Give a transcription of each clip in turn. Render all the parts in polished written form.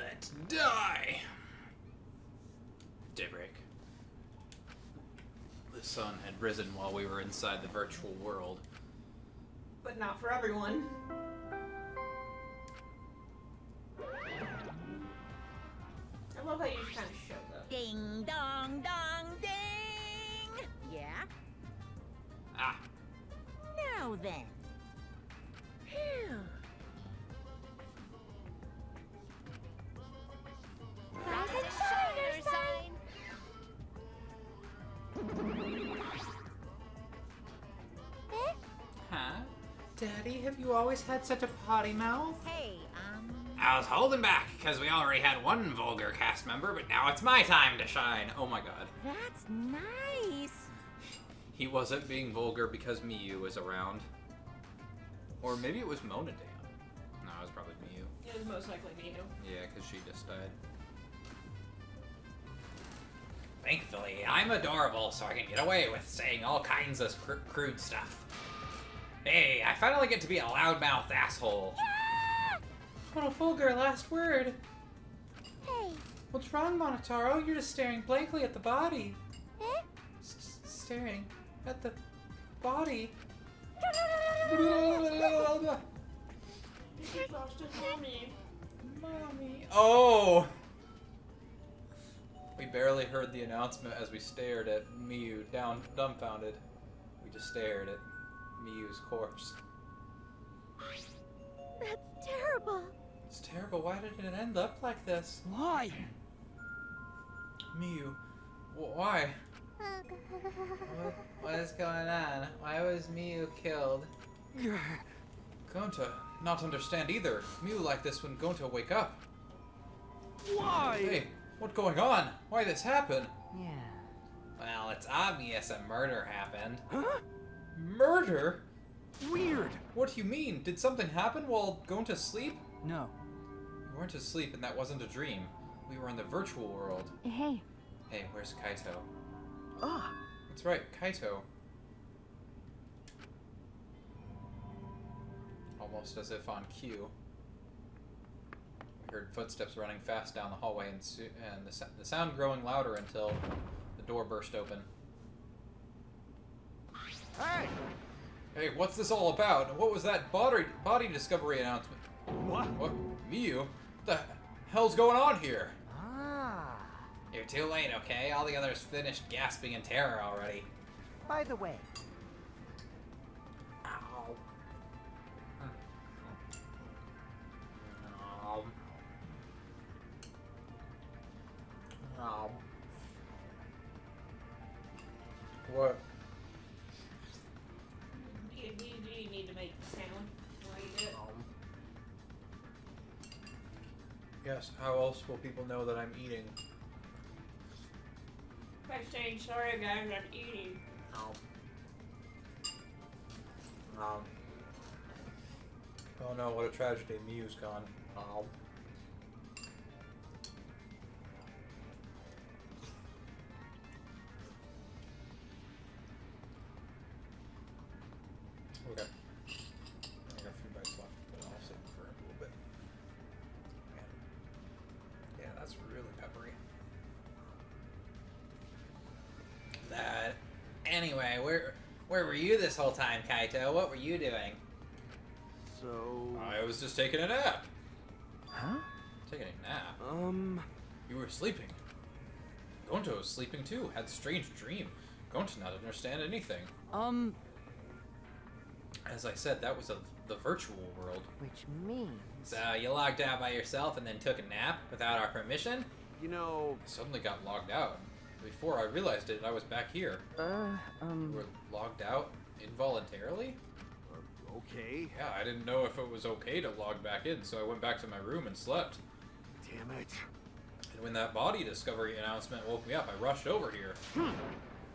Let's die! Daybreak. The sun had risen while we were inside the virtual world. But not for everyone. I love how you just kind of show them. Ding dong dong ding! Yeah? Ah. Now then. Phew. Rise and shine, sign. Huh? Daddy, have you always had such a potty mouth? Hey, I was holding back because we already had one vulgar cast member, but now it's my time to shine. Oh my god. that's nice. He wasn't being vulgar because Miyu was around. Or maybe it was Mona Dan. No, it was probably Miyu. It was most likely Miyu. Yeah, because she just died. Thankfully, I'm adorable, so I can get away with saying all kinds of crude stuff. Hey, I finally get to be a loudmouth asshole. What a vulgar last word. Hey. What's wrong, Monotaro? You're just staring blankly at the body. Eh? Staring at the body. He lost his mommy. Mommy. Oh! We barely heard the announcement as we stared at Miyu, dumbfounded. We just stared at Miyu's corpse. That's terrible. It's terrible. Why did it end up like this? Why? Miyu, why? What is going on? Why was Miyu killed? Gonta, not understand either. Miyu like this when Gonta wake up. Why? Hey, what's going on? Why this happen? Yeah. Well, it's obvious a murder happened. Huh? Murder? Weird. What do you mean? Did something happen while going to sleep? No. We weren't asleep and that wasn't a dream. We were in the virtual world. Hey. Hey, where's Kaito? Ah. That's right, Kaito. Almost as if on cue. We heard footsteps running fast down the hallway and the sound growing louder until the door burst open. Hey. Hey, what's this all about? What was that body discovery announcement? What? What? Miyu? What the hell's going on here? Ah. You're too late, okay? All the others finished gasping in terror already. By the way. Ow. What? Do you need to make sound while you do it? Yes, how else will people know that I'm eating? By saying, sorry guys, I'm eating. Oh no, what a tragedy. Miyu's gone. Okay. I got a few bites left, but I'll save it for a little bit. Man. Yeah, that's really peppery. Anyway, where were you this whole time, Kaito? What were you doing? So. I was just taking a nap. Huh? Taking a nap? You were sleeping. Gonto was sleeping too. Had a strange dream. Gonto not understand anything. As I said, that was the virtual world. Which means. So you logged out by yourself and then took a nap without our permission? You know. I suddenly got logged out. Before I realized it, I was back here. You were logged out involuntarily? Okay. Yeah, I didn't know if it was okay to log back in, so I went back to my room and slept. Damn it. And when that body discovery announcement woke me up, I rushed over here.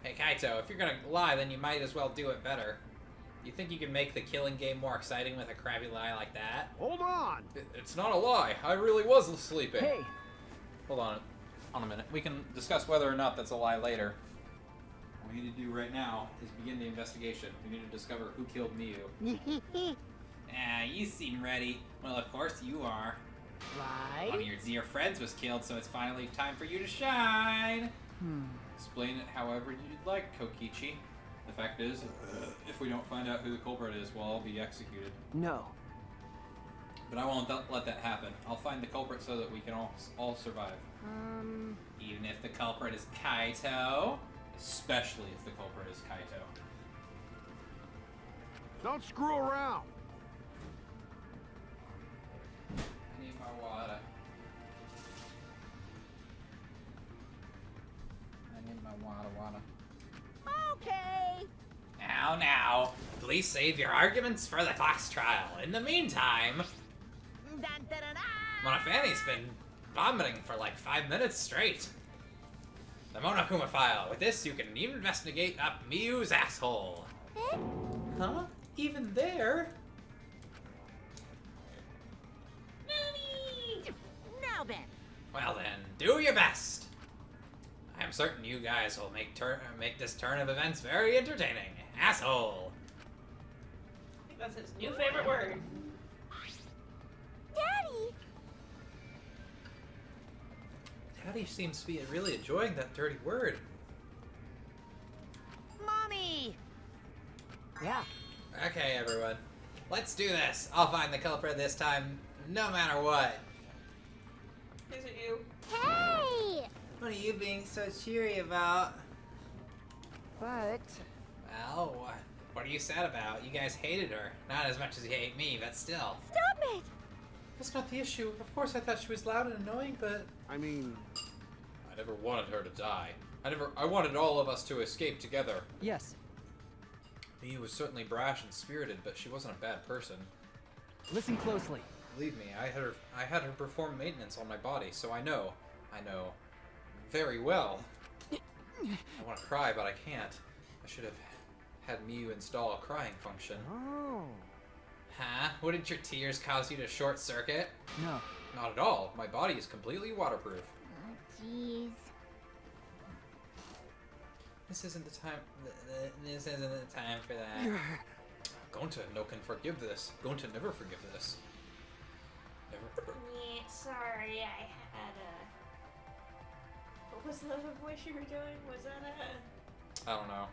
Hey Kaito, if you're gonna lie, then you might as well do it better. You think you can make the killing game more exciting with a crappy lie like that? Hold on. It's not a lie. I really was sleeping. Hey. Hold on a minute. We can discuss whether or not that's a lie later. What we need to do right now is begin the investigation. We need to discover who killed Miyu. You seem ready. Well, of course you are. Right? One of your dear friends was killed, so it's finally time for you to shine. Explain it however you'd like, Kokichi. The fact is, if we don't find out who the culprit is, we'll all be executed. No. But I won't let that happen. I'll find the culprit so that we can all survive. Even if the culprit is Kaito. Especially if the culprit is Kaito. Don't screw around. I need my water. I need my water. Okay. Now. Please save your arguments for the class trial. In the meantime, Monofani's been vomiting for like 5 minutes straight. The Monokuma file. With this, you can even investigate up Miyu's asshole. Huh? Even there? Now then. Well then, do your best. I am certain you guys will make this turn of events very entertaining. Asshole. I think that's his new favorite word. Daddy! Daddy seems to be really enjoying that dirty word. Mommy! Yeah. Okay, everyone. Let's do this. I'll find the culprit this time, no matter what. Is it you? Hey! What are you being so cheery about? But Well, what are you sad about? You guys hated her. Not as much as you hate me, but still. Stop it! That's not the issue. Of course I thought she was loud and annoying, but... I mean, I never wanted her to die. I wanted all of us to escape together. Yes. Miyu was certainly brash and spirited, but she wasn't a bad person. Listen closely. Believe me, I had her perform maintenance on my body, so I know very well. I want to cry, but I can't. I should have had Miyu install a crying function. oh. Huh? Wouldn't your tears cause you to short circuit? No. Not at all. My body is completely waterproof. Oh, jeez. This isn't the time. This isn't the time for that. Gonta no can forgive this. Gonta never forgive this. Never. Yeah, sorry, I had a... What was the other voice you were doing? Was that I don't know.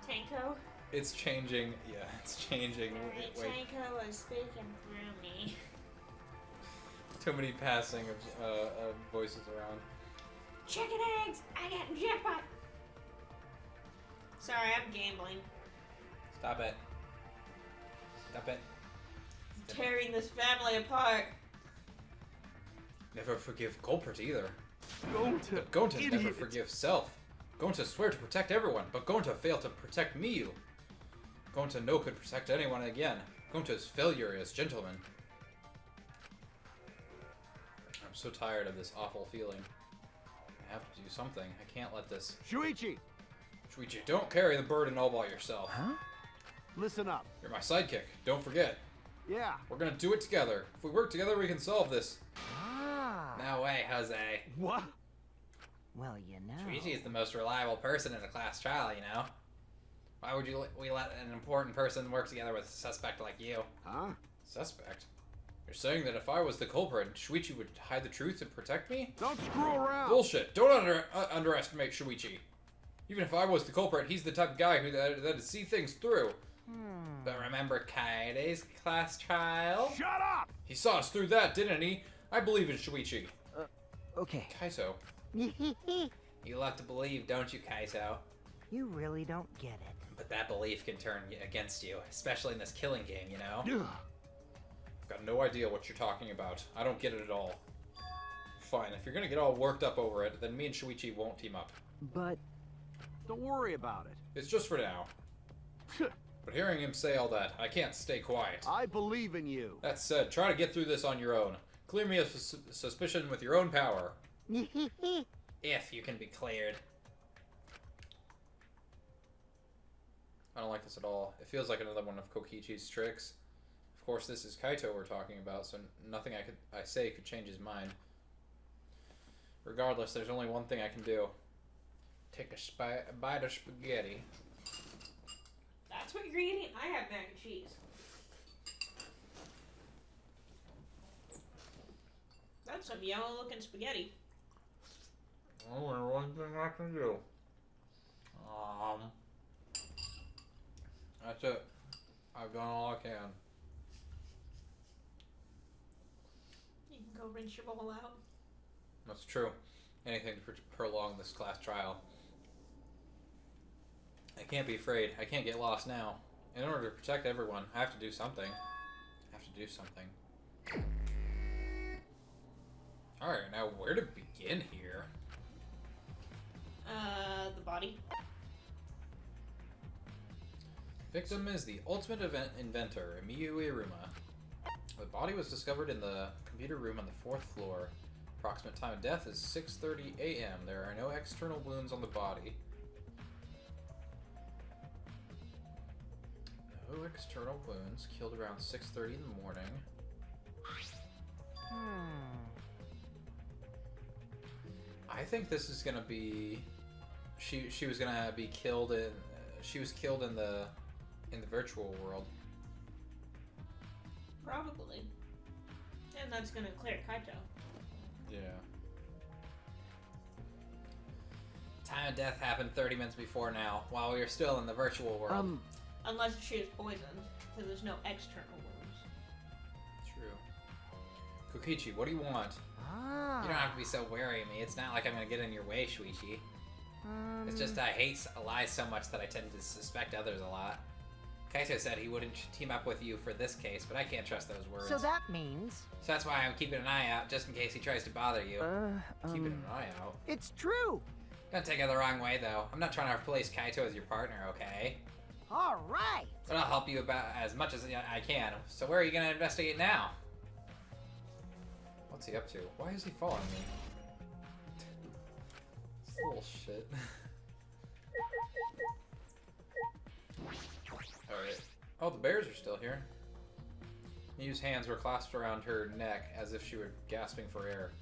Tanko? It's changing. Yeah, it's changing. Alright, Wait, Tanko was speaking through me. too many passing of voices around. Chicken eggs! I got jackpot! Sorry, I'm gambling. Stop it. Stop it. Tearing this family apart. Never forgive culprit either. Gonta, But Gonta never idiot. forgive self. Gonta swear to protect everyone, but Gonta failed to protect Miyu. Gonta no could protect anyone again. Gonta's failure as gentleman. I'm so tired of this awful feeling. I have to do something. I can't let this... Shuichi, Shuichi, don't carry the burden all by yourself. Huh? listen up. You're my sidekick. Don't forget. Yeah. We're gonna do it together. If we work together, we can solve this. Ah. No way, Jose. What? Well, you know. Shuichi is the most reliable person in a class trial, you know? Why would we let an important person work together with a suspect like you? Huh? Suspect? You're saying that if I was the culprit, Shuichi would hide the truth and protect me? Don't screw around. Bullshit! Don't underestimate Shuichi. Even if I was the culprit, he's the type of guy who that'd see things through. But remember Kaede's class trial? Shut up! He saw us through that, didn't he? I believe in Shuichi. Okay. Kaito. You love to believe, don't you, Kaito? You really don't get it. But that belief can turn against you, especially in this killing game, you know? Ugh. I've got no idea what you're talking about. I don't get it at all. Fine, if you're gonna get all worked up over it, then me and Shuichi won't team up. But Don't worry about it. It's just for now. But hearing him say all that, I can't stay quiet. I believe in you. That said, try to get through this on your own. Clear me of suspicion with your own power. If you can be cleared. I don't like this at all. It feels like another one of Kokichi's tricks. Of course, this is Kaito we're talking about, so nothing I say could change his mind. Regardless, there's only one thing I can do. Take a bite of spaghetti. That's what you're eating? I have mac and cheese. some yellow-looking spaghetti. Only one thing I can do. That's it. I've done all I can. You can go rinse your bowl out. That's true. Anything to prolong this class trial. I can't be afraid. I can't get lost now. In order to protect everyone, I have to do something. I have to do something. Alright, now where to begin here? The body. Victim is the ultimate inventor, Miyu Iruma. The body was discovered in the computer room on the 4th floor. Approximate time of death is 6:30 a.m. There are no external wounds on the body. No external wounds. Killed around 6:30 in the morning. I think this is gonna be. She was gonna be killed in. She was killed in the virtual world. Probably. And that's gonna clear Kaito. Yeah. Time of death happened 30 minutes before now, while we were still in the virtual world. Unless she was poisoned, because there's no external wounds. True. Kokichi, what do you want? You don't have to be so wary of me. It's not like I'm gonna get in your way, Shuichi. It's just I hate lies so much that I tend to suspect others a lot. Kaito said he wouldn't team up with you for this case, but I can't trust those words. So that means... So that's why I'm keeping an eye out, just in case he tries to bother you. Keeping an eye out? It's true! Don't take it the wrong way, though. I'm not trying to replace Kaito as your partner, okay? Alright! But I'll help you about as much as I can. So where are you gonna investigate now? What's he up to? Why is he following me? This little shit. Alright. Oh, the bears are still here. Miyu's hands were clasped around her neck as if she were gasping for air.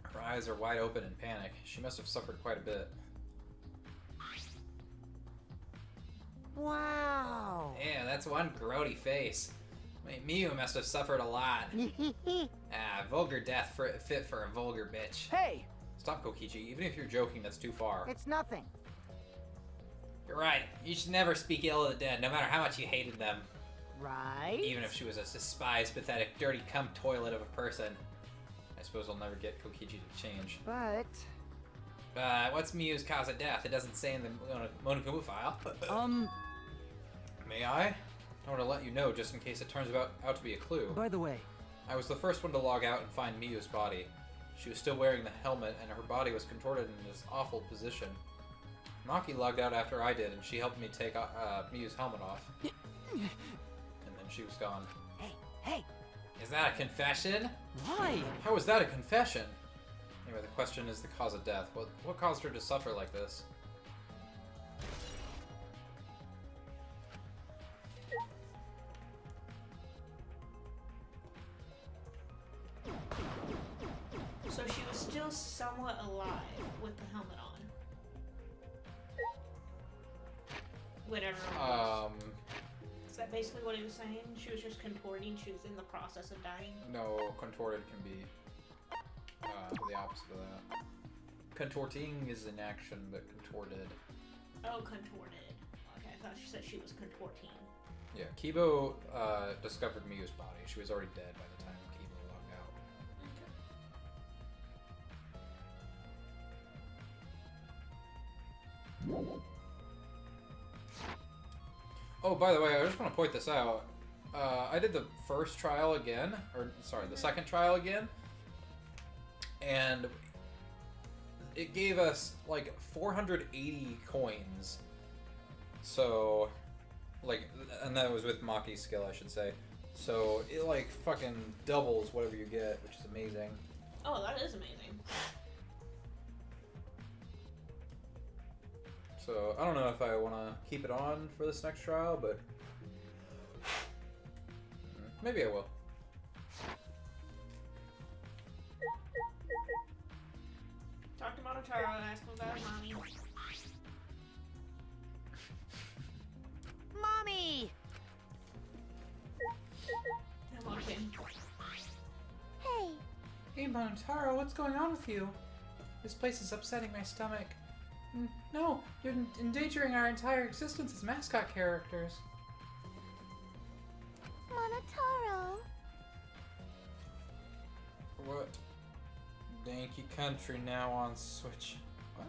Her eyes are wide open in panic. She must have suffered quite a bit. Wow! Yeah, that's one grody face. Wait, Miyu must have suffered a lot. Vulgar death fit for a vulgar bitch. Hey! Stop, Kokichi. Even if you're joking, that's too far. It's nothing. You're right. You should never speak ill of the dead, no matter how much you hated them. Right? Even if she was a despised, pathetic, dirty cum toilet of a person. I suppose I'll never get Kokichi to change. But... What's Miyu's cause of death? It doesn't say in the Monokuma file. May I? I want to let you know just in case it turns out to be a clue. By the way, I was the first one to log out and find Miyu's body. She was still wearing the helmet, and her body was contorted in this awful position. Maki logged out after I did, and she helped me take Miyu's helmet off. And then she was gone. Hey! Is that a confession? why? How is that a confession? Anyway, the question is the cause of death. What caused her to suffer like this? So she was still somewhat alive with the helmet on. Whatever it was. Is that basically what he was saying? She was just contorting, she was in the process of dying? No, contorted can be the opposite of that. Contorting is an action, but contorted. Oh, contorted. Okay, I thought she said she was contorting. Yeah, Kibo discovered Miyu's body. She was already dead by the time Kibo logged out. Oh, by the way, I just want to point this out. I did the first trial again, or sorry, the second trial again, and it gave us like 480 coins. So, like, and that was with Maki's skill, I should say. So it like fucking doubles whatever you get, which is amazing. Oh, that is amazing. So I don't know if I want to keep it on for this next trial, but maybe I will. Talk to Monotaro and ask him about his mommy. Mommy! I'm okay. Hey, Monotaro, what's going on with you? This place is upsetting my stomach. No, you're endangering our entire existence as mascot characters. Monotaro. What? Danky Country now on Switch. What?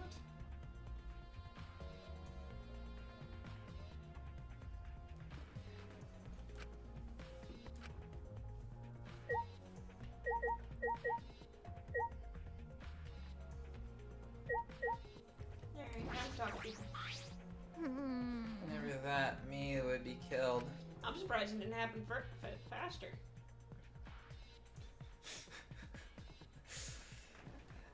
Alright, I'm talking. Whenever that me would be killed. I'm surprised it didn't happen faster.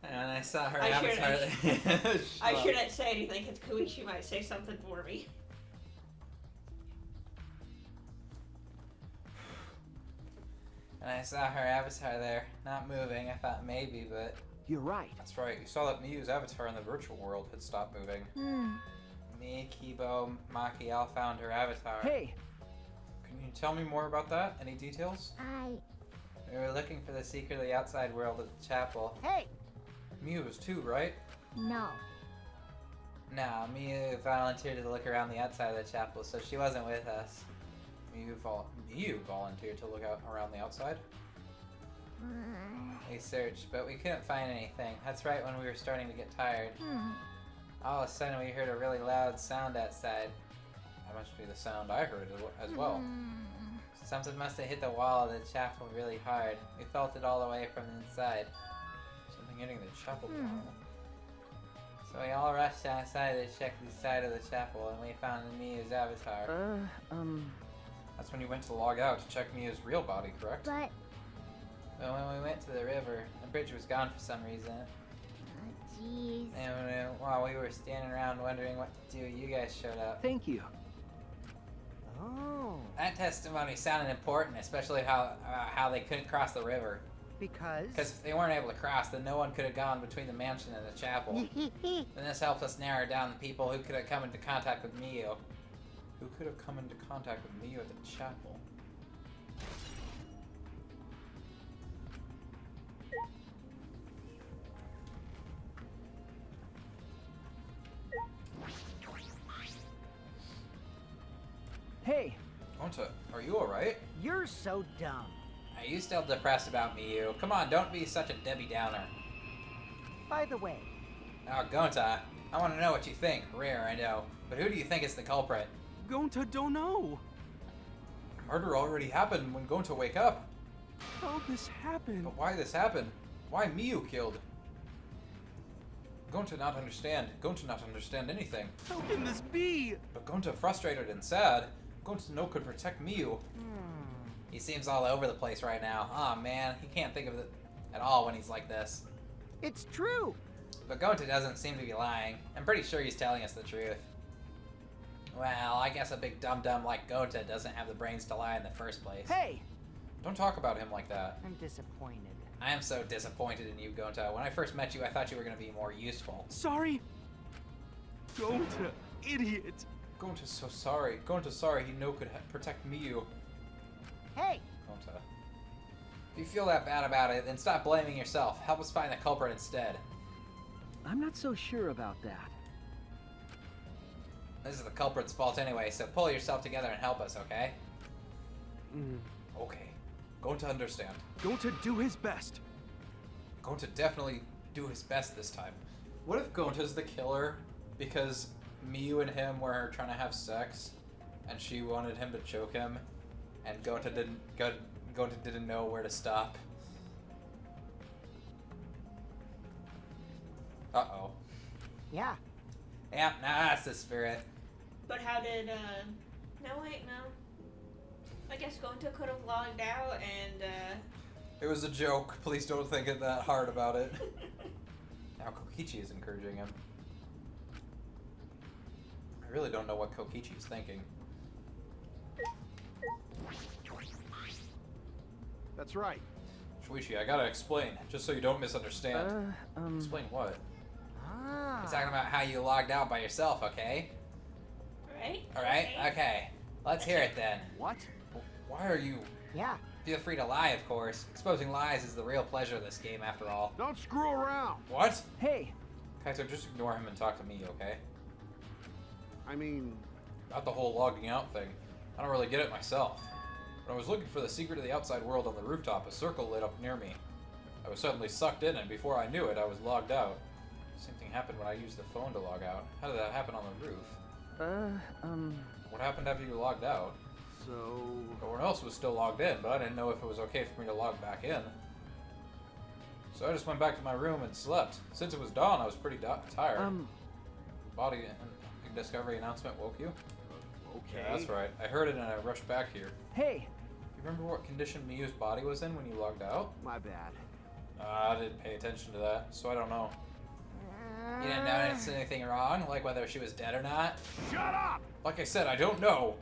And I saw her I avatar there. I shouldn't say anything because Koichi might say something for me. And I saw her avatar there, not moving. I thought maybe, but You're right. that's right. You saw that Miyu's avatar in the virtual world had stopped moving. Me, Kibo, Maki all found her avatar. Hey! Can you tell me more about that? Any details? We were looking for the secret of the outside world at the chapel. Hey! Miyu was too, right? No. No, Miyu volunteered to look around the outside of the chapel, so she wasn't with us. Miyu volunteered to look around the outside? We searched, but we couldn't find anything. That's right when we were starting to get tired. All of a sudden we heard a really loud sound outside. That must be the sound I heard as well. Something must have hit the wall of the chapel really hard. We felt it all the way from the inside. Something hitting the chapel wall. So we all rushed outside to check the side of the chapel, and we found Miyu's avatar. That's when you went to log out to check Miyu's real body, correct? But, But when we went to the river, the bridge was gone for some reason. jeez. And while we were standing around wondering what to do, you guys showed up. Thank you. Oh. That testimony sounded important, especially how they couldn't cross the river. Because? Because if they weren't able to cross, then no one could have gone between the mansion and the chapel. And this helped us narrow down the people who could have come into contact with Miyu. Who could have come into contact with Miyu at the chapel? Hey! Gonta, are you alright? You're so dumb. Are you still depressed about Miyu? Come on, don't be such a Debbie Downer. By the way, Oh, Gonta, I want to know what you think. Rare, I know. But who do you think is the culprit? Gonta don't know. Murder already happened when Gonta wake up. How this happened? But why this happened? Why Miyu killed? Gonta not understand. Gonta not understand anything. How can this be? But Gonta frustrated and sad. Gonta no could protect Miyu. He seems all over the place right now. Aw, man, he can't think of it at all when he's like this. it's true. But Gonta doesn't seem to be lying. I'm pretty sure he's telling us the truth. Well, I guess a big dum-dum like Gonta doesn't have the brains to lie in the first place. Hey! Don't talk about him like that. I'm disappointed. I am so disappointed in you, Gonta. When I first met you, I thought you were going to be more useful. Sorry. Gonta, idiot. Gonta's so sorry. Gonta's sorry he no could protect Miyu. Hey! Gonta. If you feel that bad about it, then stop blaming yourself. Help us find the culprit instead. I'm not so sure about that. This is the culprit's fault anyway, so pull yourself together and help us, okay? Okay. Gonta understand. Gonta do his best. Gonta definitely do his best this time. What if Gonta's the killer because Miyu and him were trying to have sex and she wanted him to choke him and Gonta didn't know where to stop? Uh-oh. Yeah. Yeah, nah, that's the spirit. But how did, no wait, no. I guess Gonta could have logged out and, It was a joke. Please don't think it that hard about it. Now Kokichi is encouraging him. I really don't know what Kokichi is thinking. That's right. Shuichi, I gotta explain, just so you don't misunderstand. Explain what? Ah. I'm talking about how you logged out by yourself, okay? right? Alright, okay. Let's hear it then. What? Why are you Yeah. Feel free to lie, of course. Exposing lies is the real pleasure of this game, after all. Don't screw around. What? Hey, Kaito, just ignore him and talk to me, okay? I mean, Not the whole logging out thing. I don't really get it myself. When I was looking for the secret of the outside world on the rooftop, a circle lit up near me. I was suddenly sucked in, and before I knew it, I was logged out. Same thing happened when I used the phone to log out. How did that happen on the roof? What happened after you logged out? so... No one else was still logged in, but I didn't know if it was okay for me to log back in. So I just went back to my room and slept. Since it was dawn, I was pretty tired. Body and discovery announcement woke you? Okay. Yeah, that's right. I heard it and I rushed back here. hey, You remember what condition Miyu's body was in when you logged out? My bad. I didn't pay attention to that, so I don't know. You didn't notice anything wrong, like whether she was dead or not? Shut up! Like I said, I don't know.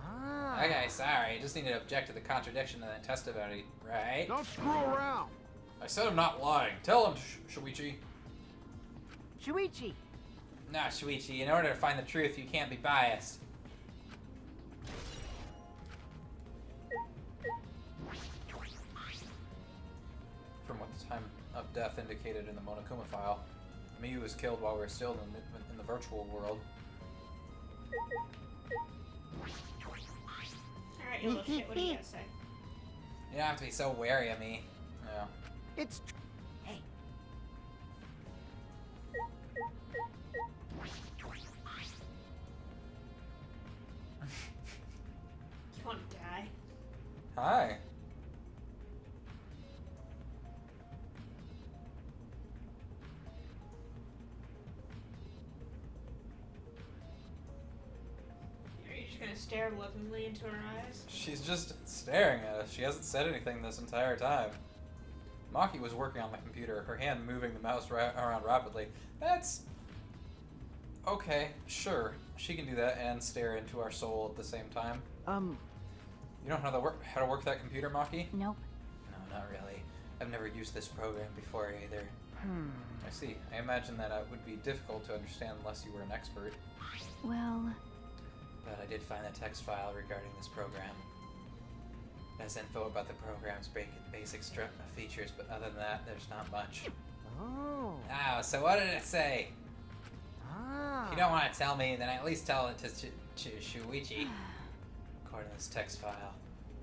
Ah. Okay, sorry. Just need to object to the contradiction and then testimony, right? Don't screw around. I said I'm not lying. Tell him, Shuichi. Shuichi. Nah, Shuichi, in order to find the truth, you can't be biased. From what the time of death indicated in the Monokuma file, Miyu was killed while we were still in the virtual world. Alright, you little shit, what do you gotta say? You don't have to be so wary of me. Yeah. It's. Hey. You wanna die? Hi. Are you just gonna stare lovingly into her eyes? She's just staring at us. She hasn't said anything this entire time. Maki was working on the computer, her hand moving the mouse around rapidly. That's... okay, sure. She can do that and stare into our soul at the same time. You know how to work that computer, Maki? Nope. No, not really. I've never used this program before either. I see. I imagine that it would be difficult to understand unless you were an expert. Well, But I did find a text file regarding this program. It has info about the program's basic features, but other than that, there's not much. Oh. Oh, so what did it say? Ah. If you don't want to tell me, then at least tell it to Shuichi. According to this text file,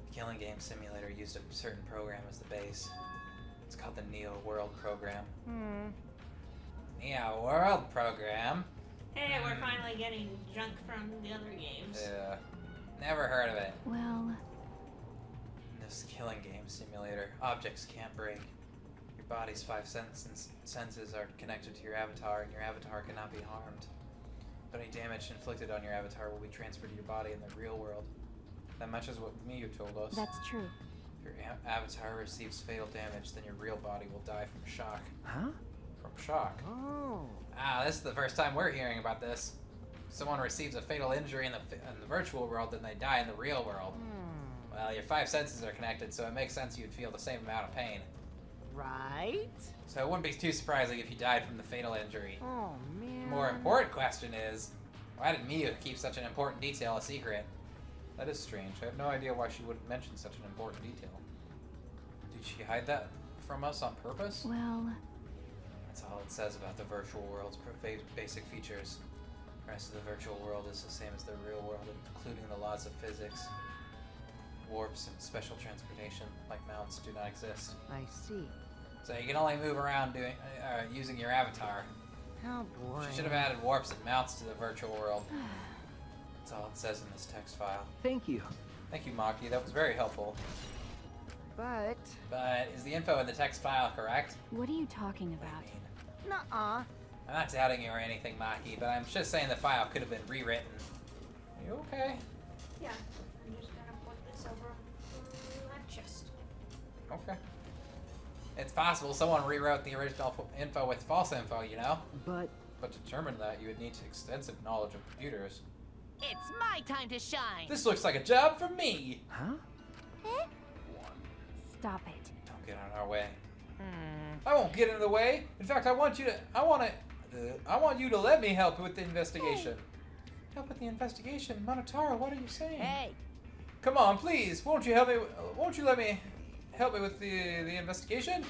the Killing Game Simulator used a certain program as the base. It's called the Neo World Program. Neo World Program? Hey, we're finally getting junk from the other games. Yeah. Never heard of it. well, In this Killing Game Simulator, objects can't break. Your body's 5 senses are connected to your avatar, and your avatar cannot be harmed. But any damage inflicted on your avatar will be transferred to your body in the real world. That matches what Miyu told us. that's true. If your avatar receives fatal damage, then your real body will die from shock. huh? From shock. Oh. Ah, this is the first time we're hearing about this. If someone receives a fatal injury in the virtual world, then they die in the real world. Well, your 5 senses are connected, so it makes sense you'd feel the same amount of pain. Right? So it wouldn't be too surprising if you died from the fatal injury. Oh, man. The more important question is, why did Miyu keep such an important detail a secret? That is strange. I have no idea why she would mention such an important detail. Did she hide that from us on purpose? Well, That's all it says about the virtual world's basic features. The rest of the virtual world is the same as the real world, including the laws of physics. Warps and special transportation, like mounts, do not exist. I see. So you can only move around using your avatar. How boring. She should have added warps and mounts to the virtual world. That's all it says in this text file. Thank you. Thank you, Maki. That was very helpful. But. But is the info in the text file correct? what are you talking What about? do you mean? Nuh-uh. I'm not doubting you or anything, Maki, but I'm just saying the file could have been rewritten. Are you okay? Yeah. I'm just gonna put this over my chest. Okay. It's possible someone rewrote the original info with false info, you know? But But to determine that, you would need extensive knowledge of computers. It's my time to shine. This looks like a job for me! huh? Stop it. Don't get in our way. I won't get in the way. In fact, I want you to let me help with the investigation. Help with the investigation? Monotaro, what are you saying? Hey, Come on, please. Won't you help me? Won't you let me help me with the investigation?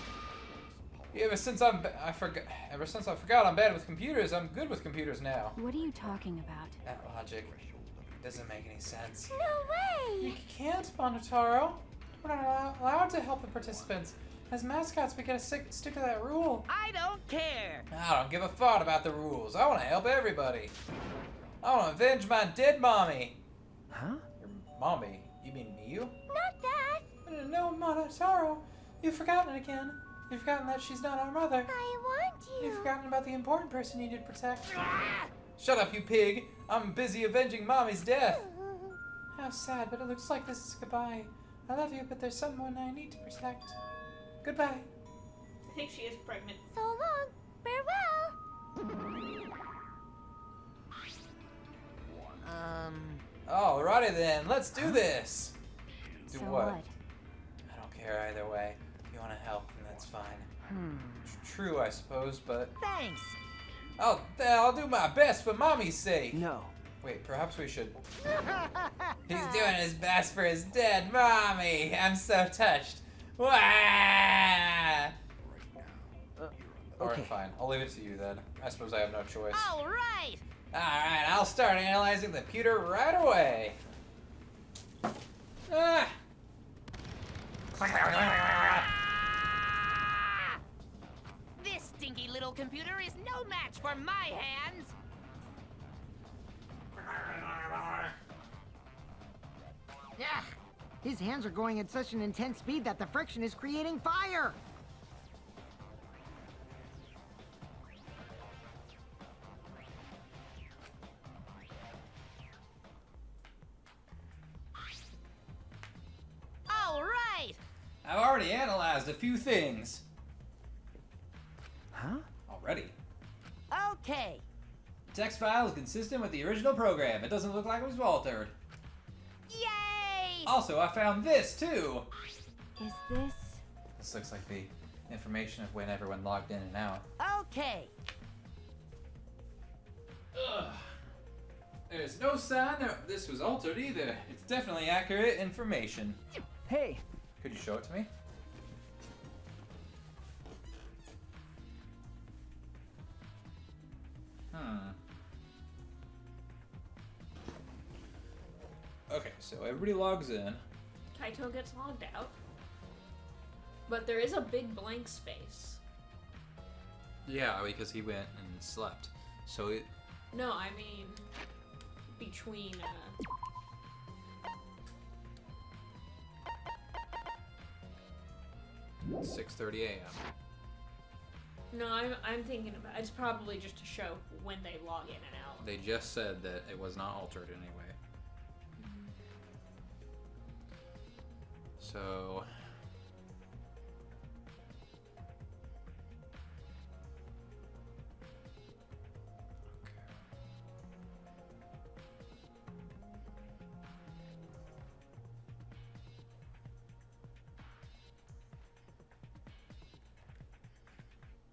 Ever since I forgot I'm bad with computers, I'm good with computers now. What are you talking about? That logic doesn't make any sense. No You way! can't, Monotaro. We're not allowed to help the participants. As mascots, we gotta stick to that rule. I don't care. I don't give a thought about the rules. I want to help everybody. I want to avenge my dead mommy. Huh? Your mommy? You mean Miyu? Not that! No, Monotaro. You've forgotten it again. You've forgotten that she's not our mother. I want you! You've forgotten about the important person you need to protect. Shut up, you pig. I'm busy avenging Mommy's death. How sad, but it looks like this is goodbye. I love you, but there's someone I need to protect. Goodbye. I think she is pregnant. So long! Farewell! Alrighty then, let's do this. Do So what? I don't care either way. If you want to help, then that's fine. True, I suppose, but Thanks. I'll do my best for Mommy's sake. No. Wait, perhaps we should. He's doing his best for his dead mommy. I'm so touched. Wah! Alright, Okay. fine. I'll leave it to you then. I suppose I have no choice. All right. Alright, I'll start analyzing the computer right away. Ah! This stinky little computer is no match for my hands. Yeah. His hands are going at such an intense speed that the friction is creating fire! All right. I've already analyzed a few things. Huh? Already? Okay. The text file is consistent with the original program. It doesn't look like it was altered. Yay! Also, I found this too. Is this... This looks like the information of when everyone logged in and out. Okay. Ugh. There's no sign that this was altered either. It's definitely accurate information. Hey, Could you show it to me? Okay, so everybody logs in. Kaito gets logged out. But there is a big blank space. Yeah, because he went and slept. So it. No, I mean between 6:30 a.m. No, I'm thinking about it's probably just to show when they log in and out. They just said that it was not altered in any way. So.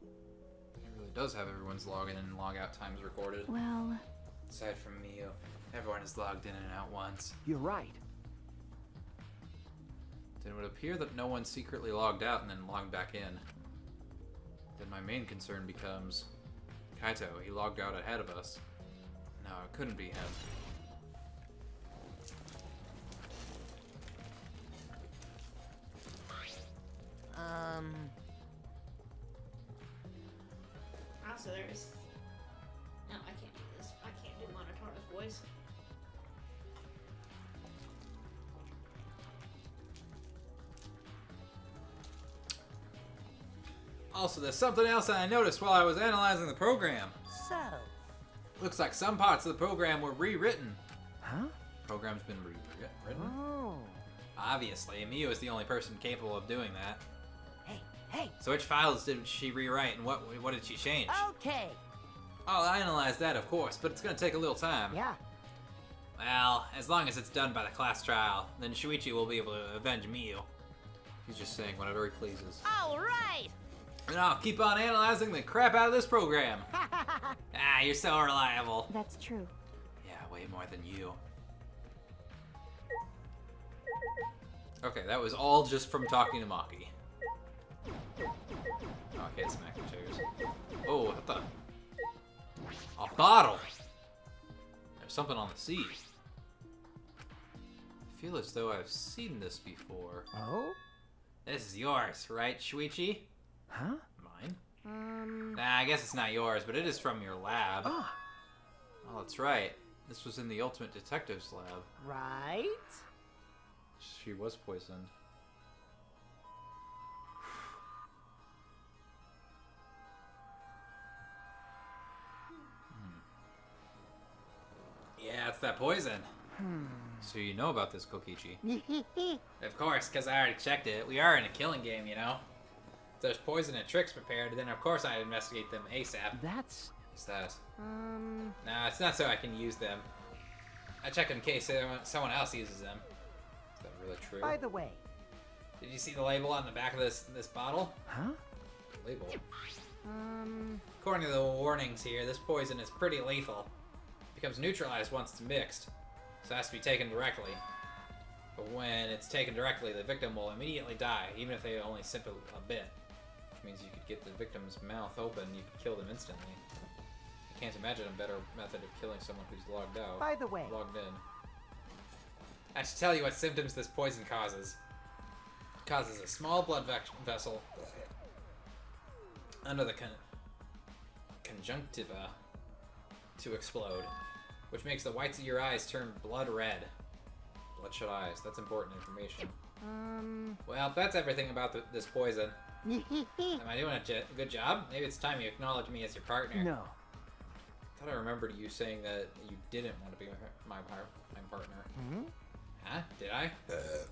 It really does have everyone's login and log out times recorded. Well, Aside from Miyu, everyone is logged in and out once. you're right. Then it would appear that no one secretly logged out and then logged back in. Then my main concern becomes Kaito. He logged out ahead of us. No, it couldn't be him. Also, there's. No, I can't do this. I can't do Monotaro's voice. Also, there's something else that I noticed while I was analyzing the program. So, Looks like some parts of the program were rewritten. Huh? Program's been rewritten? Oh. Obviously, Miyu is the only person capable of doing that. hey. So which files did she rewrite and what did she change? Okay. I'll analyze that, of course, but it's gonna take a little time. Yeah. Well, as long as it's done by the class trial, then Shuichi will be able to avenge Miyu. He's just saying whatever he pleases. All right. And I'll keep on analyzing the crap out of this program. You're so reliable. that's true. Yeah, way more than you. Okay, that was all just from talking to Maki. Okay, smack the chairs. Oh, what the? A bottle! There's something on the seat. I feel as though I've seen this before. Oh? This is yours, right, Shuichi? Huh? Mine? Nah, I guess it's not yours, but it is from your lab. Ah, Oh, that's right. This was in the Ultimate Detective's lab. Right? She was poisoned. Yeah, it's that poison. So you know about this, Kokichi? Of course, because I already checked it. We are in a killing game, you know? If there's poison and tricks prepared, then of course I'd investigate them ASAP. that's... What's that? Nah, it's not so I can use them. I check in case someone else uses them. Is that really true? By the way, Did you see the label on the back of this bottle? Huh? Label. According to the warnings here, this poison is pretty lethal. It becomes neutralized once it's mixed, so it has to be taken directly. But when it's taken directly, the victim will immediately die, even if they only sip a bit. Which means you could get the victim's mouth open and you could kill them instantly. I can't imagine a better method of killing someone who's logged out. by the way, Logged in. I should tell you what symptoms this poison causes. It causes a small blood vessel under the conjunctiva to explode, which makes the whites of your eyes turn blood red. Bloodshot eyes. That's important information. Well, that's everything about this poison. Am I doing a good job? Maybe it's time you acknowledge me as your partner. No. I thought I remembered you saying that you didn't want to be my partner. Huh? Did I?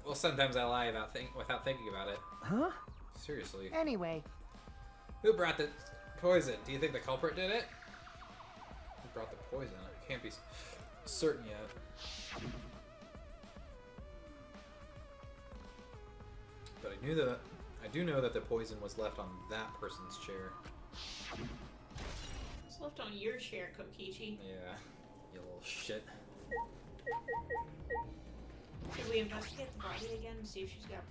Well, sometimes I lie without thinking about it. Huh? Seriously. anyway, Who brought the poison? Do you think the culprit did it? Who brought the poison? I can't be certain yet. But I do know that the poison was left on that person's chair. It's left on your chair, Kokichi. Yeah, you little shit. Should we investigate the body again and see if she's got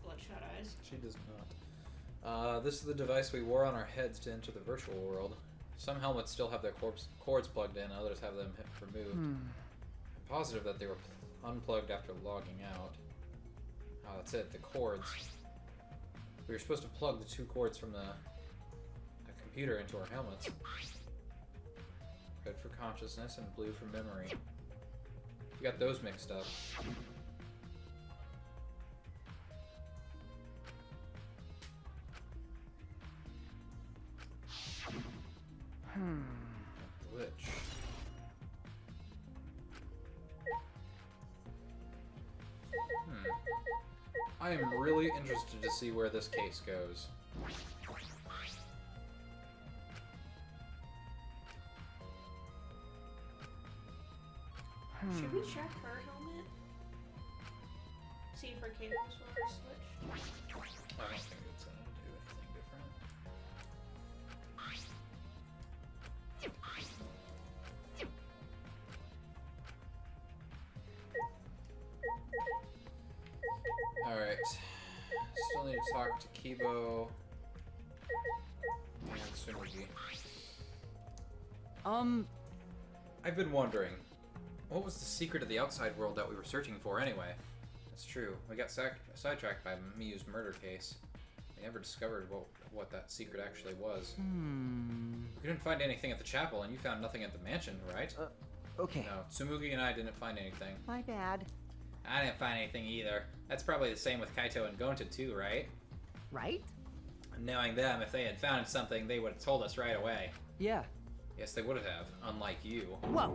bloodshot eyes? She does not. This is the device we wore on our heads to enter the virtual world. Some helmets still have their cords plugged in, others have them removed. I'm positive that they were unplugged after logging out. Oh, that's it, the cords. We were supposed to plug the two cords from the computer into our helmets. Red for consciousness and blue for memory. You got those mixed up. Glitch. I am really interested to see where this case goes. Should we check her helmet? See if her cables were switched? I don't think it's gonna do anything different. Alright. Still need to talk to Kibo and Tsunugi. I've been wondering, what was the secret of the outside world that we were searching for anyway? That's true. We got sidetracked by Miyu's murder case. We never discovered what that secret actually was. We didn't find anything at the chapel, and you found nothing at the mansion, right? Okay. No, Tsumugi and I didn't find anything. my bad. I didn't find anything either. That's probably the same with Kaito and Gonta too, right? Right? And knowing them, if they had found something, they would have told us right away. Yeah. Yes, they would have, unlike you. Whoa,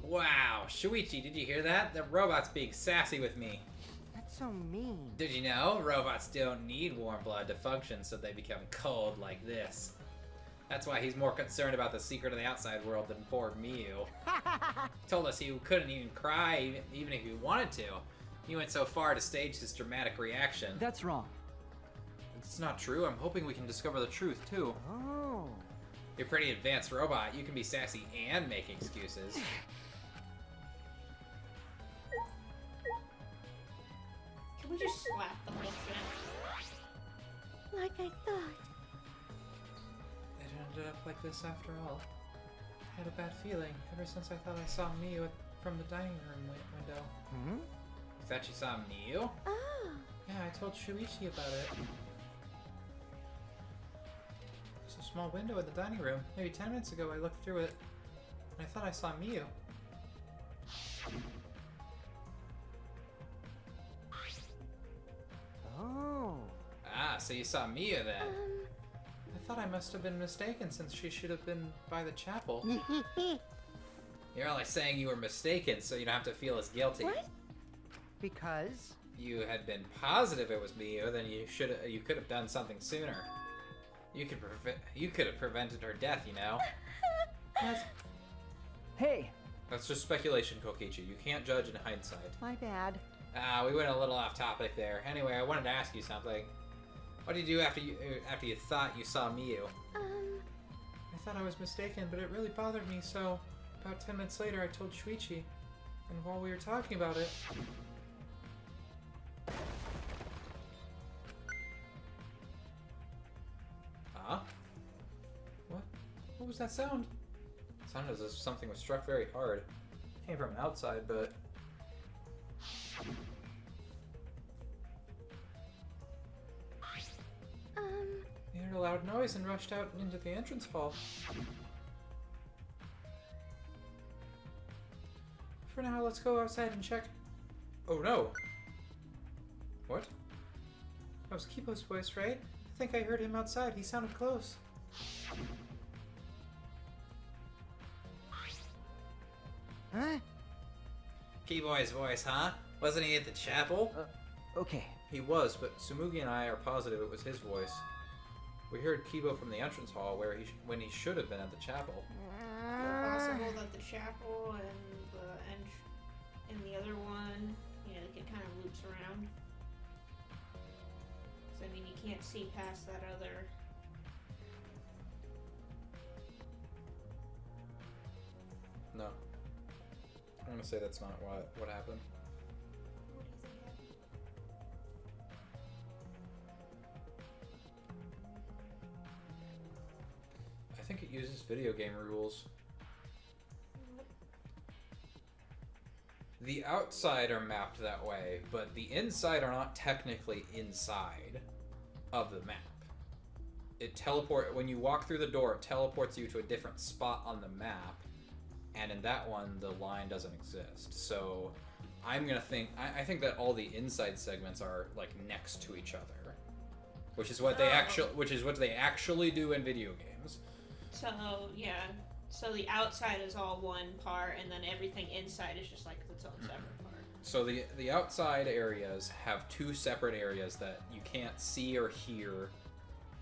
Wow, Shuichi, did you hear that? The robot's being sassy with me. that's so mean. Did you know robots don't need warm blood to function, so they become cold like this? That's why he's more concerned about the secret of the outside world than poor Miyu. He told us he couldn't even cry even if he wanted to. He went so far to stage his dramatic reaction. That's wrong. It's not true. I'm hoping we can discover the truth, too. Oh. You're a pretty advanced robot. You can be sassy and make excuses. Can we just slap the whole shit? Like I thought. It ended up like this after all. I had a bad feeling ever since I thought I saw Miyu from the dining room window. Hmm? You thought you saw Miyu? Oh. Yeah, I told Shuichi about it. There's a small window in the dining room. Maybe 10 minutes ago I looked through it, and I thought I saw Miyu. Oh. Ah, so you saw Miyu then? I thought I must have been mistaken since she should have been by the chapel. You're only saying you were mistaken so you don't have to feel as guilty. What? Because? You had been positive it was Miyu, then you could have done something sooner. You could have prevented her death, you know. Hey, That's just speculation, Kokichi. You can't judge in hindsight. My bad. We went a little off topic there. Anyway, I wanted to ask you something. What did you do after you thought you saw Miyu? I thought I was mistaken, but it really bothered me, so about 10 minutes later I told Shuichi. And while we were talking about it... Huh? What? What was that sound? It sounded as if something was struck very hard. It came from outside, but... We heard a loud noise and rushed out into the entrance hall. For now, let's go outside and check. Oh no! What? That was Kibo's voice, right? I think I heard him outside. He sounded close. Huh? Kibo's voice, huh? Wasn't he at the chapel? okay. He was, but Tsumugi and I are positive it was his voice. We heard Kibo from the entrance hall when he should have been at the chapel. Is it possible that the chapel and the other one, it kind of loops around? So I mean, you can't see past that other. No. I'm gonna say that's not what happened. What do you think happened? I think it uses video game rules. The outside are mapped that way, but the inside are not technically inside of the map. When you walk through the door, it teleports you to a different spot on the map, and in that one, the line doesn't exist. So, I think that all the inside segments are like next to each other, which is what they actually do in video games. So yeah, so the outside is all one part, and then everything inside is just like its own separate part. So the outside areas have two separate areas that you can't see or hear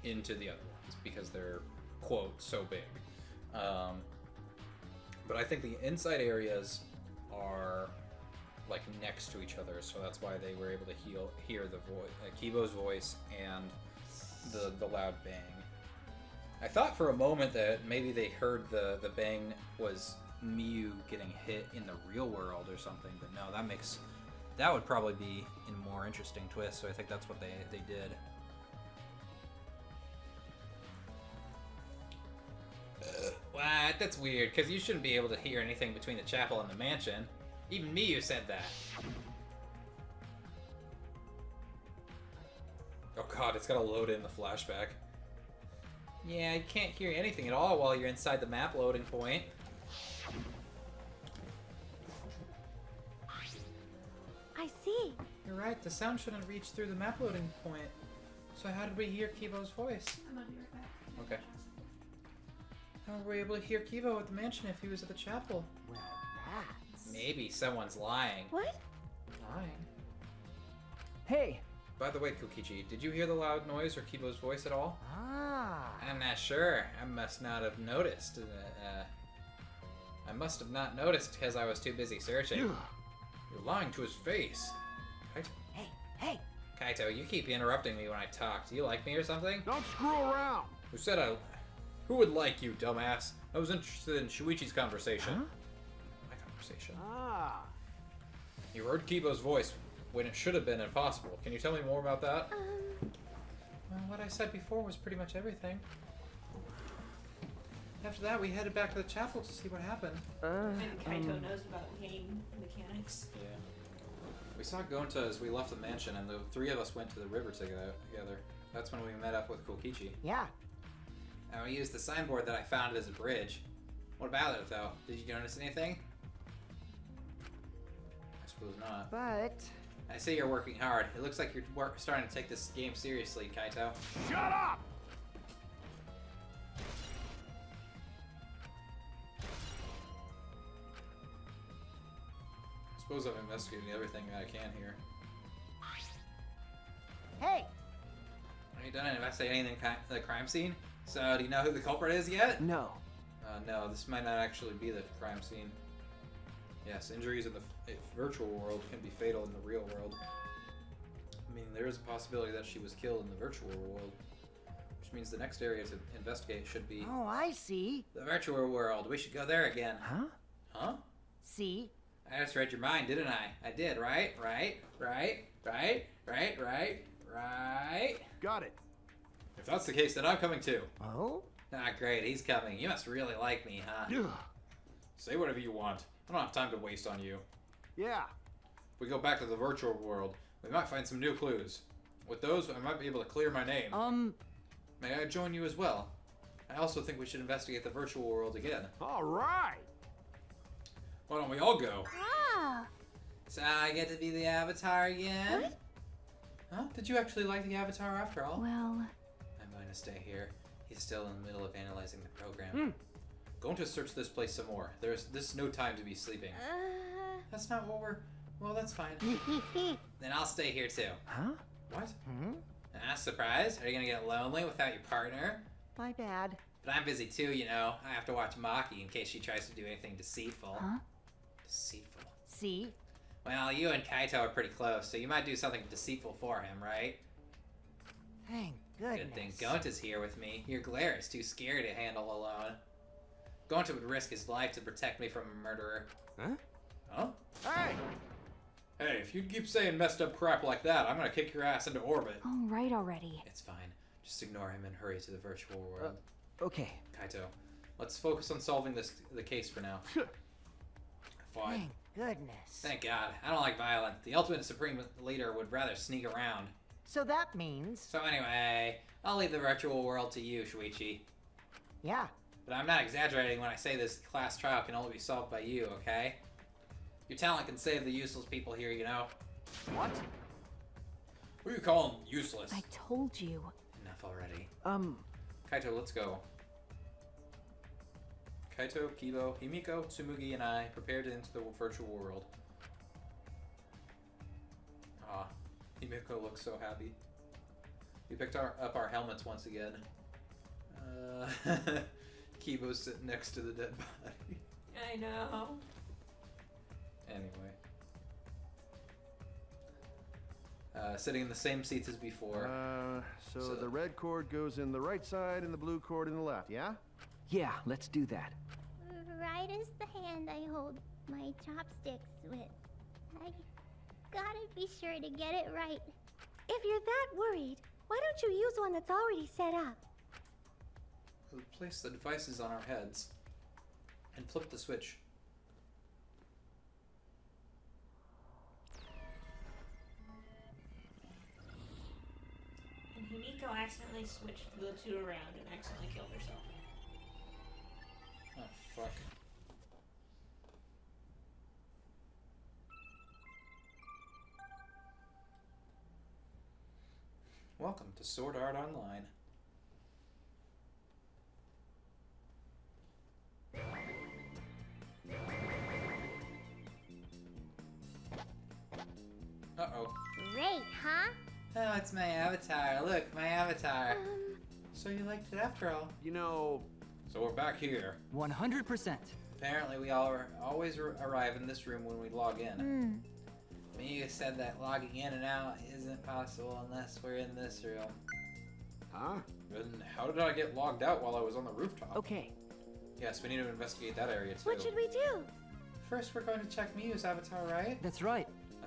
into the other ones because they're, quote, so big. But I think the inside areas are like next to each other, so that's why they were able to hear the voice, Kibo's voice, and the loud bang. I thought for a moment that maybe they heard the bang was Miyu getting hit in the real world or something, but no, that would probably be a more interesting twist, so I think that's what they did. What? That's weird, because you shouldn't be able to hear anything between the chapel and the mansion. Even Miyu said that. Oh god, it's gotta load in the flashback. Yeah, you can't hear anything at all while you're inside the map loading point. I see. You're right, the sound shouldn't reach through the map loading point. So how did we hear Kibo's voice? I'm gonna be right back. Okay. How were we able to hear Kibo at the mansion if he was at the chapel? Well, that's... Maybe someone's lying. What? Lying? Hey, By the way, Kokichi, did you hear the loud noise or Kibo's voice at all? Ah. I'm not sure. I must not have noticed. I must have not noticed because I was too busy searching. You're lying to his face. Hey, hey. Kaito, you keep interrupting me when I talk. Do you like me or something? Don't screw around. Who said I... Who would like you, dumbass? I was interested in Shuichi's conversation. Huh? My conversation. Ah. You heard Kibo's voice. when it should have been impossible. Can you tell me more about that? Well, what I said before was pretty much everything. After that, we headed back to the chapel to see what happened. And Kaito knows about game mechanics. Yeah. We saw Gonta as we left the mansion, and the three of us went to the river together. That's when we met up with Kokichi. Yeah. And we used the signboard that I found as a bridge. What about it, though? Did you notice anything? I suppose not. But I see you're working hard. It looks like you're starting to take this game seriously, Kaito. Shut up! I suppose I'm investigating everything that I can here. hey, Have you done investigating the crime scene? So, do you know who the culprit is yet? No. No, this might not actually be the crime scene. Yes, injuries in the virtual world can be fatal in the real world. I mean, there is a possibility that she was killed in the virtual world, which means the next area to investigate should be oh, I see. the virtual world. We should go there again. Huh? Huh? See? I just read your mind, didn't I? I did, right? Right? Got it. If that's the case, then I'm coming too. Oh? Ah, great, he's coming. You must really like me, huh? Ugh. Say whatever you want. I don't have time to waste on you. Yeah. If we go back to the virtual world, we might find some new clues. With those, I might be able to clear my name. May I join you as well? I also think we should investigate the virtual world again. All right. Why don't we all go? Ah. So I get to be the Avatar again? What? Huh? Did you actually like the Avatar after all? Well, I'm going to stay here. He's still in the middle of analyzing the program. Going to search this place some more. This is no time to be sleeping. That's not what we're... Well, that's fine. Then I'll stay here too. Huh? What? Hmm? Ah, surprise? Are you gonna get lonely without your partner? My bad. But I'm busy too, you know. I have to watch Maki in case she tries to do anything deceitful. Huh? Deceitful. See? Well, you and Kaito are pretty close, so you might do something deceitful for him, right? Thank goodness. Good thing Gonta's here with me. Your glare is too scary to handle alone. Gonta would risk his life to protect me from a murderer. Huh? Huh? Hey. Hey, if you keep saying messed up crap like that, I'm gonna kick your ass into orbit. all right already. It's fine. Just ignore him and hurry to the virtual world. Okay. Kaito, let's focus on solving the case for now. Fine. Thank goodness. Thank God. I don't like violence. The ultimate supreme leader would rather sneak around. So that means... So anyway, I'll leave the virtual world to you, Shuichi. Yeah. But I'm not exaggerating when I say this class trial can only be solved by you, okay? Your talent can save the useless people here, you know? What? Who are you calling useless? I told you. Enough already. Kaito, let's go. Kaito, Kibo, Himiko, Tsumugi, and I prepared to enter the virtual world. Ah, Himiko looks so happy. We picked up our helmets once again. Kibo's sitting next to the dead body. I know. Anyway. Sitting in the same seats as before. So the red cord goes in the right side and the blue cord in the left, yeah? yeah, let's do that. Right is the hand I hold my chopsticks with. I gotta be sure to get it right. If you're that worried, why don't you use one that's already set up? We'll place the devices on our heads and flip the switch. And Himiko accidentally switched the two around and accidentally killed herself. Oh, fuck. Welcome to Sword Art Online. Uh-oh. Great, huh? Oh, it's my avatar. Look, my avatar. So you liked it after all. You know... So we're back here. 100%. Apparently we always arrive in this room when we log in. Mia said that logging in and out isn't possible unless we're in this room. Huh? Then how did I get logged out while I was on the rooftop? Okay. Yes, we need to investigate that area too. What should we do? First, we're going to check Miyu's avatar, right? That's right. I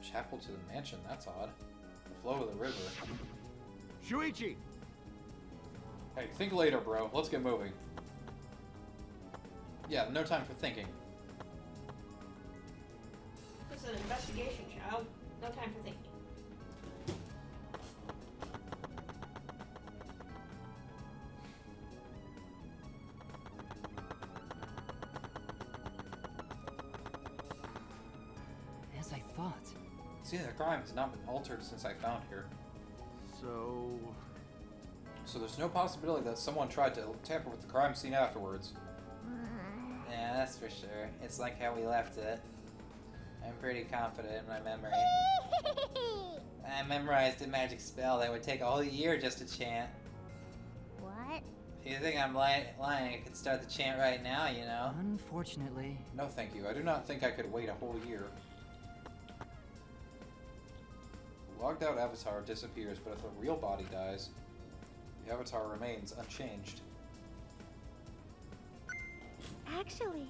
Chapel to the mansion, that's odd. The flow of the river. Shuichi! Hey, think later, bro. Let's get moving. Yeah, no time for thinking. This is an investigation, child. No time for thinking. As I thought. See, the crime has not been altered since I found here. So there's no possibility that someone tried to tamper with the crime scene afterwards. Yeah, that's for sure. It's like how we left it. I'm pretty confident in my memory. I memorized a magic spell that would take a whole year just to chant. What? If you think I'm lying, I could start the chant right now, you know? Unfortunately. No, thank you. I do not think I could wait a whole year. The logged out avatar disappears, but if the real body dies, the avatar remains unchanged. Actually,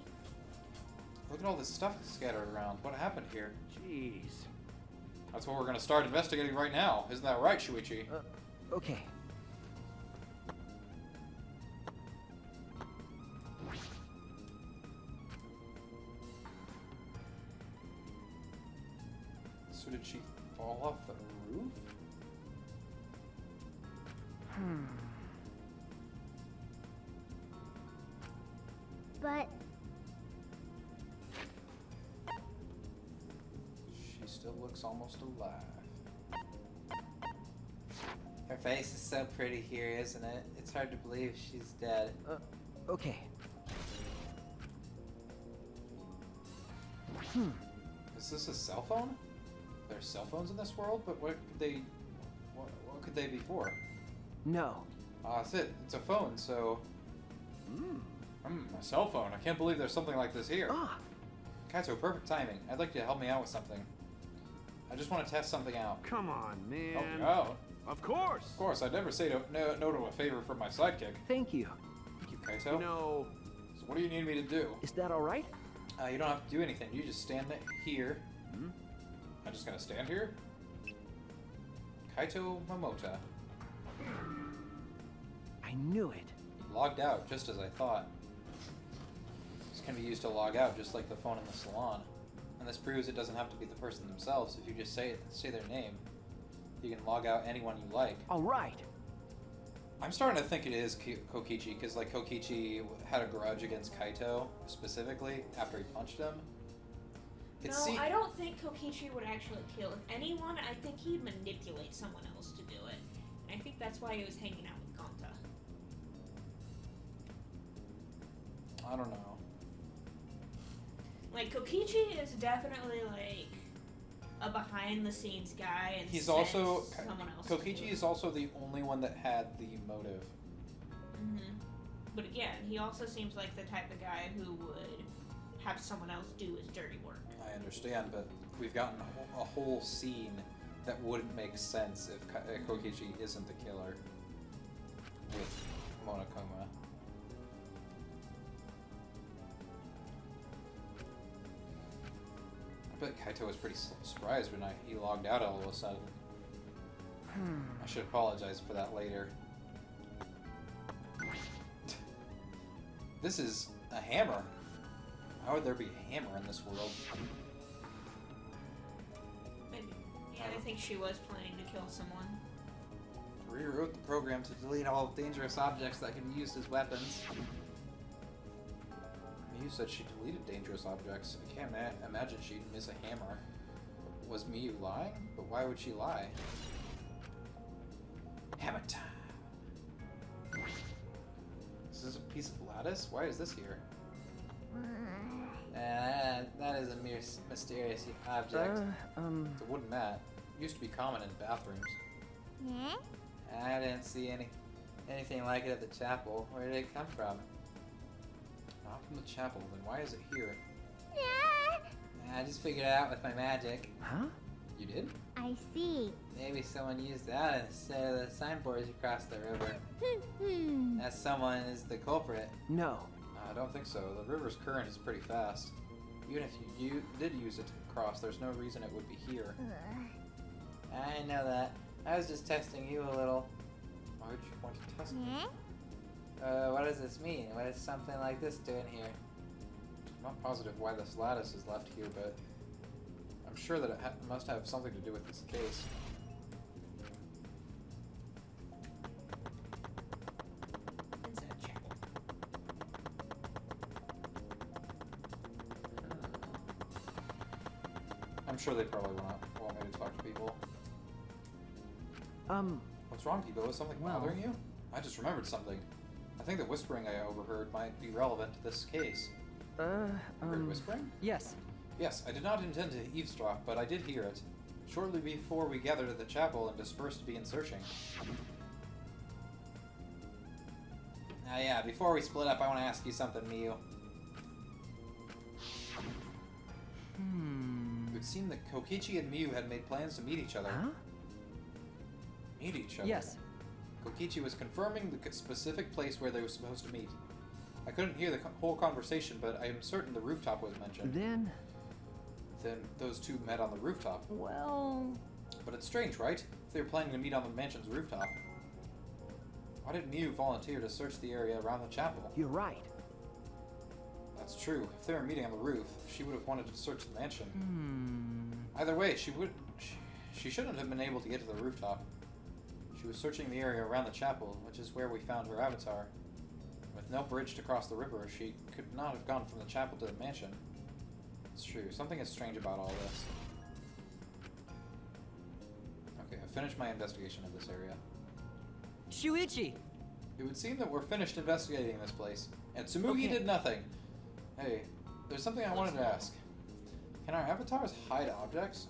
Look at all this stuff scattered around. What happened here? Jeez. That's what we're gonna start investigating right now. Isn't that right, Shuichi? Okay. So did she fall off the roof? but She still looks almost alive. Her face is so pretty here, isn't it? It's hard to believe she's dead. Okay. Is this a cell phone? There's cell phones in this world, but what could they be for? No. That's it. It's a phone, so... a cell phone. I can't believe there's something like this here. Ah. Kaito, perfect timing. I'd like you to help me out with something. I just want to test something out. Come on, man. Help you out? Of course. Of course, I'd never say no to a favor from my sidekick. Thank you. Thank you, Kaito. You know, So what do you need me to do? Is that all right? You don't have to do anything. You just stand here. I'm just gonna stand here? Kaito Momota. I knew it. He logged out, just as I thought. This can be used to log out, just like the phone in the salon. And this proves it doesn't have to be the person themselves. If you just say their name, you can log out anyone you like. All right. I'm starting to think it is Kokichi, because like Kokichi had a grudge against Kaito, specifically, after he punched him. I don't think Kokichi would actually kill. If anyone, I think he'd manipulate someone else to do it. And I think that's why he was hanging out with Kanta. I don't know. Like, Kokichi is definitely, like, a behind-the-scenes guy, and He's sends also... someone else to do Kokichi it. is also the only one that had the motive. But again, he also seems like the type of guy who would have someone else do his dirty work. I understand, but we've gotten a whole scene that wouldn't make sense if Kokichi isn't the killer with Monokuma. I bet Kaito was pretty surprised when he logged out all of a sudden. I should apologize for that later. This is a hammer. How would there be a hammer in this world? Maybe. Yeah, I think she was planning to kill someone. Rewrote the program to delete all dangerous objects that can be used as weapons. You said she deleted dangerous objects. I can't imagine she'd miss a hammer. Was Miyu lying? But why would she lie? Hammer time! Is this a piece of lattice? Why is this here? That is a mere mysterious object. It's a wooden mat. It used to be common in bathrooms. yeah? I didn't see anything like it at the chapel. Where did it come from? Not from the chapel, then why is it here? Yeah. I just figured it out with my magic. Huh? You did? I see. Maybe someone used that instead of the signboards across the river. That someone is the culprit. No. I don't think so. The river's current is pretty fast. Even if you did use it to cross, there's no reason it would be here. I know that. I was just testing you a little. Why would you want to test me? What does this mean? What is something like this doing here? I'm not positive why this lattice is left here, but I'm sure that it must have something to do with this case. Inside chapel. I'm sure they probably want me to talk to people. What's wrong, people? Is something bothering you? I just remembered something. I think the whispering I overheard might be relevant to this case. Heard whispering? Yes. Yes, I did not intend to eavesdrop, but I did hear it. Shortly before we gathered at the chapel and dispersed to begin searching. Yeah, before we split up, I want to ask you something, Miyu. It would seem that Kokichi and Miyu had made plans to meet each other. Huh? Meet each other? Yes. Kokichi was confirming the specific place where they were supposed to meet. I couldn't hear the whole conversation, but I am certain the rooftop was mentioned. Then those two met on the rooftop. well... But it's strange, right? If they were planning to meet on the mansion's rooftop. Why did Miyu volunteer to search the area around the chapel? You're right. That's true. If they were meeting on the roof, she would have wanted to search the mansion. Either way, she shouldn't have been able to get to the rooftop. She was searching the area around the chapel, which is where we found her avatar. With no bridge to cross the river, she could not have gone from the chapel to the mansion. It's true. Something is strange about all this. Okay, I've finished my investigation of this area. Shuichi! It would seem that we're finished investigating this place, and Tsumugi Okay. did nothing. Hey, there's something I wanted to ask. Can our avatars hide objects?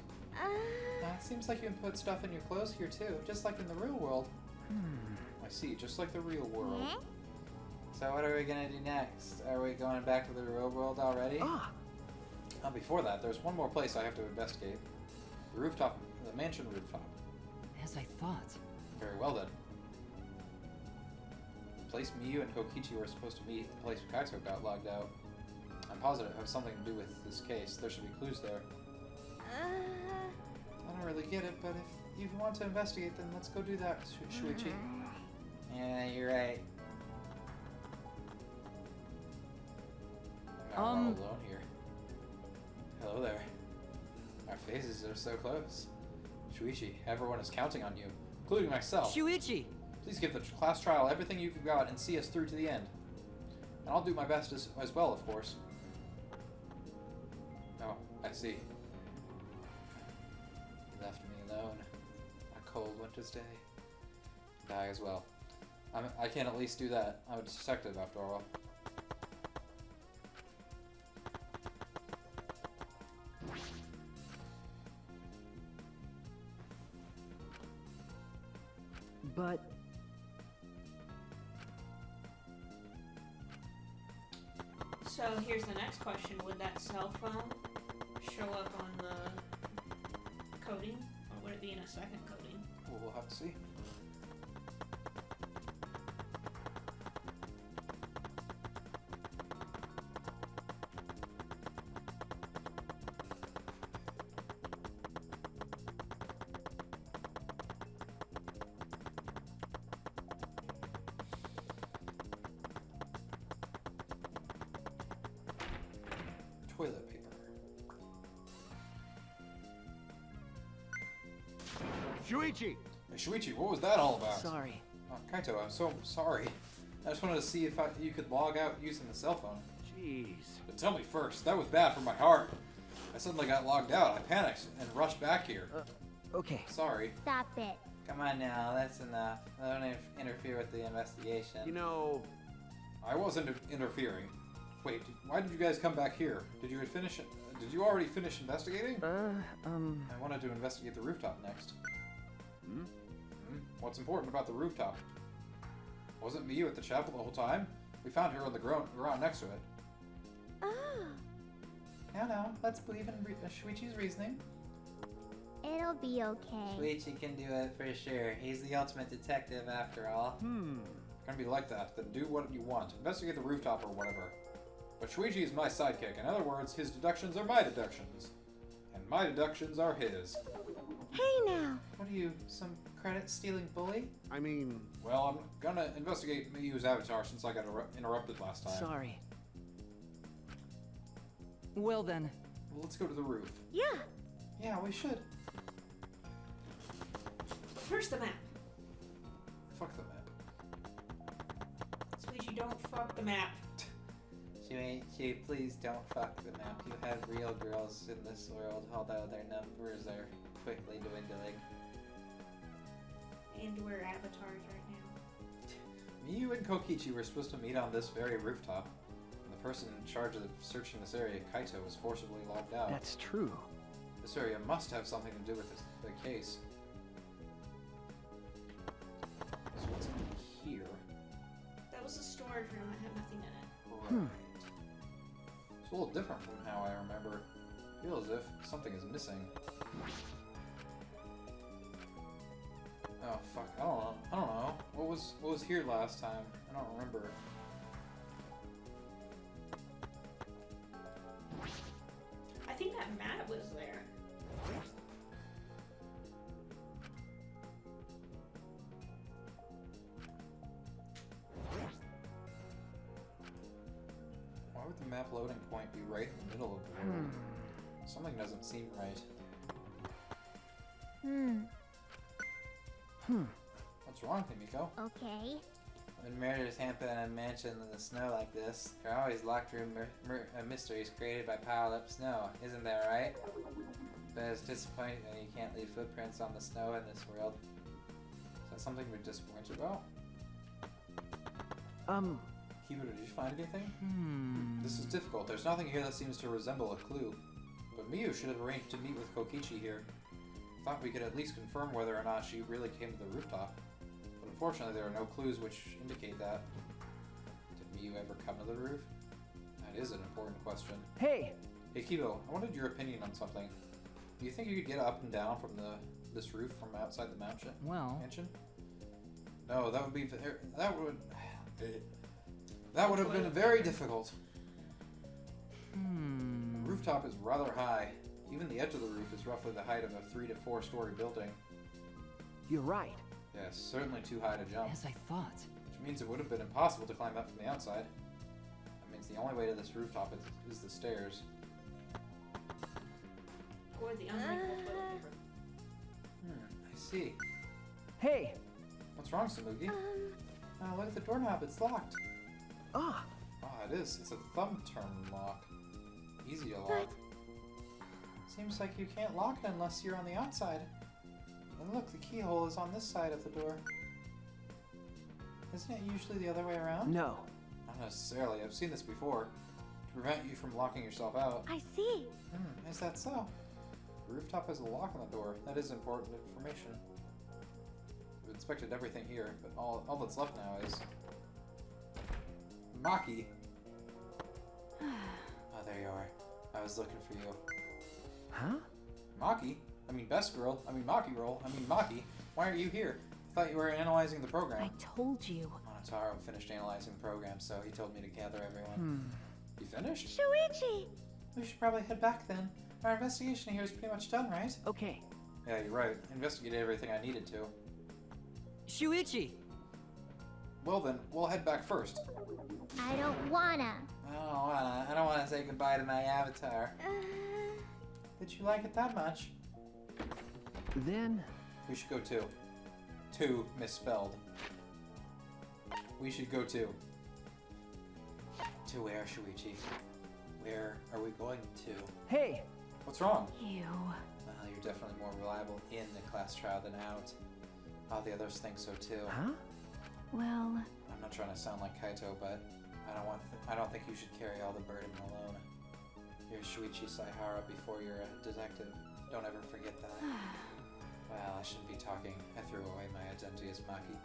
It seems like you can put stuff in your clothes here too, just like in the real world. I see, just like the real world. So what are we gonna do next? Are we going back to the real world already? Before that, there's one more place I have to investigate. The rooftop, the mansion rooftop. As I thought. Very well then. The place Miyu and Kokichi were supposed to meet, the place Kaito got logged out. I'm positive it has something to do with this case. There should be clues there. I don't really get it, but if you want to investigate, then let's go do that, Shuichi. Yeah, you're right. Now we're all alone here. Hello there. Our faces are so close. Shuichi, everyone is counting on you, including myself. Shuichi! Please give the class trial everything you've got and see us through to the end. And I'll do my best as well, of course. Oh, I see. You left me alone. A cold winter's day. Die as well. I can at least do that. I'm a detective after all. But... So here's the next question. Would that cell phone show up on the coding? Or would it be in a second coding? Well, we'll have to see. Toilet paper. Shuichi! Hey, Shuichi, what was that all about? Sorry. Kaito, I'm so sorry. I just wanted to see if you could log out using the cell phone. Jeez. But tell me first, that was bad for my heart. I suddenly got logged out. I panicked and rushed back here. Okay. Sorry. Stop it. Come on now, that's enough. Don't interfere with the investigation. You know... I wasn't interfering. Wait, why did you guys come back here? Did you already finish investigating? I wanted to investigate the rooftop next. What's important about the rooftop? Wasn't Miyu at the chapel the whole time? We found her on the ground next to it. Oh, No, let's believe in Shuichi's reasoning. it'll be okay. Shuichi can do it for sure. He's the ultimate detective after all. Gonna be like that. Then do what you want. Investigate the rooftop or whatever. But Shuichi is my sidekick. In other words, his deductions are my deductions. And my deductions are his. Hey now. What are you, some credit-stealing bully? I mean, Well, I'm gonna investigate Miyu's avatar since I got interrupted last time. Sorry. Well then. Let's go to the roof. Yeah. Yeah, we should. First the map. Fuck the map. Squeegee, don't fuck the map. She, please don't fuck the map. You have real girls in this world, although their numbers are quickly dwindling. And we're avatars right now. Miyu and Kokichi were supposed to meet on this very rooftop. And the person in charge of searching this area, Kaito, was forcibly locked out. That's true. This area must have something to do with the case. So what's in here? That was a storage room. It had nothing in it. Right. It's a little different from how I remember. Feels as if something is missing. Oh fuck! I don't know. What was here last time? I don't remember. I think that mat was there. Why would the map loading point be right in the middle of the world? Something doesn't seem right. What's wrong, Himiko? Okay. When murders happen in a mansion in the snow like this, there are always locked room mysteries created by piled up snow. Isn't that right? But it's disappointing when you can't leave footprints on the snow in this world. Is that something we're disappointed about? Kiba, did you find anything? This is difficult. There's nothing here that seems to resemble a clue. But Miyu should have arranged to meet with Kokichi here. Thought we could at least confirm whether or not she really came to the rooftop. But unfortunately, there are no clues which indicate that. Did Miyu ever come to the roof? That is an important question. Hey! Hey Kibo, I wanted your opinion on something. Do you think you could get up and down from this roof from outside the mansion? Well... Mansion? No, that would be that would have been very difficult. The rooftop is rather high. Even the edge of the roof is roughly the height of a 3 to 4 story building. You're right. Yes, certainly too high to jump. As I thought. Which means it would have been impossible to climb up from the outside. That means the only way to this rooftop is the stairs. Or the unbreakable toilet paper. I see. Hey! What's wrong, Samugi? Oh, look at the doorknob, it's locked. Ah! It is. It's a thumb turn lock. Easy to lock. Seems like you can't lock it unless you're on the outside. And look, the keyhole is on this side of the door. Isn't it usually the other way around? No. Not necessarily. I've seen this before. To prevent you from locking yourself out. I see. Is that so? The rooftop has a lock on the door. That is important information. We've inspected everything here, but all that's left now is... Maki! Oh, there you are. I was looking for you. Huh? Maki? I mean best girl. I mean Maki roll. I mean Maki. Why are you here? I thought you were analyzing the program. I told you. Monotaro finished analyzing the program, so he told me to gather everyone. You finished? Shuichi! We should probably head back then. Our investigation here is pretty much done, right? Okay. Yeah, you're right. I investigated everything I needed to. Shuichi! Well then, we'll head back first. I don't wanna. I don't wanna say goodbye to my avatar. Did you like it that much? Then... We should go too. Two misspelled. We should go too. To where, Shuichi? Where are we going to? Hey! What's wrong? You. Well, you're definitely more reliable in the class trial than out. All the others think so too. Huh? Well... I'm not trying to sound like Kaito, but I don't think you should carry all the burden alone. You're Shuichi Saihara before you're a detective. Don't ever forget that. Well, I shouldn't be talking. I threw away my identity as Maki.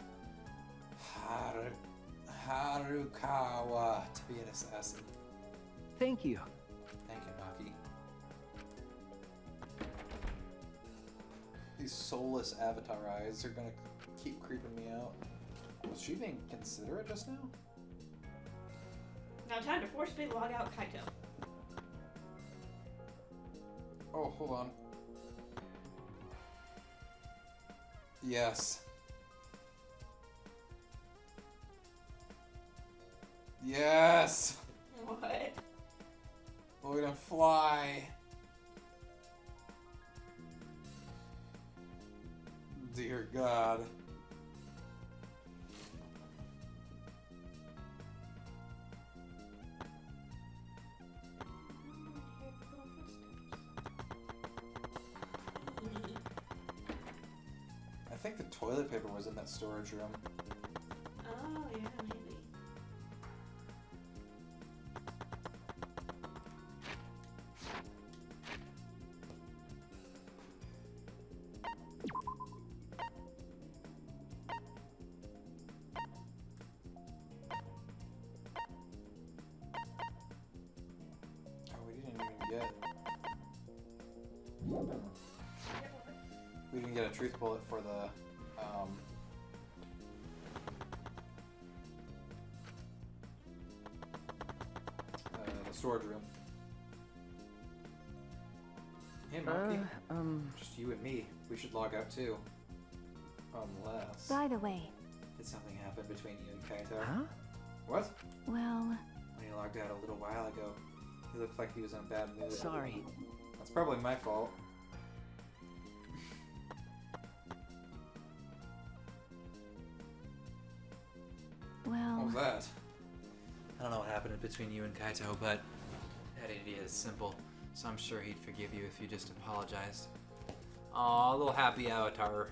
Harukawa to be an assassin. Thank you. Thank you, Maki. These soulless avatar eyes are gonna keep creeping me out. Was she being considerate just now? Now time to forcibly log out Kaito. Oh, hold on. Yes. Yes! What? We're gonna fly. Dear God. I think the toilet paper was in that storage room. Oh, yeah, maybe. Oh, we didn't even get... We didn't get a truth bullet for the, the storage room. Hey, Marky. Just you and me. We should log out too. Unless... By the way. Did something happen between you and Kaito? Huh? What? Well... When he logged out a little while ago, he looked like he was in a bad mood. Sorry. That's probably my fault. Well... What was that? I don't know what happened between you and Kaito, but that idiot is simple, so I'm sure he'd forgive you if you just apologized. Aw, little happy avatar.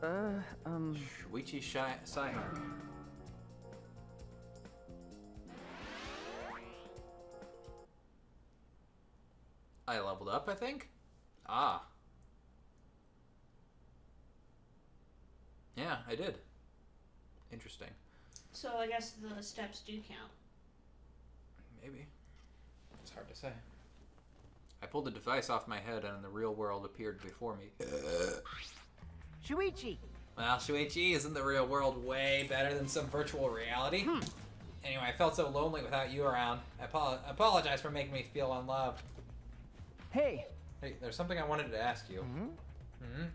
Shuichi Saiharu. I leveled up, I think? Ah. Yeah, I did. Interesting. So I guess the steps do count. Maybe. It's hard to say. I pulled the device off my head and the real world appeared before me. Shuichi! Well, Shuichi, isn't the real world way better than some virtual reality? Anyway, I felt so lonely without you around. I apologize for making me feel unloved. Hey! Hey, there's something I wanted to ask you.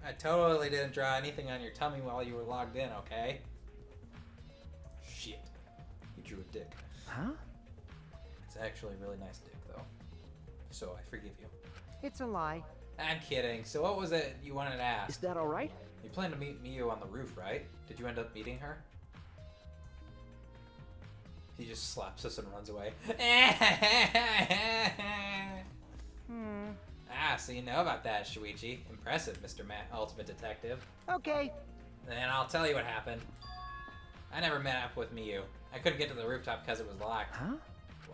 I totally didn't draw anything on your tummy while you were logged in, okay? Shit. You drew a dick. Huh? It's actually a really nice dick, though. So I forgive you. It's a lie. I'm kidding. So what was it you wanted to ask? Is that alright? You planned to meet Miyu on the roof, right? Did you end up meeting her? He just slaps us and runs away. Ah, so you know about that, Shuichi. Impressive, Mr. Ultimate Detective. Okay. Then I'll tell you what happened. I never met up with Miyu. I couldn't get to the rooftop because it was locked. Huh?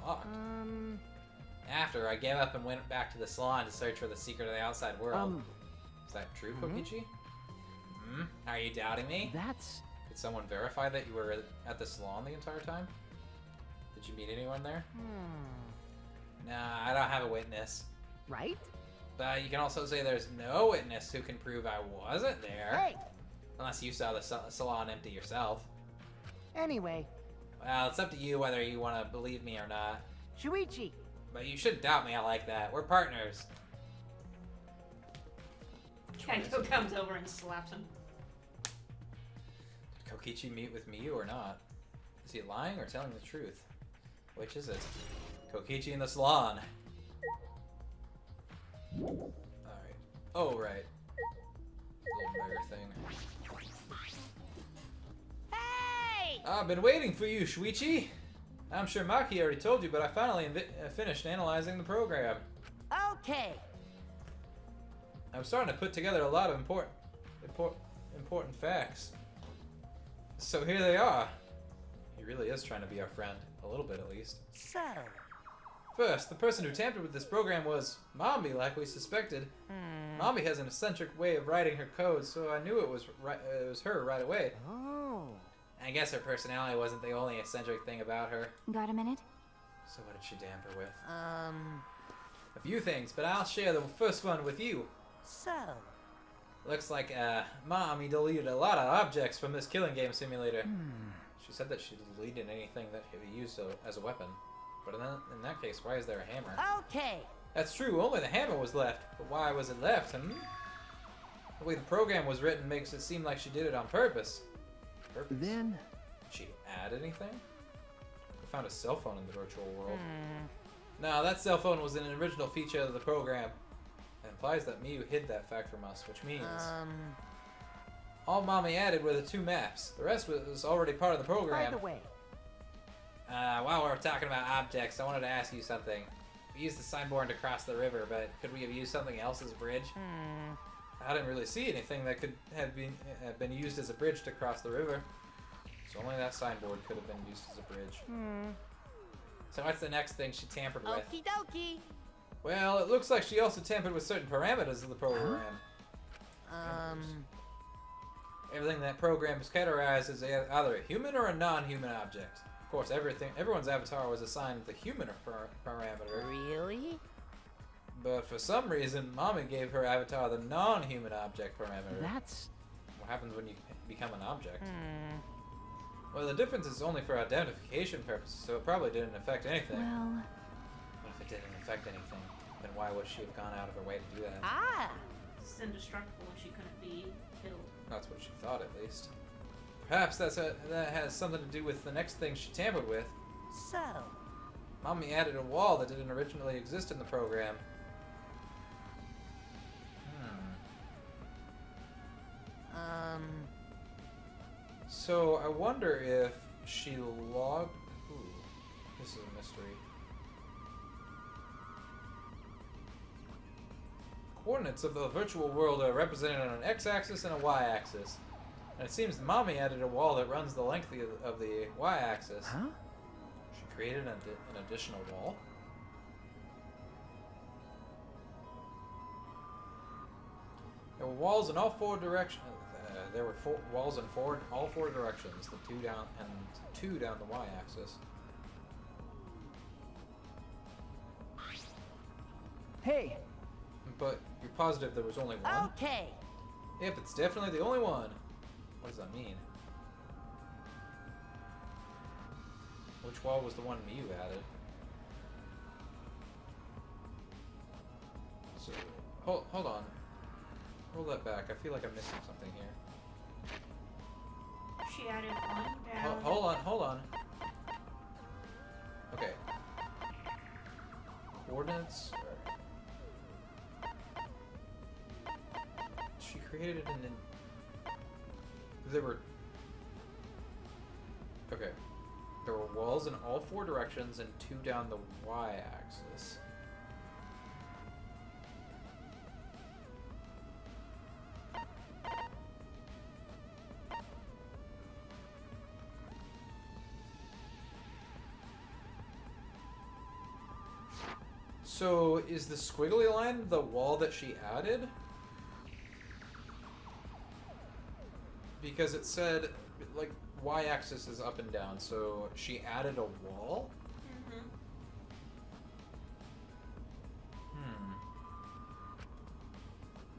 Locked? After, I gave up and went back to the salon to search for the secret of the outside world. Is that true, Kokichi? Are you doubting me? That's... Did someone verify that you were at the salon the entire time? Did you meet anyone there? Nah, I don't have a witness. Right? But you can also say there's no witness who can prove I wasn't there. Hey! Unless you saw the salon empty yourself. Anyway. Well, it's up to you whether you want to believe me or not. Shuichi! But you shouldn't doubt me like that. We're partners. Kaito comes over and slaps him. Did Kokichi meet with Miyu or not? Is he lying or telling the truth? Which is it? Kokichi in the salon. Alright. Oh, right. Little mirror thing. Hey! I've been waiting for you, Shuichi. I'm sure Maki already told you, but I finally finished analyzing the program. Okay. I'm starting to put together a lot of important facts. So here they are. He really is trying to be our friend. A little bit, at least. So... First, the person who tampered with this program was Mombi, like we suspected. Mombi has an eccentric way of writing her code, so I knew it was her right away. Oh. I guess her personality wasn't the only eccentric thing about her. Got a minute? So what did she tamper with? A few things, but I'll share the first one with you. So... Looks like, Mommy deleted a lot of objects from this killing game simulator. She said that she deleted anything that could be used as a weapon. But in that case, why is there a hammer? Okay. That's true, only the hammer was left. But why was it left, hmm? The way the program was written makes it seem like she did it on purpose. Then... Did she add anything? We found a cell phone in the virtual world. No, that cell phone was an original feature of the program. It implies that Miyu hid that fact from us, which means... all Mommy added were the 2 maps. The rest was already part of the program. By the way, While we're talking about objects, I wanted to ask you something. We used the signboard to cross the river, but could we have used something else as a bridge? I didn't really see anything that could have been used as a bridge to cross the river. So only that signboard could have been used as a bridge. So what's the next thing she tampered with? Okie dokie. Well, it looks like she also tampered with certain parameters of the program. Everything in that program is categorized as either a human or a non-human object. Of course, everyone's avatar was assigned the human parameter. Really? But for some reason, Mommy gave her avatar the non-human object parameter. That's... What happens when you become an object? Well, the difference is only for identification purposes, so it probably didn't affect anything. Well... But if it didn't affect anything, then why would she have gone out of her way to do that? It's indestructible and she couldn't be killed. That's what she thought, at least. Perhaps that has something to do with the next thing she tampered with. So... Mommy added a wall that didn't originally exist in the program. So I wonder if she logged... Ooh, this is a mystery. Coordinates of the virtual world are represented on an x-axis and a y-axis. And it seems Mommy added a wall that runs the length of the y-axis. Huh? She created an additional wall. There were walls in all 4 directions. There were walls in all 4 directions. The 2 down and 2 down the y-axis. Hey! But you're positive there was only one? Okay. Yep, it's definitely the only one. What does that mean? Which wall was the one Miyu added? So, hold on. Roll that back. I feel like I'm missing something here. She added 1 down. Hold on. Okay. Coordinates. She created there were... Okay. There were walls in all 4 directions and 2 down the y-axis. So, is the squiggly line the wall that she added? Because it said, like, y-axis is up and down, so she added a wall?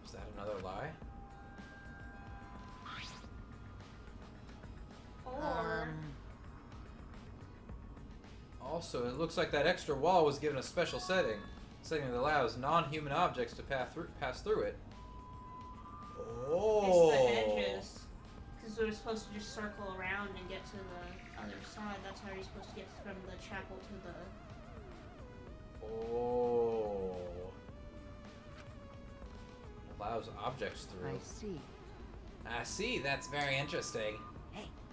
Is that another lie? Or... Also, it looks like that extra wall was given a special setting that allows non-human objects to pass through it. Oh! It's the hedges. Because we were supposed to just circle around and get to the other side. That's how you're supposed to get from the chapel to the... Oh. Allows objects through. I see. I see. That's very interesting.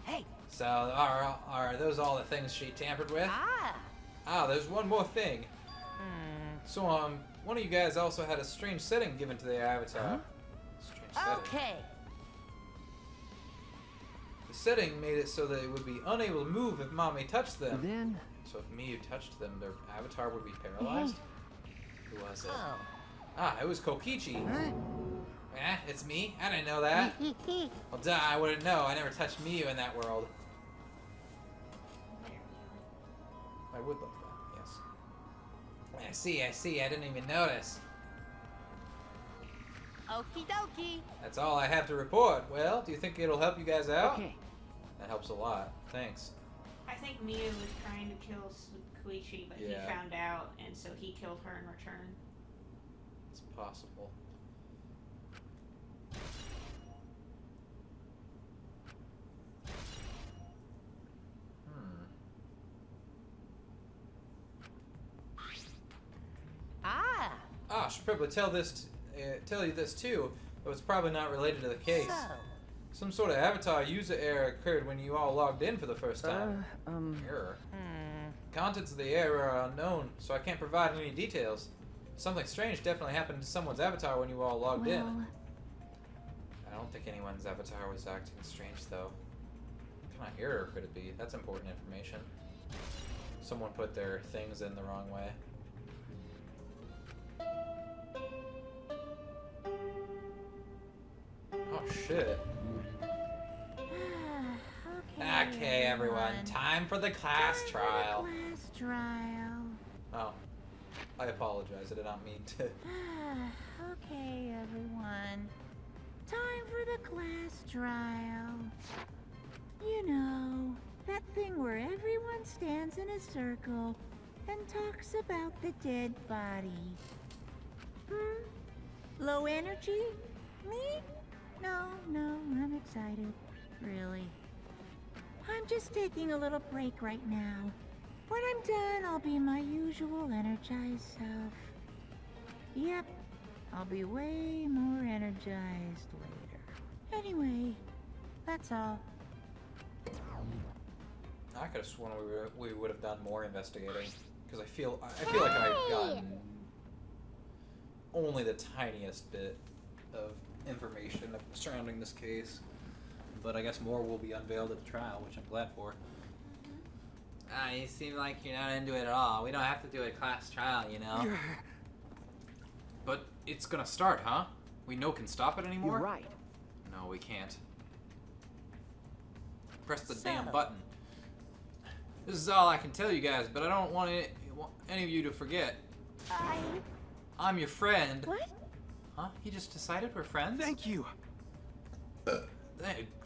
Hey! So, are those all the things she tampered with? There's one more thing. So, one of you guys also had a strange setting given to the avatar. Strange setting. Okay. The setting made it so that it would be unable to move if Mommy touched them. Then... So if Miyu touched them, their avatar would be paralyzed? Who was it? It was Kokichi. It's me. I didn't know that. Well, duh, I wouldn't know. I never touched Miyu in that world. I would look that, yes. I see. I didn't even notice. Okie dokie. That's all I have to report. Well, do you think it'll help you guys out? Okay. That helps a lot. Thanks. I think Miu was trying to kill Shikuquaza, but he found out, and so he killed her in return. It's possible. I should probably tell you this too, though it's probably not related to the case. Some sort of avatar user error occurred when you all logged in for the first time. Error? Contents of the error are unknown, so I can't provide any details. Something strange definitely happened to someone's avatar when you all logged in. I don't think anyone's avatar was acting strange, though. What kind of error could it be? That's important information. Someone put their things in the wrong way. Oh shit. Okay, everyone, time for the class trial. Oh, I apologize. I did not mean to. Okay, everyone. Time for the class trial. You know, that thing where everyone stands in a circle and talks about the dead body. Low energy? Me? No, I'm excited. Really. I'm just taking a little break right now. When I'm done, I'll be my usual energized self. Yep, I'll be way more energized later. Anyway, that's all. I could have sworn we would have done more investigating, because I feel like I've gotten only the tiniest bit of information surrounding this case. But I guess more will be unveiled at the trial, which I'm glad for. You seem like you're not into it at all. We don't have to do a class trial, you know. But it's gonna start, huh? We no can stop it anymore? You're right. No, we can't. Press the damn button. This is all I can tell you guys, but I don't want any of you to forget. I'm your friend. What? Huh? You just decided we're friends? Thank you.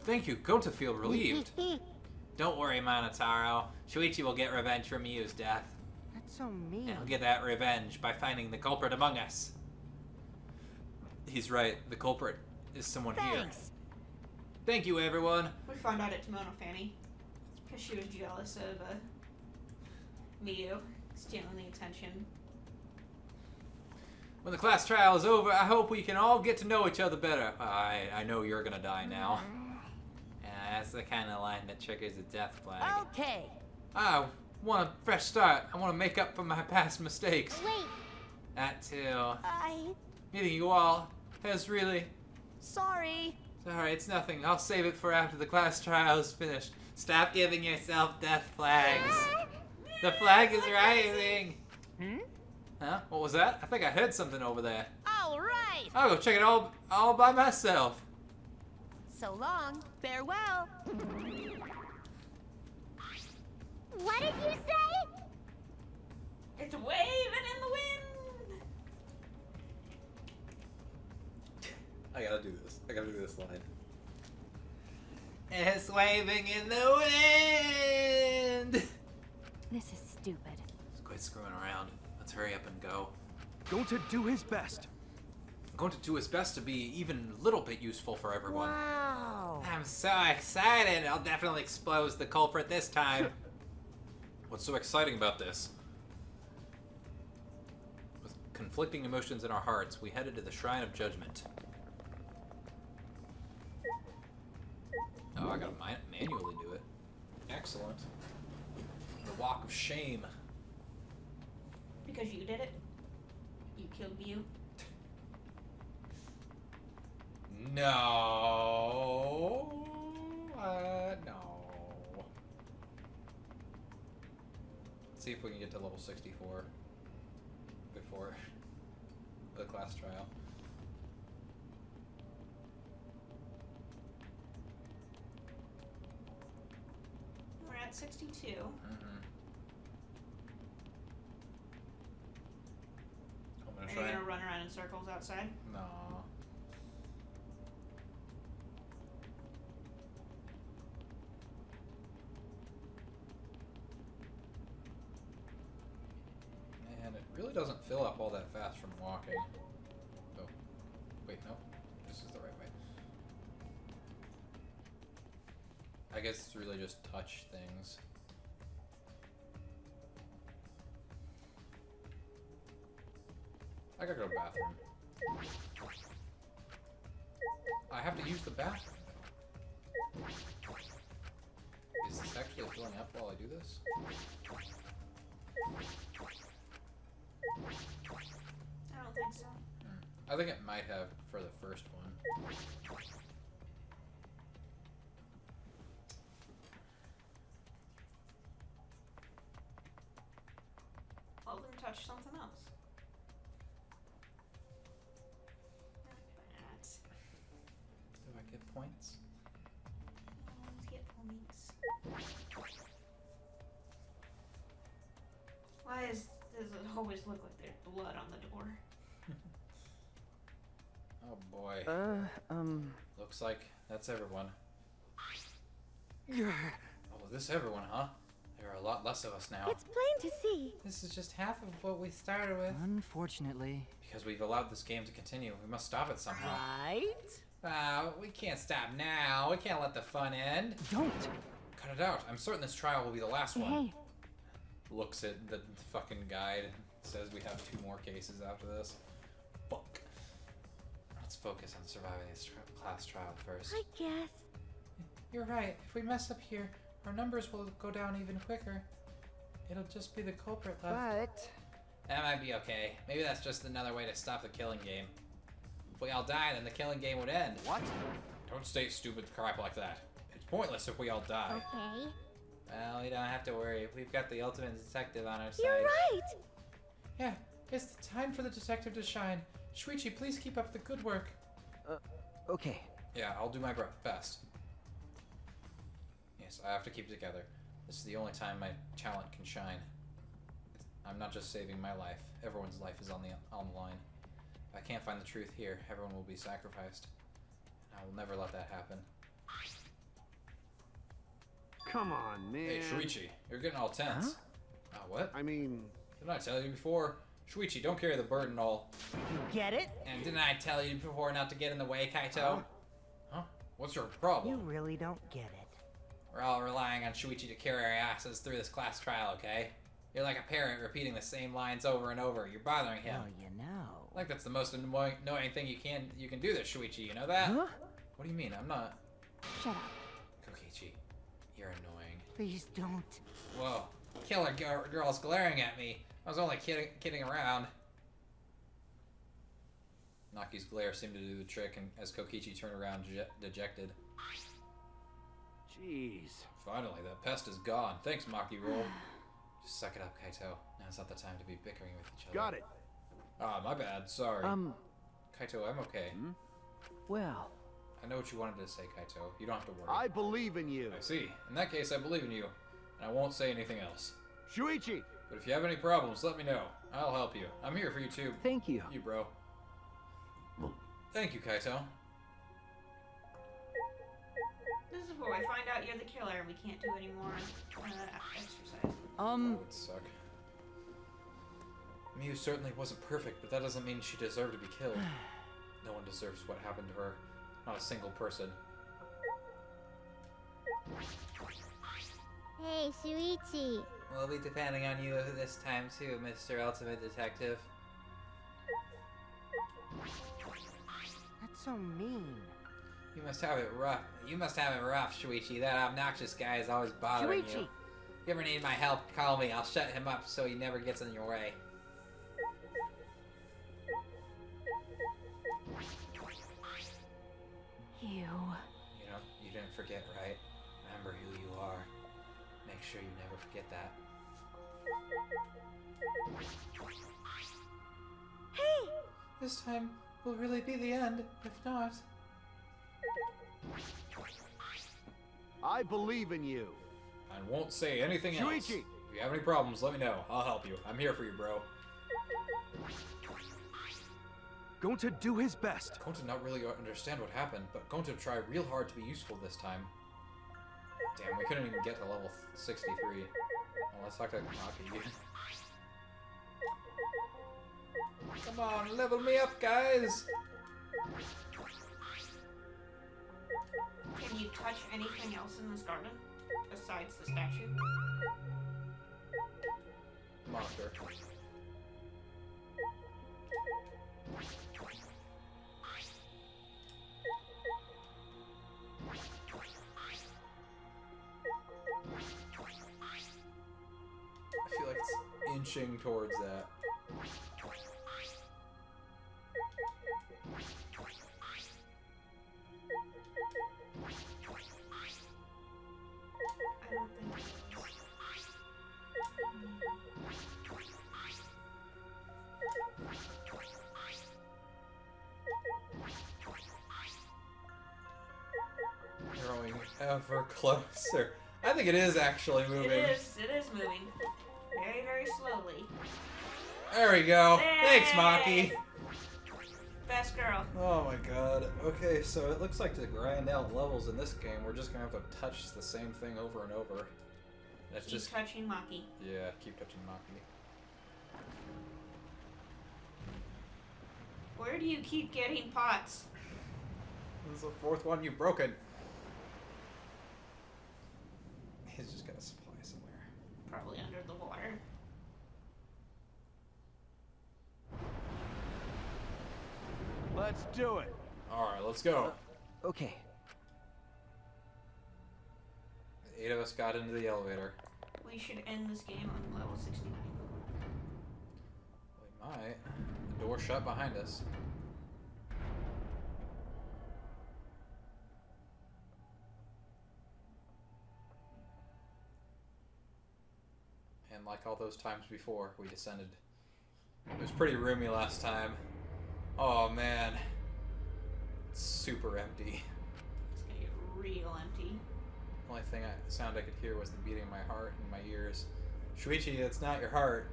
Thank you. Go to feel relieved. Don't worry, Monotaro. Shuichi will get revenge for Miu's death. That's so mean. And he'll get that revenge by finding the culprit among us. He's right. The culprit is someone here. Thank you, everyone. We found out it's Mono Fanny. Because she was jealous of Miu stealing the attention. When the class trial is over, I hope we can all get to know each other better. I know you're gonna die now. Yeah, that's the kind of line that triggers a death flag. Okay. I want a fresh start. I want to make up for my past mistakes. Wait. That too. Meeting you all has really... Sorry. Sorry, it's nothing. I'll save it for after the class trial is finished. Stop giving yourself death flags. The flag is rising. Huh? What was that? I think I heard something over there. All right. I'll go check it all by myself. So long. Farewell. What did you say? It's waving in the wind. I gotta do this. I gotta do this line. It's waving in the wind. This is stupid. Let's quit screwing around. Let's hurry up and go. Going to do his best. I'm going to do his best to be even a little bit useful for everyone. Wow. I'm so excited. I'll definitely expose the culprit this time. What's so exciting about this? With conflicting emotions in our hearts, we headed to the Shrine of Judgment. Oh, I gotta manually do it. Excellent. The Walk of Shame. Because you did it? You killed Miu? No. No. Let's see if we can get to level 64 before the class trial. We're at 62. I'm Are gonna you try. gonna run around in circles outside? No. really doesn't fill up all that fast from walking. Oh. Wait, no. This is the right way. I guess it's really just touch things. I gotta go to the bathroom. I have to use the bathroom though. Is this actually filling up while I do this? I don't think so. I think it might have for the first one. Well, then touch something else. Not bad. Do I get points? Always get points. Why does it always look like there's blood on the door? Oh boy. Looks like that's everyone. Oh, this everyone, huh? There are a lot less of us now. It's plain to see. This is just half of what we started with. Unfortunately. Because we've allowed this game to continue. We must stop it somehow. Right? We can't stop now. We can't let the fun end. Don't. Cut it out. I'm certain this trial will be the last one. Hey. Looks at the fucking guide. Says we have 2 more cases after this. Fuck. Let's focus on surviving this class trial first. I guess. You're right. If we mess up here, our numbers will go down even quicker. It'll just be the culprit left. But That might be okay. Maybe that's just another way to stop the killing game. If we all die, then the killing game would end. What? Don't state stupid crap like that. It's pointless if we all die. Okay. Well, we don't have to worry. We've got the ultimate detective on our side. You're right. Yeah, it's the time for the detective to shine. Shuichi, please keep up the good work. Okay. Yeah, I'll do my best. Yes, I have to keep it together. This is the only time my talent can shine. I'm not just saving my life. Everyone's life is on the line. If I can't find the truth here, everyone will be sacrificed. And I will never let that happen. Come on, man. Hey, Shuichi, you're getting all tense. What? I mean... Didn't I tell you before? Shuichi, don't carry the burden all. you get it? And didn't I tell you before not to get in the way, Kaito? Huh? What's your problem? You really don't get it. We're all relying on Shuichi to carry our asses through this class trial, okay? You're like a parent repeating the same lines over and over. You're bothering him. Well, you know. Like that's the most annoying thing you can do this, Shuichi. You know that? Huh? What do you mean? I'm not. Shut up. Kokichi, you're annoying. Please don't. Whoa, killer girl's glaring at me. I was only kidding around. Naki's glare seemed to do the trick, and as Kokichi turned around, dejected. Jeez. Finally, that pest is gone. Thanks, Maki Roll. Just suck it up, Kaito. Now's not the time to be bickering with each other. Got it. Ah, my bad. Sorry. Kaito, I'm okay. Well. I know what you wanted to say, Kaito. You don't have to worry. I believe in you. I see. In that case, I believe in you. And I won't say anything else. Shuichi! But if you have any problems, let me know. I'll help you. I'm here for you too. Thank you. You, bro. Thank you, Kaito. This is where we find out you're the killer and we can't do any more exercise. That would suck. Miu certainly wasn't perfect, but that doesn't mean she deserved to be killed. No one deserves what happened to her. Not a single person. Hey, Shuichi. We'll be depending on you this time too, Mr. Ultimate Detective. That's so mean. You must have it rough. You must have it rough, Shuichi. That obnoxious guy is always bothering you. Shuichi! If you ever need my help, call me. I'll shut him up so he never gets in your way. You. You know, you didn't forget, right? Remember who you are. Make sure you never forget that. Hey! This time will really be the end. If not... I believe in you. I won't say anything else. Shuichi! If you have any problems, let me know. I'll help you. I'm here for you, bro. Going to do his best. Going to not really understand what happened, but going to try real hard to be useful this time. Damn, we couldn't even get to level 63. Well, let's talk to Maki again. Come on, level me up, guys! Can you touch anything else in this garden besides the statue? Monster. I feel like it's inching towards that. I don't think it is. Growing ever closer. I think it is actually moving. It is moving. Very, very slowly. There we go. Yay! Thanks, Maki. Best girl. Oh my god. Okay, so it looks like to grind out levels in this game, we're just gonna have to touch the same thing over and over. That's Keep just touching Maki. yeah, keep touching Maki. Where do you keep getting pots? This is the fourth one you've broken. He's just got a supply somewhere. Probably under the water. Let's do it. Alright, let's go. Okay. The 8 of us got into the elevator. We should end this game on level 69. We might. The door shut behind us. And like all those times before, we descended. It was pretty roomy last time. Oh man. It's super empty. It's gonna get real empty. Only sound I could hear was the beating of my heart in my ears. Shuichi, it's not your heart.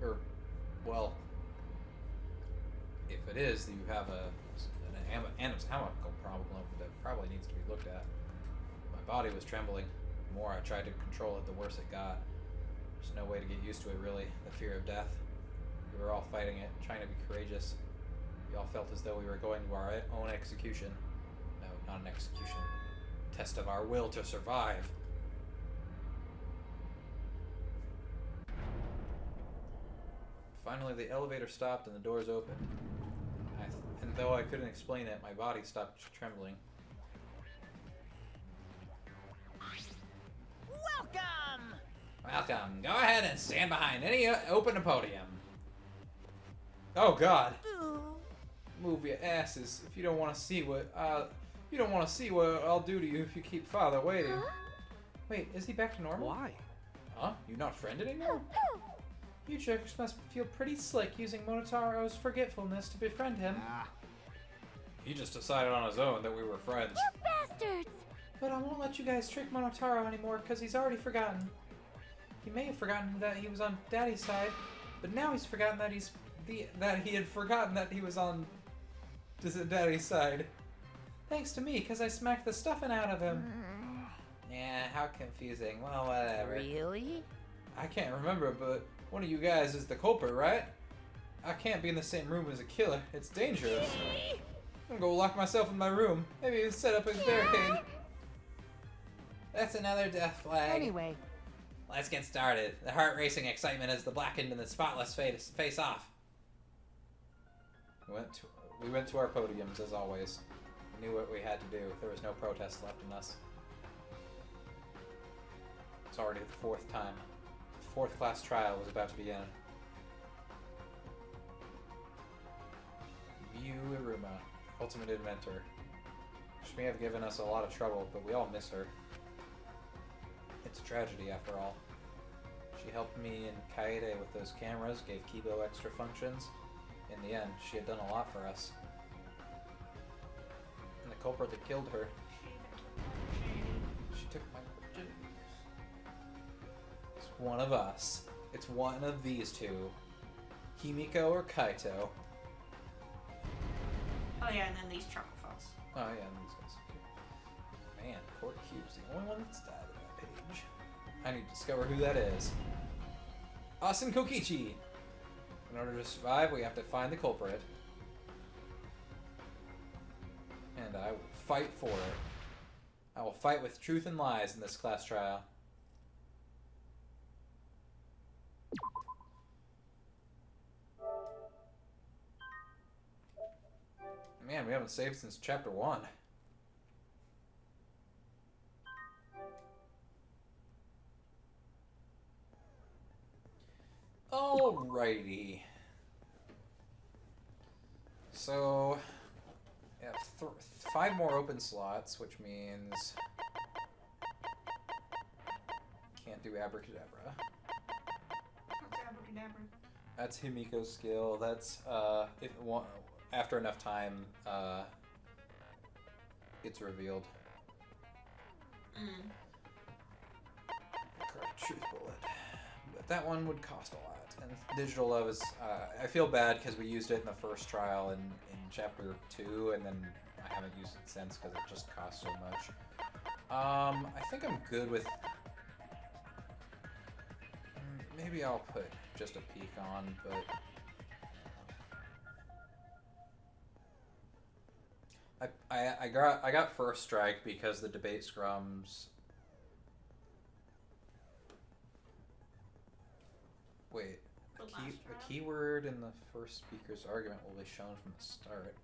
Or, well, if it is, you have an anatomical problem that probably needs to be looked at. My body was trembling. The more I tried to control it, the worse it got. There's no way to get used to it, really. The fear of death. We were all fighting it, trying to be courageous. We all felt as though we were going to our own execution. No, not an execution. Test of our will to survive. Finally, the elevator stopped and the doors opened. And though I couldn't explain it, my body stopped trembling. Welcome! Welcome. Go ahead and stand behind any open podium. Oh God. Move your asses if you don't want to see what I'll do to you if you keep father waiting. Huh? Wait, is he back to normal? Why? Huh? You not friend anymore? You jerks must feel pretty slick using Monotaro's forgetfulness to befriend him. He just decided on his own that we were friends. You bastards! But I won't let you guys trick Monotaro anymore because he's already forgotten. He may have forgotten that he was on Daddy's side, but now he's forgotten that he had forgotten that he was on Daddy's side. Thanks to me, because I smacked the stuffing out of him. Yeah, how confusing. Well, whatever. Really? I can't remember, but one of you guys is the culprit, right? I can't be in the same room as a killer. It's dangerous. I'm gonna go lock myself in my room. Maybe set up a barricade. That's another death flag. Anyway, Let's get started. The heart-racing excitement as the blackened and the spotless face off. We went to our podiums as always. We knew what we had to do. There was no protest left in us. It's already the fourth time. The fourth class trial was about to begin. View Iruma, ultimate inventor. She may have given us a lot of trouble, but we all miss her. It's a tragedy, after all. She helped me and Kaede with those cameras, gave Kibo extra functions. In the end, she had done a lot for us. And the culprit that killed her, she took my virginity. It's one of us. It's one of these two. Himiko or Kaito. Oh yeah, and then these chocolate frogs. Oh yeah, and these guys. Man, Court Cube's the only one that's died on that page. I need to discover who that is. Asen Kokichi! In order to survive, we have to find the culprit. And I will fight for it. I will fight with truth and lies in this class trial. Man, we haven't saved since chapter 1. Alrighty. So, we have 5 more open slots, which means can't do abracadabra. What's abracadabra? That's Himiko's skill. That's if one, after enough time, it's revealed. Correct truth bullet. But that one would cost a lot. And digital love is, I feel bad because we used it in the first trial in chapter 2, and then I haven't used it since because it just costs so much. I think I'm good with, maybe I'll put just a peek on, but I got first strike because the debate scrums. Wait, the keyword in the first speaker's argument will be shown from the start.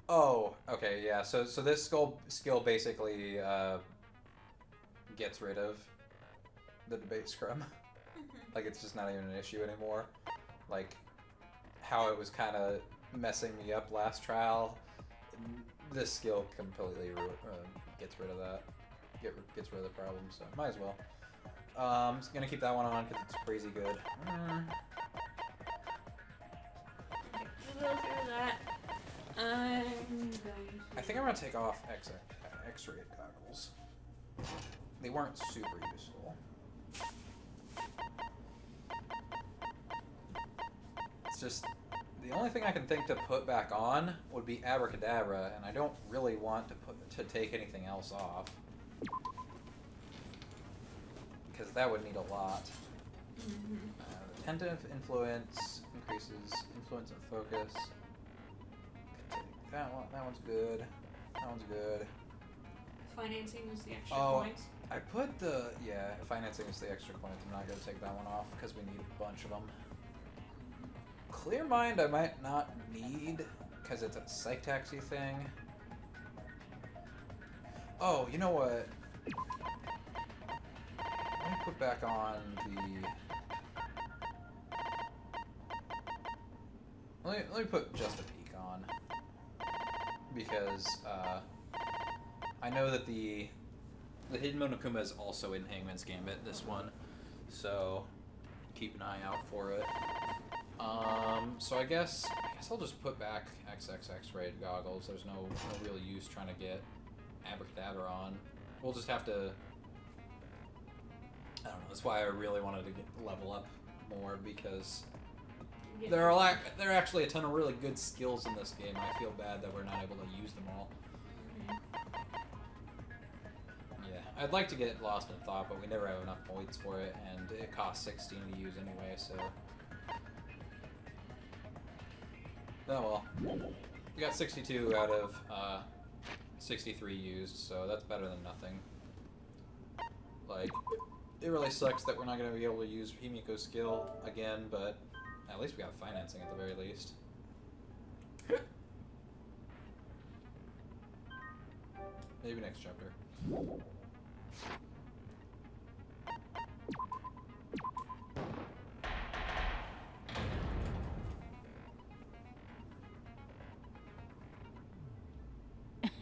Oh, okay, yeah. So this skill basically gets rid of the debate scrum. Like, it's just not even an issue anymore. Like, how it was kind of messing me up last trial, this skill completely gets rid of that. Gets rid of the problem, so might as well. I'm just gonna keep that one on because it's crazy good. We'll go through that. I think I'm gonna take off X-ray goggles. They weren't super useful. It's just the only thing I can think to put back on would be abracadabra, and I don't really want to take anything else off. Because that would need a lot. Attentive influence increases influence and focus. That one's good. That one's good. Financing is the extra coins. I put financing is the extra coins. I'm not gonna take that one off because we need a bunch of them. Clear mind I might not need because it's a psych taxi thing. Oh, you know what? Let me put back on the... Let me put just a peek on. Because, I know that the Hidden Monokuma is also in Hangman's Gambit, this one. So, keep an eye out for it. So I guess I'll just put back XXX rated goggles. There's no real use trying to get abracadabra on. We'll just have to... I don't know, that's why I really wanted to level up more, because there are actually a ton of really good skills in this game. I feel bad that we're not able to use them all. Yeah, I'd like to get Lost in Thought, but we never have enough points for it, and it costs 16 to use anyway, so... Oh well. We got 62 out of 63 used, so that's better than nothing. Like... It really sucks that we're not going to be able to use Himiko's skill again, but at least we got financing at the very least. Maybe next chapter.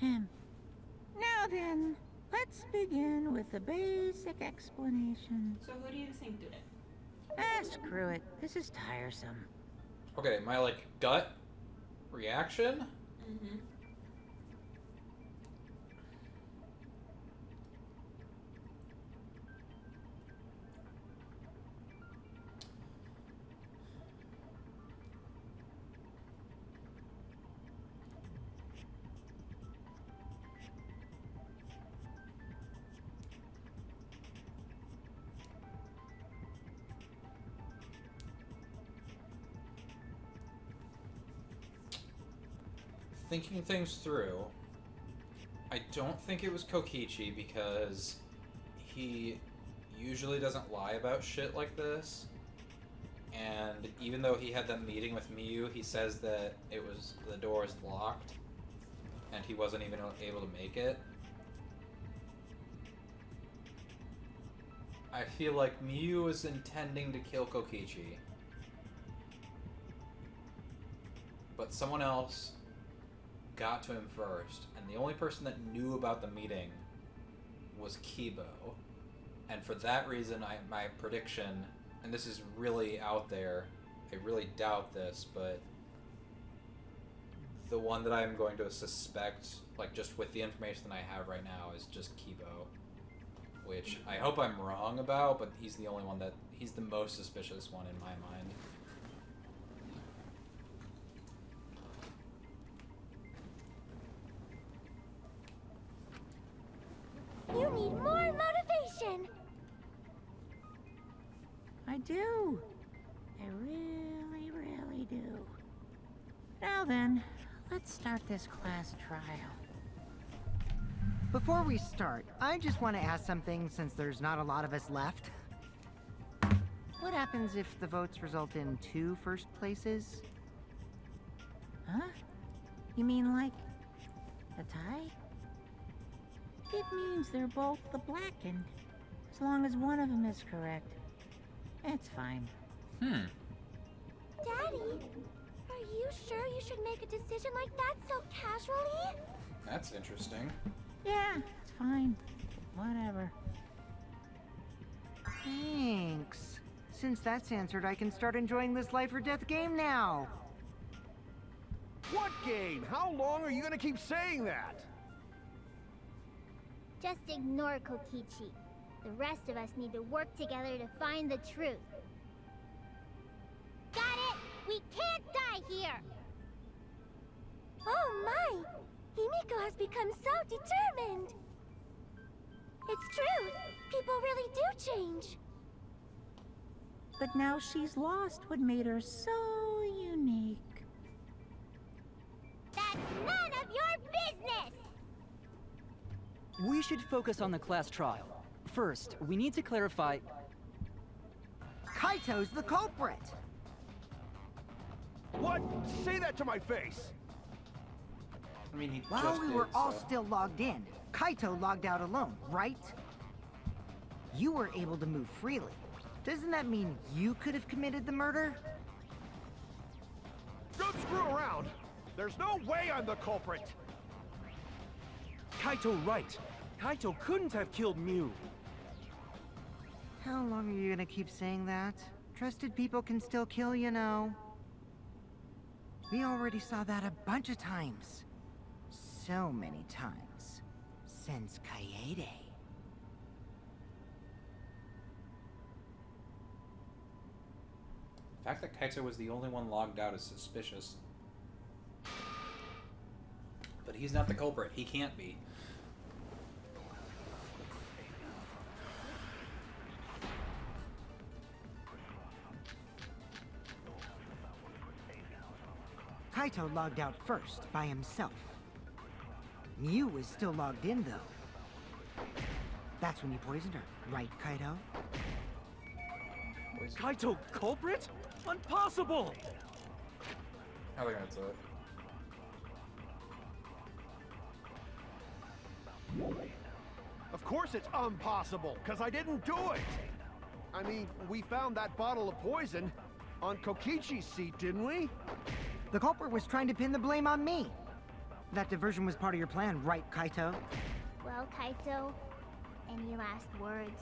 Now then, let's begin with the basic explanation. So who do you think did it? Ah, screw it. This is tiresome. Okay, my, like, gut reaction? thinking things through, I don't think it was Kokichi because he usually doesn't lie about shit like this. And even though he had that meeting with Miyu, he says that the door is locked and he wasn't even able to make it. I feel like Miyu was intending to kill Kokichi, but someone else got to him first, and the only person that knew about the meeting was Kibo. And for that reason, my prediction, and this is really out there, I really doubt this, but the one that I'm going to suspect, like just with the information that I have right now, is just Kibo. Which I hope I'm wrong about, but he's the only one he's the most suspicious one in my mind. You need more motivation! I do. I really, really do. Now then, let's start this class trial. Before we start, I just want to ask something since there's not a lot of us left. What happens if the votes result in 2 first places? Huh? You mean like a tie? It means they're both the blackened. As long as one of them is correct. It's fine. Daddy, are you sure you should make a decision like that so casually? That's interesting. Yeah, it's fine. Whatever. Thanks. Since that's answered, I can start enjoying this life or death game now. What game? How long are you gonna keep saying that? Just ignore Kokichi. The rest of us need to work together to find the truth. Got it! We can't die here! Oh my! Himiko has become so determined! It's true! People really do change! But now she's lost what made her so unique. That's none of your business! We should focus on the class trial. First, we need to clarify... Kaito's the culprit! What? Say that to my face! I mean, he While just we did, were all so. still logged in, Kaito logged out alone, right? You were able to move freely. Doesn't that mean you could have committed the murder? Don't screw around! There's no way I'm the culprit! Kaito right. Kaito couldn't have killed Mew. How long are you gonna keep saying that? Trusted people can still kill, you know. We already saw that a bunch of times. So many times. Since Kaede. The fact that Kaito was the only one logged out is suspicious. But he's not the culprit. He can't be. Kaito logged out first, by himself. Mew was still logged in, though. That's when you poisoned her, right, Kaito? Kaito culprit? Impossible! How are they gonna do it? Of course it's impossible, because I didn't do it! I mean, we found that bottle of poison on Kokichi's seat, didn't we? The culprit was trying to pin the blame on me. That diversion was part of your plan, right, Kaito? Well, Kaito, any last words?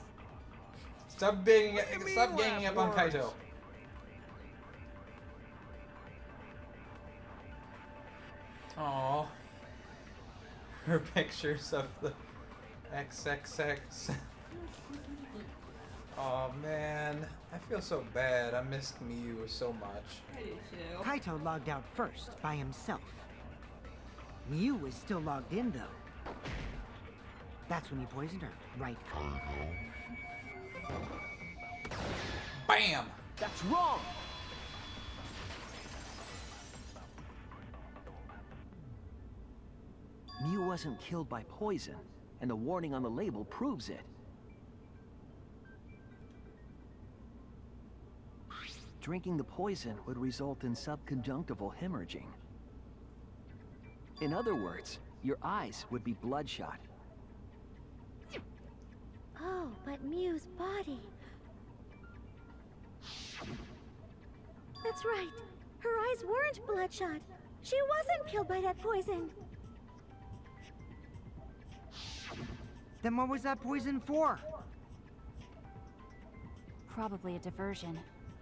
Stop ganging last up on words? Kaito. Aww. Her pictures of the XXX. Oh man, I feel so bad. I missed Miyu so much. I do too. Kaito logged out first, by himself. Mew was still logged in, though. That's when you poisoned her, right, Kaito? Bam! That's wrong! Mew wasn't killed by poison, and the warning on the label proves it. Drinking the poison would result in subconjunctival hemorrhaging. In other words, your eyes would be bloodshot. Oh, but Mew's body. That's right. Her eyes weren't bloodshot. She wasn't killed by that poison. Then what was that poison for? Probably a diversion.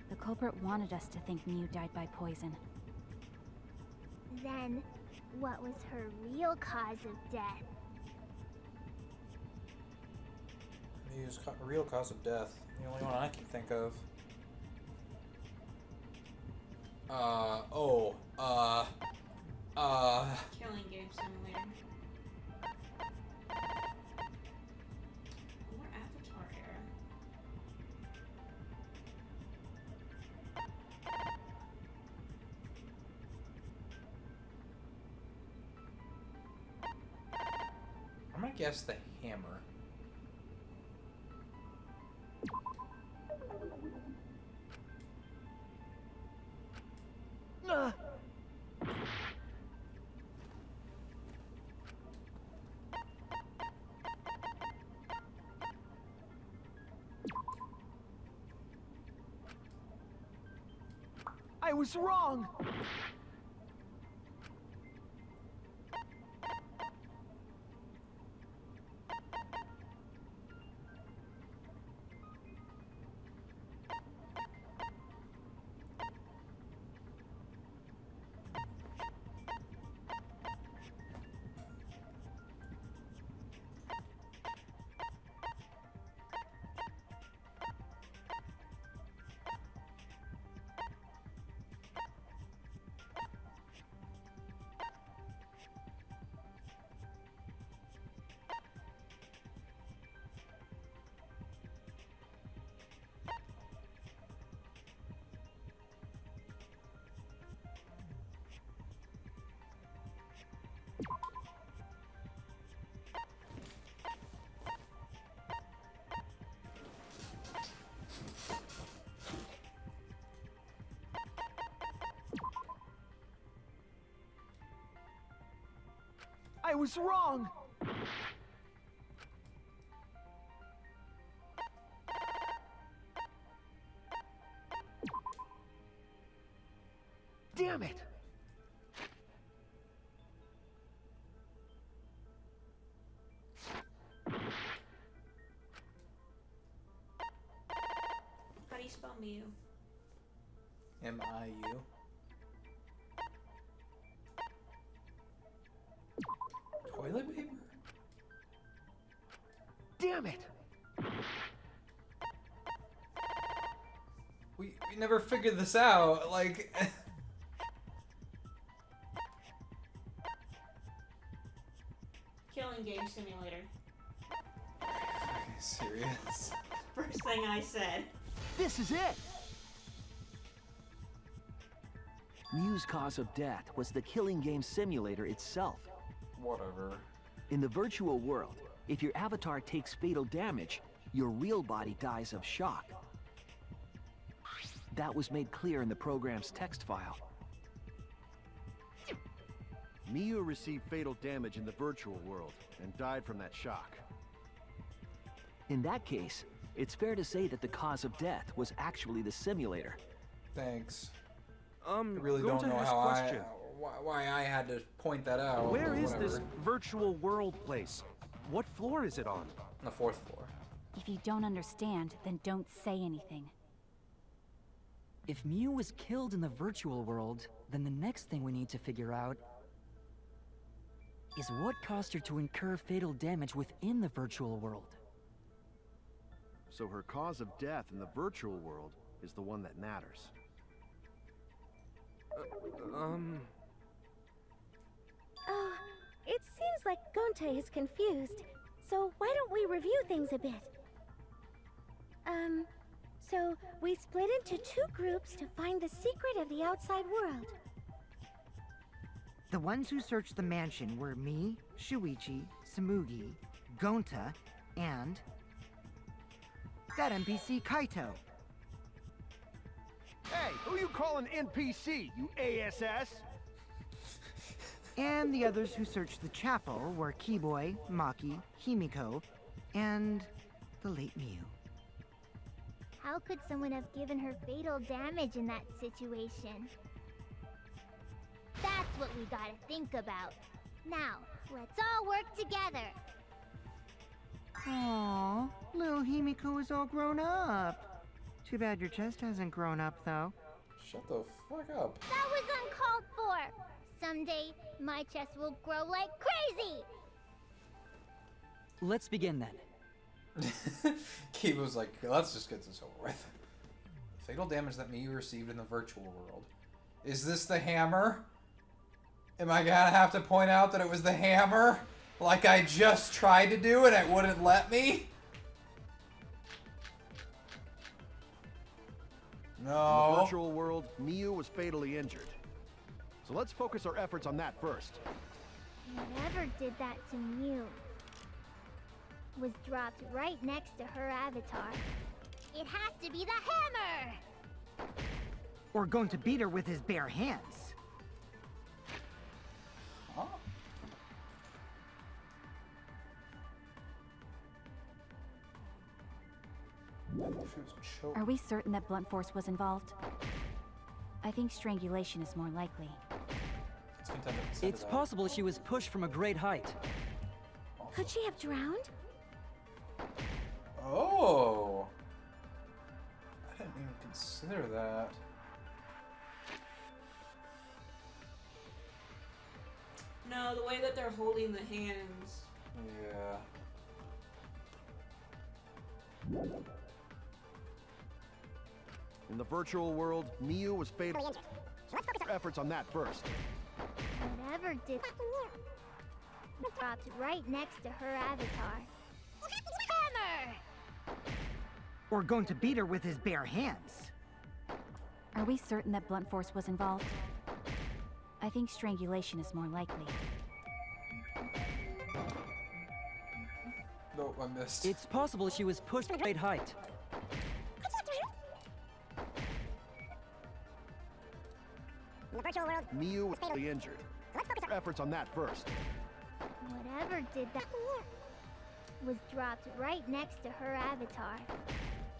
The culprit wanted us to think Mew died by poison. Then, what was her real cause of death? Mew's real cause of death. The only one I can think of. Killing game simulator. Or Avatar era. I'm gonna guess the hammer. I was wrong! I was wrong! Damn it! How do you spell Mew? M-I-U. Toilet paper? Damn it! We never figured this out, like... Killing game simulator. Are you serious? First thing I said. This is it! Mew's cause of death was the killing game simulator itself. Whatever. In the virtual world, if your avatar takes fatal damage, your real body dies of shock. That was made clear in the program's text file. Miyu received fatal damage in the virtual world and died from that shock. In that case, it's fair to say that the cause of death was actually the simulator. Thanks. I really don't know how why I had to point that out. Where is whatever. this virtual world place? What floor is it on? On the 4th floor. If you don't understand, then don't say anything. If Mew was killed in the virtual world, then the next thing we need to figure out is what caused her to incur fatal damage within the virtual world. So her cause of death in the virtual world is the one that matters. Oh, it seems like Gonte is confused. So why don't we review things a bit? So we split into 2 groups to find the secret of the outside world. The ones who searched the mansion were me, Shuichi, Samugi, Gonta, and that NPC Kaito. Hey, who you calling NPC, you ASS? And the others who searched the chapel were Keyboy, Maki, Himiko, and the late Miu. How could someone have given her fatal damage in that situation? That's what we gotta think about. Now, let's all work together. Aww, little Himiko is all grown up. Too bad your chest hasn't grown up, though. Shut the fuck up. That was uncalled for. Someday, my chest will grow like crazy. Let's begin then. Kibo's like, let's just get this over with. Fatal damage that Miyu received in the virtual world. Is this the hammer? Am I gonna have to point out that it was the hammer? Like I just tried to do and it wouldn't let me? No. In the virtual world, Miyu was fatally injured. So let's focus our efforts on that first. Whatever did that to Mew was dropped right next to her avatar. It has to be the hammer! Or going to beat her with his bare hands. Huh? Are we certain that blunt force was involved? I think strangulation is more likely. It's possible she was pushed from a great height. Could she have drowned? Oh. I didn't even consider that. No, the way that they're holding the hands. Yeah. In the virtual world, Miyu was fatally injured. So let's focus our efforts on that first. Whatever did dropped right next to her avatar. Hammer! Or going to beat her with his bare hands. Are we certain that blunt force was involved? I think strangulation is more likely. No, I missed. It's possible she was pushed from a great height. In the virtual world, Miyu was fatally injured. So let's focus our efforts on that first. Whatever did that was dropped right next to her avatar.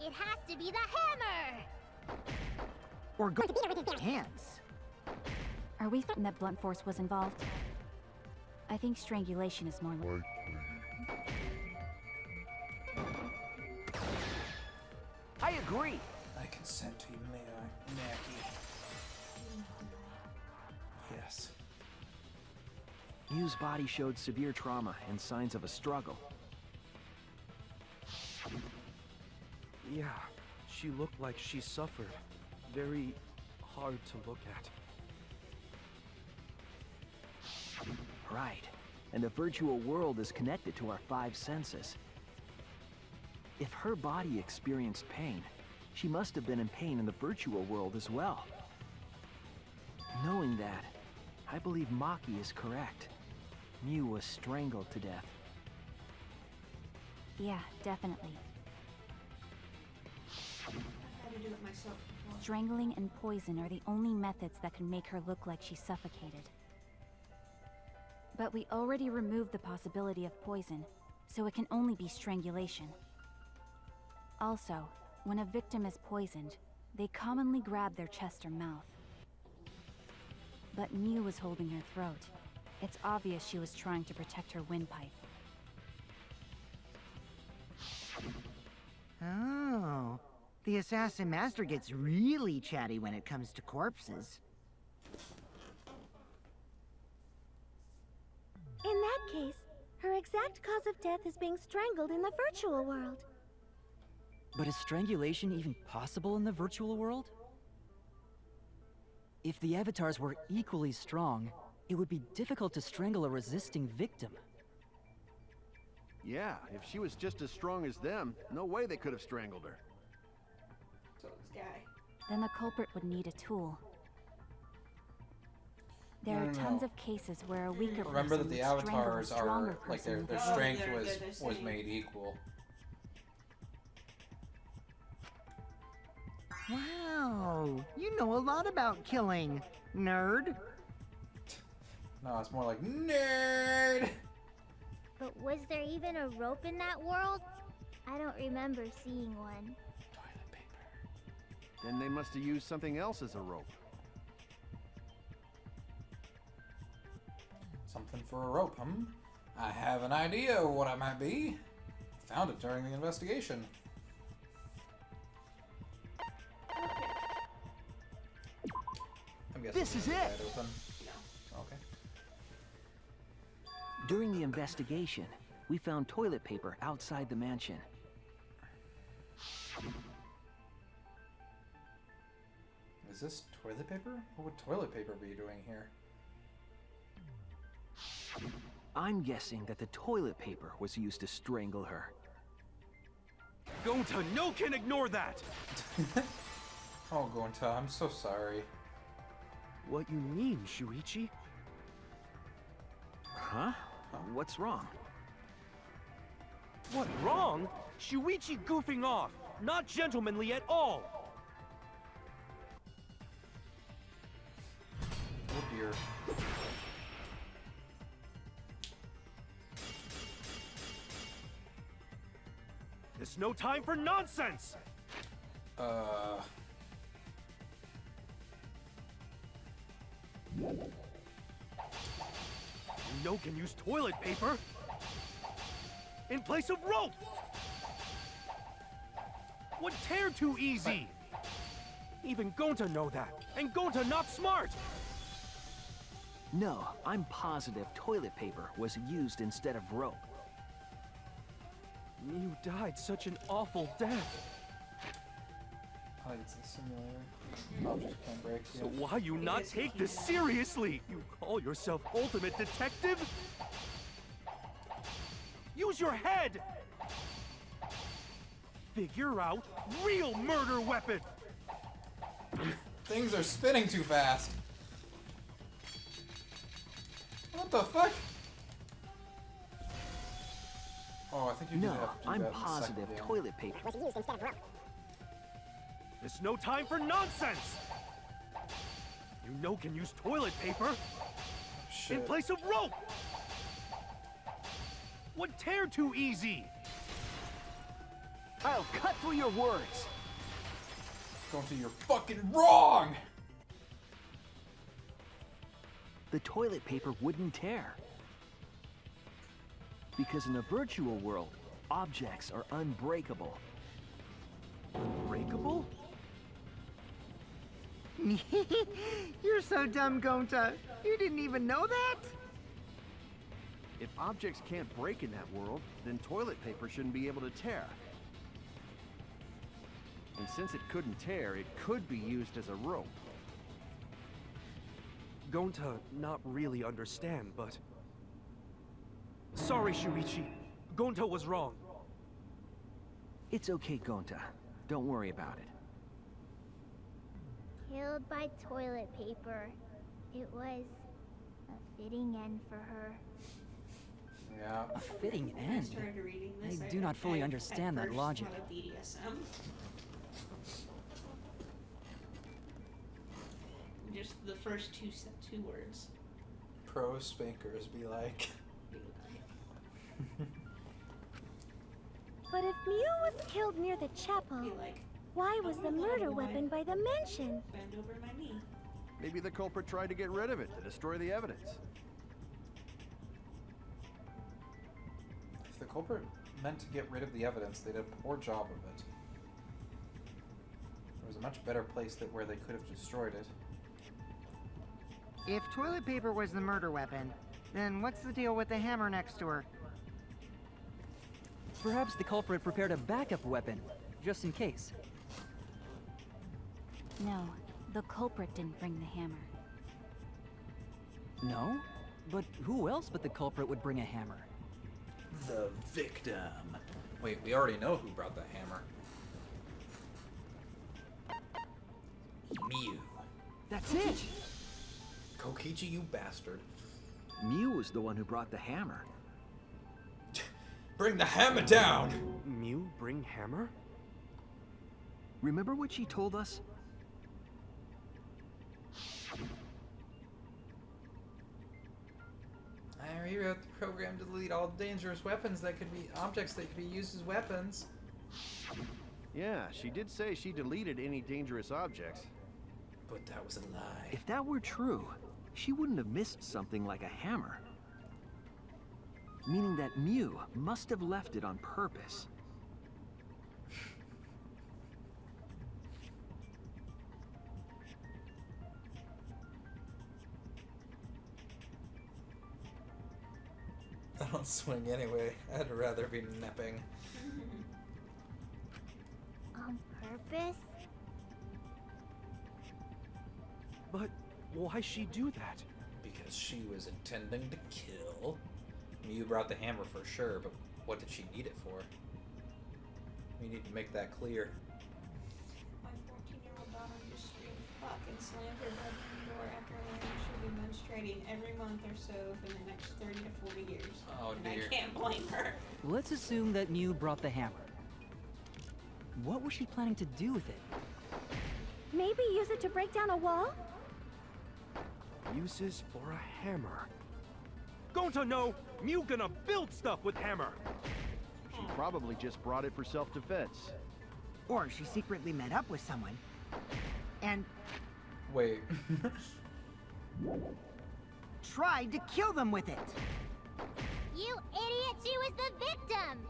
It has to be the hammer! Or going to beat her with his bare hands. Are we certain that blunt force was involved? I think strangulation is more likely. I agree. I consent to you, Mackie. Yes. Mew's body showed severe trauma and signs of a struggle. Yeah, she looked like she suffered. Very hard to look at. Right. And the virtual world is connected to our 5 senses. If her body experienced pain, she must have been in pain in the virtual world as well. Knowing that, I believe Maki is correct. Mew was strangled to death. Yeah, definitely. I had to do it myself before. Strangling and poison are the only methods that can make her look like she's suffocated. But we already removed the possibility of poison, so it can only be strangulation. Also, when a victim is poisoned, they commonly grab their chest or mouth. But Mew was holding her throat. It's obvious she was trying to protect her windpipe. Oh, the assassin master gets really chatty when it comes to corpses. In that case, her exact cause of death is being strangled in the virtual world. But is strangulation even possible in the virtual world? If the avatars were equally strong, it would be difficult to strangle a resisting victim. Yeah, if she was just as strong as them, no way they could have strangled her. So this guy. Then the culprit would need a tool. There are No. tons of cases where a weaker Remember that person the would strangle a avatars stronger are like person their with strength they're was same. made equal. Wow, you know a lot about killing, nerd. No, it's more like nerd. But was there even a rope in that world? I don't remember seeing one. Then they must have used something else as a rope. Something for a rope, hmm? I have an idea of what it might be. Found it during the investigation. I'm guessing This is it's it! wide open. Okay. During the investigation, we found toilet paper outside the mansion. Is this toilet paper? What would toilet paper be doing here? I'm guessing that the toilet paper was used to strangle her. Gonta, no can ignore that! Oh, Gonta, I'm so sorry. What you mean, Shuichi? Huh? What's wrong? What, wrong? Shuichi goofing off! Not gentlemanly at all! Oh dear. There's no time for nonsense! You know can use toilet paper in place of rope! Would tear too easy! Even Gonta know that, and Gonta not smart! No, I'm positive toilet paper was used instead of rope. You died such an awful death. I think it's a simulator. Objects can't break. So why you not take this seriously? You call yourself ultimate detective? Use your head! Figure out real murder weapon! Things are spinning too fast. What the fuck? Oh, I think you No, did have to do I'm that in the second positive game. toilet paper Was used instead of rope. There's no time for nonsense! You know can use toilet paper in Shit. place of rope! Would tear too easy! I'll cut through your words! Gonta, you're fucking wrong! The toilet paper wouldn't tear. Because in a virtual world, objects are unbreakable. Unbreakable? You're so dumb, Gonta. You didn't even know that? If objects can't break in that world, then toilet paper shouldn't be able to tear. And since it couldn't tear, it could be used as a rope. Gonta not really understand, but... Sorry, Shuichi. Gonta was wrong. It's okay, Gonta. Don't worry about it. Killed by toilet paper. It was a fitting end for her. Yeah. A fitting I end? started reading this. I do not fully understand at that first logic. thought of BDSM. Just the first two words. Pro spankers be like. But if Mew was killed near the chapel, Be like, why was the murder weapon by the mansion? bend over my knee. Maybe the culprit tried to get rid of it, to destroy the evidence. If the culprit meant to get rid of the evidence, they did a poor job of it. There was a much better place where they could have destroyed it. If toilet paper was the murder weapon, then what's the deal with the hammer next to her? Perhaps the culprit prepared a backup weapon, just in case. No, the culprit didn't bring the hammer. No? But who else but the culprit would bring a hammer? The victim. Wait, we already know who brought the hammer. Mew. That's it! Kokichi, you bastard. Mew was the one who brought the hammer. Bring the hammer down! Mew bring hammer? Remember what she told us? I rewrote the program to delete all dangerous weapons that could be objects that could be used as weapons. Yeah, she did say she deleted any dangerous objects. But that was a lie. If that were true, she wouldn't have missed something like a hammer. Meaning that Mew must have left it on purpose. I don't swing anyway. I'd rather be napping. On purpose? But why'd she do that? Because she was intending to kill. Mew brought the hammer for sure, but what did she need it for? We need to make that clear. My 14-year-old daughter just screamed fuck and slammed her bedroom door after learning she'll be menstruating every month or so for the next 30 to 40 years. Oh, and dear. I can't blame her. Let's assume that Mew brought the hammer. What was she planning to do with it? Maybe use it to break down a wall? Uses for a hammer. Going to know, Mew gonna build stuff with hammer. She probably just brought it for self-defense. Or she secretly met up with someone. And Wait. tried to kill them with it. You idiot, she was the victim!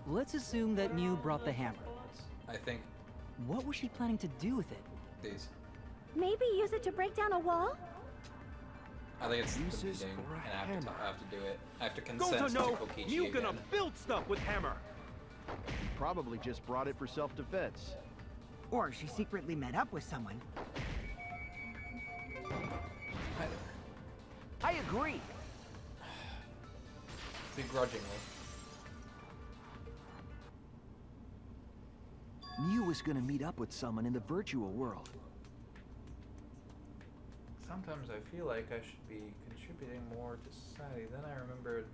Let's assume that Mew brought the hammer. I think What was she planning to do with it? these. Maybe use it to break down a wall? I think it's the Uses beating, for a and I have to do it. I have to Going consent to know, to Kokichi Mew again. gonna build stuff with hammer. She probably just brought it for self-defense. Or she secretly met up with someone. I agree. Begrudgingly. Mew was gonna meet up with someone in the virtual world. Sometimes I feel like I should be contributing more to society. Then I remembered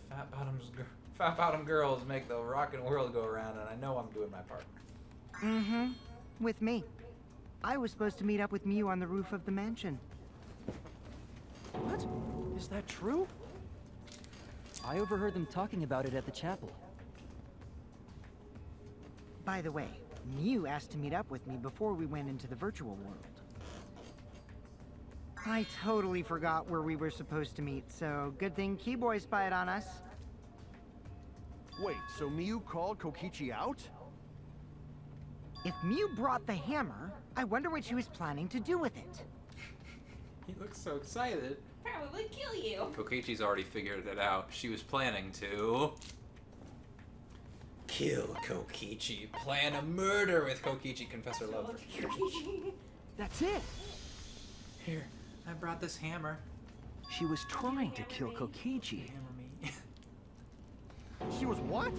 fat bottom girls make the rockin' world go around, and I know I'm doing my part. Mm-hmm. With me. I was supposed to meet up with Mew on the roof of the mansion. What? Is that true? I overheard them talking about it at the chapel. By the way, Mew asked to meet up with me before we went into the virtual world. I totally forgot where we were supposed to meet, so good thing Keyboy spied on us. Wait, so Mew called Kokichi out? If Mew brought the hammer, I wonder what she was planning to do with it. He looks so excited. Probably kill you. Kokichi's already figured it out. She was planning to kill Kokichi. Plan a murder with Kokichi. Confess her love for Kokichi. That's it. Here, I brought this hammer. She was trying to kill Kokichi. Hammer me. She was what?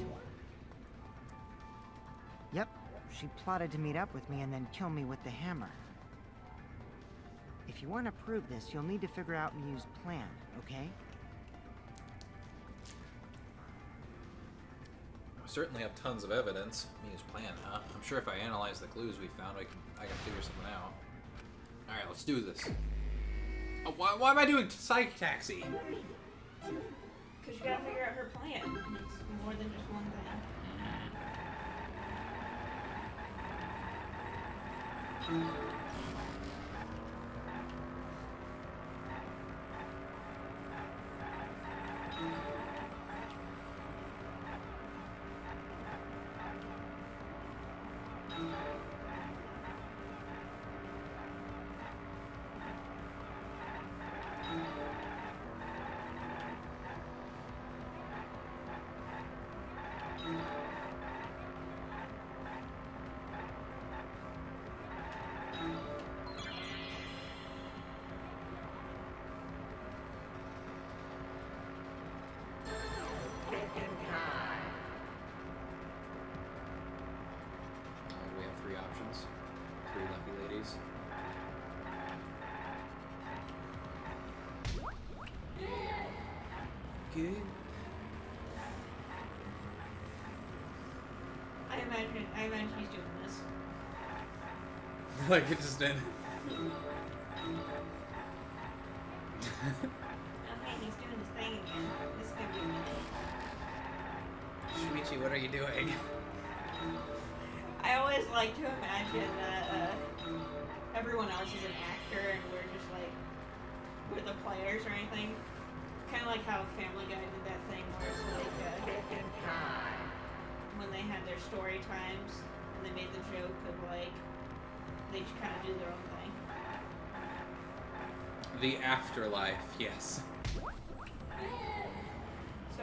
Yep, she plotted to meet up with me and then kill me with the hammer. If you want to prove this, you'll need to figure out Mew's plan, okay? We certainly have tons of evidence. Mia's plan, huh? I'm sure if I analyze the clues we found, I can figure something out. All right, let's do this. Oh, why am I doing Psych Taxi? Because you gotta figure out her plan. It's more than just one thing. bodies. Good. I imagine he's doing this. Like it just did. Okay, he's doing his thing again. This is gonna be a minute. Shuichi, what are you doing? I always like to imagine that everyone else is an actor and we're the players or anything. Kind of like how Family Guy did that thing where it's like when they had their story times and they made the joke of like they just kind of do their own thing. The afterlife, yes. So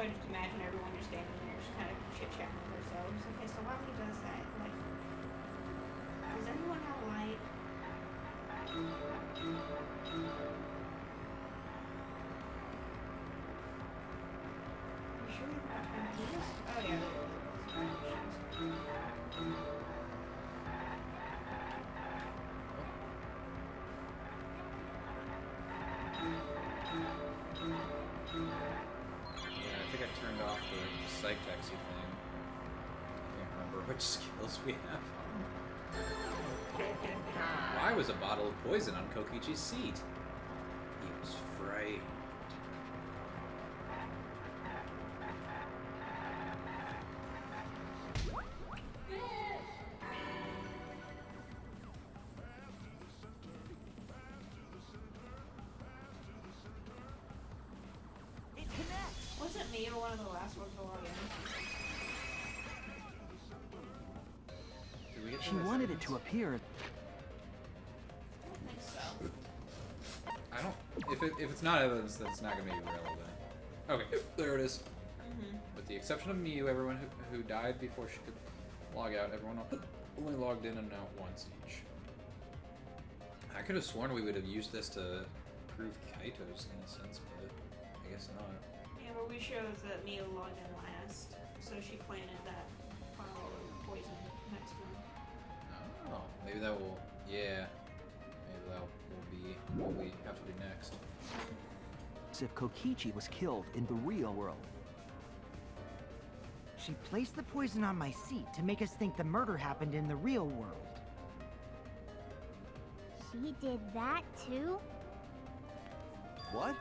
I just imagine everyone just standing there, just kind of chit-chatting with themselves. Okay, so while he does that, like, does anyone have a light? You sure you have time to do this? Oh yeah. Yeah, I think I turned off the psych taxi thing. I can't remember which skills we have. Why was a bottle of poison on Kokichi's seat? He was frightened. Wasn't Mia one of the last ones to log in? She wanted it to appear. I don't think so. I don't. If it's not evidence, then it's not going to be relevant. Okay, there it is. With the exception of Miyu, everyone who died before she could log out, everyone only logged in and out once each. I could have sworn we would have used this to prove Kaito's innocence, but I guess not. Yeah, but we showed that Mia logged in last, so she planted that bottle of poison next to him. Oh, maybe that will. Yeah. Maybe that will be what we have to do next. As if Kokichi was killed in the real world. She placed the poison on my seat to make us think the murder happened in the real world. She did that too? What?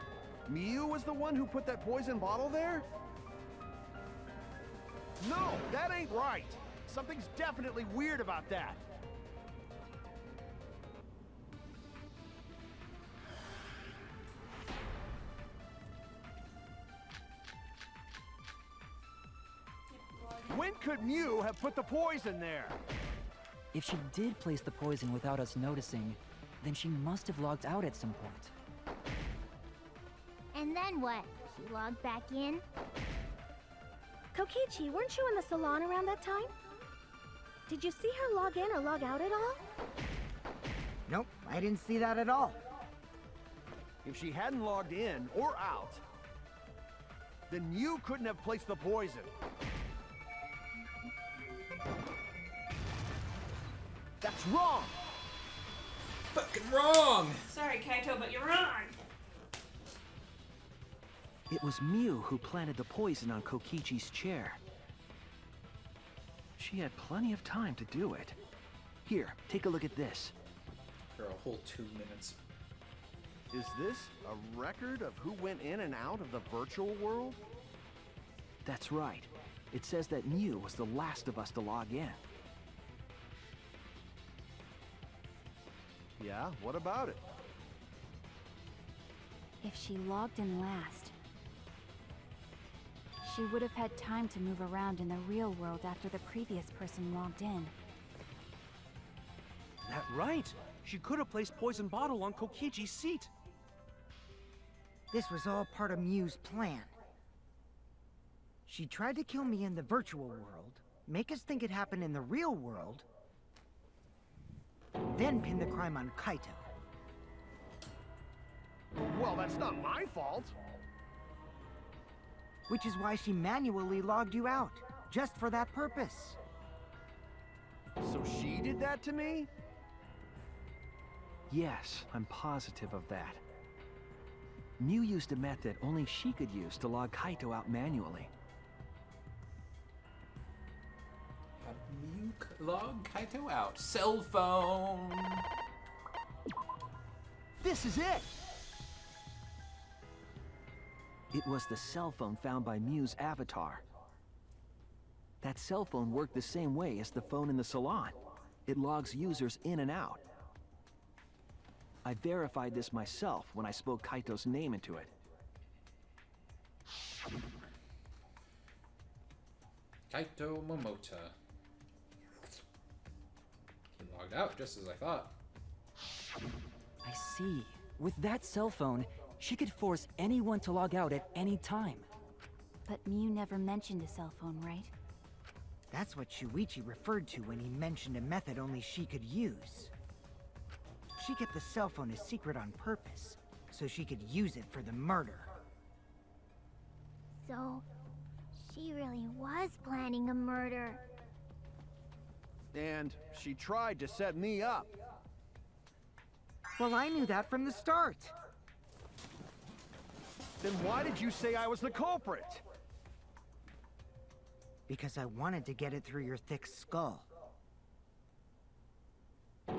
Miyu was the one who put that poison bottle there? No, that ain't right. Something's definitely weird about that. When could Miyu have put the poison there? If she did place the poison without us noticing, then she must have logged out at some point. And then what? She logged back in? Kokichi, weren't you in the salon around that time? Did you see her log in or log out at all? Nope, I didn't see that at all. If she hadn't logged in or out, then you couldn't have placed the poison. That's wrong! Fucking wrong! Sorry, Kaito, but you're wrong! It was Miyu who planted the poison on Kokichi's chair. She had plenty of time to do it. Here, take a look at this. For a whole 2 minutes. Is this a record of who went in and out of the virtual world? That's right. It says that Miyu was the last of us to log in. Yeah, what about it? If she logged in last, she would have had time to move around in the real world after the previous person logged in. That right. She could have placed poison bottle on Kokichi's seat. This was all part of Miyu's plan. She tried to kill me in the virtual world, make us think it happened in the real world, then pin the crime on Kaito. Well, that's not my fault. Which is why she manually logged you out, just for that purpose. So she did that to me? Yes, I'm positive of that. Miu used a method only she could use to log Kaito out manually. How do you log Kaito out? Cell phone! This is it! It was the cell phone found by Miu's avatar. That cell phone worked the same way as the phone in the salon. It logs users in and out. I verified this myself when I spoke Kaito's name into it. Kaito Momota. He logged out just as I thought. I see. With that cell phone, she could force anyone to log out at any time. But Miu never mentioned a cell phone, right? That's what Shuichi referred to when he mentioned a method only she could use. She kept the cell phone a secret on purpose, so she could use it for the murder. So, she really was planning a murder. And she tried to set me up. Well, I knew that from the start. Then why did you say I was the culprit? Because I wanted to get it through your thick skull.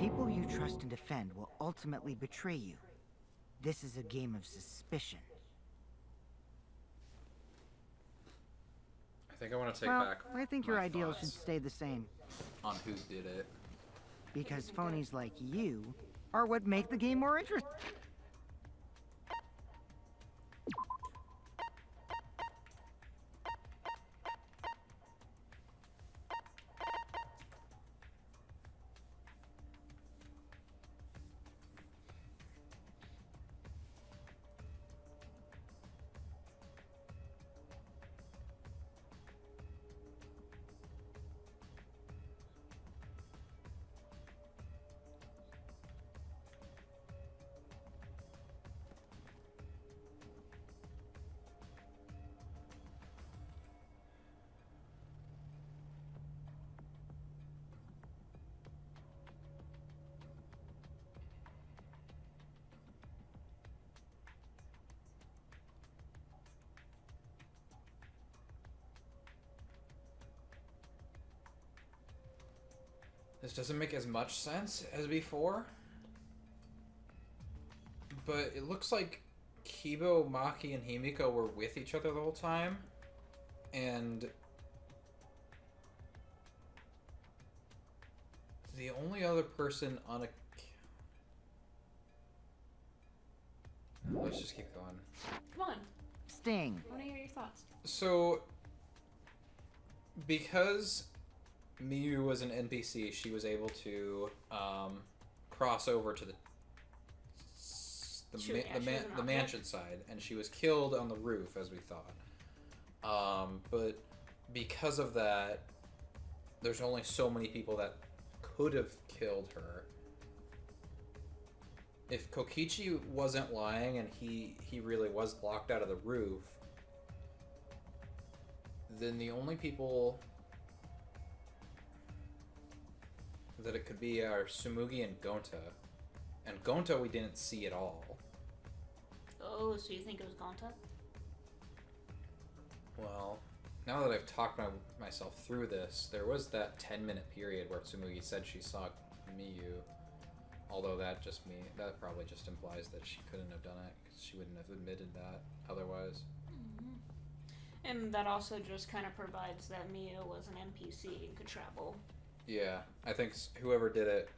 People you trust and defend will ultimately betray you. This is a game of suspicion. I think I want to take Well, back I think my your ideals thoughts should stay the same. on who did it. Because phonies like you are what make the game more interesting. This doesn't make as much sense as before. But it looks like Kibo, Maki, and Himiko were with each other the whole time. And the only other person on a... Let's just keep going. Come on. Sting. I want to hear your thoughts. So, because Miu was an NPC, she was able to cross over to the mansion side, and she was killed on the roof, as we thought. But because of that, there's only so many people that could have killed her. If Kokichi wasn't lying and he really was locked out of the roof, then the only people that it could be are Tsumugi and Gonta. And Gonta we didn't see at all. Oh, so you think it was Gonta? Well, now that I've talked myself through this, there was that 10-minute period where Tsumugi said she saw Miyu. Although that probably just implies that she couldn't have done it, because she wouldn't have admitted that otherwise. Mm-hmm. And that also just kind of provides that Miyu was an NPC and could travel. Yeah, I think whoever did it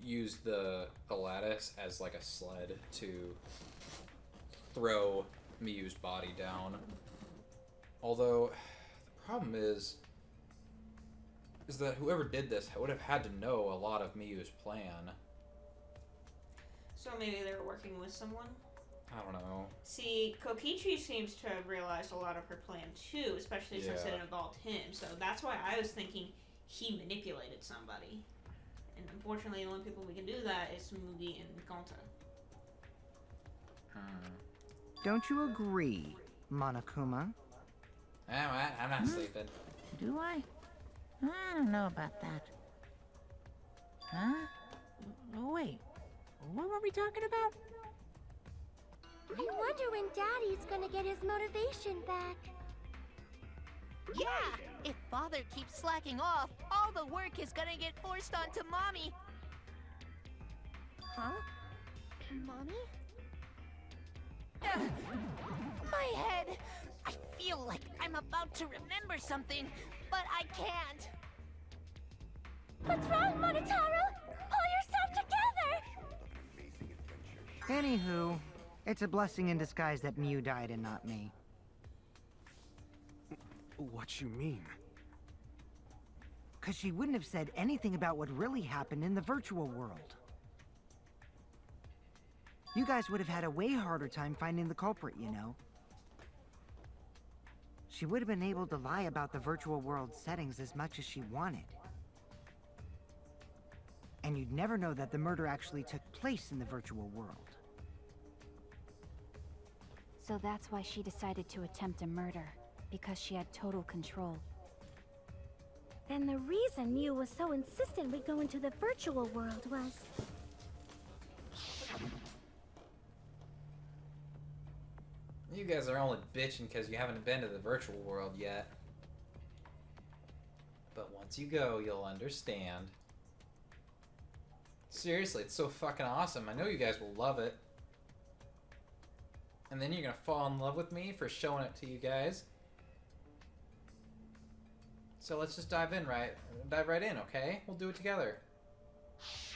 used the lattice as like a sled to throw Miyu's body down. Although, the problem is that whoever did this would have had to know a lot of Miyu's plan. So maybe they were working with someone? I don't know. See, Kokichi seems to have realized a lot of her plan too, especially since it involved him. So that's why I was thinking he manipulated somebody. And unfortunately, the only people we can do that is Tsumugi and Gonta. Don't you agree, Monokuma? I'm not sleeping. Do I? I don't know about that. Huh? Oh, wait. What were we talking about? I wonder when Daddy's gonna get his motivation back. Yeah! If Father keeps slacking off, all the work is gonna get forced onto Mommy. Huh? Mommy? My head! I feel like I'm about to remember something, but I can't. What's wrong, Monotaro? Pull yourself together! Anywho, it's a blessing in disguise that Mew died and not me. What you mean? Because she wouldn't have said anything about what really happened in the virtual world. You guys would have had a way harder time finding the culprit, you know. She would have been able to lie about the virtual world settings as much as she wanted. And you'd never know that the murder actually took place in the virtual world. So that's why she decided to attempt a murder, because she had total control. Then the reason Mew was so insistent we go into the virtual world was... You guys are only bitching because you haven't been to the virtual world yet. But once you go, you'll understand. Seriously, it's so fucking awesome. I know you guys will love it. And then you're gonna fall in love with me for showing it to you guys. So let's just dive right in, okay? We'll do it together.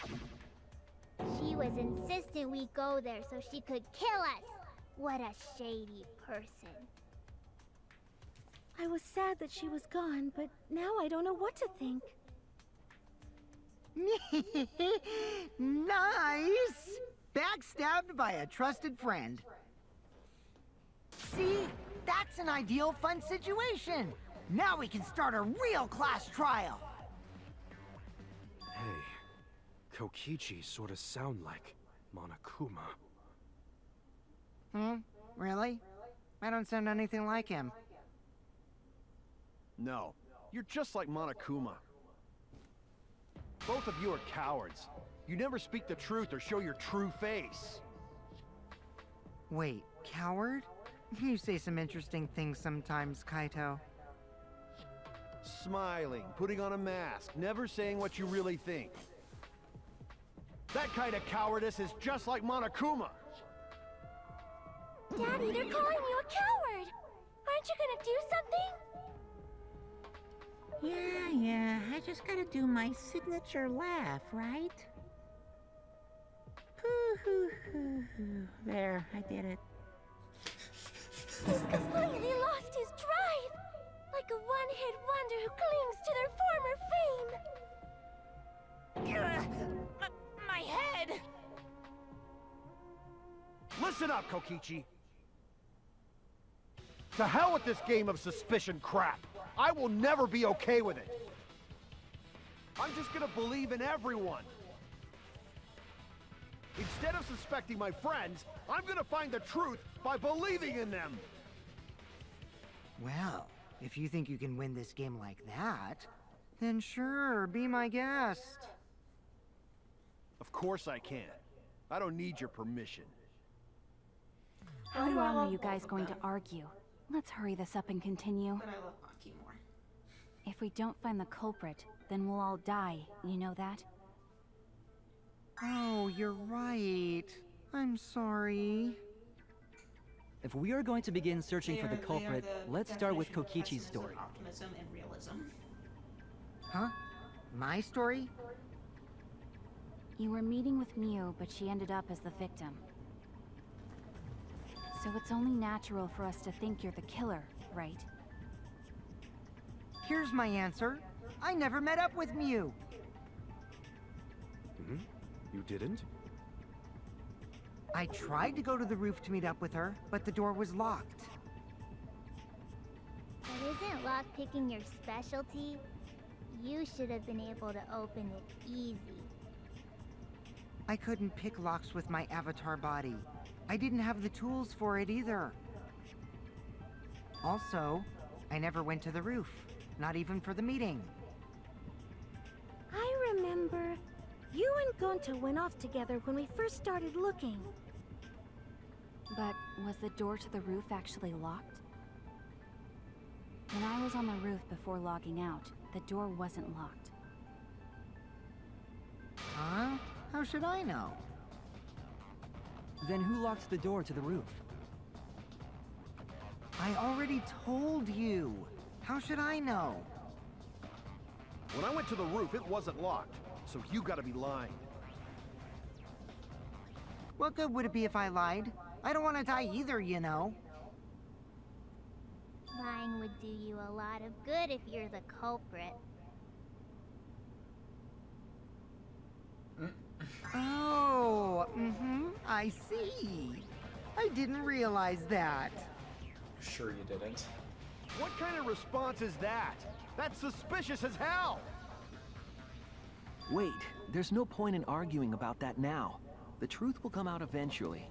She was insistent we go there so she could kill us. What a shady person. I was sad that she was gone, but now I don't know what to think. Nice! Backstabbed by a trusted friend. See? That's an ideal fun situation! Now we can start a real class trial! Hey, Kokichi sort of sound like Monokuma. Really? I don't sound anything like him. No, you're just like Monokuma. Both of you are cowards. You never speak the truth or show your true face. Wait, coward? You say some interesting things sometimes, Kaito. Smiling, putting on a mask, never saying what you really think. That kind of cowardice is just like Monokuma. Daddy, they're calling you a coward! Aren't you gonna do something? Yeah, I just gotta do my signature laugh, right? There, I did it. He's completely lost his drive! Like a one-hit wonder who clings to their former fame! My head! Listen up, Kokichi. To hell with this game of suspicion crap. I will never be okay with it. I'm just gonna believe in everyone. Instead of suspecting my friends, I'm gonna find the truth by believing in them. Well, if you think you can win this game like that, then sure, be my guest. Of course I can. I don't need your permission. How long are you guys going to argue? Let's hurry this up and continue. But I love Maki more. If we don't find the culprit, then we'll all die, you know that? Oh, you're right. I'm sorry. If we are going to begin searching for the culprit, let's start with Kokichi's story. Optimism and realism. Huh? My story? You were meeting with Mew, but she ended up as the victim. So it's only natural for us to think you're the killer, right? Here's my answer. I never met up with Mew. You didn't? I tried to go to the roof to meet up with her, but the door was locked. But isn't lockpicking your specialty? You should have been able to open it easy. I couldn't pick locks with my avatar body. I didn't have the tools for it either. Also, I never went to the roof. Not even for the meeting. I remember. You and Gonta went off together when we first started looking. But was the door to the roof actually locked? When I was on the roof before logging out, the door wasn't locked. Huh? How should I know? Then who locked the door to the roof? I already told you. How should I know? When I went to the roof, it wasn't locked, so you gotta be lying. What good would it be if I lied? I don't want to die either, you know. Lying would do you a lot of good if you're the culprit. Oh, I see. I didn't realize that. Sure you didn't. What kind of response is that? That's suspicious as hell! Wait, there's no point in arguing about that now. The truth will come out eventually.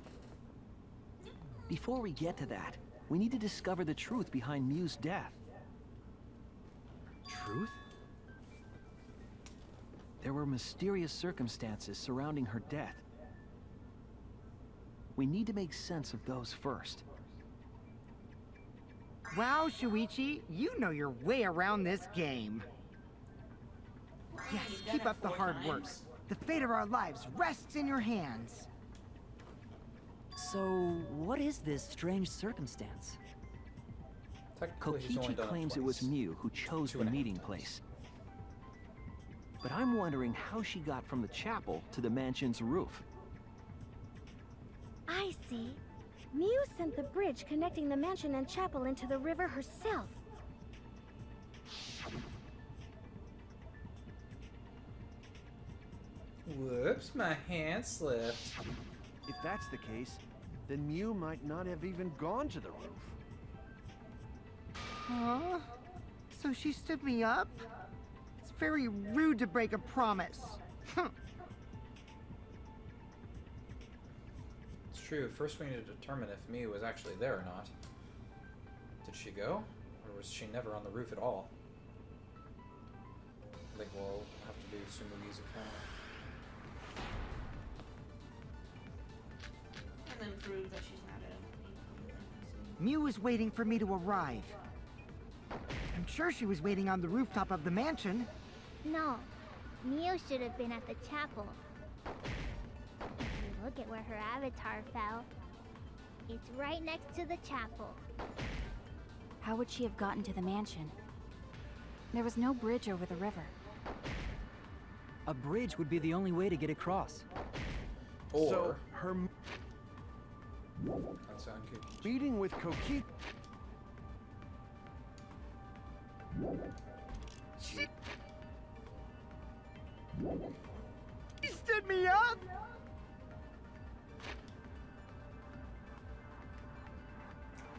Before we get to that, we need to discover the truth behind Mew's death. Truth? There were mysterious circumstances surrounding her death. We need to make sense of those first. Wow, Shuichi, you know your way around this game. Yes, keep up the hard work. The fate of our lives rests in your hands. So, what is this strange circumstance? Technically, he's only Kokichi done it claims it twice. was Mew who chose the meeting place. But I'm wondering how she got from the chapel to the mansion's roof. I see. Mew sent the bridge connecting the mansion and chapel into the river herself. Whoops, my hand slipped. If that's the case, then Mew might not have even gone to the roof. Huh? So she stood me up? It's very rude to break a promise. It's true. First we need to determine if Mew was actually there or not. Did she go? Or was she never on the roof at all? I think we'll have to do Sumugi's account. And then prove that she's not a... Mew was waiting for me to arrive. I'm sure she was waiting on the rooftop of the mansion. No, Mew should have been at the chapel. If you look at where her avatar fell, it's right next to the chapel. How would she have gotten to the mansion? There was no bridge over the river. A bridge would be the only way to get across. Or... So, her That sound good. meeting with Kokichi... She stood me up?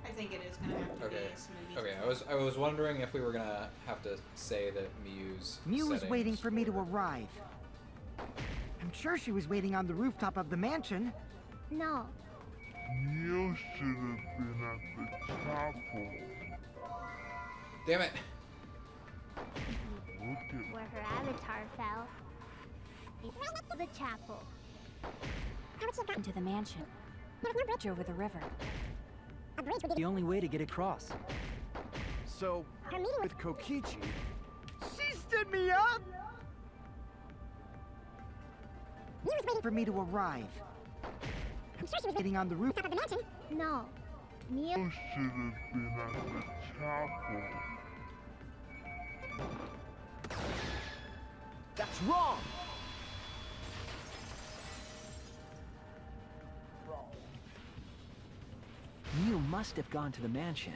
I think it is gonna have to Okay. be Smoothies. Okay, I was wondering if we were gonna have to say that Mew's Mew was settings waiting for me to were- arrive. I'm sure she was waiting on the rooftop of the mansion. No, Mew should have been at the chapel. Damn it! Look at where her avatar fell, it's right next to the chapel. Into the mansion. Bridge over the river. The only way to get across. So, her meeting with Kokichi... She stood me up? Mew was waiting For me to arrive. I'm sure she was Waiting on the roof. of the mansion. No, Mew Mew should have been at the chapel. That's wrong! Mew must have gone to the mansion.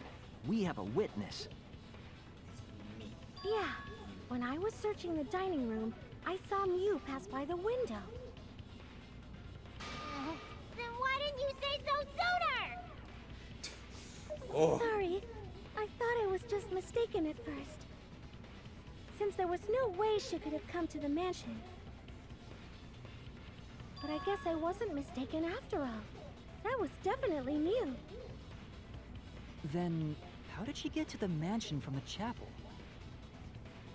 We have a witness. Yeah, when I was searching the dining room, I saw Mew pass by the window. Then why didn't you say so sooner? Oh. Sorry, I thought I was just mistaken at first. Since there was no way she could have come to the mansion. But I guess I wasn't mistaken after all. That was definitely Mew. Then, how did she get to the mansion from the chapel?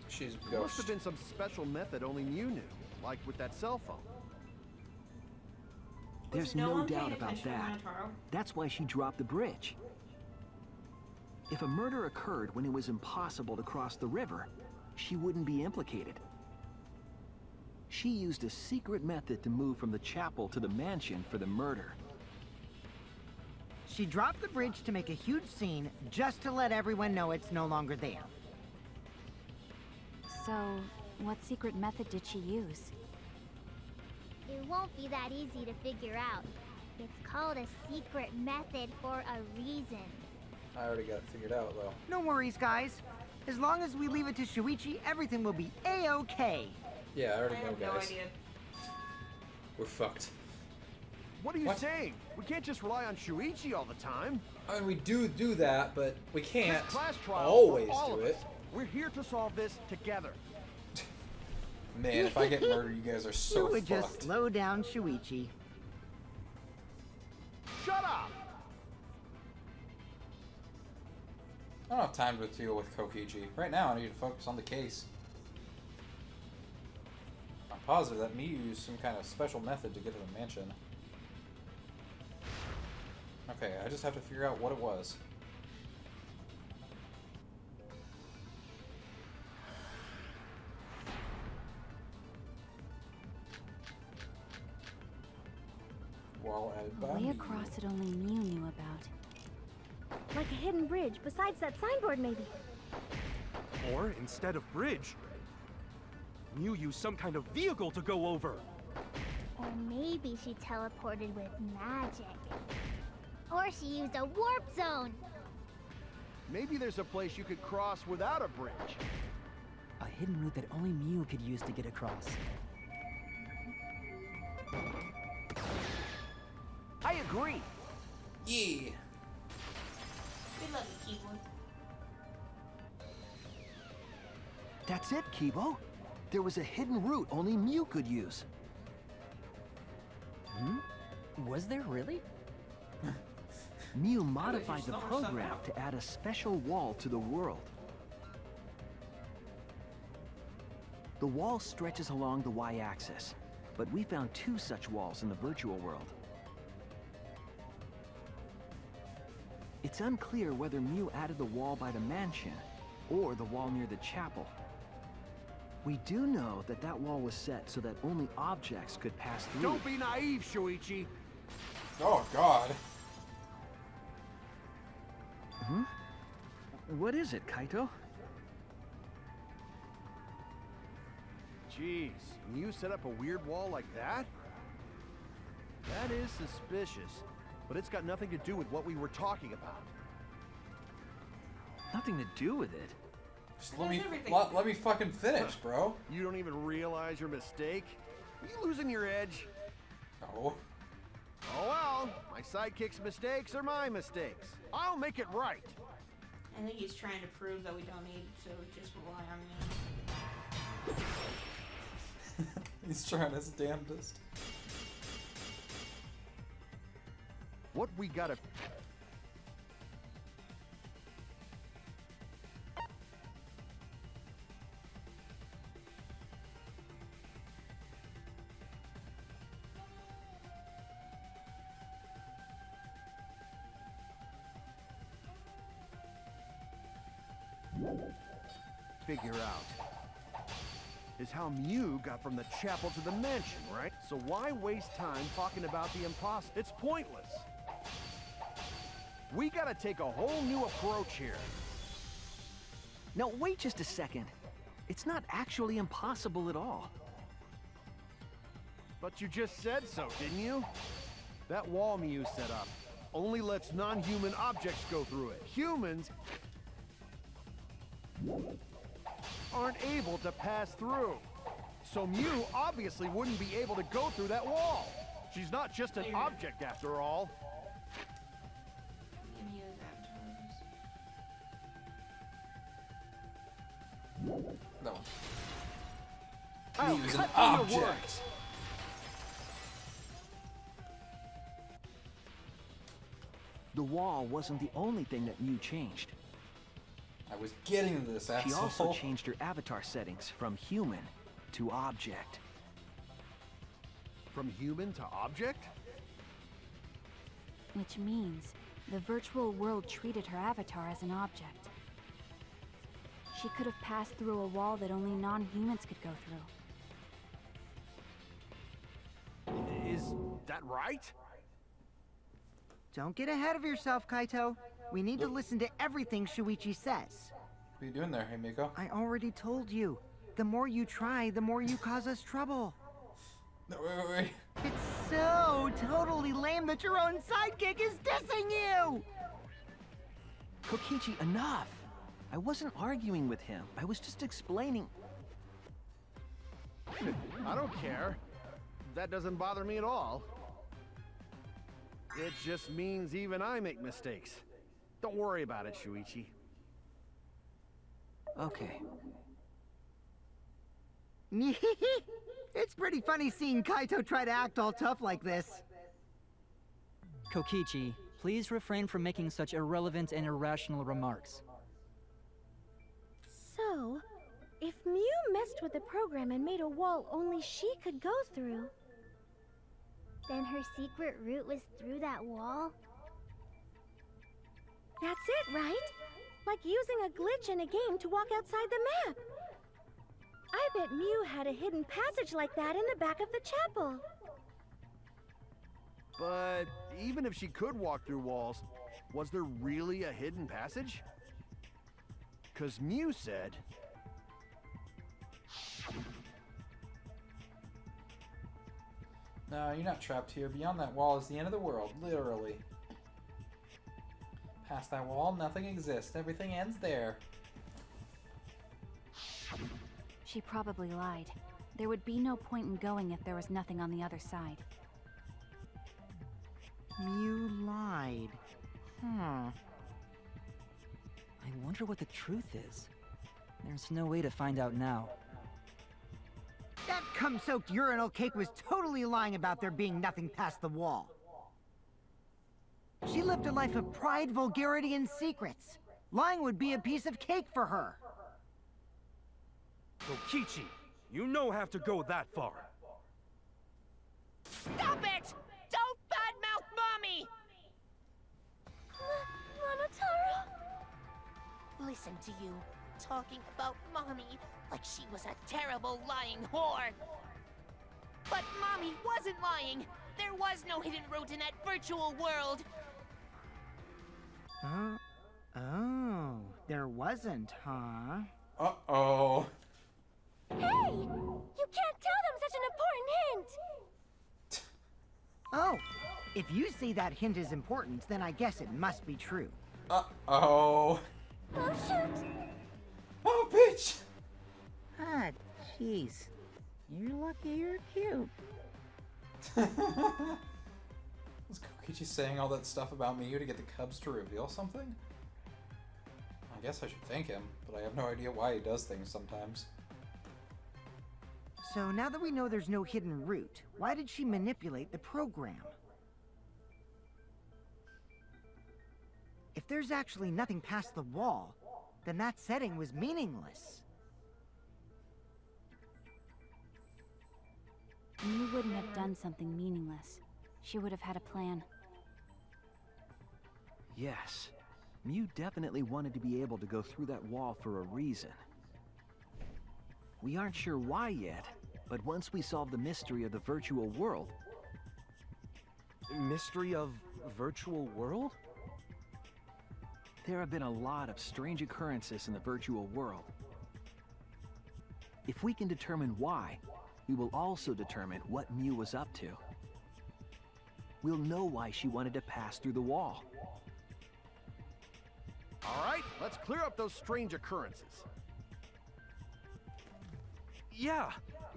She's Must ghost. have been some special method only Mew knew. like with that cell phone. There's no doubt about that. That's why she dropped the bridge. If a murder occurred when it was impossible to cross the river, she wouldn't be implicated. She used a secret method to move from the chapel to the mansion for the murder. She dropped the bridge to make a huge scene, just to let everyone know it's no longer there. So, what secret method did she use? It won't be that easy to figure out. It's called a secret method for a reason. I already got it figured out, though. No worries, guys. As long as we leave it to Shuichi, everything will be A-okay. Yeah, I already know, no guys. idea. We're fucked. What are you saying? We can't just rely on Shuichi all the time. I mean, we do that, but we can't This class trial always for all do of it. us. We're here to solve this together. Man, if I get murdered, you guys are so You would fucked. just slow down Shuichi. Shut up! I don't have time to deal with Kokichi. Right now, I need to focus on the case. I'm positive that Miyu used some kind of special method to get to the mansion. Okay, I just have to figure out what it was. Well, A way across that only Miu knew about. Like a hidden bridge, besides that signboard, maybe. Or, instead of bridge, Miu used some kind of vehicle to go over. Or maybe she teleported with magic. Or she used a warp zone. Maybe there's a place you could cross without a bridge. A hidden route that only Miu could use to get across. I agree. Yeah. We love you, keyboard. That's it, Kibo. There was a hidden route only Miu could use. Was there really? Miu modified the program to add a special wall to the world. The wall stretches along the y-axis, but we found 2 such walls in the virtual world. It's unclear whether Miu added the wall by the mansion or the wall near the chapel. We do know that that wall was set so that only objects could pass through. Don't be naive, Shuichi. Oh, God. What is it, Kaito? Jeez, you set up a weird wall like that? That is suspicious, but it's got nothing to do with what we were talking about. Nothing to do with it. Just let me fucking finish, bro. You don't even realize your mistake? Are you losing your edge? No. Oh well, my sidekick's mistakes are my mistakes. I'll make it right. I think he's trying to prove that we don't need to just rely on me. He's trying his damnedest. What we gotta... figure out is how Miu got from the chapel to the mansion, right? So why waste time talking about the impossible? It's pointless. We gotta take a whole new approach here. Now, wait just a second. It's not actually impossible at all. But you just said so, didn't you? That wall Miu set up only lets non-human objects go through it. Humans aren't able to pass through. So Miu obviously wouldn't be able to go through that wall. She's not just an object after all. No. I'll Miu's an cut through your object. words. The wall wasn't the only thing that Miu changed. I was getting to this, She asshole. also changed her avatar settings from human to object. From human to object? Which means the virtual world treated her avatar as an object. She could have passed through a wall that only non-humans could go through. Is that right? Don't get ahead of yourself, Kaito. We need to listen to everything Shuichi says. What are you doing there, Himiko? I already told you. The more you try, the more you cause us trouble. No, wait. It's so totally lame that your own sidekick is dissing you! Kokichi, enough! I wasn't arguing with him. I was just explaining. I don't care. That doesn't bother me at all. It just means even I make mistakes. Don't worry about it, Shuichi. Okay. It's pretty funny seeing Kaito try to act all tough like this. Kokichi, please refrain from making such irrelevant and irrational remarks. So, if Mew messed with the program and made a wall only she could go through, Then her secret route was through that wall? that's it, right? Like using a glitch in a game to walk outside the map. I bet Mew had a hidden passage like that in the back of the chapel. But even if she could walk through walls, was there really a hidden passage? 'Cause Mew said... No, you're not trapped here. Beyond that wall is the end of the world, literally. Past that wall, nothing exists. Everything ends there. She probably lied. There would be no point in going if there was nothing on the other side. Mew lied. I wonder what the truth is. There's no way to find out now. That cum-soaked urinal cake was totally lying about there being nothing past the wall. She lived a life of pride, vulgarity, and secrets. Lying would be a piece of cake for her. Kokichi, you don't have to go that far. Stop it! Don't badmouth Mommy! Monotaro? Listen to you, talking about Mommy like she was a terrible lying whore. But Mommy wasn't lying. There was no hidden route in that virtual world. Oh, there wasn't, huh? Uh-oh. Hey! You can't tell them such an important hint! Oh, if you say that hint is important, then I guess it must be true. Uh-oh. Oh, shoot! Oh, bitch! Ah, jeez. You're lucky you're cute. Was Kokichi saying all that stuff about Miyu to get the Cubs to reveal something? I guess I should thank him, but I have no idea why he does things sometimes. So now that we know there's no hidden route, why did she manipulate the program? If there's actually nothing past the wall, then that setting was meaningless. Mew wouldn't have done something meaningless. She would have had a plan. Yes. Mew definitely wanted to be able to go through that wall for a reason. We aren't sure why yet, but once we solve the mystery of the virtual world... Mystery of virtual world? There have been a lot of strange occurrences in the virtual world. If we can determine why, we will also determine what Mew was up to. We'll know why she wanted to pass through the wall. All right, let's clear up those strange occurrences. Yeah,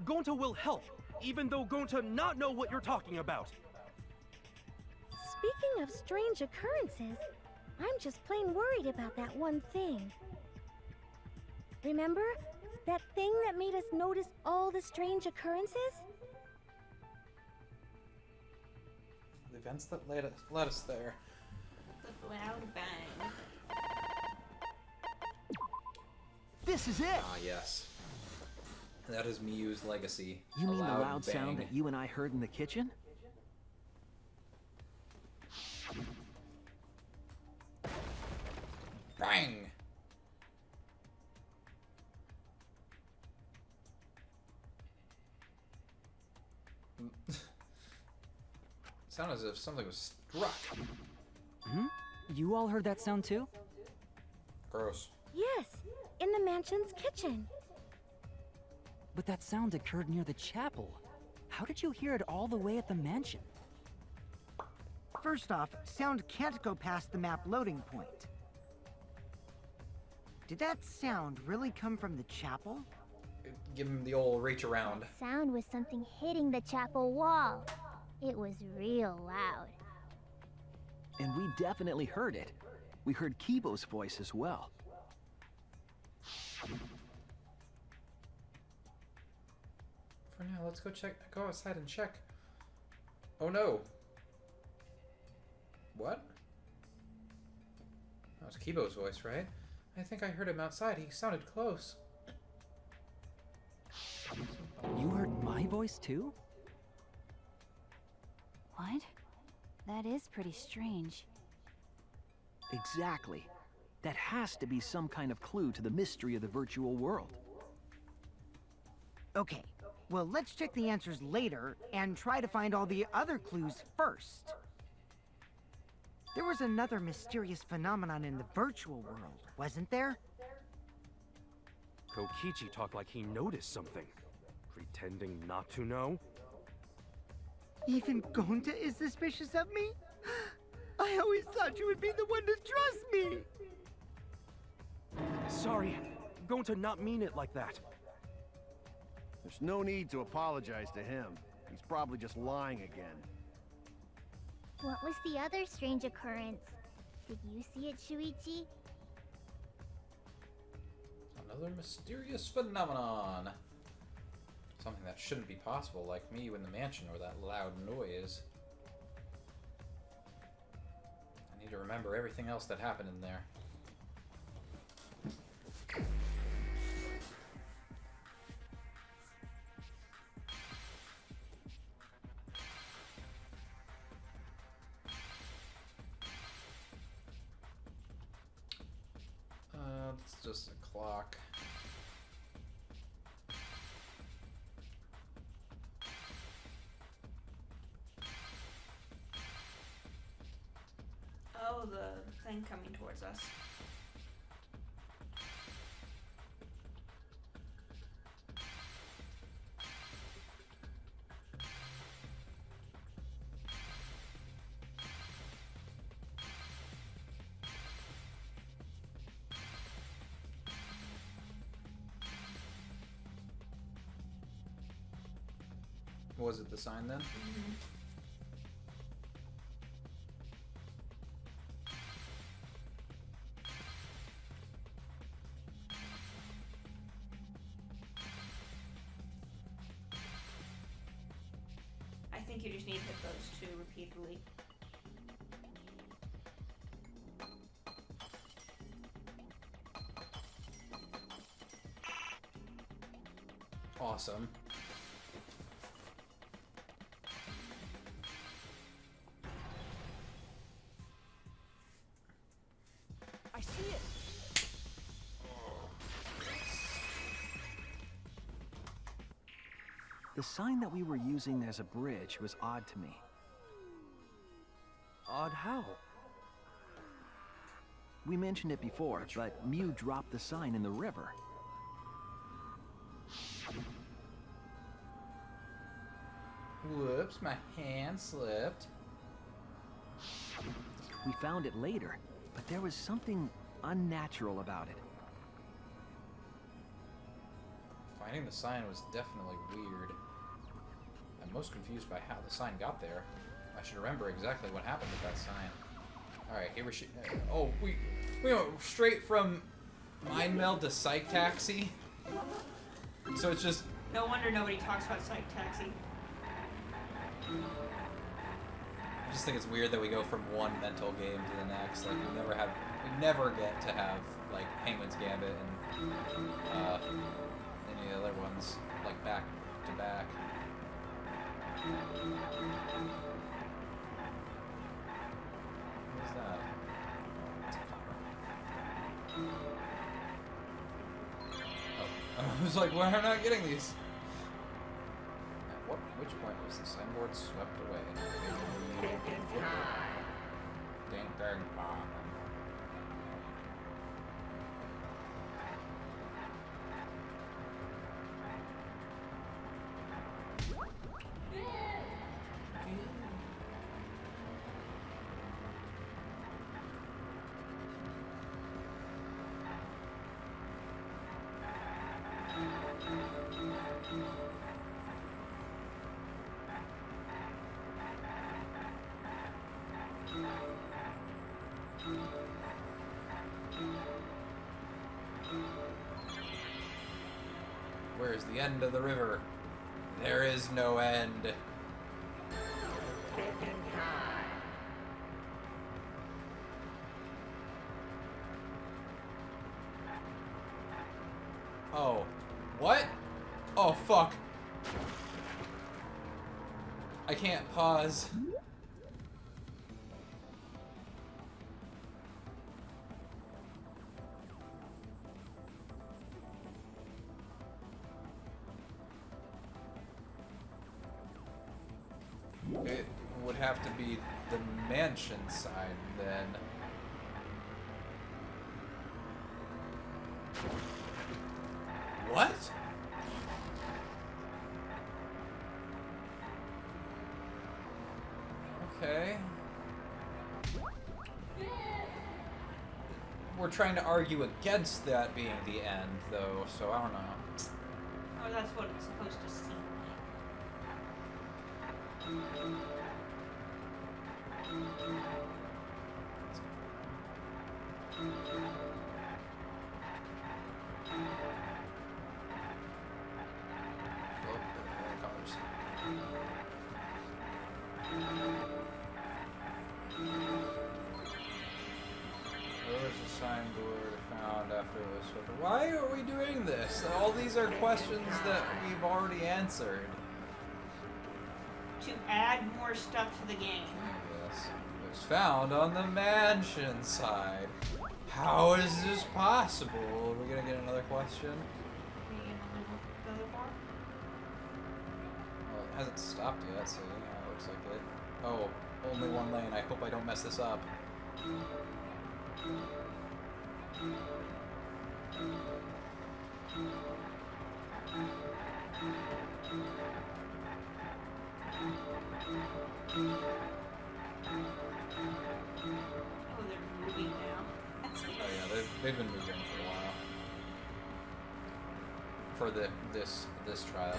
Gonta will help, even though Gonta not know what you're talking about. Speaking of strange occurrences, I'm just plain worried about that one thing. Remember? That thing that made us notice all the strange occurrences? The events that led us there. The loud bang. This is it! Ah, yes. That is Miyu's legacy. You mean the loud loud sound bang. that you and I heard in the kitchen? Bang! Sounded as if something was struck. Hmm? You all heard that sound too? Gross. Yes, in the mansion's kitchen. But that sound occurred near the chapel. How did you hear it all the way at the mansion? First off, sound can't go past the map loading point. Did that sound really come from the chapel? Give him the old reach around. Sound was something hitting the chapel wall. It was real loud. And we definitely heard it. We heard Kibo's voice as well. For now, let's go go outside and check. Oh no. What? That was Kibo's voice, right? I think I heard him outside. He sounded close. You heard my voice too? What? That is pretty strange. Exactly. That has to be some kind of clue to the mystery of the virtual world. Okay, well, let's check the answers later and try to find all the other clues first. There was another mysterious phenomenon in the virtual world, wasn't there? Kokichi talked like he noticed something. Pretending not to know? Even Gonta is suspicious of me? I always thought you would be the one to trust me! Sorry, I'm going to not mean it like that. There's no need to apologize to him. He's probably just lying again. What was the other strange occurrence? Did you see it, Shuichi? Another mysterious phenomenon. Something that shouldn't be possible, like Miyu in the mansion or that loud noise. I need to remember everything else that happened in there. It's just a clock. Oh, the thing coming towards us. Was it the sign then? Mm-hmm. I think you just need to hit those two repeatedly. Awesome. I see it! The sign that we were using as a bridge was odd to me. Odd how? We mentioned it before, but Miyu dropped the sign in the river. Whoops, my hand slipped. We found it later, but there was something unnatural about it. Finding the sign was definitely weird. I'm most confused by how the sign got there. I should remember exactly what happened with that sign. Alright, here we should... oh, we went straight from Mind Meld to Psych Taxi. So it's just... No wonder nobody talks about Psych Taxi. I just think it's weird that we go from one mental game to the next. Like, we never get to have, like, Penguin's Gambit and any other ones, like back to back. What is that? It's a car. Oh, I was like, why am I not getting these? At which point was the signboard swept away? Danganronpa. Where's the end of the river? There is no end. Oh. What? Oh, fuck. I can't pause. It would have to be the mansion side then. What? Okay. We're trying to argue against that being the end, though, so I don't know. Oh, that's what it's supposed to seem There was a signboard found after it was swept. Why are we doing this? All these are questions that we've already answered. to add more stuff to the game. Yes. It was found on the mansion side. How is this possible? Are we gonna get another question? Well, it hasn't stopped yet, so yeah, it looks like it. Oh, only one lane. I hope I don't mess this up. Oh, they're moving now. That's Oh yeah, they've been moving for a while. For this trials.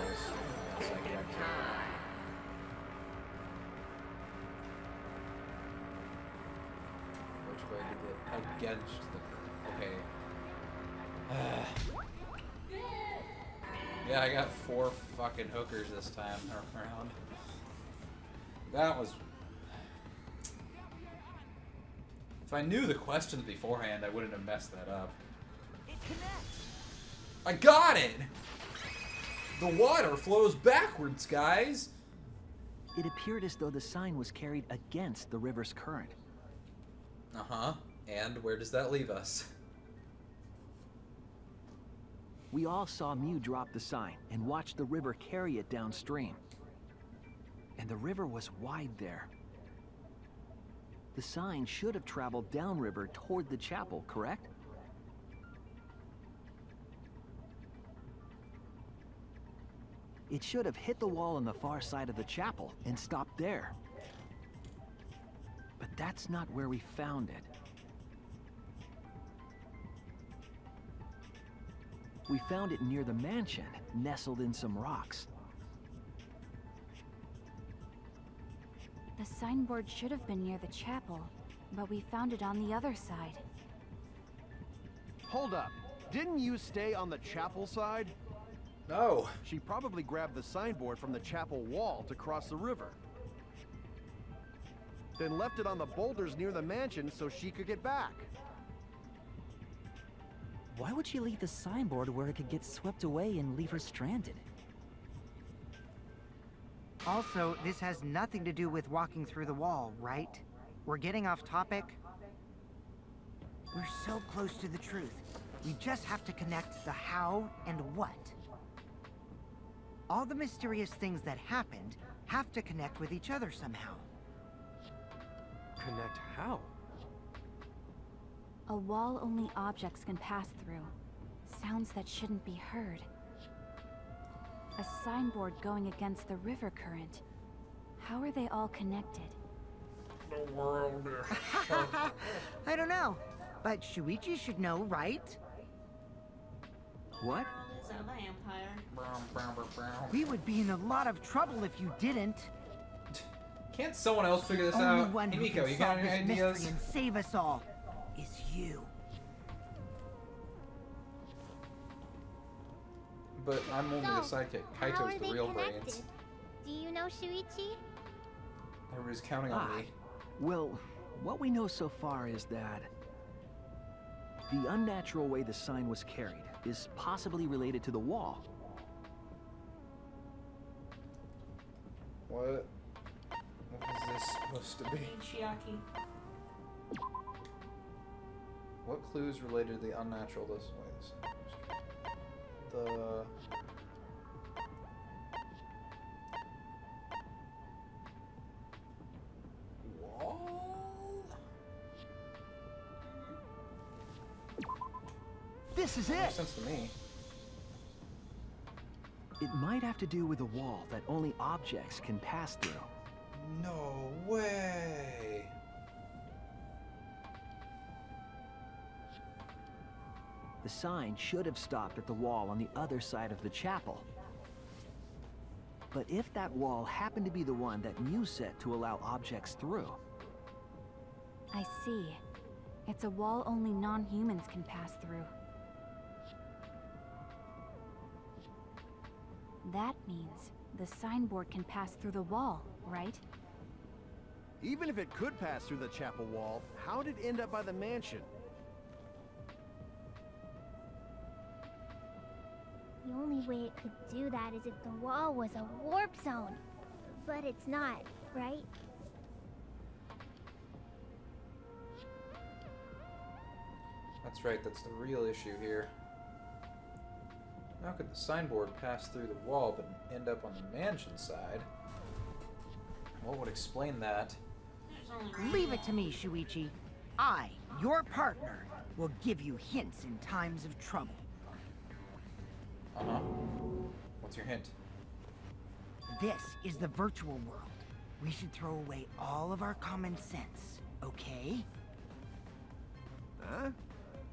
Which way to get against the okay. Yeah, I got 4 fucking hookers this time around. That was. If I knew the questions beforehand, I wouldn't have messed that up. It connects. I got it! The water flows backwards, guys! It appeared as though the sign was carried against the river's current. Uh-huh. And where does that leave us? We all saw Mew drop the sign and watch the river carry it downstream. And the river was wide there. The sign should have traveled downriver toward the chapel, correct? It should have hit the wall on the far side of the chapel and stopped there. But that's not where we found it. We found it near the mansion, nestled in some rocks. The signboard should have been near the chapel, but we found it on the other side. Hold up. Didn't you stay on the chapel side? No. She probably grabbed the signboard from the chapel wall to cross the river. Then left it on the boulders near the mansion so she could get back. Why would she leave the signboard where it could get swept away and leave her stranded? Also, this has nothing to do with walking through the wall, right? We're getting off topic. We're so close to the truth. We just have to connect the how and what. All the mysterious things that happened have to connect with each other somehow. Connect how? A wall only objects can pass through. Sounds that shouldn't be heard. A signboard going against the river current. How are they all connected? The world is I don't know, but Shuichi should know, right? What? Is a vampire. We would be in a lot of trouble if you didn't. Can't someone else figure this Only out? one Hey, who Miko, can you got solve any this ideas? mystery and save us all is you. But I'm only the sidekick. how are Kaito's the they real connected? brains. Do you know Shuichi? Everybody's counting on me. Well, what we know so far is that the unnatural way the sign was carried is possibly related to the wall. What? What is this supposed to be? Chiaki. What clues related to the unnatural this way? The wall? This is That makes it! sense to me. It might have to do with a wall that only objects can pass through. No way! The sign should have stopped at the wall on the other side of the chapel. But if that wall happened to be the one that Mew set to allow objects through, I see. It's a wall only non-humans can pass through. That means the signboard can pass through the wall, right? Even if it could pass through the chapel wall, how did it end up by the mansion? The only way it could do that is if the wall was a warp zone. But it's not, right? That's right, that's the real issue here. How could the signboard pass through the wall but end up on the mansion side? What would explain that? Leave it to me, Shuichi. I, your partner, will give you hints in times of trouble. Uh-huh. What's your hint? This is the virtual world. We should throw away all of our common sense, okay? Huh?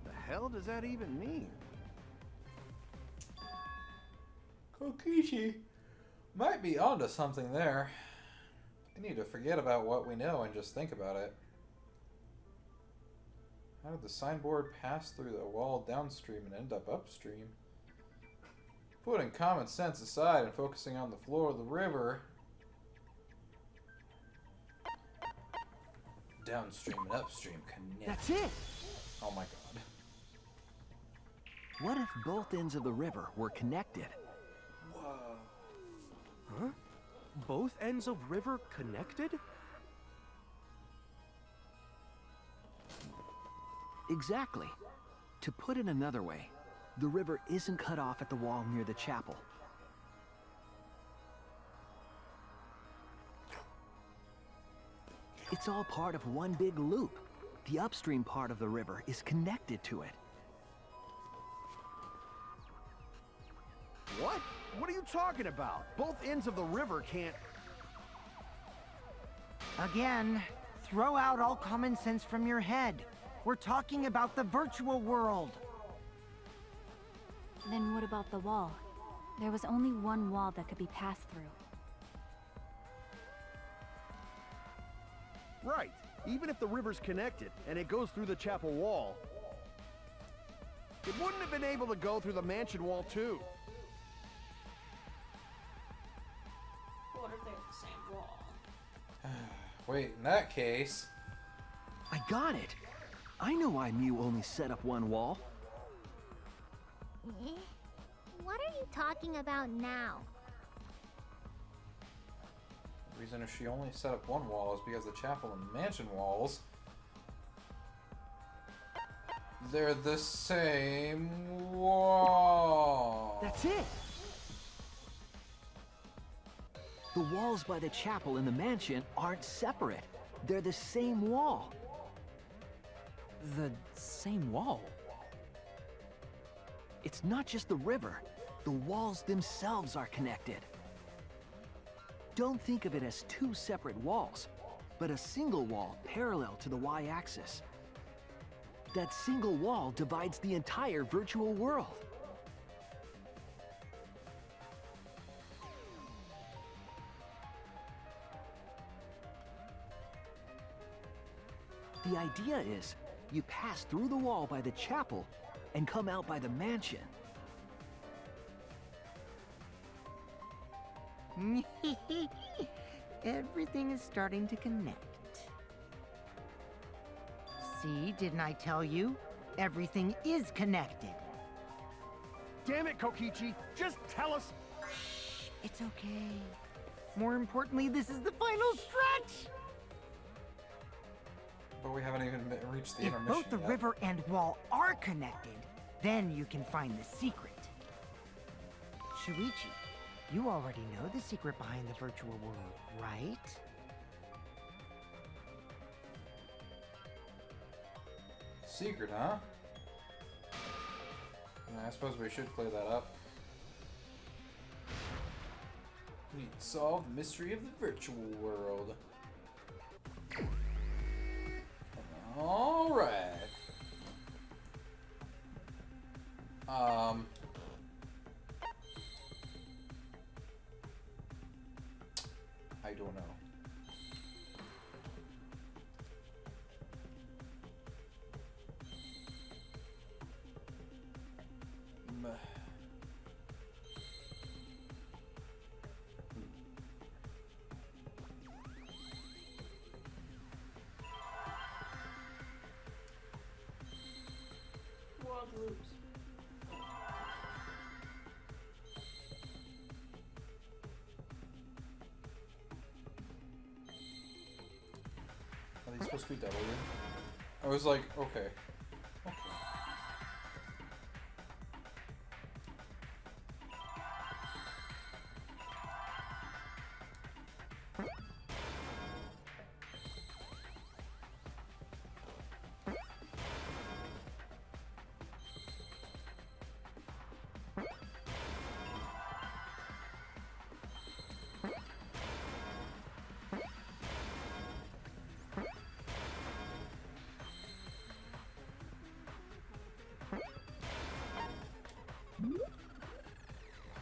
The hell does that even mean? Kokichi might be onto something there. We need to forget about what we know and just think about it. How did the signboard pass through the wall downstream and end up upstream? Putting common sense aside and focusing on the floor of the river. Downstream and upstream connect. That's it! Oh my god. what if both ends of the river were connected? Whoa. Huh? Both ends of river connected? Exactly. To put it another way, the river isn't cut off at the wall near the chapel. It's all part of one big loop. The upstream part of the river is connected to it. What? What are you talking about? Both ends of the river can't... Again, throw out all common sense from your head. We're talking about the virtual world. Then what about the wall? There was only one wall that could be passed through. Right. Even if the river's connected and it goes through the chapel wall, it wouldn't have been able to go through the mansion wall too. What if they're the same wall? Wait, in that case... I got it! I know why Mew only set up one wall. What are you talking about now? The reason she only set up one wall is because the chapel and mansion walls, they're the same wall. That's it! The walls by the chapel and the mansion aren't separate. They're the same wall. The same wall? It's not just the river. The walls themselves are connected. Don't think of it as two separate walls, but a single wall parallel to the y-axis. That single wall divides the entire virtual world. The idea is, you pass through the wall by the chapel and come out by the mansion. Everything is starting to connect. See, didn't I tell you? Everything is connected. Damn it, Kokichi! Just tell us! Shh, it's okay. More importantly, this is the final stretch! But we haven't even reached the If intermission both the yet. river and wall are connected, then you can find the secret. Shuichi, you already know the secret behind the virtual world, right? Secret, huh? Yeah, I suppose we should clear that up. We need to solve the mystery of the virtual world. Alright. I don't know. World loops. Are these supposed to be W? I was like, okay. Okay.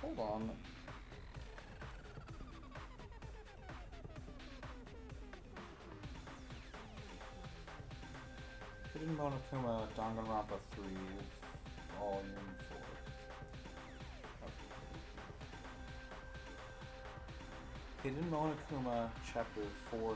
Hold on. Hidden Monokuma Danganronpa 3, Volume 4. Okay. Hidden Monokuma Chapter 4-3.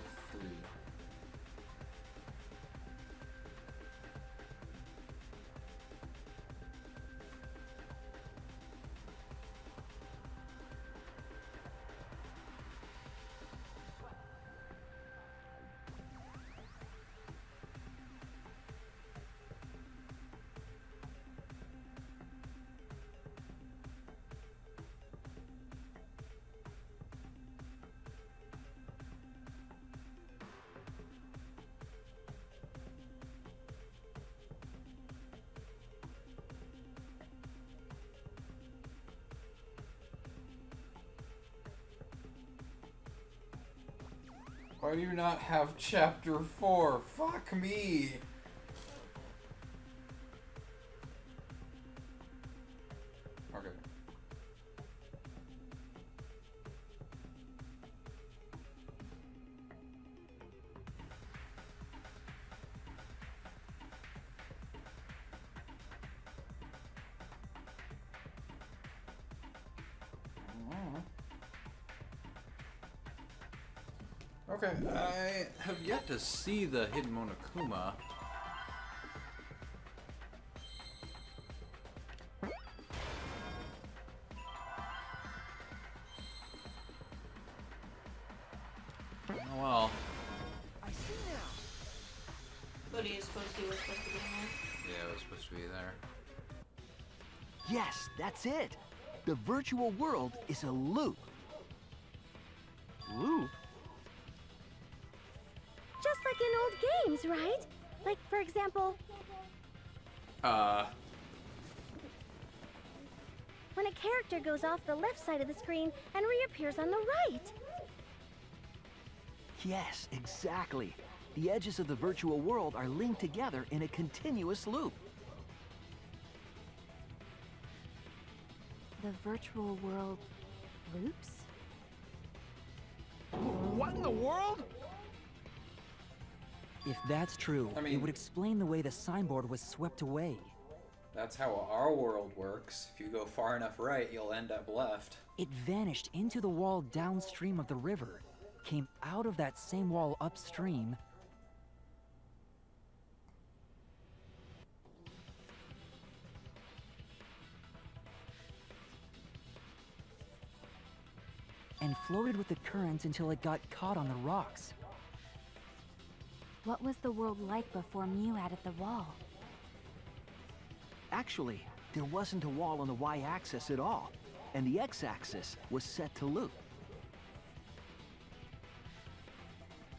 Why do you not have Chapter 4? Fuck me! Okay. Okay, I have yet to see the Hidden Monokuma. be there. Yes, that's it. The virtual world is a loop. Loop? Just like in old games, right? Like, for example, when a character goes off the left side of the screen and reappears on the right. Yes, exactly. The edges of the virtual world are linked together in a continuous loop. The virtual world loops? What in the world? If that's true, I mean- it would explain the way the signboard was swept away. That's how our world works. If you go far enough right, you'll end up left. It vanished into the wall downstream of the river, came out of that same wall upstream, and floated with the current until it got caught on the rocks. What was the world like before Mew added the wall? Actually, there wasn't a wall on the y-axis at all, and the x-axis was set to loop.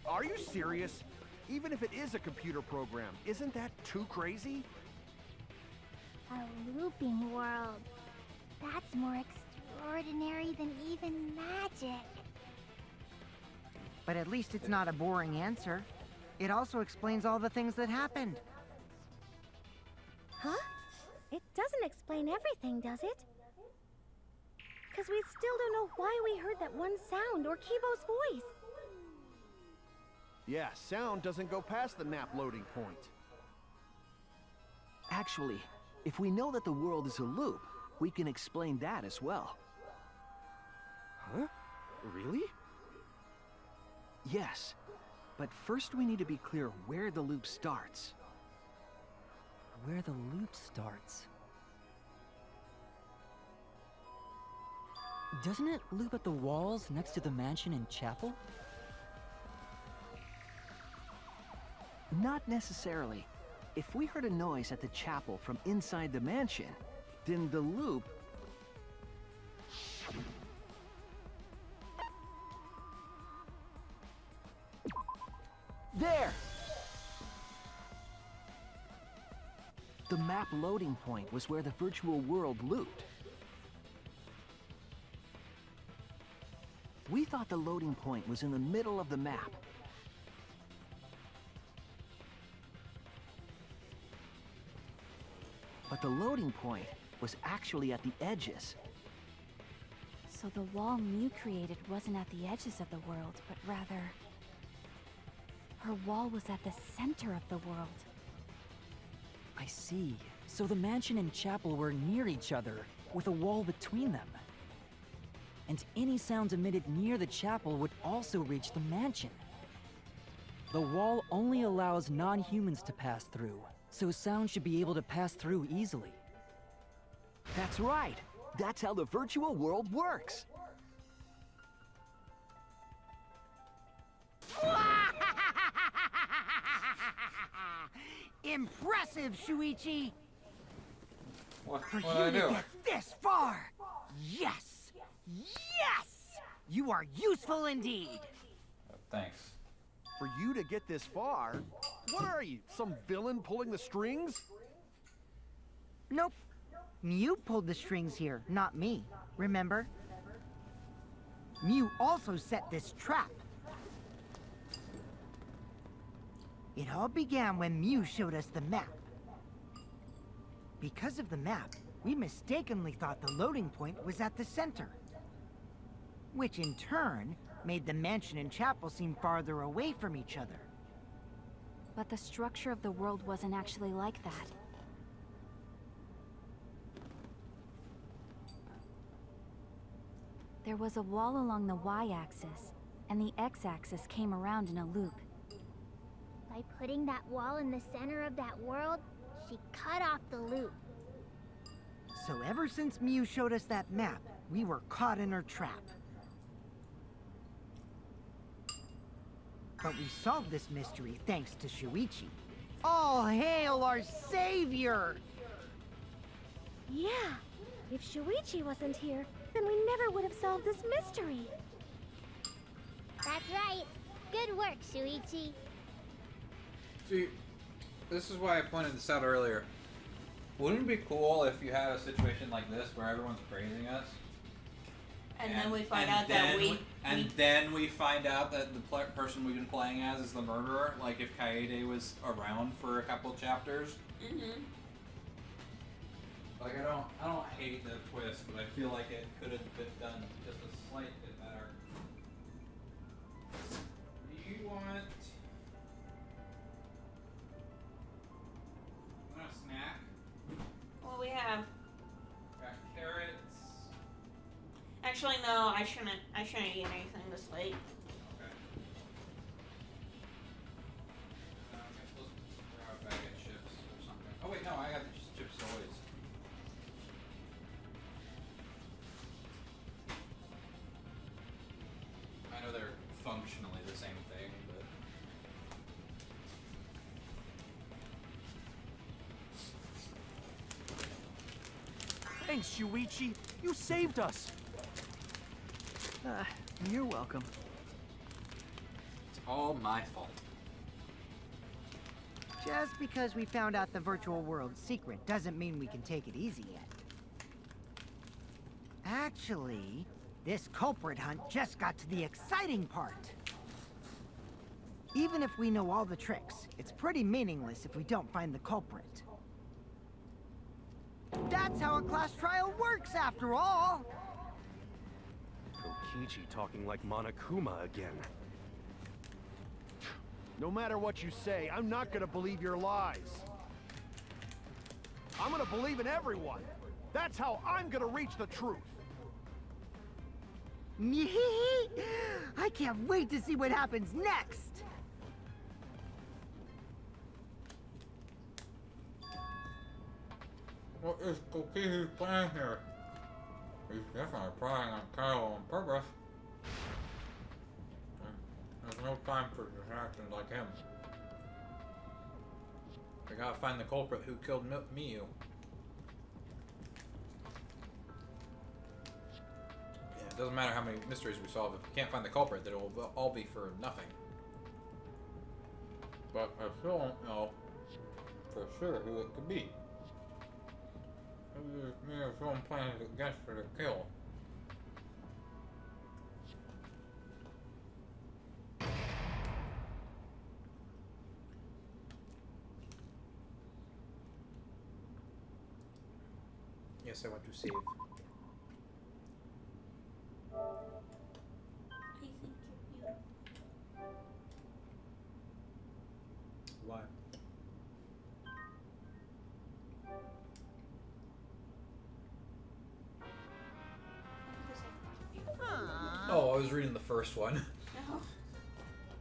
Are you serious? Even if it is a computer program, isn't that too crazy? A looping world. That's more extraordinary than even magic. But at least it's not a boring answer. It also explains all the things that happened. Huh? It doesn't explain everything, does it? Because we still don't know why we heard that one sound or Kibo's voice. Yeah, sound doesn't go past the map loading point. Actually, if we know that the world is a loop, we can explain that as well. Huh? Really? Yes, but first we need to be clear where the loop starts. Where the loop starts. Doesn't it loop at the walls next to the mansion and chapel? Not necessarily. If we heard a noise at the chapel from inside the mansion, then the loop... There! The map loading point was where the virtual world looped. We thought the loading point was in the middle of the map. But the loading point was actually at the edges. So the wall Mew created wasn't at the edges of the world, but rather... her wall was at the center of the world. I see. So the mansion and chapel were near each other, with a wall between them. And any sounds emitted near the chapel would also reach the mansion. The wall only allows non-humans to pass through, so sound should be able to pass through easily. That's right. That's how the virtual world works. Impressive, Shuichi! What For did you I to do? get this far! Yes! Yes! You are useful indeed! Thanks. For you to get this far? What are you, some villain pulling the strings? Nope. Mew pulled the strings here, not me. Remember? Mew also set this trap. It all began when Mew showed us the map. Because of the map, we mistakenly thought the loading point was at the center. Which in turn made the mansion and chapel seem farther away from each other. But the structure of the world wasn't actually like that. There was a wall along the y-axis, and the x-axis came around in a loop. By putting that wall in the center of that world, she cut off the loop. So ever since Mew showed us that map, we were caught in her trap. But we solved this mystery thanks to Shuichi. All hail our savior! Yeah, if Shuichi wasn't here, then we never would have solved this mystery. That's right. Good work, Shuichi. See, this is why I pointed this out earlier. Wouldn't it be cool if you had a situation like this where everyone's praising us? And then we find out that then we find out that the person we've been playing as is the murderer. Like if Kaede was around for a couple chapters. Mm-hmm. Like I don't hate the twist, but I feel like it could have been done just a slight bit better. Do you want a snack? What we have? Got carrots. Actually, no. I shouldn't eat anything this late. Okay. Let's grab a bag of chips or something. Oh wait, no, I got the chips always. I know they're functionally the same thing, but Thanks, Shuichi. You saved us. You're welcome. it's all my fault. Just because we found out the virtual world's secret doesn't mean we can take it easy yet. Actually, this culprit hunt just got to the exciting part. Even if we know all the tricks, it's pretty meaningless if we don't find the culprit. That's how a class trial works, after all! Kokichi talking like Monokuma again. No matter what you say, I'm not gonna believe your lies. I'm gonna believe in everyone. That's how I'm gonna reach the truth. I can't wait to see what happens next! What is Kokichi's plan here? He's definitely prying on Kyle on purpose. There's no time for distractions like him. We gotta find the culprit who killed Miyu. Yeah, it doesn't matter how many mysteries we solve. If we can't find the culprit, then it will all be for nothing. But I still don't know for sure who it could be. Maybe there's someone planning against for the kill. Yes, I want to save. I think you're beautiful. Why? Oh, I was reading the first one. No.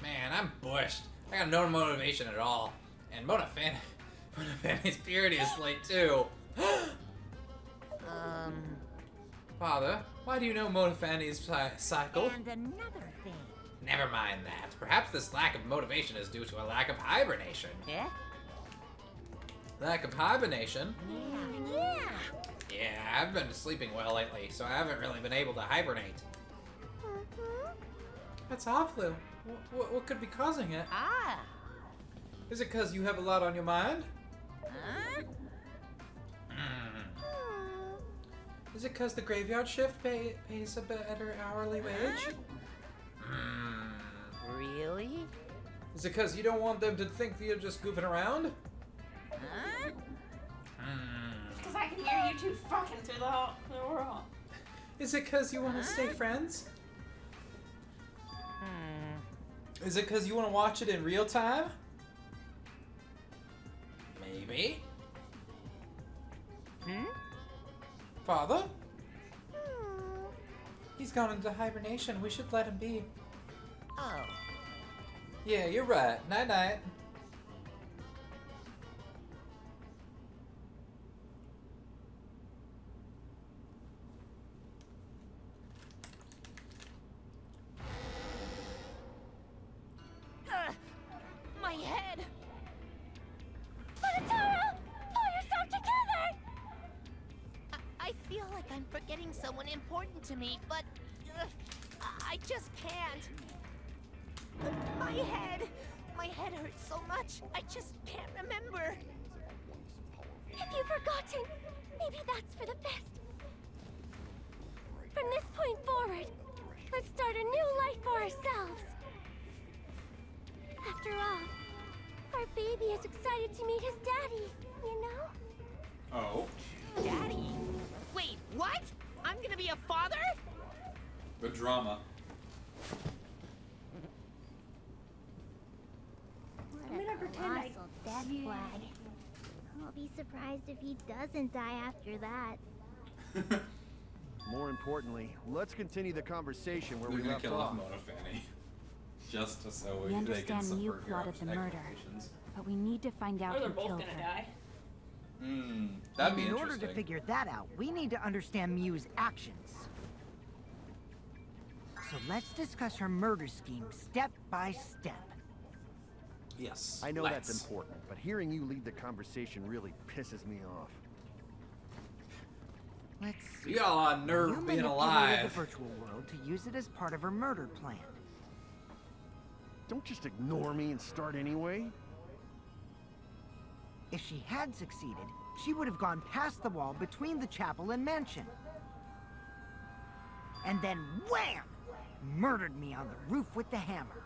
Man, I'm bushed. I got no motivation at all. And Monofanny's purity is late too. Father, why do you know Monofanny's cycle? And another thing. Never mind that. Perhaps this lack of motivation is due to a lack of hibernation. Yeah? Lack of hibernation? Yeah. Yeah, I've been sleeping well lately, so I haven't really been able to hibernate. That's awful. What could be causing it? Ah. Is it because you have a lot on your mind? Huh? Is it because the graveyard shift pays a better hourly wage? Really? Is it because you don't want them to think that you're just goofing around? Huh? Because I can hear you two fucking through the world. Is it because you want to stay friends? Is it because you want to watch it in real time? Maybe. Father? He's gone into hibernation. We should let him be. Oh. Yeah, you're right. Night-night. My head! Monotaro! Pull yourself together! someone important to me, but I just can't. My head hurts so much, I just can't remember. If you've forgotten, maybe that's for the best. From this point forward, let's start a new life for ourselves. After all, our baby is excited to meet his daddy, you know? Oh. Daddy? Wait, what? I'm gonna be a father? The drama. What a colossal death flag. I'll be surprised if he doesn't die after that. More importantly, let's continue the conversation where They're we gonna left kill off off. Mona Fanny. Just so We they can understand Mew subvert your plotted the murder, expectations. but we need to find out Or they're who both killed gonna her. die. That'd be In interesting. order to figure that out, we need to understand Mew's actions. So let's discuss her murder scheme step by step. Yes. I know that's important, but hearing you lead the conversation really pisses me off. Let's see. You got a lot of nerve Mew being manipulated alive. the virtual world to use it as part of her murder plan. Don't just ignore me and start anyway. If she had succeeded, she would have gone past the wall between the chapel and mansion. And then wham! Murdered me on the roof with the hammer.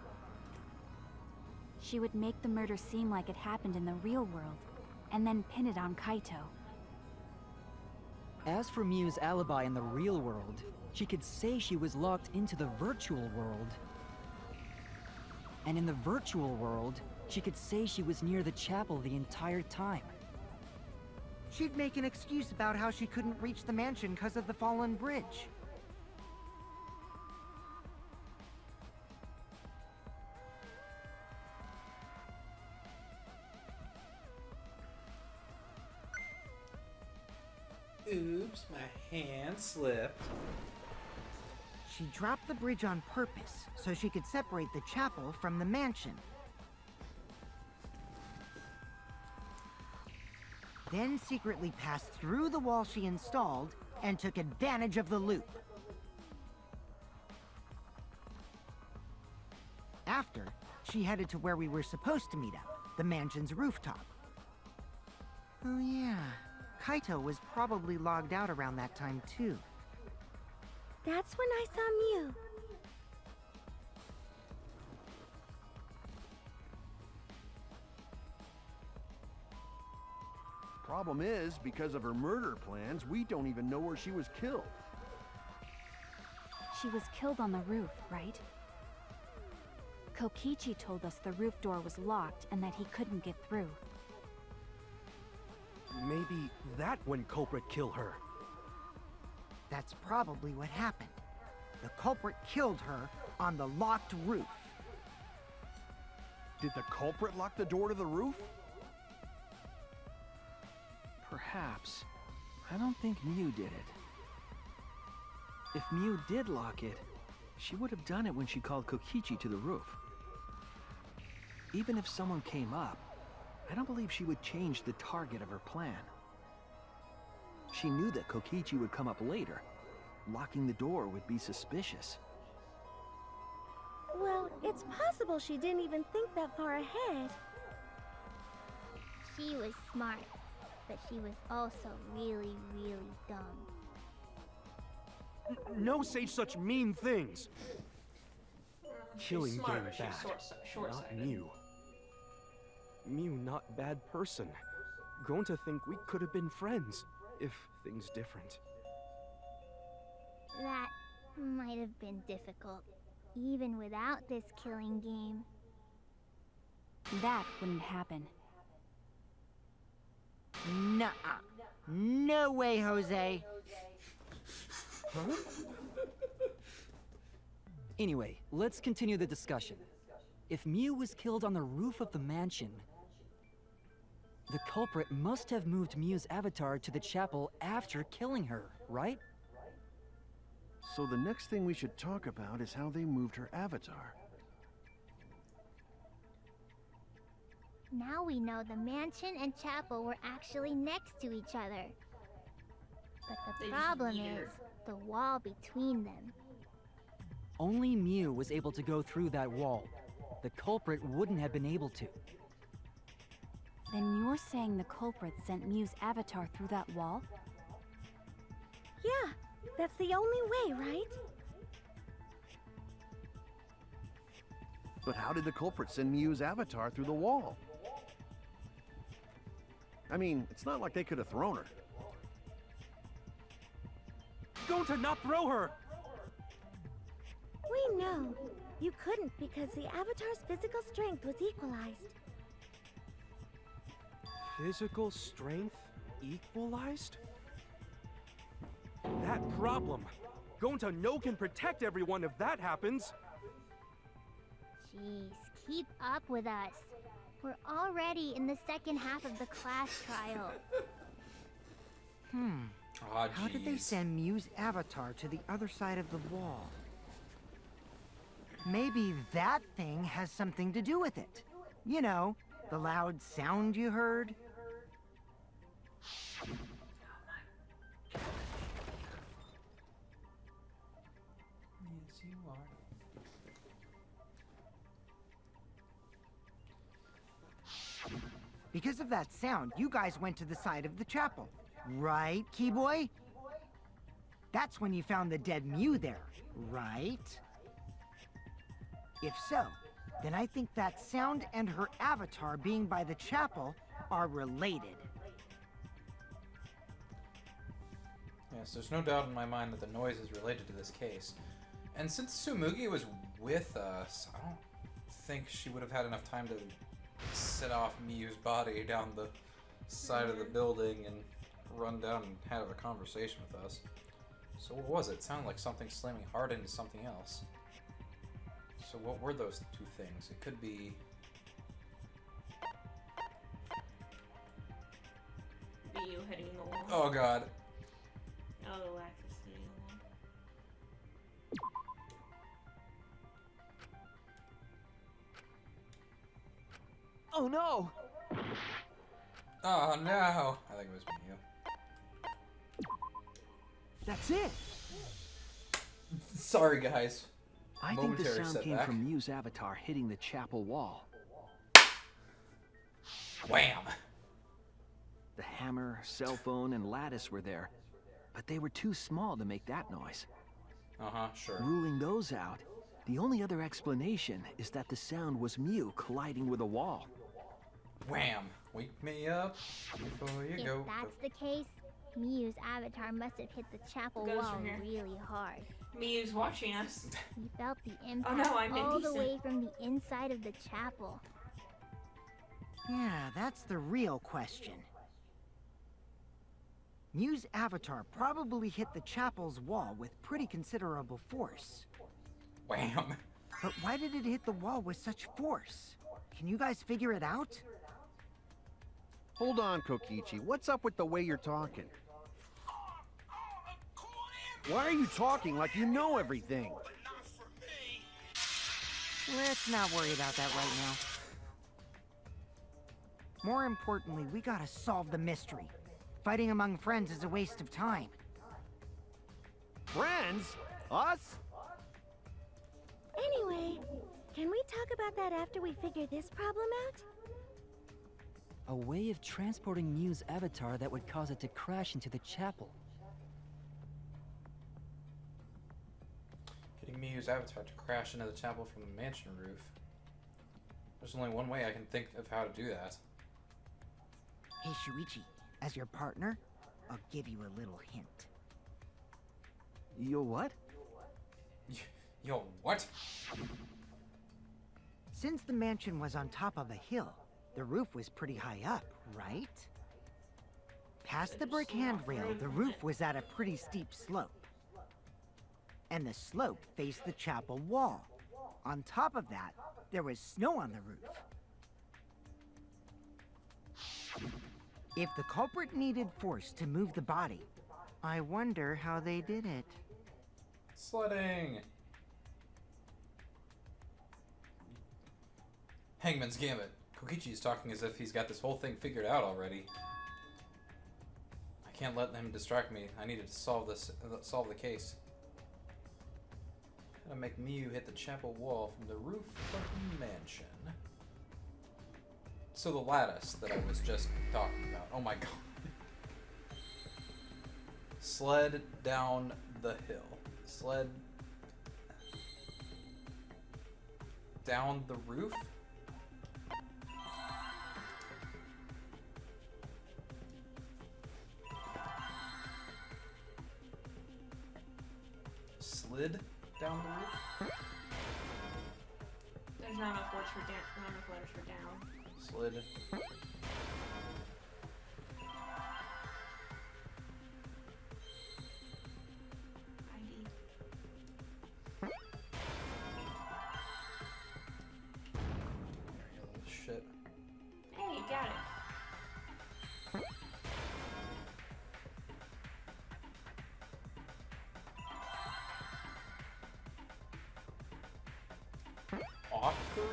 She would make the murder seem like it happened in the real world, and then pin it on Kaito. As for Mew's alibi in the real world, she could say she was locked into the virtual world. And in the virtual world, she could say she was near the chapel the entire time. She'd make an excuse about how she couldn't reach the mansion because of the fallen bridge. Oops, my hand slipped. She dropped the bridge on purpose so she could separate the chapel from the mansion. Then secretly passed through the wall she installed and took advantage of the loop. After, she headed to where we were supposed to meet up, the mansion's rooftop. Oh yeah, Kaito was probably logged out around that time too. That's when I saw Mew. Problem is, because of her murder plans, we don't even know where she was killed. She was killed on the roof, right? Kokichi told us the roof door was locked and that he couldn't get through. Maybe that when culprit kill her. That's probably what happened. The culprit killed her on the locked roof. Did the culprit lock the door to the roof? Perhaps. I don't think Mew did it. If Mew did lock it, she would have done it when she called Kokichi to the roof. Even if someone came up, I don't believe she would change the target of her plan. She knew that Kokichi would come up later. Locking the door would be suspicious. Well, it's possible she didn't even think that far ahead. She was smart, but she was also really, really dumb. No say such mean things. Killing She's smart, game but she's bad, not short-sighted. Mew. Mew not bad person. Grown to think we could have been friends, if things different. That might have been difficult, even without this killing game. That wouldn't happen. Nuh-uh. No way, Jose. Huh? Anyway, let's continue the discussion. If Mew was killed on the roof of the mansion, the culprit must have moved Mew's avatar to the chapel after killing her, right? So the next thing we should talk about is how they moved her avatar. Now we know the mansion and chapel were actually next to each other. But the They just problem needed is, her. the wall between them. Only Mew was able to go through that wall. The culprit wouldn't have been able to. Then you're saying the culprit sent Mew's avatar through that wall? Yeah, that's the only way, right? But how did the culprit send Mew's avatar through the wall? I mean, it's not like they could have thrown her. Gonta, not throw her! We know. You couldn't because the avatar's physical strength was equalized. Physical strength equalized? That problem. Gonta no can protect everyone if that happens. Jeez, keep up with us. We're already in the second half of the class trial. Aw, How did they jeez. send Mew's avatar to the other side of the wall? Maybe that thing has something to do with it. You know, the loud sound you heard. Yes, you are. Because of that sound, you guys went to the side of the chapel. Right, Keyboy? That's when you found the dead Mew there, right? If so, then I think that sound and her avatar being by the chapel are related. Yes, there's no doubt in my mind that the noise is related to this case. And since Tsumugi was with us, I don't think she would have had enough time to set off Miyu's body down the side of the building and run down and have a conversation with us. So what was it? It sounded like something slamming hard into something else. So what were those two things? It could be... Miyu hitting the wall. Oh god. Oh, the wax is hitting the wall. Oh no! Oh no! I think it was Miyu. That's it! Sorry guys. I think the Momentary sound came setback. from Mew's avatar hitting the chapel wall. Wham! The hammer, cell phone, and lattice were there, but they were too small to make that noise. Uh-huh, sure. Ruling those out, the only other explanation is that the sound was Mew colliding with a wall. Wham! Wake me up before you If go. that's the case, Miyu's avatar must have hit the chapel Goes wall from here. really hard. Miyu's watching us. He felt the Oh impact no, I'm all the indecent. way from the inside of the chapel. Yeah, that's the real question. Mew's avatar probably hit the chapel's wall with pretty considerable force. Wham! But why did it hit the wall with such force? Can you guys figure it out? Hold on, Kokichi. What's up with the way you're talking? Why are you talking like you know everything? Let's not worry about that right now. More importantly, we gotta solve the mystery. Fighting among friends is a waste of time. Friends? Us? Anyway, can we talk about that after we figure this problem out? A way of transporting Mew's avatar that would cause it to crash into the chapel. Getting Miyu's avatar to crash into the chapel from the mansion roof. There's only one way I can think of how to do that. Hey Shuichi, as your partner, I'll give you a little hint. Yo, what? Yo, what? Since the mansion was on top of a hill, the roof was pretty high up, right? Past the brick handrail, the roof was at a pretty steep slope. And the slope faced the chapel wall. On top of that, there was snow on the roof. If the culprit needed force to move the body, I wonder how they did it. Sledding! Hangman's Gambit. Kokichi's talking as if he's got this whole thing figured out already. I Can't let him distract me. I needed to solve the case. Gotta make Miyu hit the chapel wall from the roof of the mansion. So the lattice that I was just talking about. Oh my god. Sled down the hill. Sled down the roof? Slid down the roof? There's not enough words for down, not enough letters for down. Slid. Shit. Hey, got it. Off the roof?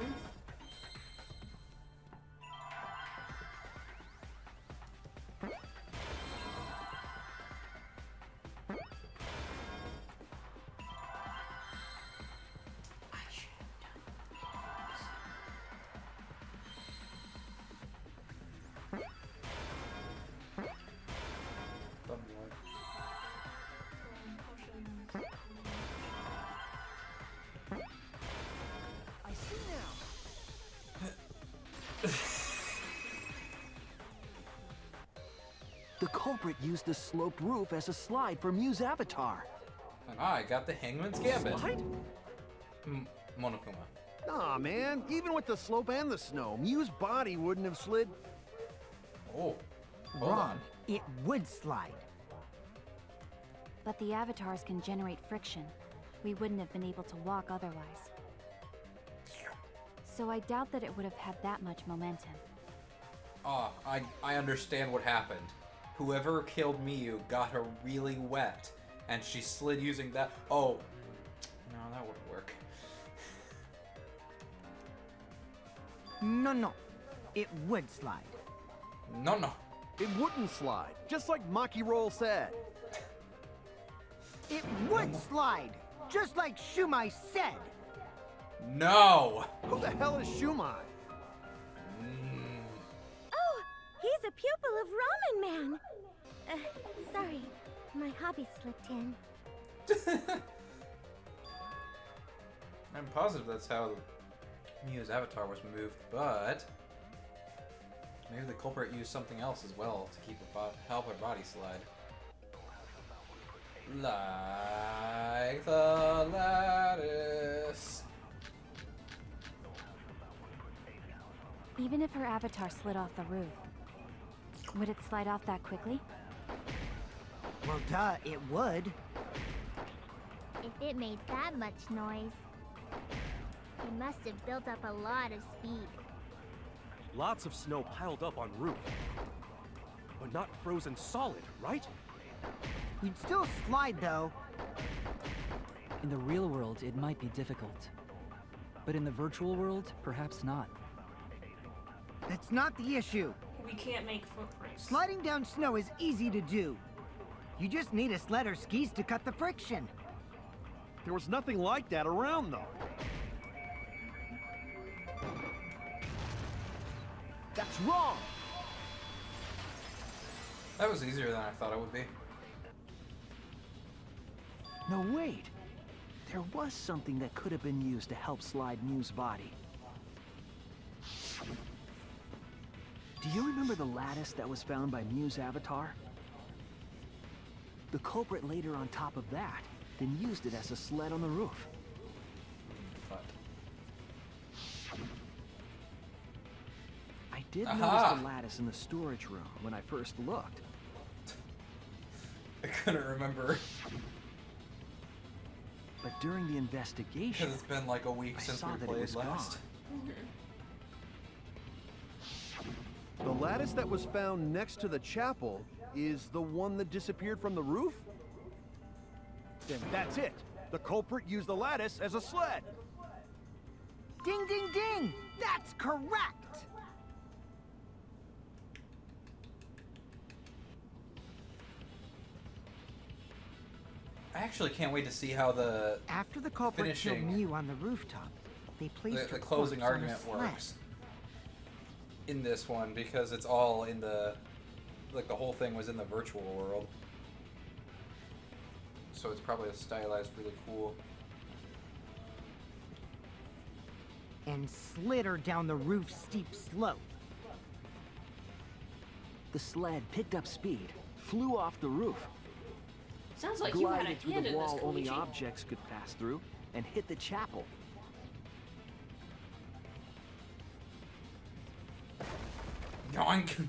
I see now. The culprit used the sloped roof as a slide for Mew's avatar. And I got the Hangman's Gambit. Slide? Monokuma. Nah, man. Even with the slope and the snow, Mew's body wouldn't have slid. Oh. Hold Wrong. on. It would slide. But the avatars can generate friction. We wouldn't have been able to walk otherwise. So I doubt that it would have had that much momentum. Ah, I understand what happened. Whoever killed Miyu got her really wet, and she slid using that. Oh. No, that wouldn't work. No. It would slide. No. It wouldn't slide, just like Maki Roll said. It would slide, just like Shumai said. No! Who the hell is Shumai? Oh, he's a pupil of Ramen Man. Sorry, my hobby slipped in. I'm positive that's how Miyu's avatar was moved, but maybe the culprit used something else as well to keep help her body slide. Like the lattice. Even if her avatar slid off the roof, would it slide off that quickly? Well, duh, it would. If it made that much noise, it must have built up a lot of speed. Lots of snow piled up on roof. But not frozen solid, right? We'd still slide, though. In the real world, it might be difficult. But in the virtual world, perhaps not. That's not the issue. We can't make footprints. Sliding down snow is easy to do. You just need a sled or skis to cut the friction. There was nothing like that around, though. That's wrong! That was easier than I thought it would be. No, wait. There was something that could have been used to help slide Mew's body. Do you remember the lattice that was found by Mew's avatar? The culprit laid her on top of that, then used it as a sled on the roof. But I did Aha! notice the lattice in the storage room when I first looked. I couldn't remember. But during the investigation, Because it's been like a week I since saw we that it played was last. The lattice that was found next to the chapel is the one that disappeared from the roof? Then that's it. The culprit used the lattice as a sled. Ding, ding, ding! That's correct! actually can't wait to see how the After the culprit killed finishing, Mew on the rooftop, they placed the her closing corpse on a argument sled. works in this one, because it's all in the, like, the whole thing was in the virtual world. So it's probably a stylized really cool. And slid her down the roof's steep slope. The sled picked up speed, flew off the roof, Sounds like you had a glided through hand the in this, wall only Koichi. objects could pass through, and hit the chapel. Yoink!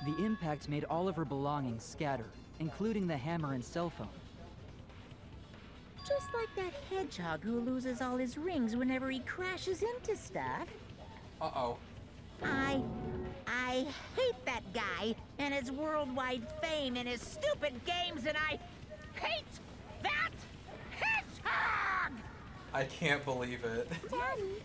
The impact made all of her belongings scatter, including the hammer and cell phone. Just like that hedgehog who loses all his rings whenever he crashes into stuff. Uh-oh. I hate that guy and his worldwide fame and his stupid games, and I hate that hedgehog! I can't believe it. Daddy,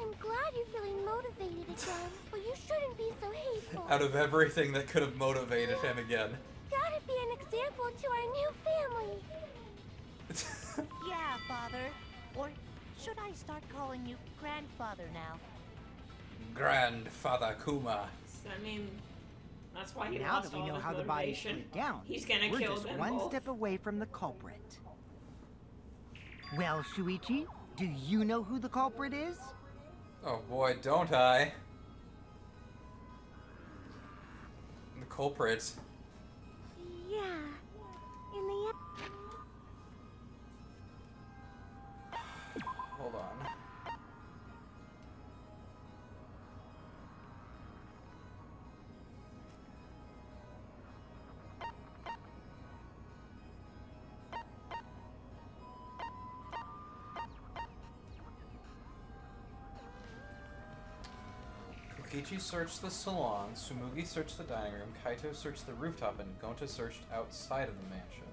I'm glad you're feeling motivated again, but you shouldn't be so hateful. Out of everything that could have motivated him again. Gotta be an example to our new family. Yeah, Father. Or should I start calling you Grandfather now? Grandfather Kuma. I mean, that's why he Now lost that we all know his how the body motivation. slid down, He's gonna we're kill just them one both. step away from the culprit. Well, Shuichi, do you know who the culprit is? Oh boy, don't I. The culprit. Yeah. In the end. Hold on. Kokichi searched the salon, Tsumugi searched the dining room, Kaito searched the rooftop, and Gonta searched outside of the mansion.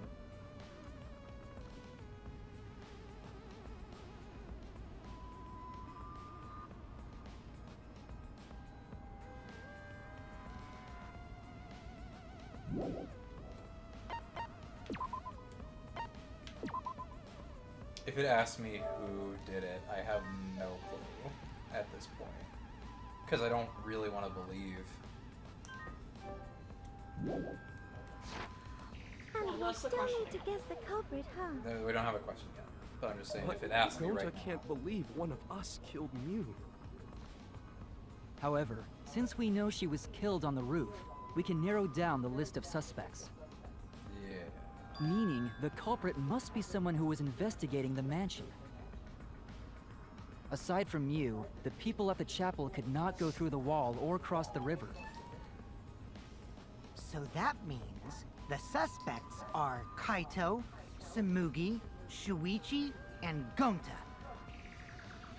If it asked me who did it, I have no clue at this point. Because I don't really want to believe. And we what's the still question? need to guess the culprit, huh? No, we don't have a question yet. But I'm just saying, But if it asked me Gonta right now. can't believe one of us killed Mew. However, since we know she was killed on the roof, we can narrow down the list of suspects. Yeah. Meaning, the culprit must be someone who was investigating the mansion. Aside from Mew, the people at the chapel could not go through the wall or cross the river. So that means the suspects are Kaito, Tsumugi, Shuichi, and Gonta.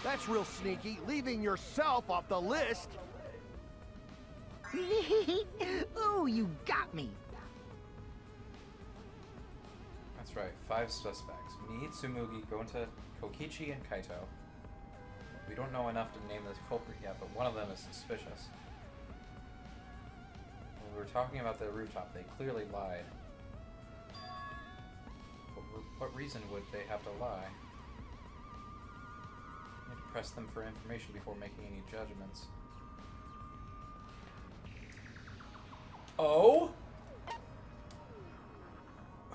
That's real sneaky, leaving yourself off the list. Ooh, you got me. That's right, 5 suspects. Me, Tsumugi, Gonta, Kokichi, and Kaito. We don't know enough to name this culprit yet, but one of them is suspicious. When we were talking about the rooftop, they clearly lied. But what reason would they have to lie? We need to press them for information before making any judgments. Oh?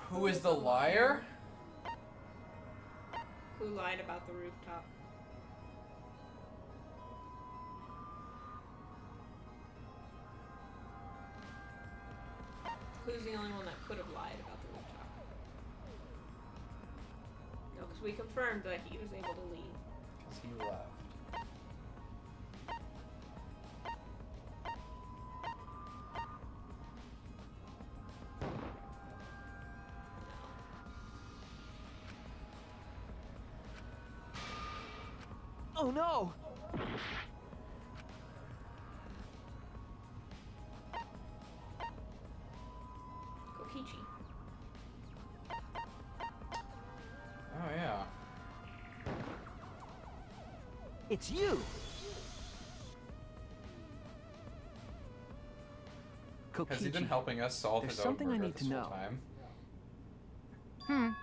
Who is the liar? Who lied about the rooftop? Who's the only one that could have lied about the rooftop? No, because we confirmed that he was able to leave. Because he left. Oh no! Kokichi. Oh yeah. It's you! Has he been Kokichi, helping us solve there's his own something I murder need this to whole know. time?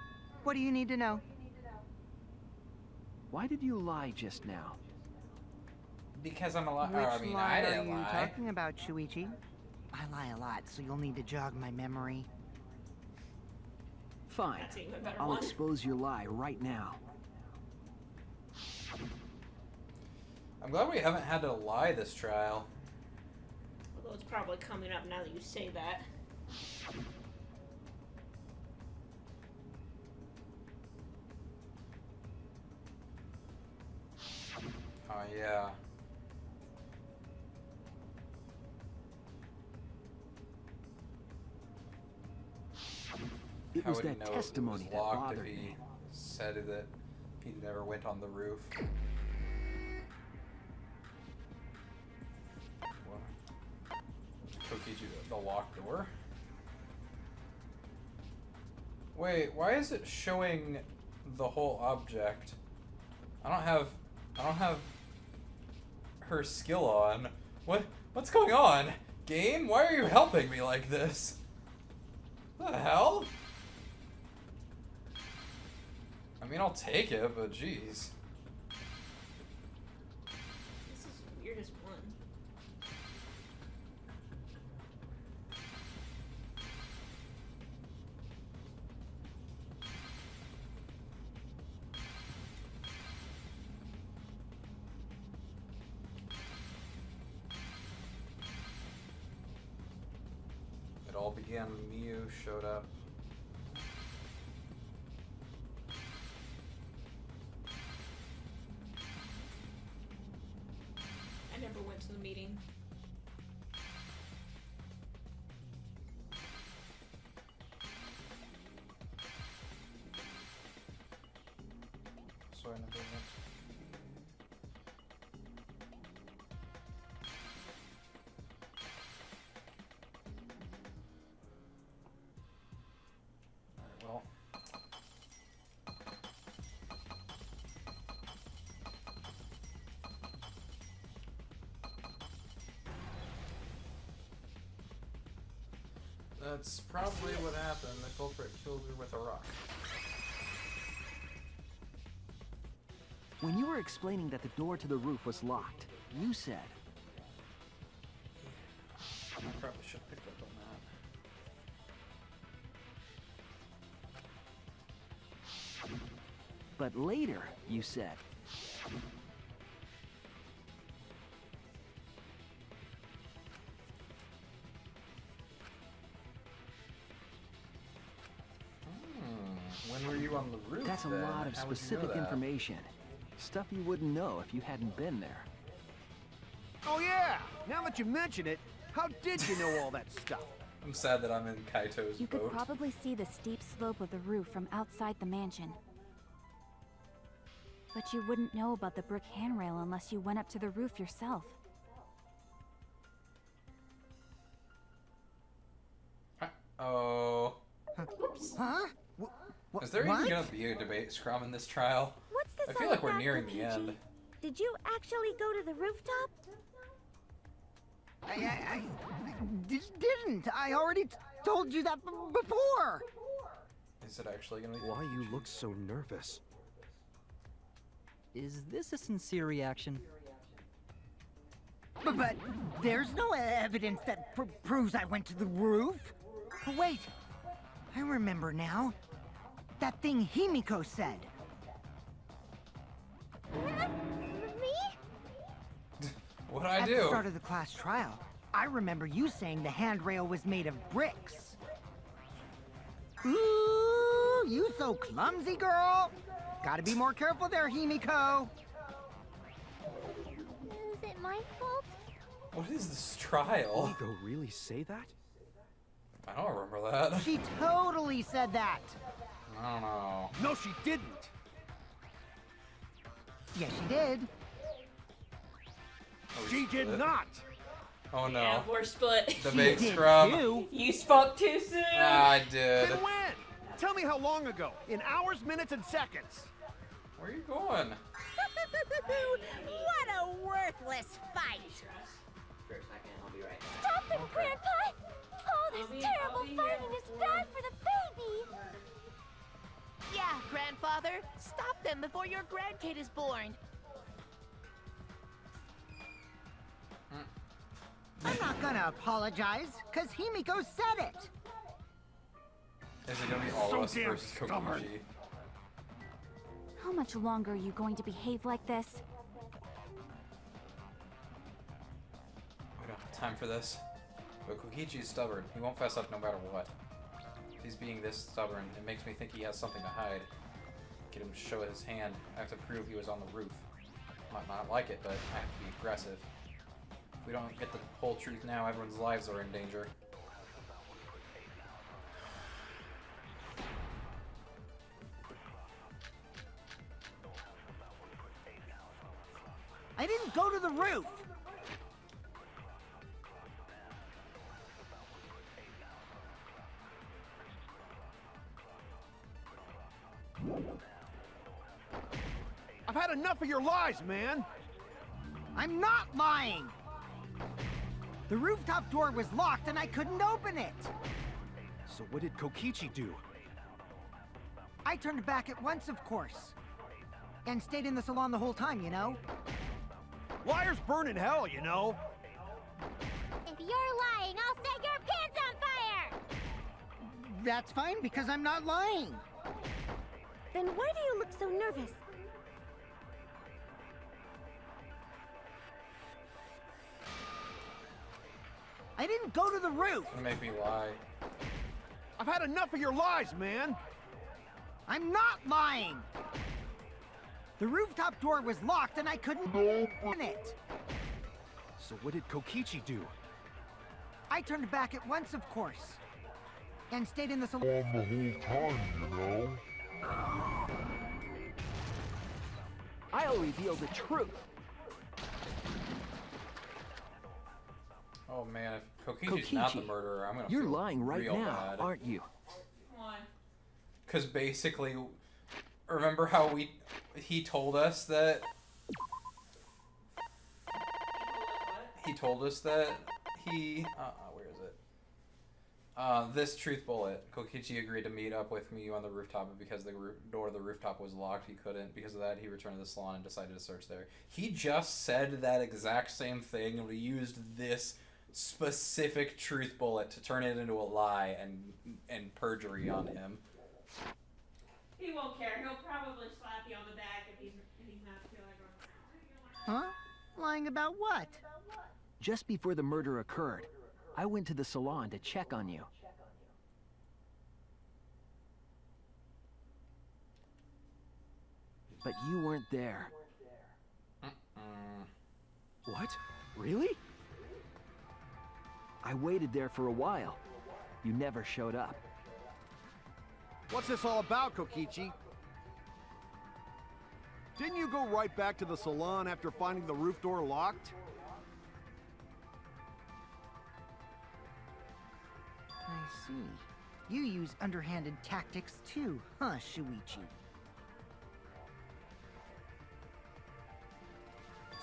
What do you need to know? Why did you lie just now? Because I'm a liar. Which I mean, lie I are didn't you lie. talking about, Shuichi? I lie a lot, so you'll need to jog my memory. Fine. That's even a better I'll one. expose your lie right now. I'm glad we haven't had to lie this trial. Although it's probably coming up now that you say that. Oh, yeah. It How was would he that know testimony it that was locked bothered if he me. said that he never went on the roof? What? Kokichi, the locked door? Wait, why is it showing the whole object? I don't have her skill on. What's going on? Game? Why are you helping me like this? What the hell? I mean, I'll take it, but jeez. This is the weirdest one. It all began when Miu showed up. I never went to the meeting. So I never went. Alright, well. That's probably what happened. The culprit killed her with a rock. When you were explaining that the door to the roof was locked, you said, I probably should have picked up on that. but later you said, When were you on the roof? that's a then? lot of How would you know specific that? information. Stuff you wouldn't know if you hadn't been there. Oh yeah! Now that you mention it, how did you know all that stuff? I'm sad that I'm in Kaito's You could boat. probably see the steep slope of the roof from outside the mansion. But you wouldn't know about the brick handrail unless you went up to the roof yourself. Oh. Huh? Is there even gonna be a debate scrum in this trial? What's this I feel all like we're about, nearing the Kokichi? end. Did you actually go to the rooftop? I didn't. I already told you that before. Is it actually gonna be? Why you look so nervous? Is this a sincere reaction? But there's no evidence that proves I went to the roof. Wait, I remember now. That thing Himiko said. Me? What'd I At do? the start of the class trial, I remember you saying the handrail was made of bricks. Ooh, you so clumsy, girl. Gotta be more careful there, Himiko. Is it my fault? What is this trial? Did Ego really say that? I don't remember that. She totally said that. I don't know. No, she didn't. Yes, she did. She did not. Oh no. Yeah, we're split. The big scrum. You spoke too soon. I did. Then when? Tell me how long ago. In hours, minutes, and seconds. Where are you going? What a worthless fight! For a second, I'll be right back. Stop him, Grandpa! grandfather. Stop them before your grandkid is born. I'm not gonna apologize, cause Himiko said it. Is it gonna be all of us versus Kokichi? How much longer are you going to behave like this? We don't have time for this. But Kokichi's stubborn. He won't fess up no matter what. If he's being this stubborn, it makes me think he has something to hide. Get him to show his hand. I have to prove he was on the roof. Might not like it, but I have to be aggressive. If we don't get the whole truth now, everyone's lives are in danger. I didn't go to the roof. I've had enough of your lies, man! I'm not lying! The rooftop door was locked and I couldn't open it! So what did Kokichi do? I turned back at once, of course. And stayed in the salon the whole time, you know? Liars burn in hell, you know? If you're lying, I'll set your pants on fire! That's fine, because I'm not lying. Then why do you look so nervous? I didn't go to the roof! Don't make me lie. I've had enough of your lies, man! I'm not lying! The rooftop door was locked and I couldn't open it! So what did Kokichi do? I turned back at once, of course. And stayed in the salon the whole time, you know? I'll reveal the truth. Oh man, if Kokichi's not the murderer, I'm gonna You're feel lying right real now, bad. aren't you? Why? Because basically, remember how he told us that where is it? This truth bullet. Kokichi agreed to meet up with me on the rooftop, but because the door to the rooftop was locked, he couldn't. Because of that, he returned to the salon and decided to search there. He just said that exact same thing, and we used this specific truth bullet to turn it into a lie and perjury on him. He won't care. He'll probably slap you on the back if he's not feeling Huh? Lying about what? Just before the murder occurred, I went to the salon to check on you. But you weren't there. What? Really? I waited there for a while. You never showed up. What's this all about, Kokichi? Didn't you go right back to the salon after finding the roof door locked? I see. You use underhanded tactics too, huh, Shuichi?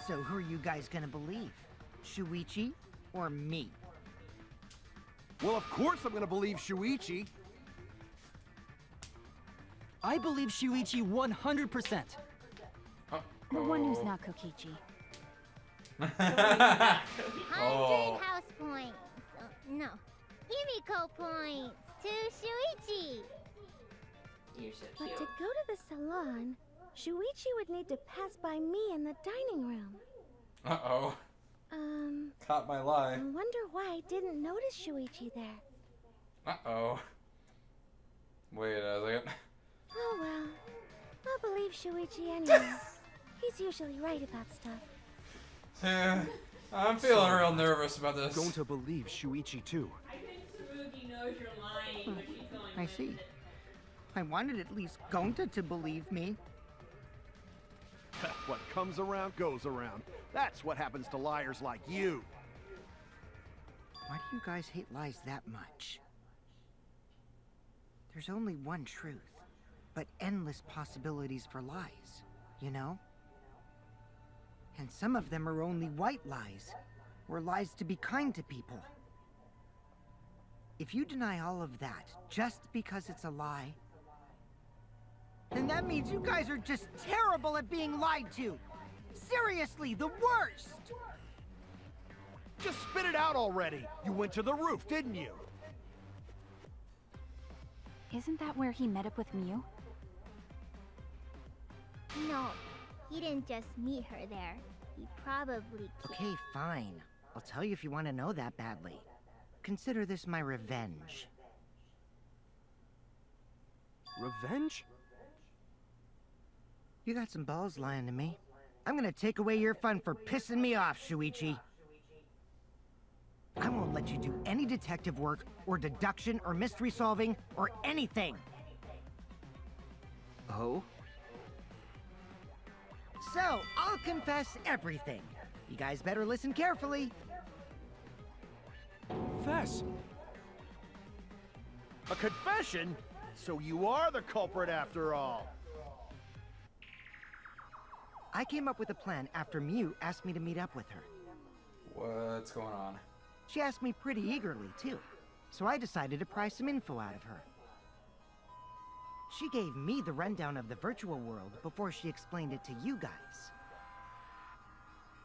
So who are you guys gonna believe? Shuichi or me? Well, of course I'm gonna believe Shuichi. I believe Shuichi 100%. The one who's not Kokichi. 100 house points. No. Himiko points to Shuichi. You're so But cute. to go to the salon, Shuichi would need to pass by me in the dining room. Uh-oh. Caught my lie. I wonder why I didn't notice Shuichi there. Uh-oh. Wait a second. Oh well. I'll believe Shuichi anyway. He's usually right about stuff. I'm feeling real nervous about this. Going to believe Shuichi too. I think Sabuki knows you're lying, but she's going I with see. it. I wanted at least Gonta to believe me. What comes around goes around. That's what happens to liars like you. Why do you guys hate lies that much? There's only one truth, but endless possibilities for lies, you know? And some of them are only white lies, or lies to be kind to people. If you deny all of that just because it's a lie, Then that means you guys are just terrible at being lied to. Seriously, the worst! Just spit it out already. You went to the roof, didn't you? Isn't that where he met up with Mew? No, he didn't just meet her there. He probably... Okay, fine. I'll tell you if you want to know that badly. Consider this my revenge. Revenge? You got some balls lying to me. I'm gonna take away your fun for pissing me off, Shuichi. I won't let you do any detective work, or deduction, or mystery solving, or anything. Oh? So, I'll confess everything. You guys better listen carefully. Fess! A confession? So you are the culprit after all. I came up with a plan after Mew asked me to meet up with her. What's going on? She asked me pretty eagerly, too. So I decided to pry some info out of her. She gave me the rundown of the virtual world before she explained it to you guys.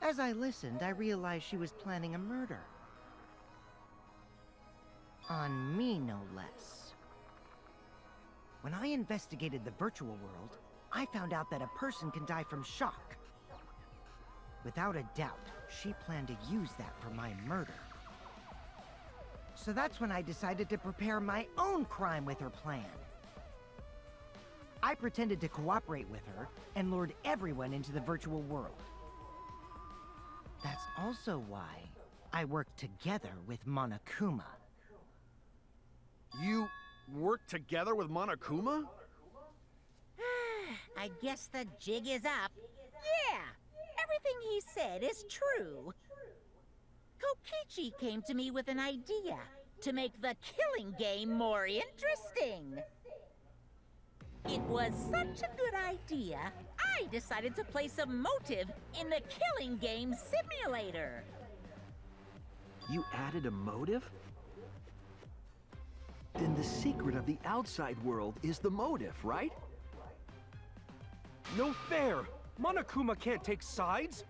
As I listened, I realized she was planning a murder. On me, no less. When I investigated the virtual world, I found out that a person can die from shock. Without a doubt, she planned to use that for my murder. So that's when I decided to prepare my own crime with her plan. I pretended to cooperate with her and lured everyone into the virtual world. That's also why I worked together with Monokuma. You worked together with Monokuma? I guess the jig is up. Yeah, everything he said is true. Kokichi came to me with an idea to make the killing game more interesting. It was such a good idea, I decided to place a motive in the killing game simulator. You added a motive? Then the secret of the outside world is the motive, right? No fair! Monokuma can't take sides!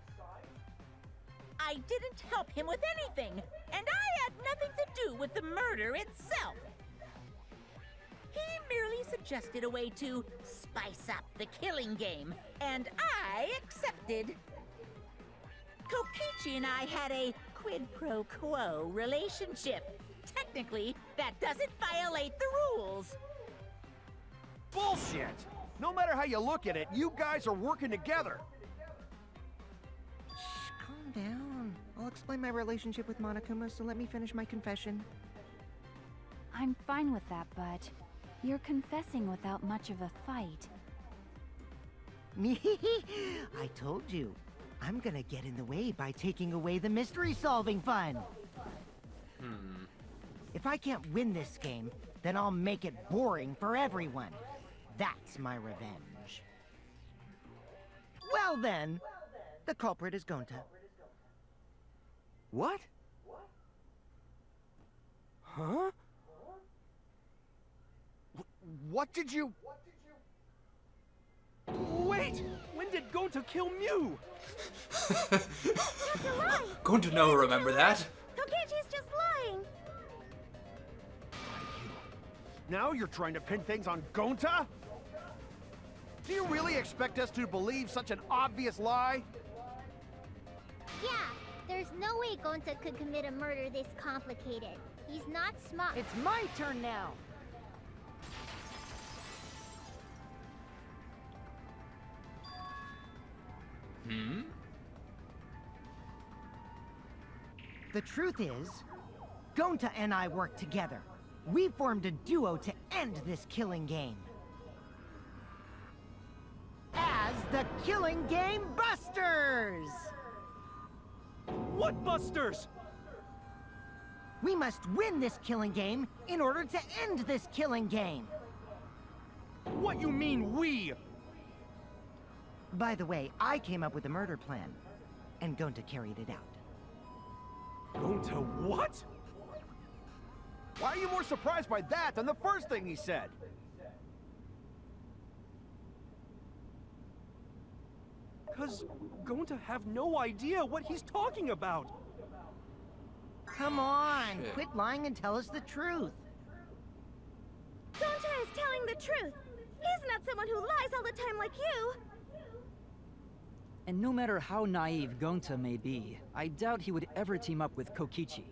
I didn't help him with anything, and I had nothing to do with the murder itself. He merely suggested a way to spice up the killing game, and I accepted. Kokichi and I had a quid pro quo relationship. Technically, that doesn't violate the rules. Bullshit! No matter how you look at it, you guys are working together. Shh, calm down. I'll explain my relationship with Monokuma, so let me finish my confession. I'm fine with that, but you're confessing without much of a fight. Me? I told you. I'm gonna get in the way by taking away the mystery-solving fun. If I can't win this game, then I'll make it boring for everyone. That's my revenge. Well then, the culprit is Gonta. What? Huh? What did you... Wait! When did Gonta kill Mew? That's a lie! Going to know, remember that? Kokichi's just lying! Now you're trying to pin things on Gonta? Do you really expect us to believe such an obvious lie? Yeah, there's no way Gonta could commit a murder this complicated. He's not smart. It's my turn now! The truth is, Gonta and I worked together. We formed a duo to end this killing game. As the Killing Game Busters! What Busters? We must win this killing game in order to end this killing game. What you mean, we? By the way, I came up with the murder plan, and Gonta carried it out. Gonta what? Why are you more surprised by that than the first thing he said? Because Gonta have no idea what he's talking about. Come on, Shit. quit lying and tell us the truth. Gonta is telling the truth. He's not someone who lies all the time like you. And no matter how naive Gonta may be, I doubt he would ever team up with Kokichi.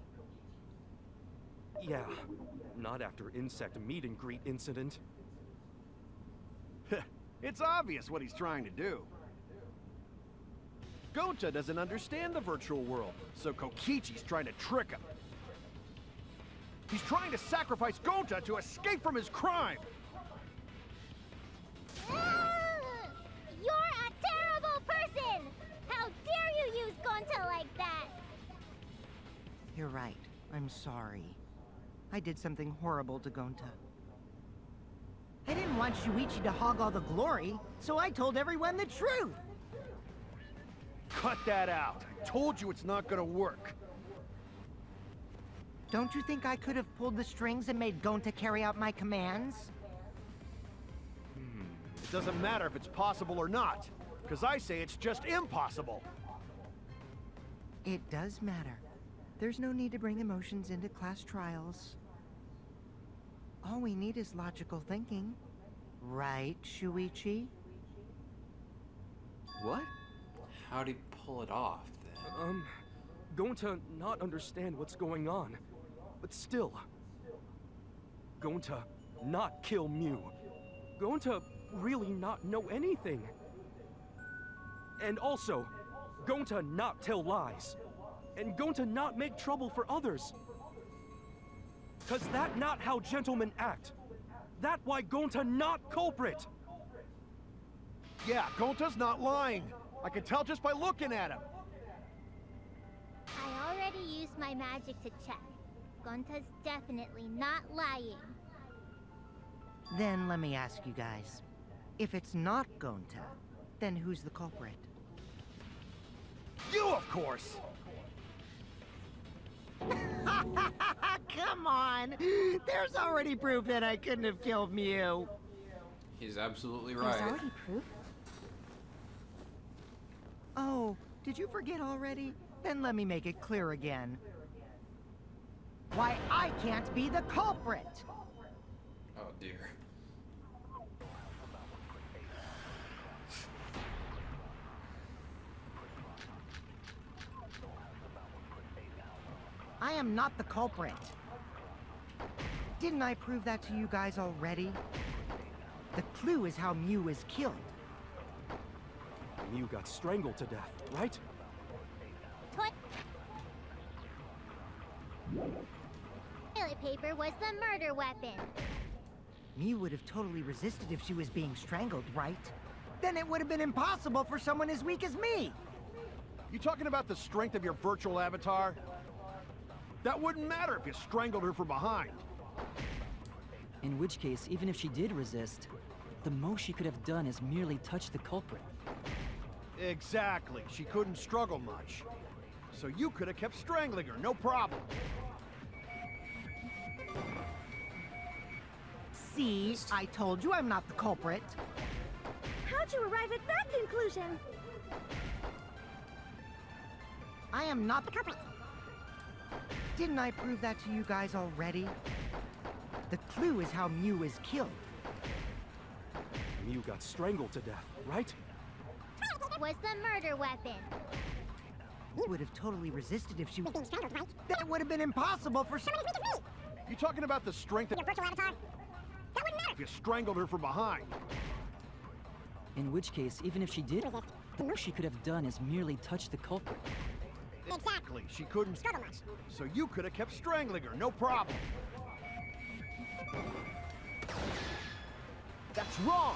Yeah, not after insect meet and greet incident. It's obvious what he's trying to do. Gonta doesn't understand the virtual world, so Kokichi's trying to trick him. He's trying to sacrifice Gonta to escape from his crime! You're a terrible person! How dare you use Gonta like that? You're right. I'm sorry. I did something horrible to Gonta. I didn't want Shuichi to hog all the glory, so I told everyone the truth! Cut that out! I told you it's not gonna work! Don't you think I could have pulled the strings and made Gonta carry out my commands? It doesn't matter if it's possible or not, because I say it's just impossible! It does matter. There's no need to bring emotions into class trials. All we need is logical thinking. Right, Shuichi? What? How'd he pull it off, then? Gonta not understand what's going on. But still. Gonta not kill Mew. Gonta really not know anything. And also, Gonta not tell lies. And Gonta not make trouble for others. 'Cause that not how gentlemen act. That why Gonta not culprit. Yeah, Gonta's not lying. I can tell just by looking at him. I already used my magic to check. Gonta's definitely not lying. Then let me ask you guys. If it's not Gonta, then who's the culprit? You, of course! Come on! There's already proof that I couldn't have killed Mew. He's absolutely There's right. already proof? Oh, did you forget already? Then let me make it clear again. Why I can't be the culprit! Oh dear. I am not the culprit. Didn't I prove that to you guys already? The clue is how Mew was killed. Mew got strangled to death, right? Toilet paper was the murder weapon. Mew would have totally resisted if she was being strangled, right? Then it would have been impossible for someone as weak as me! You talking about the strength of your virtual avatar? That wouldn't matter if you strangled her from behind. In which case, even if she did resist, the most she could have done is merely touch the culprit. Exactly. She couldn't struggle much. So you could have kept strangling her, no problem. See, I told you I'm not the culprit. How'd you arrive at that conclusion? I am not the culprit. Didn't I prove that to you guys already? The clue is how Mew is killed. Mew got strangled to death, right? Was the murder weapon. Mew would have totally resisted if she was being strangled, right? That would have been impossible for someone as weak as me! You talking about the strength of your virtual avatar? That wouldn't matter if you strangled her from behind. In which case, even if she did resist, the most she could have done is merely touch the culprit. Exactly. She couldn't struggle much. So you could have kept strangling her, no problem. That's wrong!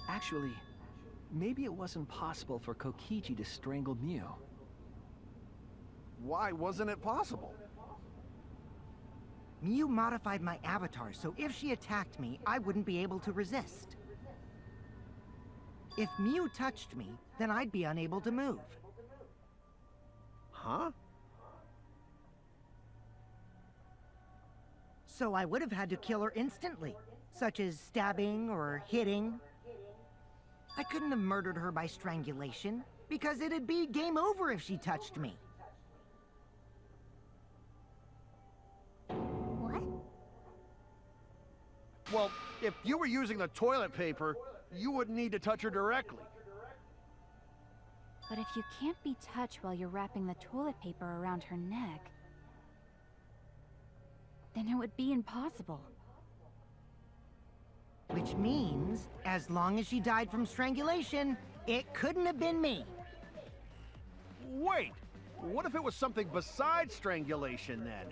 Actually, maybe it wasn't possible for Kokichi to strangle Mew. Why wasn't it possible? Mew modified my avatar, so if she attacked me, I wouldn't be able to resist. If Mew touched me, then I'd be unable to move. Huh? so I would have had to kill her instantly, such as stabbing or hitting. I couldn't have murdered her by strangulation, because it'd be game over if she touched me. What? Well, if you were using the toilet paper, you wouldn't need to touch her directly. But if you can't be touched while you're wrapping the toilet paper around her neck, then it would be impossible. Which means, as long as she died from strangulation, it couldn't have been me. Wait! What if it was something besides strangulation then?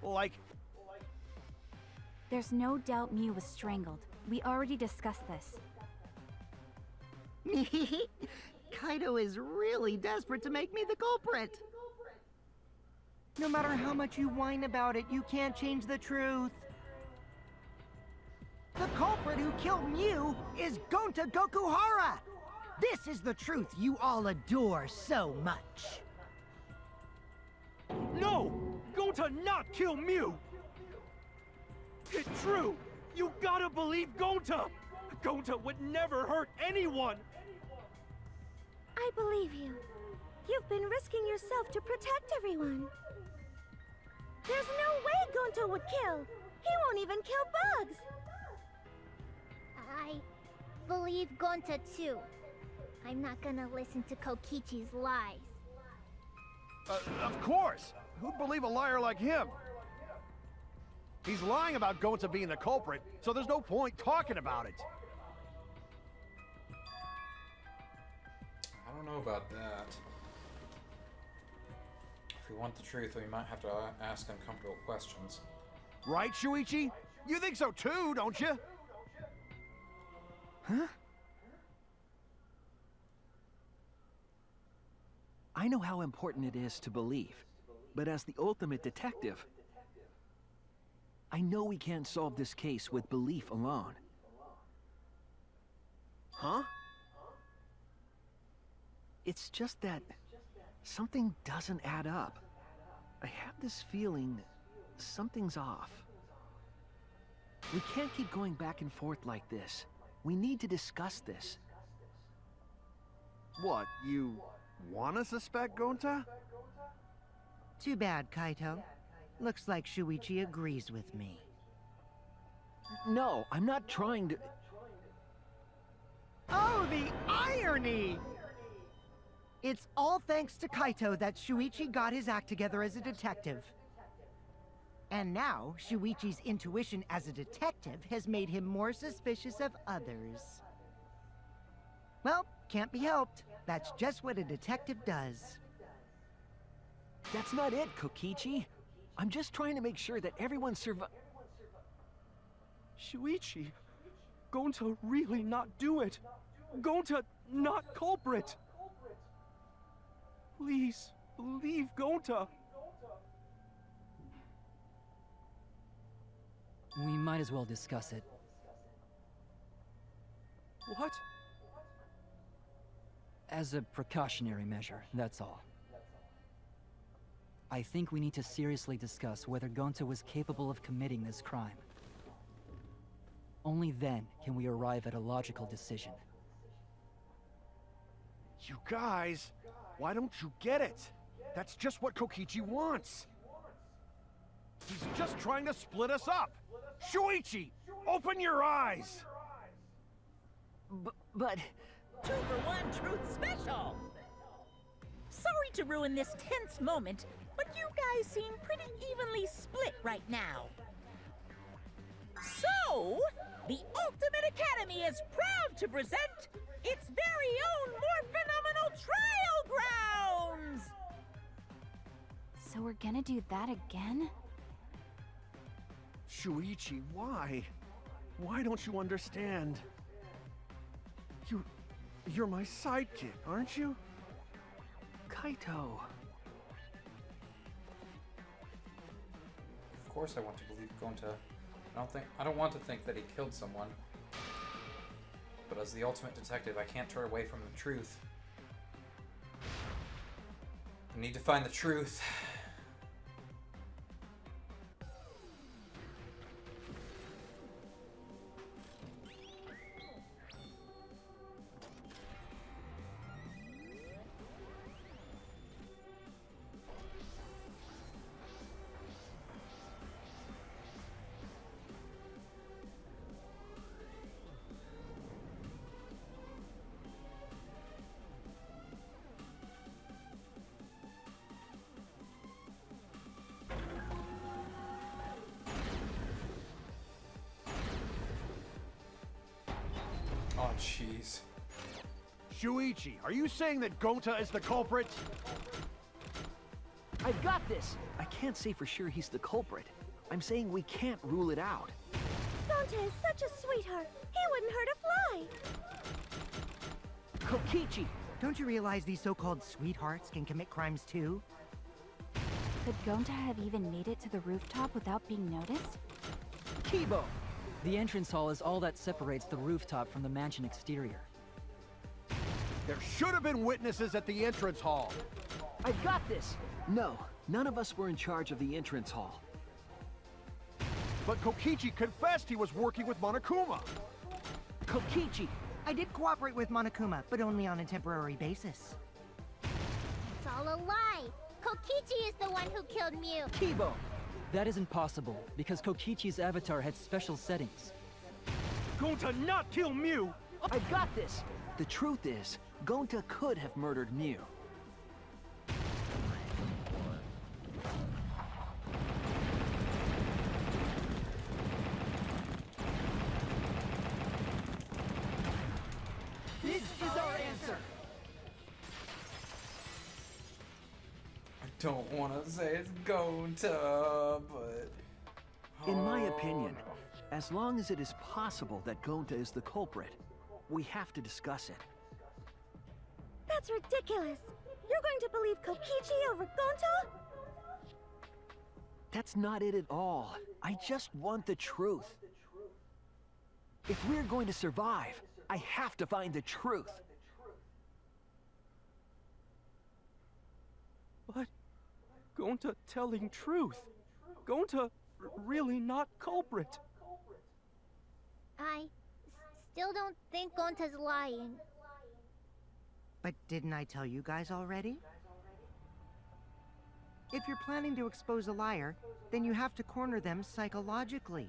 Like... There's no doubt Mew was strangled. We already discussed this. Kaito is really desperate to make me the culprit. No matter how much you whine about it, you can't change the truth. The culprit who killed Mew is Gonta Gokuhara! This is the truth you all adore so much. No! Gonta not kill Mew! It's true! You gotta believe Gonta! Gonta would never hurt anyone! I believe you. You've been risking yourself to protect everyone. There's no way Gonta would kill. He won't even kill bugs. I believe Gonta too. I'm not gonna listen to Kokichi's lies. Of course! Who'd believe a liar like him? He's lying about Gonta being the culprit, so there's no point talking about it. I don't know about that. If we want the truth, we might have to ask uncomfortable questions. Right, Shuichi? You think so too, don't you? Huh? I know how important it is to believe, but as the ultimate detective, I know we can't solve this case with belief alone. Huh? It's just that something doesn't add up. I have this feeling something's off. We can't keep going back and forth like this. We need to discuss this. What, you wanna suspect Gonta? Too bad, Kaito. Looks like Shuichi agrees with me. No, I'm not trying to... Oh, the irony! It's all thanks to Kaito that Shuichi got his act together as a detective. And now, Shuichi's intuition as a detective has made him more suspicious of others. Well, can't be helped. That's just what a detective does. That's not it, Kokichi. I'm just trying to make sure that everyone Shuichi, Gonta really not do it. Gonta not culprit. Please, believe Gonta. We might as well discuss it. What? As a precautionary measure, that's all. I think we need to seriously discuss whether Gonta was capable of committing this crime. Only then can we arrive at a logical decision. You guys, why don't you get it? That's just what Kokichi wants. He's just trying to split us up. Shuichi, open your eyes! But... 2 for 1 Truth Special! Sorry to ruin this tense moment, but you guys seem pretty evenly split right now. So, the Ultimate Academy is proud to present its very own more phenomenal trial grounds! So we're gonna do that again? Shuichi, why? Why don't you understand? You're my sidekick, aren't you? Kaito... Of course I want to believe Gonta. I don't want to think that he killed someone. But as the ultimate detective, I can't turn away from the truth. I need to find the truth. Jeez. Shuichi, are you saying that Gonta is the culprit? I've got this! I can't say for sure he's the culprit. I'm saying we can't rule it out. Gonta is such a sweetheart. He wouldn't hurt a fly. Kokichi! Don't you realize these so-called sweethearts can commit crimes too? Could Gonta have even made it to the rooftop without being noticed? Kibo! The entrance hall is all that separates the rooftop from the mansion exterior. There should have been witnesses at the entrance hall. I've got this! No, none of us were in charge of the entrance hall. But Kokichi confessed he was working with Monokuma. Kokichi! I did cooperate with Monokuma, but only on a temporary basis. It's all a lie. Kokichi is the one who killed Mew. Kibo! That isn't possible, because Kokichi's avatar had special settings. Gonta not kill Mew! I've got this! The truth is, Gonta could have murdered Mew. This is our answer! I don't want to say it's Gonta, but... In my opinion, as long as it is possible that Gonta is the culprit, we have to discuss it. That's ridiculous. You're going to believe Kokichi over Gonta? That's not it at all. I just want the truth. If we're going to survive, I have to find the truth. But Gonta telling truth. Gonta really not culprit. I still don't think Gonta's lying. But didn't I tell you guys already? If you're planning to expose a liar, then you have to corner them psychologically.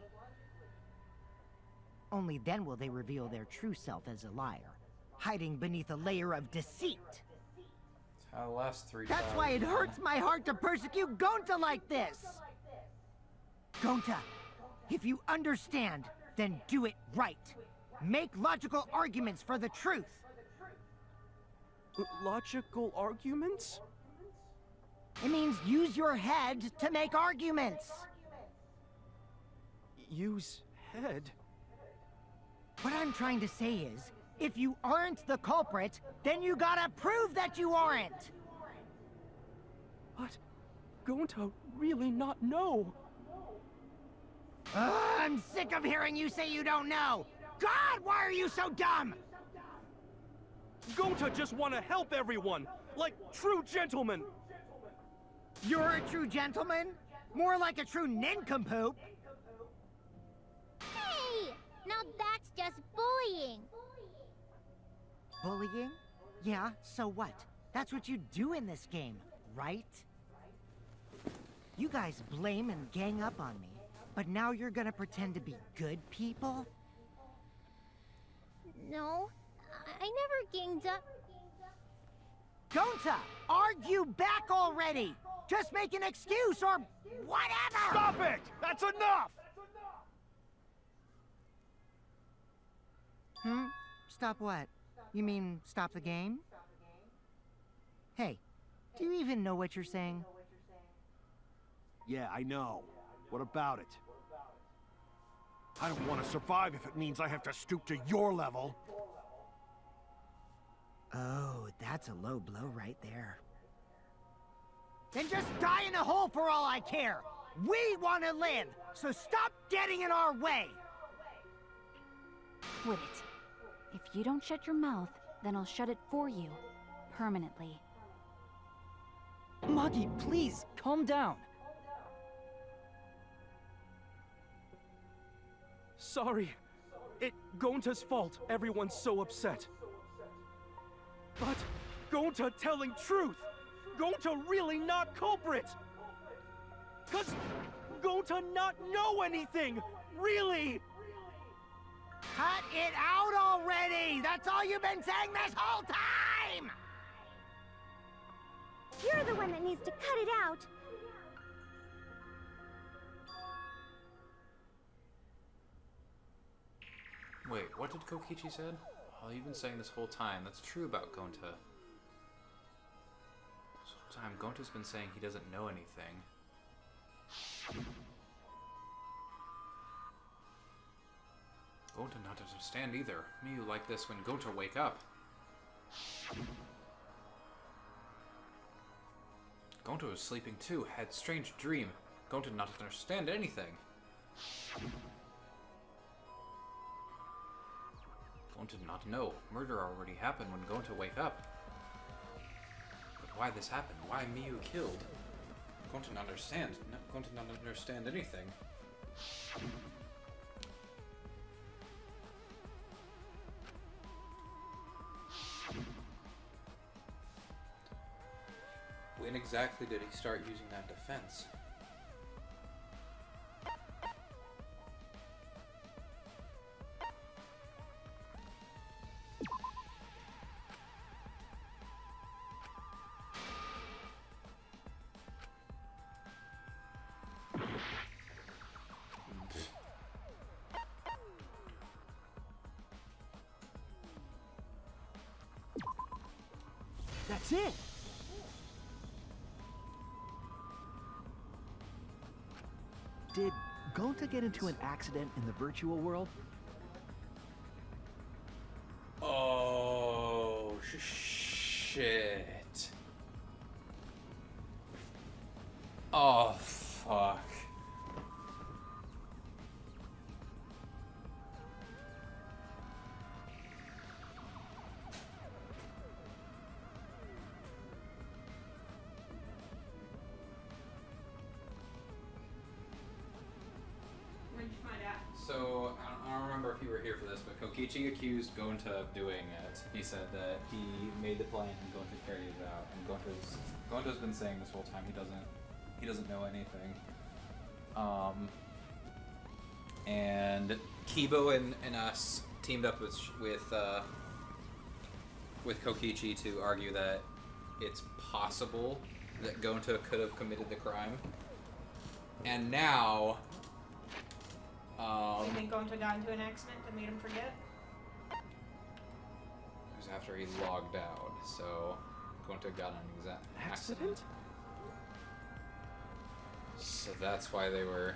Only then will they reveal their true self as a liar, hiding beneath a layer of deceit. That's how the last three That's why it hurts my heart to persecute Gonta like this! Gonta, if you understand, then do it right. Make logical arguments for the truth. Logical arguments? It means use your head to make arguments. Use head? What I'm trying to say is, if you aren't the culprit, then you gotta prove that you aren't! But Gonta really not know. I'm sick of hearing you say you don't know! God, why are you so dumb? Gonta just want to help everyone, like true gentlemen. You're a true gentleman? More like a true nincompoop. Hey! Now that's just bullying. Bullying? Yeah, so what? That's what you do in this game, right? You guys blame and gang up on me, but now you're gonna pretend to be good people? No, I never ganged up. Gonta, argue back already! Just make an excuse or whatever! Stop it! That's enough! Stop what? You mean stop the game? Hey, do you even know what you're saying? Yeah, I know. What about it? I don't want to survive if it means I have to stoop to your level. Oh, that's a low blow right there. Then just die in a hole for all I care! We want to live, so stop getting in our way! Quit it. If you don't shut your mouth, then I'll shut it for you. Permanently. Magi, please, calm down. Sorry. It Gonta's fault everyone's so upset. But Gonta telling truth! Gonta really not culprit! 'Cause Gonta not know anything! Really! Cut it out already! That's all you've been saying this whole time! You're the one that needs to cut it out. Wait, what did Kokichi said? Oh, you've been saying this whole time. That's true about Gonta. This whole time, Gonta's been saying he doesn't know anything. Gonta not understand either. Miyu like this when Gonta wake up. Gonta was sleeping too, had strange dream. Gonta not understand anything. Gonta not know. Murder already happened when Gonta wake up. But why this happened? Why Miyu killed? Gonta not understand. Gonta not understand anything. When exactly did he start using that defense? That's it! Did Gonta get into an accident in the virtual world? Oh, shit. Oh, fuck. So, I don't remember if you were here for this, but Kokichi accused Gonta of doing it. He said that he made the plan and Gonta carried it out. And Gonta's been saying this whole time he doesn't know anything. And Kibo and us teamed up with Kokichi to argue that it's possible that Gonta could have committed the crime. And now you think Gonta got into an accident that made him forget? It was after he logged out, so Gonta got an accident. So that's why they were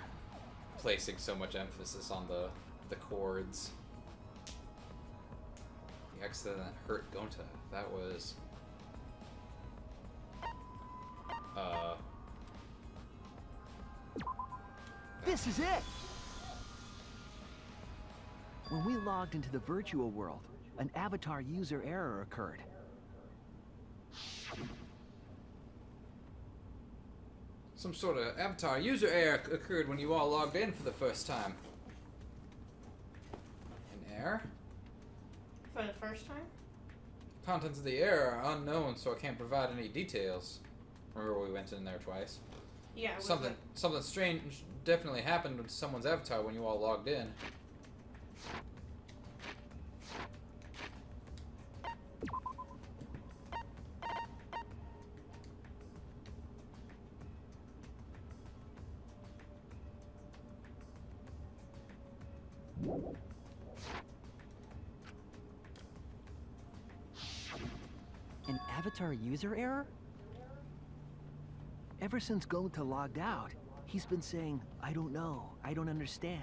placing so much emphasis on the chords. The accident hurt Gonta. That was This is it! When we logged into the virtual world, an avatar user error occurred. some sort of avatar user error occurred when you all logged in for the first time. An error? For the first time? Contents of the error are unknown, so I can't provide any details. Remember we went in there twice? Yeah. Something strange definitely happened with someone's avatar when you all logged in. An avatar user error? Ever since Gonta logged out, he's been saying, I don't know, I don't understand.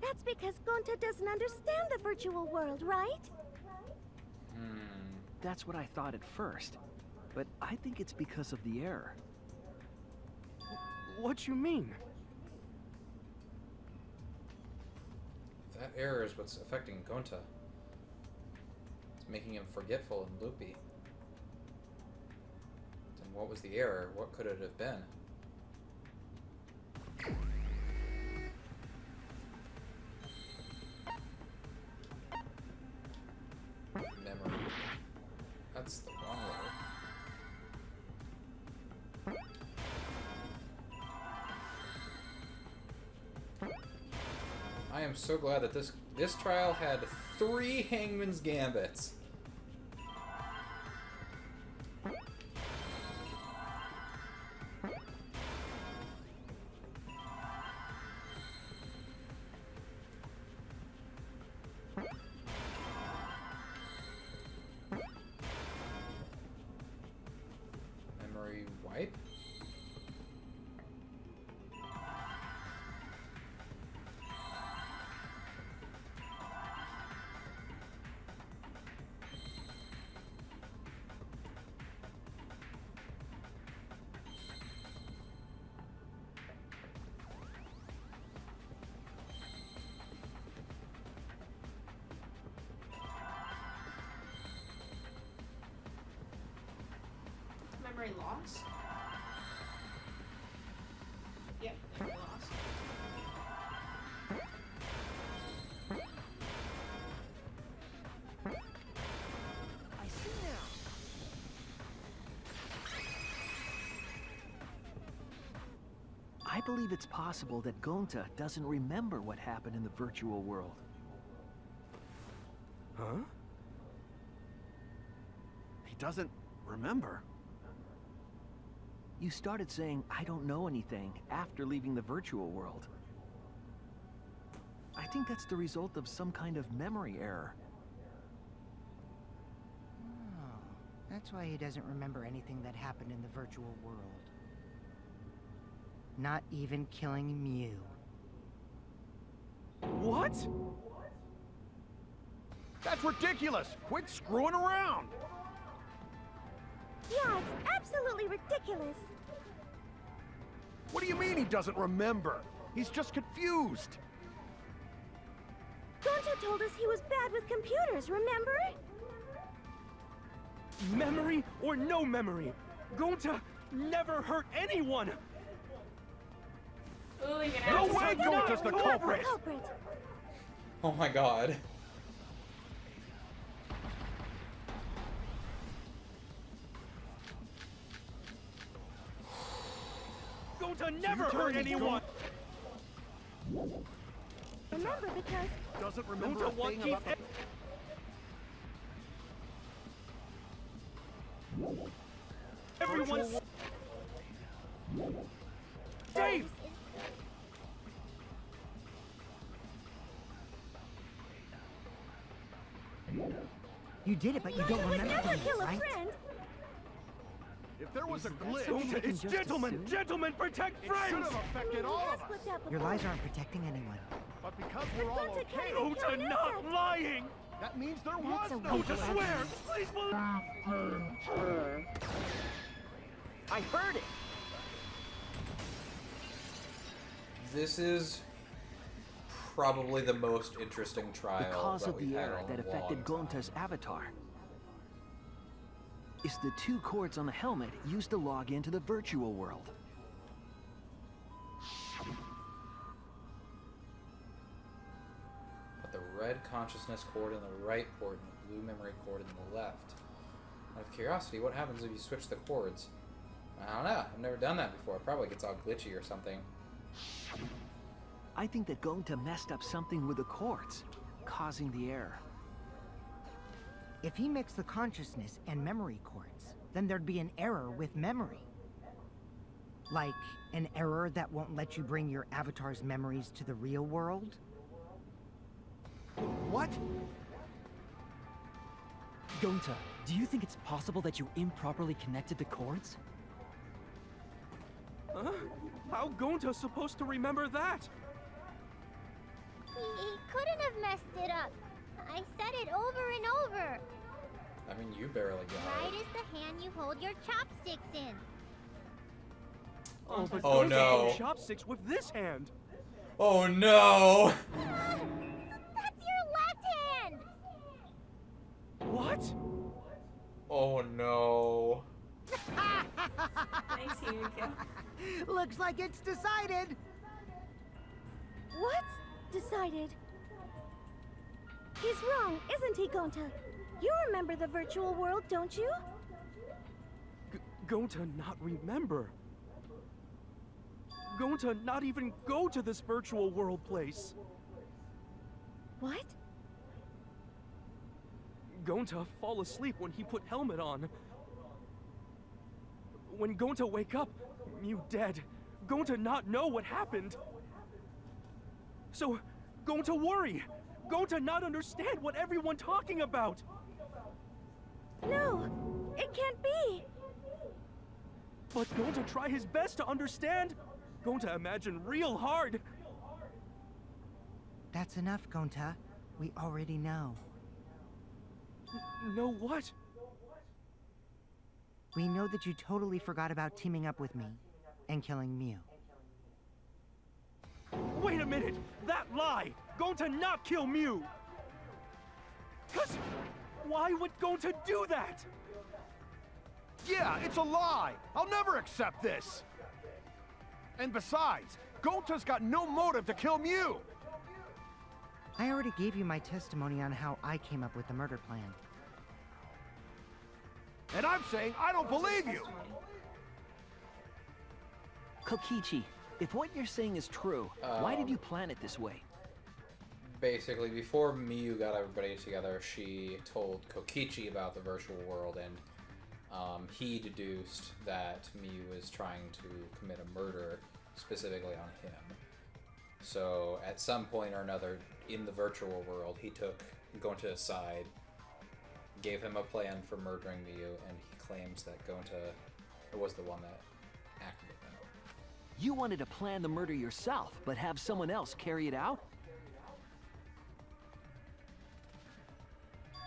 That's because Gonta doesn't understand the virtual world, right? That's what I thought at first, but I think it's because of the error. What you mean? That error is what's affecting Gonta. It's making him forgetful and loopy. Then what was the error? What could it have been? Memory. That's the wrong letter. I am so glad that this trial had 3 Hangman's Gambits. Wipe. Memory loss? Yep, memory loss. I see now. I believe it's possible that Gonta doesn't remember what happened in the virtual world. Huh? He doesn't remember. You started saying, I don't know anything, after leaving the virtual world. I think that's the result of some kind of memory error. Oh, that's why he doesn't remember anything that happened in the virtual world. Not even killing Mew. What? That's ridiculous! Quit screwing around! Yeah, it's absolutely ridiculous. What do you mean he doesn't remember? He's just confused. Gonta told us he was bad with computers, remember? Memory or no memory, Gonta never hurt anyone! Ooh, you're gonna No have to way start Gonta's the culprit! Oh my god. Gonta never hurt anyone! Remember, because Doesn't remember Gonta a won't thing keep about the... everyone's... Dave! You did it, but you don't remember never doing kill it, a right? friend. If there was a glitch, Gonta is just gentlemen! assume? Gentlemen, protect it should friends! have affected all of us. Your lies aren't protecting anyone. But because we're all Gonta okay, can't even kill an Gonta not insect. lying! that means there That's was a no weak Gonta glitch. swear! Please believe... I heard it! This is probably the most interesting trial The cause that of we've the had error in that a affected long Gonta's time. avatar is the 2 cords on the helmet used to log into the virtual world. Put the red consciousness cord in the right port and the blue memory cord in the left. Out of curiosity, what happens if you switch the cords? I don't know. I've never done that before. It probably gets all glitchy or something. I think that Gonta messed up something with the cords, causing the error. If he mixed the consciousness and memory cords, then there'd be an error with memory. Like, an error that won't let you bring your avatar's memories to the real world? What? Gonta, do you think it's possible that you improperly connected the cords? Huh? How Gonta's supposed to remember that? He couldn't have messed it up. I said it over and over. I mean, you barely got Right it. is the hand you hold your chopsticks in. Oh, but Oh, Gonta no. hold chopsticks with this hand. Oh no! That's your left hand! What? Oh no. Nice Yukio. Looks like it's decided! What's decided? He's wrong, isn't he, Gonta? You remember the virtual world, don't you? Gonta not remember. Gonta not even go to this virtual world place. What? Gonta fall asleep when he put helmet on. When Gonta wake up, Mew dead. Gonta not know what happened. So, Gonta worry. Gonta not understand what everyone talking about. No, it can't be. But going to try his best to understand. Going to imagine real hard. That's enough, Gonta. We already know. Know what? We know that you totally forgot about teaming up with me and killing Mew. Wait a minute! That lie! Going to not kill Mew! 'Cause why would Gonta do that? Yeah, it's a lie! I'll never accept this! And besides, Gonta's got no motive to kill Mew! I already gave you my testimony on how I came up with the murder plan. And I'm saying I don't believe you! Kokichi, if what you're saying is true, why did you plan it this way? Basically, before Miyu got everybody together, she told Kokichi about the virtual world, and he deduced that Miyu was trying to commit a murder specifically on him. So, at some point or another in the virtual world, he took Gonta aside, gave him a plan for murdering Miyu, and he claims that Gonta was the one that acted it out. You wanted to plan the murder yourself, but have someone else carry it out?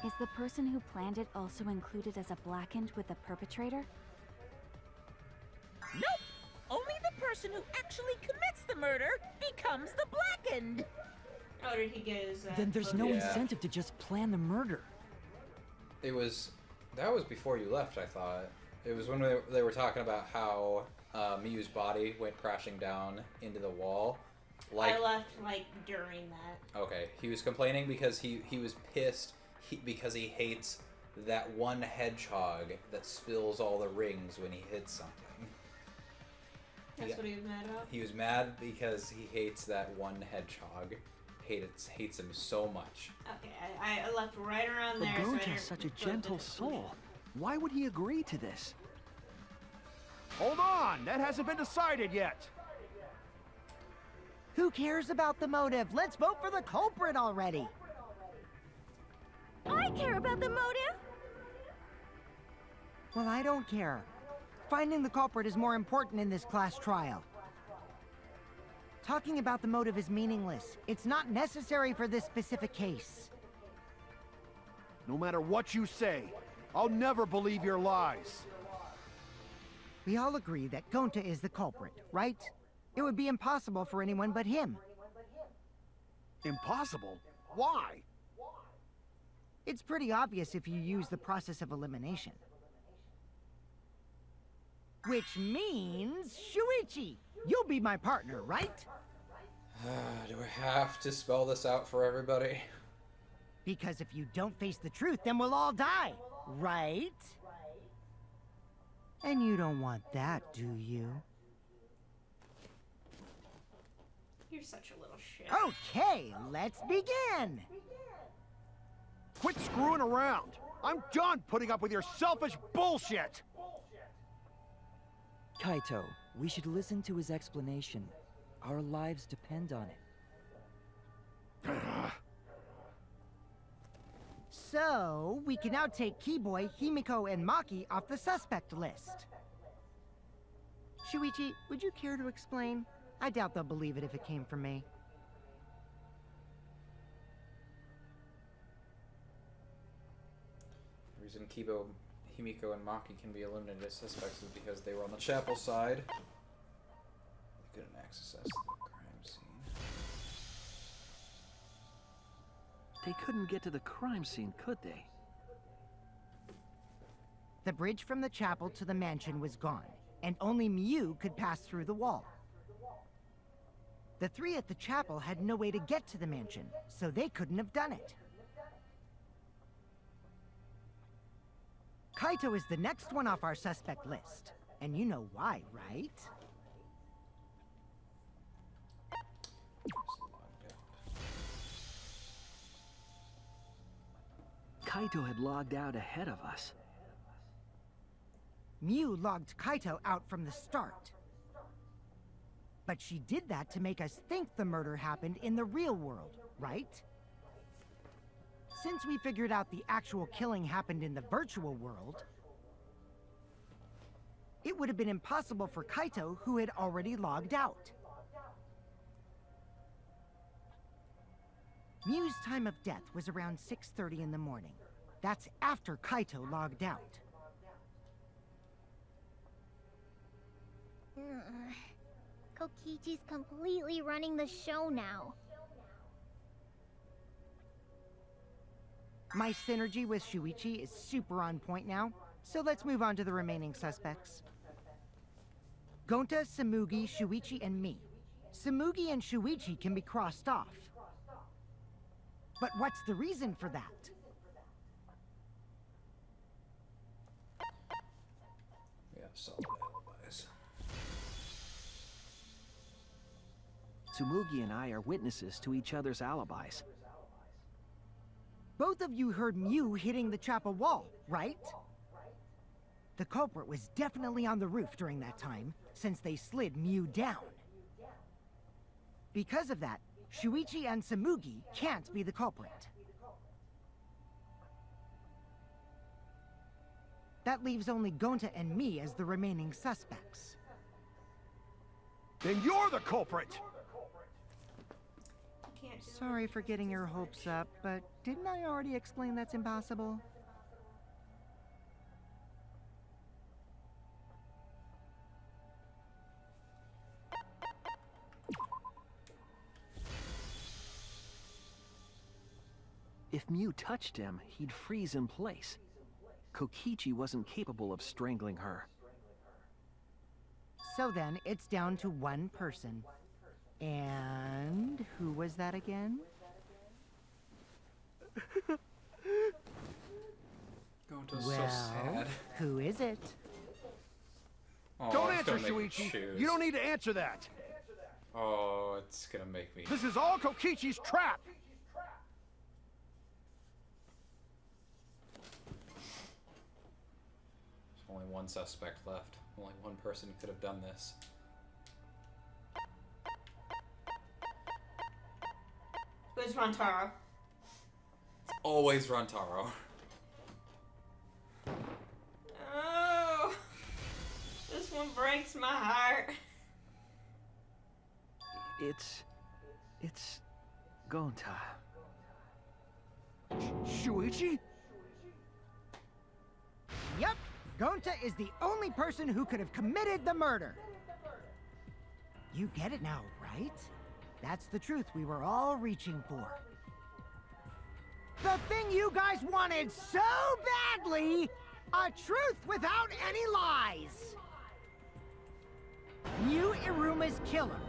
Is the person who planned it also included as a blackened with the perpetrator? Nope! Only the person who actually commits the murder becomes the blackened! Oh, did he get his, Then there's no incentive to just plan the murder. That was before you left, I thought. It was when they were talking about how Miyu's body went crashing down into the wall. I left, during that. Okay, he was complaining because he was pissed because he hates that one hedgehog that spills all the rings when he hits something. That's what he was mad about? He was mad because he hates that one hedgehog. Hates him so much. Okay, I left right around there. But So Gonta's such a gentle soul. Why would he agree to this? Hold on! That hasn't been decided yet! Who cares about the motive? Let's vote for the culprit already! I care about the motive! Well, I don't care. Finding the culprit is more important in this class trial. Talking about the motive is meaningless. It's not necessary for this specific case. No matter what you say, I'll never believe your lies. We all agree that Gonta is the culprit, right? It would be impossible for anyone but him. Impossible? Why? It's pretty obvious if you use the process of elimination. Which means, Shuichi, you'll be my partner, right? Do I have to spell this out for everybody? Because if you don't face the truth, then we'll all die, right? And you don't want that, do you? You're such a little shit. Okay, let's begin! Quit screwing around! I'm done putting up with your selfish bullshit! Kaito, we should listen to his explanation. Our lives depend on it. So, we can now take Keyboy, Himiko, and Maki off the suspect list. Shuichi, would you care to explain? I doubt they'll believe it if it came from me. The reason Kibo, Himiko, and Maki can be eliminated as suspects is because they were on the chapel side. They couldn't access the crime scene. They couldn't get to the crime scene, could they? The bridge from the chapel to the mansion was gone, and only Miyu could pass through the wall. The three at the chapel had no way to get to the mansion, so they couldn't have done it. Kaito is the next one off our suspect list, and you know why, right? Kaito had logged out ahead of us. Miyu logged Kaito out from the start. But she did that to make us think the murder happened in the real world, right? Since we figured out the actual killing happened in the virtual world, it would have been impossible for Kaito, who had already logged out. Mew's time of death was around 6:30 in the morning. That's after Kaito logged out. Kokichi's completely running the show now. My synergy with Shuichi is super on point now, so let's move on to the remaining suspects. Gonta, Samugi, Shuichi, and me. Samugi and Shuichi can be crossed off. But what's the reason for that? We have solid alibis. Tsumugi and I are witnesses to each other's alibis. Both of you heard Mew hitting the chapel wall, right? The culprit was definitely on the roof during that time, since they slid Mew down. Because of that, Shuichi and Samugi can't be the culprit. That leaves only Gonta and me as the remaining suspects. Then you're the culprit! Sorry for getting your hopes up, but didn't I already explain that's impossible? If Mew touched him, he'd freeze in place. Kokichi wasn't capable of strangling her. So then, it's down to one person. And who was that again? Gonta's Well, so sad. who is it? Oh, Don't it's answer, gonna make me Shuichi. choose. You don't need to answer that. Oh, it's gonna make me. This is all Kokichi's trap. There's only one suspect left. Only one person could have done this. Who's Rantaro? Always Rantaro. Oh, this one breaks my heart. It's Gonta. Shuichi? Yep, Gonta is the only person who could have committed the murder. You get it now, right? That's the truth we were all reaching for. The thing you guys wanted so badly! A truth without any lies! Mew Iruma's killer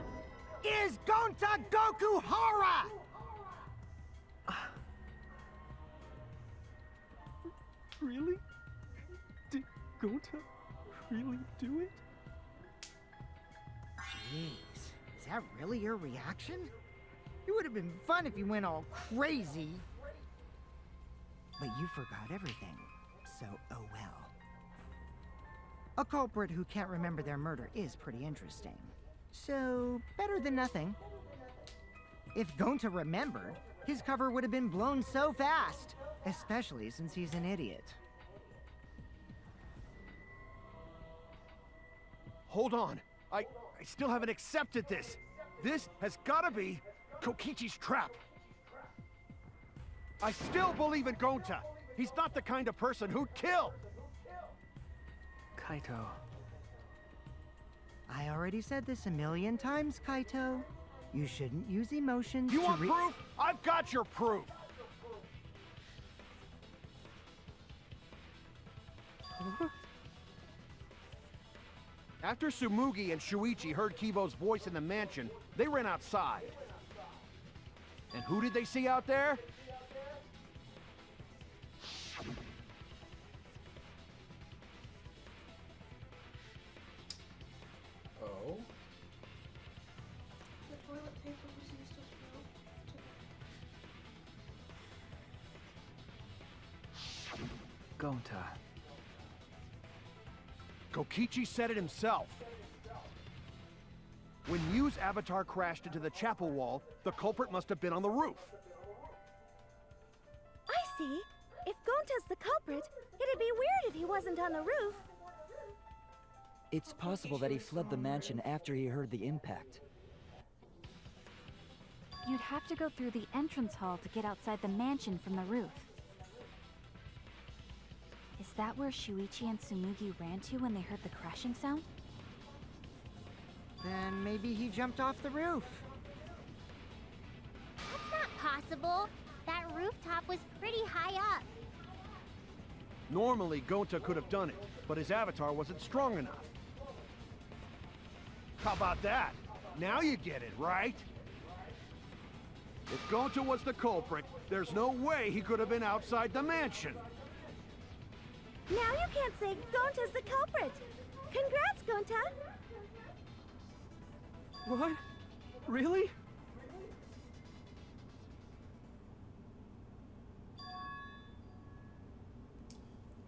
is Gonta Gokuhara! Really? Did Gonta really do it? Jeez, is that really your reaction? It would have been fun if you went all crazy. But you forgot everything, so oh well. A culprit who can't remember their murder is pretty interesting. So, better than nothing. If Gonta remembered, his cover would have been blown so fast. Especially since he's an idiot. Hold on. I still haven't accepted this. This has gotta be Kokichi's trap. I still believe in Gonta. He's not the kind of person who'd kill. Kaito. I already said this a million times, Kaito. You shouldn't use emotions You to want proof? I've got your proof. After Tsumugi and Shuichi heard Kibo's voice in the mansion, they ran outside. And who did they see out there? Oh? The toilet paper was used as well. Gonta. Kokichi said it himself. When Mew's avatar crashed into the chapel wall, the culprit must have been on the roof. I see. If Gonta's the culprit, it'd be weird if he wasn't on the roof. It's possible that he fled the mansion after he heard the impact. You'd have to go through the entrance hall to get outside the mansion from the roof. Is that where Shuichi and Tsumugi ran to when they heard the crashing sound? Then maybe he jumped off the roof. That's not possible. That rooftop was pretty high up. Normally, Gonta could have done it, but his avatar wasn't strong enough. How about that? Now you get it, right? If Gonta was the culprit, there's no way he could have been outside the mansion. Now you can't say Gonta's the culprit. Congrats, Gonta. What? Really?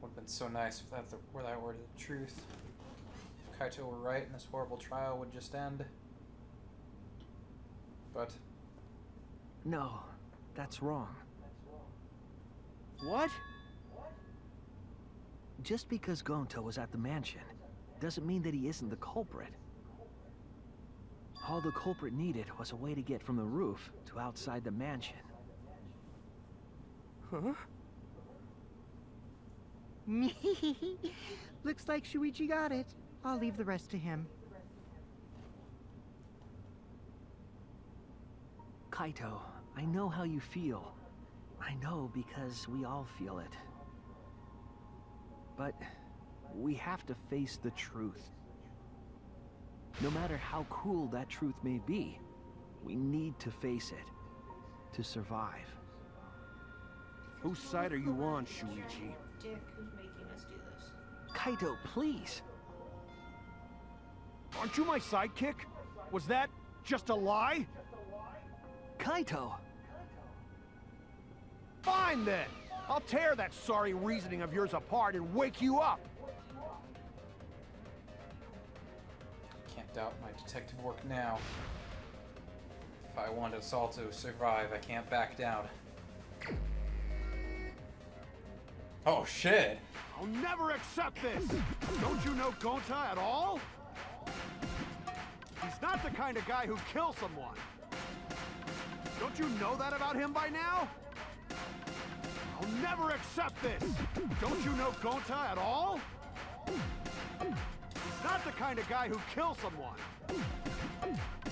Would have been so nice if that were the truth. If Kaito were right and this horrible trial would just end. But... No, that's wrong. What? Just because Gonta was at the mansion doesn't mean that he isn't the culprit. All the culprit needed was a way to get from the roof to outside the mansion. Huh? Looks like Shuichi got it. I'll leave the rest to him. Kaito, I know how you feel. I know because we all feel it. But we have to face the truth. No matter how cruel that truth may be, we need to face it to survive. Whose side are you on, Shuichi? Dick who's making us do this. Kaito, please! Aren't you my sidekick? Was that just a lie? Kaito! Fine then! I'll tear that sorry reasoning of yours apart and wake you up! Can't doubt my detective work now. If I want us all to survive, I can't back down. Oh shit! I'll never accept this! Don't you know Gonta at all? He's not the kind of guy who kills someone. Don't you know that about him by now? I'll never accept this! Don't you know Gonta at all? He's not the kind of guy who kills someone.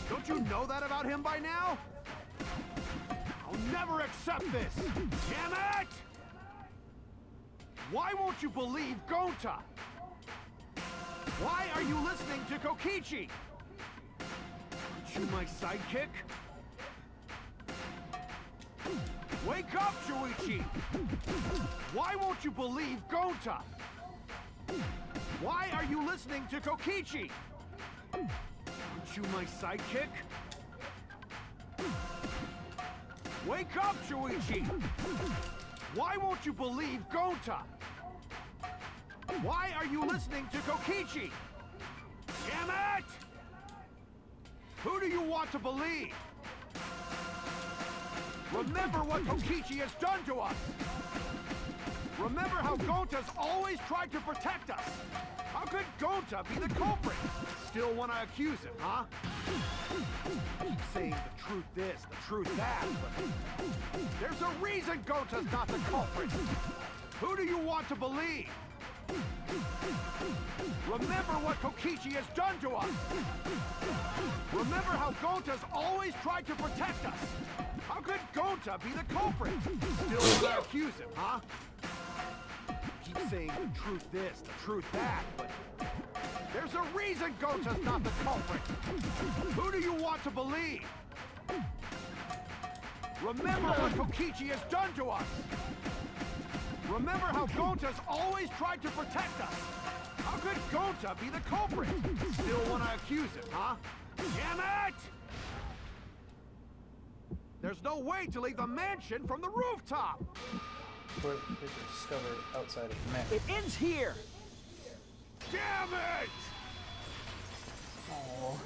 Don't you know that about him by now? I'll never accept this! Damn it! Why won't you believe Gonta? Why are you listening to Kokichi? Aren't you my sidekick? Wake up, Shuichi! Why won't you believe Gonta? Why are you listening to Kokichi? Aren't you my sidekick? Wake up, Shuichi! Why won't you believe Gonta? Why are you listening to Kokichi? Damn it! Who do you want to believe? Remember what Kokichi has done to us! Remember how Gonta's always tried to protect us! How could Gonta be the culprit? Still want to accuse him, huh? Keep saying the truth this, the truth that, but there's a reason Gonta's not the culprit! Who do you want to believe? Remember what Kokichi has done to us! Remember how Gonta's always tried to protect us! How could Gonta be the culprit? Still want to accuse him, huh? Keep saying the truth this, the truth that, but there's a reason Gonta's not the culprit! Who do you want to believe? Remember what Kokichi has done to us! Remember how Gonta's always tried to protect us! How could Gonta be the culprit? Still want to accuse him, huh? Damn it! There's no way to leave the mansion from the rooftop! Toilet paper discovered outside of the mansion. It ends here! Damn it! Oh.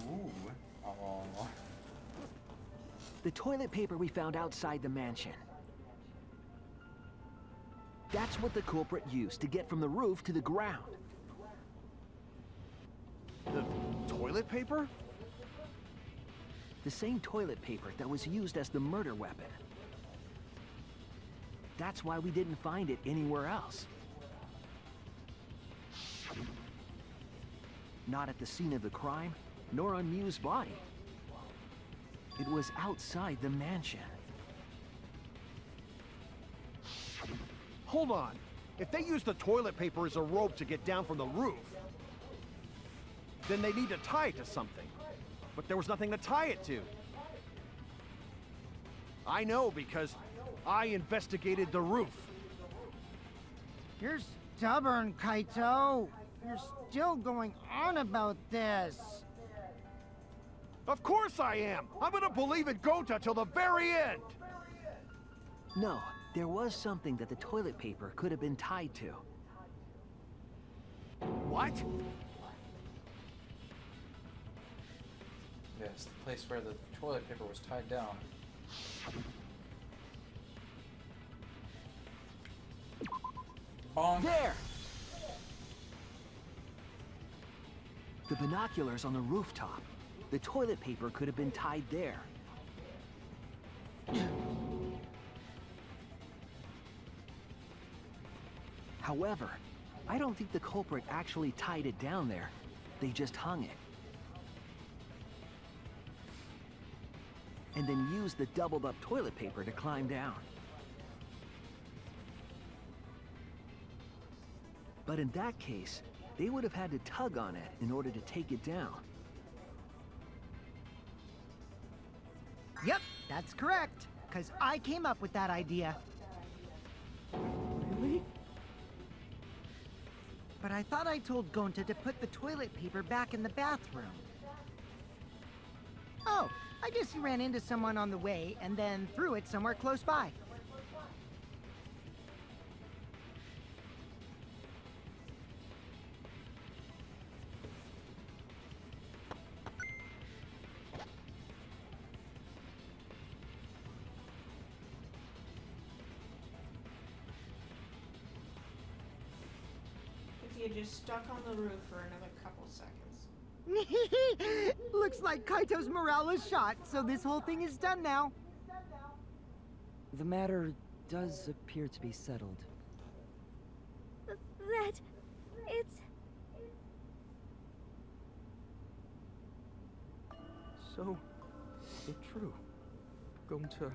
Ooh. Oh. The toilet paper we found outside the mansion. That's what the culprit used to get from the roof to the ground. The toilet paper? The same toilet paper that was used as the murder weapon. That's why we didn't find it anywhere else. Not at the scene of the crime, nor on Miu's body. It was outside the mansion. Hold on. If they use the toilet paper as a rope to get down from the roof, then they need to tie it to something. But there was nothing to tie it to. I know because I investigated the roof. You're stubborn, Kaito. You're still going on about this. Of course I am! I'm gonna believe in Gota till the very end! No, there was something that the toilet paper could have been tied to. What? Yes, the place where the toilet paper was tied down. Bonk. There! The binoculars on the rooftop. The toilet paper could have been tied there. However, I don't think the culprit actually tied it down there. They just hung it. And then used the doubled up toilet paper to climb down. But in that case, they would have had to tug on it in order to take it down. Yep, that's correct. Because I came up with that idea. Really? But I thought I told Gonta to put the toilet paper back in the bathroom. Oh, I guess he ran into someone on the way and then threw it somewhere close by. If you just stuck on the roof for another couple seconds. Looks like Kaito's morale is shot, so this whole thing is done now. The matter does appear to be settled. That... it's... So, true. Going to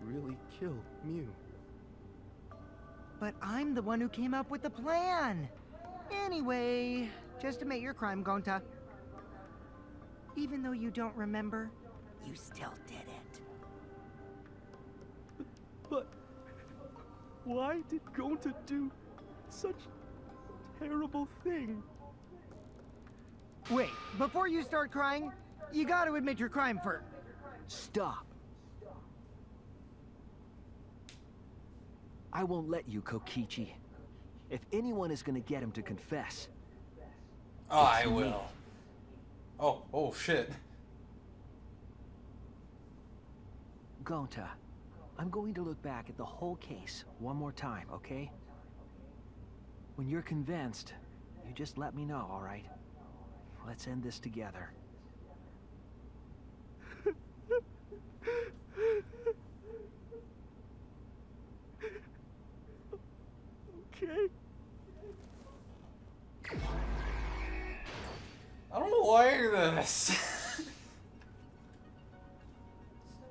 really kill Miu. But I'm the one who came up with the plan. Anyway, just admit your crime, Gonta. Even though you don't remember, you still did it. But why did Gonta do such a terrible thing? Wait, before you start crying, you gotta admit your crime first. Stop. I won't let you, Kokichi. If anyone is gonna get him to confess... Oh, I will. Oh shit. Gonta, I'm going to look back at the whole case one more time, okay? When you're convinced, you just let me know, all right? Let's end this together. Okay. I don't like this. So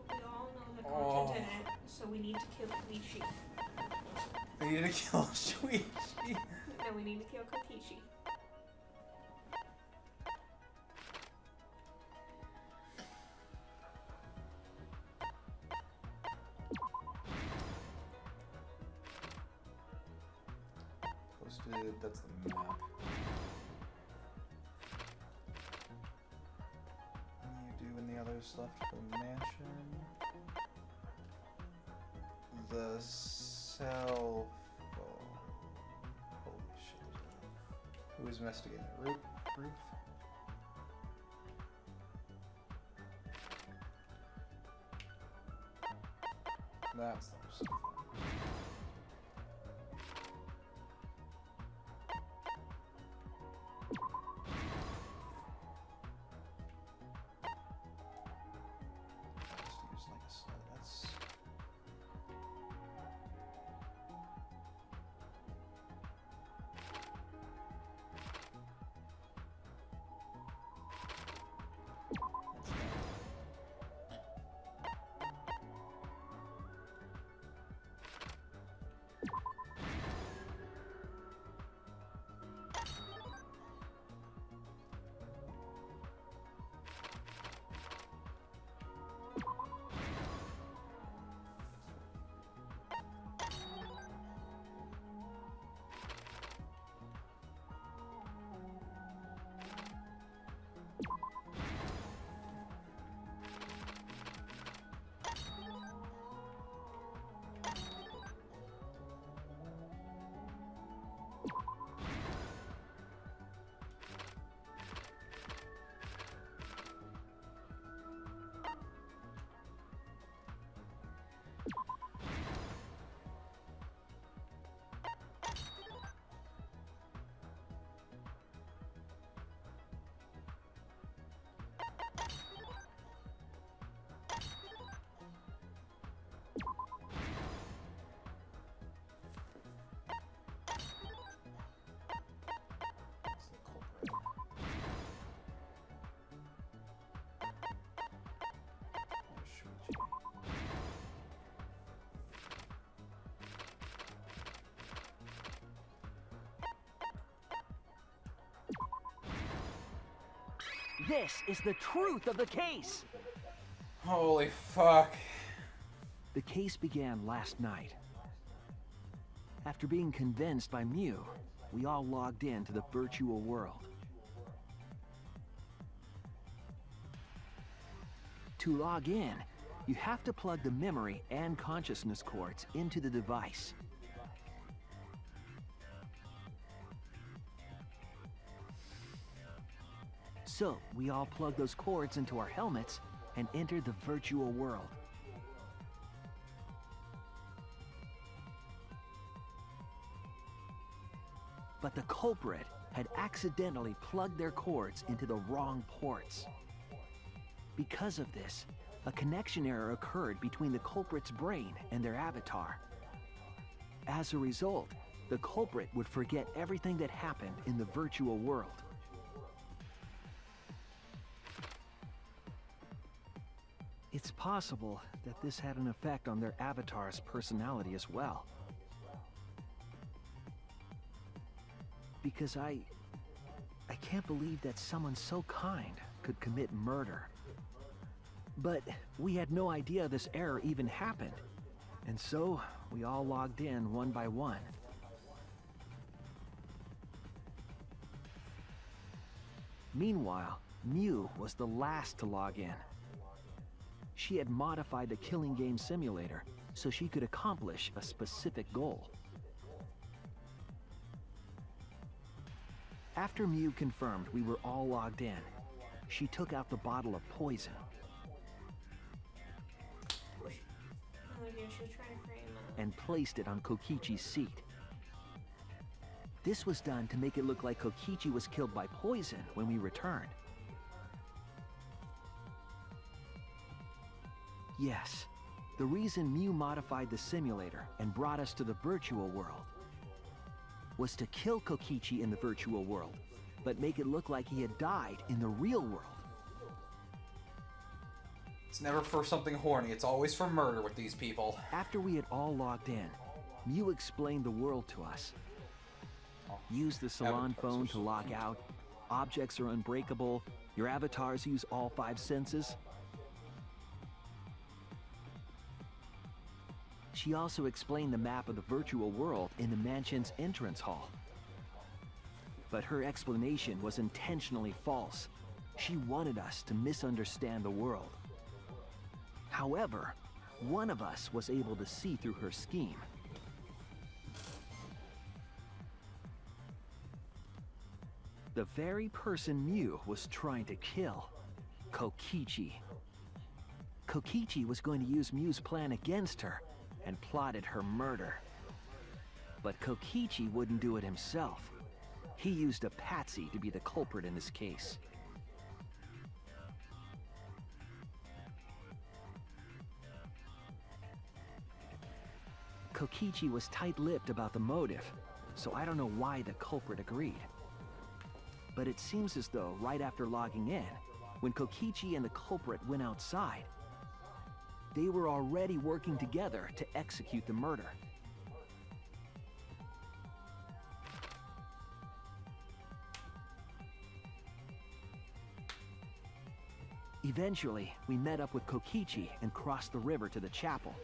we all know that Gonta did it, so we need to kill Kokichi. We need to kill Shuichi. No, we need to kill Kokichi. Posted, that's the map. You do any other stuff for the mansion? The cell phone. Holy shit. Who is investigating the roof? That's the cell phone. This is the truth of the case! Holy fuck. The case began last night. After being convinced by Mew, we all logged in to the virtual world. To log in, you have to plug the memory and consciousness cords into the device. So, we all plugged those cords into our helmets and entered the virtual world. But the culprit had accidentally plugged their cords into the wrong ports. Because of this, a connection error occurred between the culprit's brain and their avatar. As a result, the culprit would forget everything that happened in the virtual world. It's possible that this had an effect on their avatar's personality as well. Because I can't believe that someone so kind could commit murder. But we had no idea this error even happened. And so, we all logged in one by one. Meanwhile, Mew was the last to log in. She had modified the killing game simulator so she could accomplish a specific goal. After Mew confirmed we were all logged in, she took out the bottle of poison. And placed it on Kokichi's seat. This was done to make it look like Kokichi was killed by poison when we returned. Yes, the reason Mew modified the simulator and brought us to the virtual world was to kill Kokichi in the virtual world, but make it look like he had died in the real world. It's never for something horny, it's always for murder with these people. After we had all logged in, Mew explained the world to us. Use the salon phone to log out. Objects are unbreakable. Your avatars use all 5 senses. She also explained the map of the virtual world in the mansion's entrance hall. But her explanation was intentionally false. She wanted us to misunderstand the world. However, one of us was able to see through her scheme. The very person Mew was trying to kill, Kokichi. Kokichi was going to use Mew's plan against her and plotted her murder. But Kokichi wouldn't do it himself. He used a patsy to be the culprit in this case. Kokichi was tight-lipped about the motive, so I don't know why the culprit agreed. But it seems as though right after logging in, when Kokichi and the culprit went outside, they were already working together to execute the murder. Eventually, we met up with Kokichi and crossed the river to the chapel.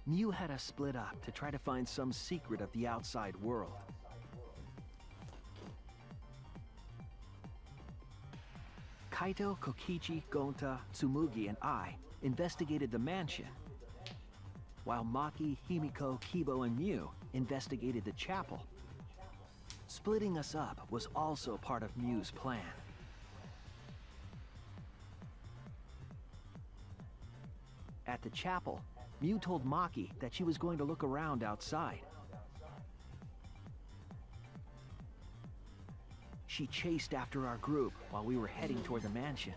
Mew had us split up to try to find some secret of the outside world. Kaito, Kokichi, Gonta, Tsumugi, and I investigated the mansion, while Maki, Himiko, Kibo, and Mew investigated the chapel. Splitting us up was also part of Mew's plan. At the chapel, Mew told Maki that she was going to look around outside. She chased after our group while we were heading toward the mansion.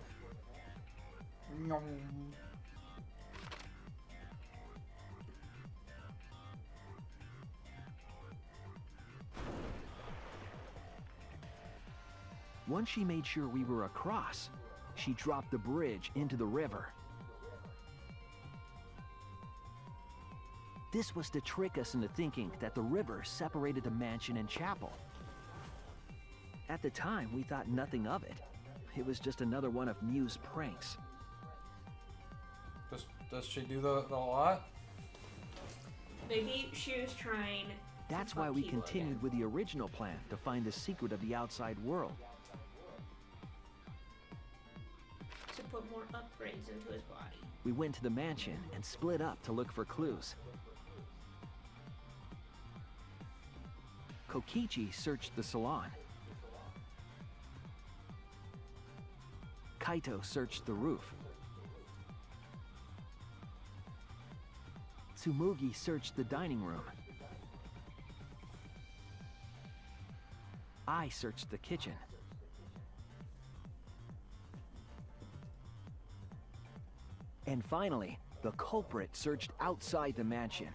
Once she made sure we were across, she dropped the bridge into the river. This was to trick us into thinking that the river separated the mansion and chapel. At the time, we thought nothing of it. It was just another one of Mew's pranks. Does she do the lot? Maybe she was trying. That's why we continued with the original plan to find the secret of the outside world. To put more upgrades into his body. We went to the mansion and split up to look for clues. Kokichi searched the salon. Kaito searched the roof. Tsumugi searched the dining room. I searched the kitchen. And finally, the culprit searched outside the mansion.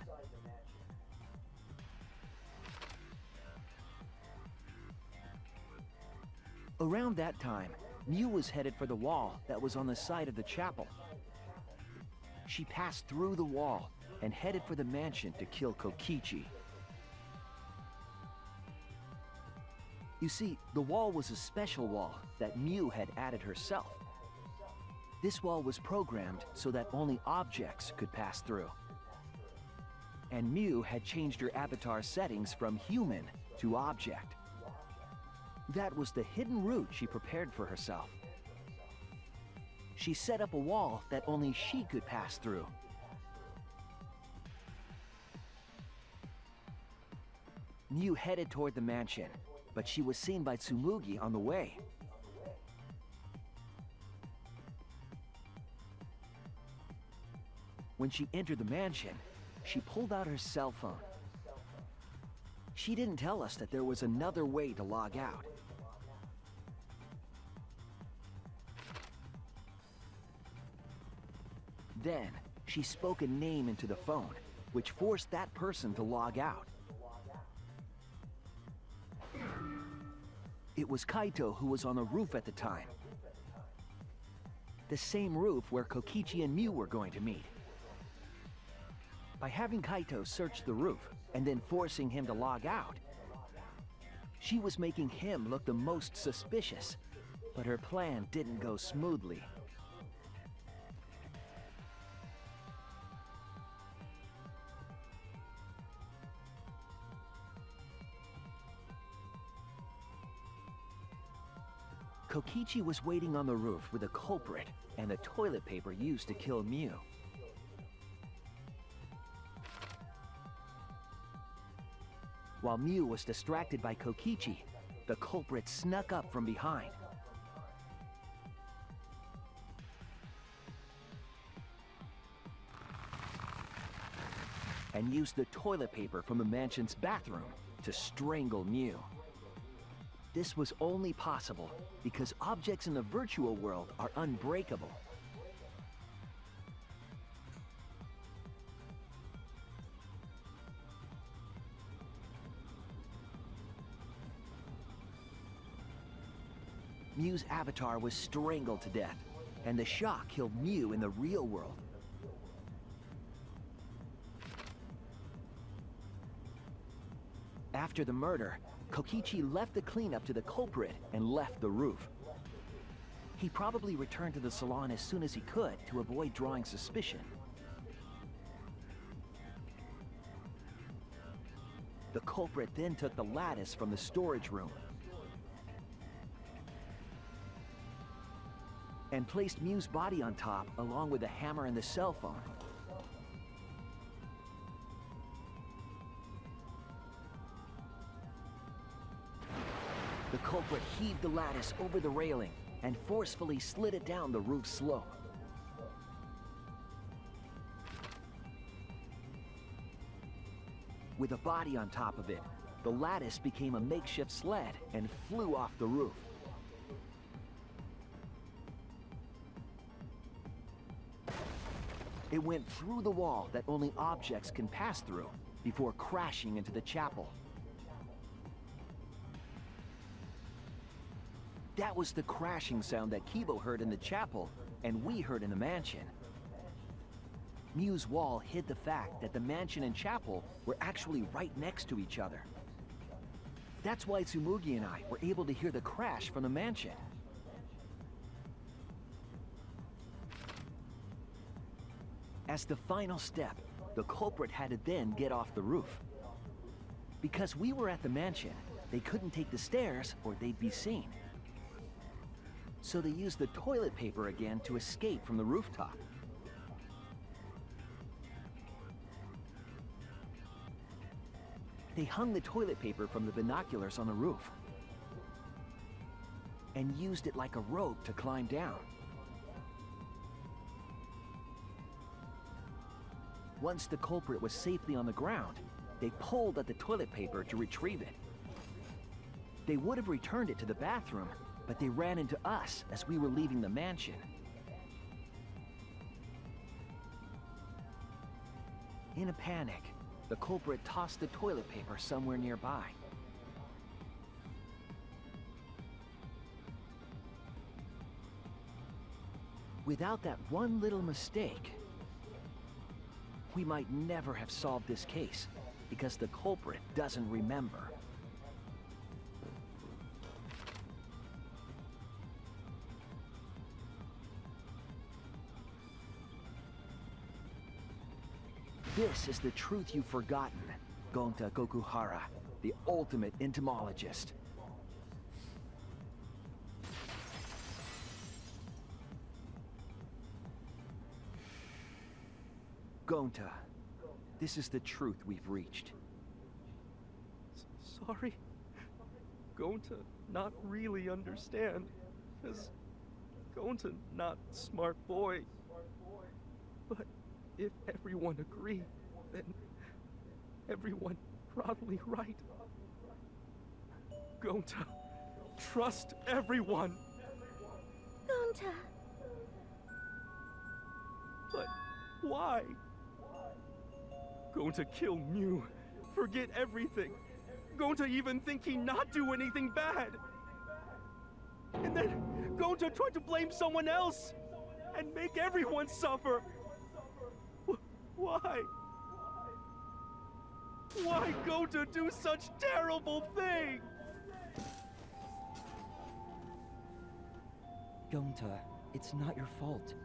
Around that time, Mew was headed for the wall that was on the side of the chapel. She passed through the wall and headed for the mansion to kill Kokichi. You see, the wall was a special wall that Mew had added herself. This wall was programmed so that only objects could pass through. And Mew had changed her avatar settings from human to object. That was the hidden route she prepared for herself. She set up a wall that only she could pass through. Mew headed toward the mansion, but she was seen by Tsumugi on the way. When she entered the mansion, she pulled out her cell phone. She didn't tell us that there was another way to log out. Then, she spoke a name into the phone, which forced that person to log out. It was Kaito who was on the roof at the time. The same roof where Kokichi and Mew were going to meet. By having Kaito search the roof and then forcing him to log out, she was making him look the most suspicious, but her plan didn't go smoothly. Kokichi was waiting on the roof with a culprit and the toilet paper used to kill Mew. While Mew was distracted by Kokichi, the culprit snuck up from behind. And used the toilet paper from the mansion's bathroom to strangle Mew. This was only possible because objects in the virtual world are unbreakable. Mew's avatar was strangled to death, and the shock killed Mew in the real world. After the murder, Kokichi left the cleanup to the culprit and left the roof. He probably returned to the salon as soon as he could to avoid drawing suspicion. The culprit then took the lattice from the storage room and placed Mew's body on top along with the hammer and the cell phone. The culprit heaved the lattice over the railing and forcefully slid it down the roof slope. With a body on top of it, the lattice became a makeshift sled and flew off the roof. It went through the wall that only objects can pass through before crashing into the chapel. That was the crashing sound that Kibo heard in the chapel and we heard in the mansion. Mew's wall hid the fact that the mansion and chapel were actually right next to each other. That's why Tsumugi and I were able to hear the crash from the mansion. As the final step, the culprit had to then get off the roof. Because we were at the mansion, they couldn't take the stairs or they'd be seen. So they used the toilet paper again to escape from the rooftop. They hung the toilet paper from the binoculars on the roof and used it like a rope to climb down. Once the culprit was safely on the ground, they pulled at the toilet paper to retrieve it. They would have returned it to the bathroom, but they ran into us as we were leaving the mansion. In a panic, the culprit tossed the toilet paper somewhere nearby. Without that one little mistake, we might never have solved this case, because the culprit doesn't remember. This is the truth you've forgotten, Gonta Gokuhara, the ultimate entomologist. Gonta, this is the truth we've reached. Sorry. Going to not really understand. Because going to not smart boy. But if everyone agree, then everyone probably right. Gonta, trust everyone. Gonta. But why? Going to kill Mew, forget everything. Going to even think he not do anything bad. And then going to try to blame someone else and make everyone suffer. Why? Why go to do such terrible thing? Gonta, it's not your fault.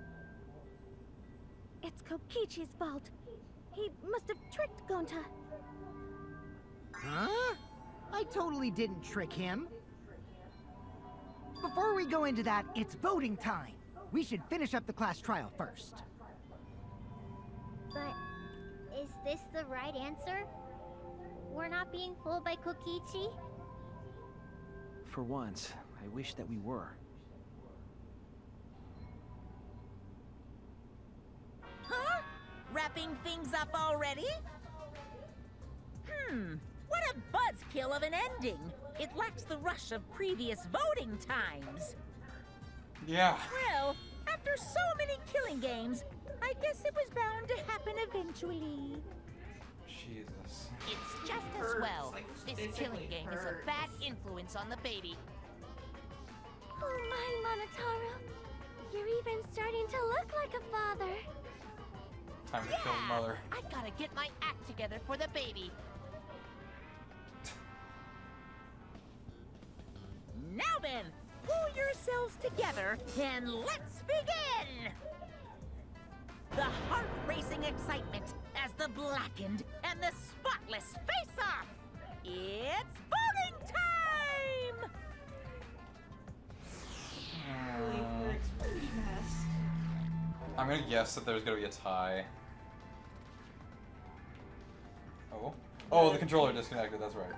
It's Kokichi's fault. He must have tricked Gonta. Huh? I totally didn't trick him. Before we go into that, it's voting time. We should finish up the class trial first. But is this the right answer? We're not being fooled by Kokichi? For once, I wish that we were. Huh? Wrapping things up already? What a buzzkill of an ending! It lacks the rush of previous voting times. Yeah. Well, after so many killing games, I guess it was bound to happen eventually. Jesus. It's just as well. This killing game is a bad influence on the baby. Oh my, Monotaro. You're even starting to look like a father. Time to kill Mother. I gotta get my act together for the baby. Now then, pull yourselves together and let's begin! The heart-racing excitement as the blackened and the spotless face off! It's voting time! I'm gonna guess that there's gonna be a tie. Oh. Oh, the controller disconnected, that's right.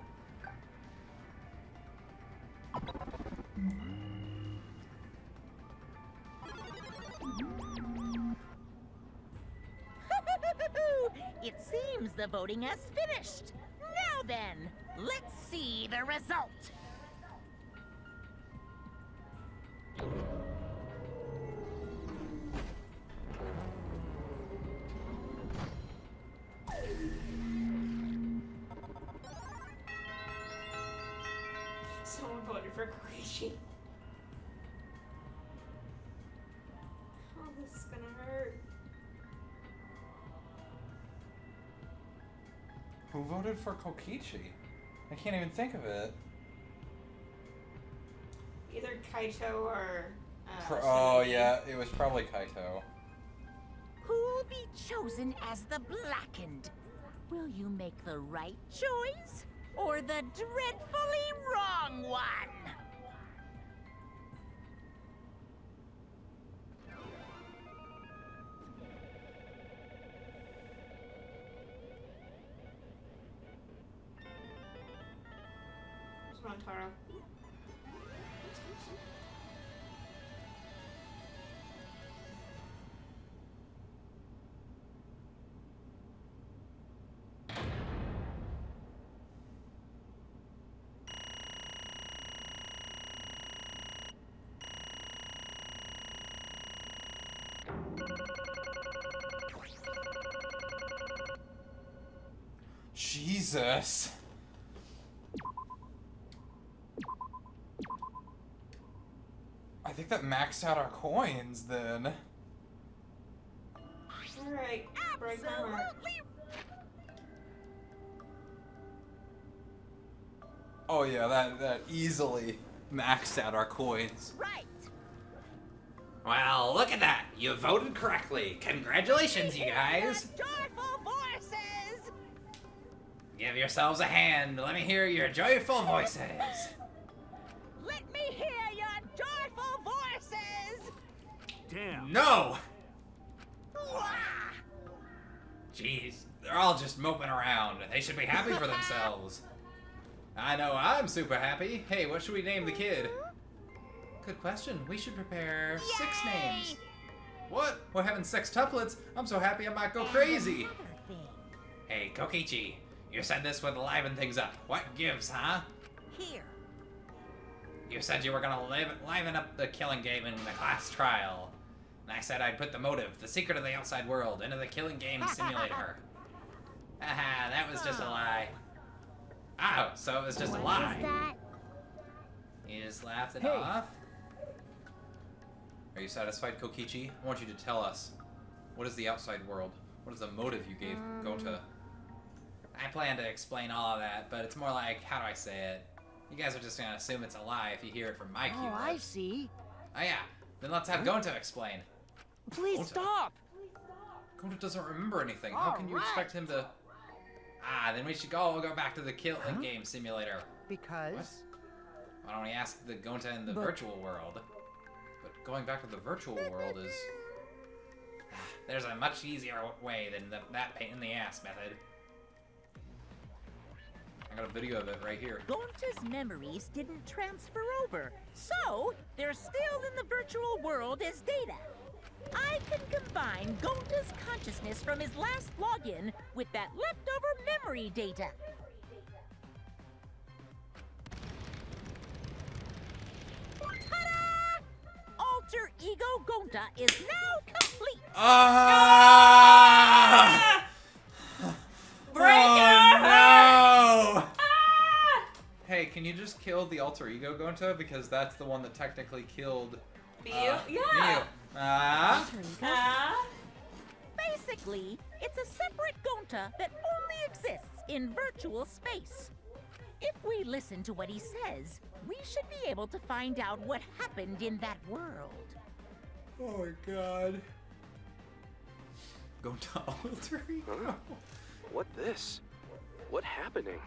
It seems the voting has finished. Now then, let's see the result. Someone voted for Kokichi. Oh, this is gonna hurt. Who voted for Kokichi? I can't even think of it. Either Kaito or. Oh yeah, it was probably Kaito. Who'll be chosen as the Blackened? Will you make the right choice or the dreadfully wrong one? Come on, Taro. Jesus. I think that maxed out our coins then. Alright, break my heart. Oh yeah, that easily maxed out our coins. Right. Well, look at that. You voted correctly. Congratulations, you guys. Joyful voices. Give yourselves a hand. Let me hear your joyful voices. Let me hear your joyful voices. Damn. No! Wah! Jeez, they're all just moping around. They should be happy for themselves. I know I'm super happy. Hey, what should we name the kid? Good question. We should prepare 6 names. What? We're having sextuplets? I'm so happy I might go crazy. Hey, Kokichi, you said this would liven things up. What gives, huh? Here. You said you were gonna liven up the killing game in the class trial. And I said I'd put the motive, the secret of the outside world, into the killing game simulator. Haha, that was just a lie. Oh, so it was just a lie. What is that? You just laughed it off? Are you satisfied, Kokichi? I want you to tell us. What is the outside world? What is the motive you gave Gota? I plan to explain all of that, but it's more like, how do I say it? You guys are just gonna assume it's a lie if you hear it from my cue. Oh, I see. Oh yeah, then let's have Gonta explain. Please Gonta? stop. Gonta doesn't remember anything. How can you expect him to... Ah, then we should all go back to the killing game simulator. Because? What? Why don't we ask the Gonta in the virtual world? But going back to the virtual world is... There's a much easier way than that pain in the ass method. I got a video of it right here. Gonta's memories didn't transfer over, so they're still in the virtual world as data. I can combine Gonta's consciousness from his last login with that leftover memory data. Ta-da! Alter Ego Gonta is now complete. Ah! Break no! Hey, can you just kill the alter ego Gonta? Because that's the one that technically killed Yeah. Miu. Basically, it's a separate Gonta that only exists in virtual space. If we listen to what he says, we should be able to find out what happened in that world. Oh my god. Gonta alter ego? Huh? What this? What happening?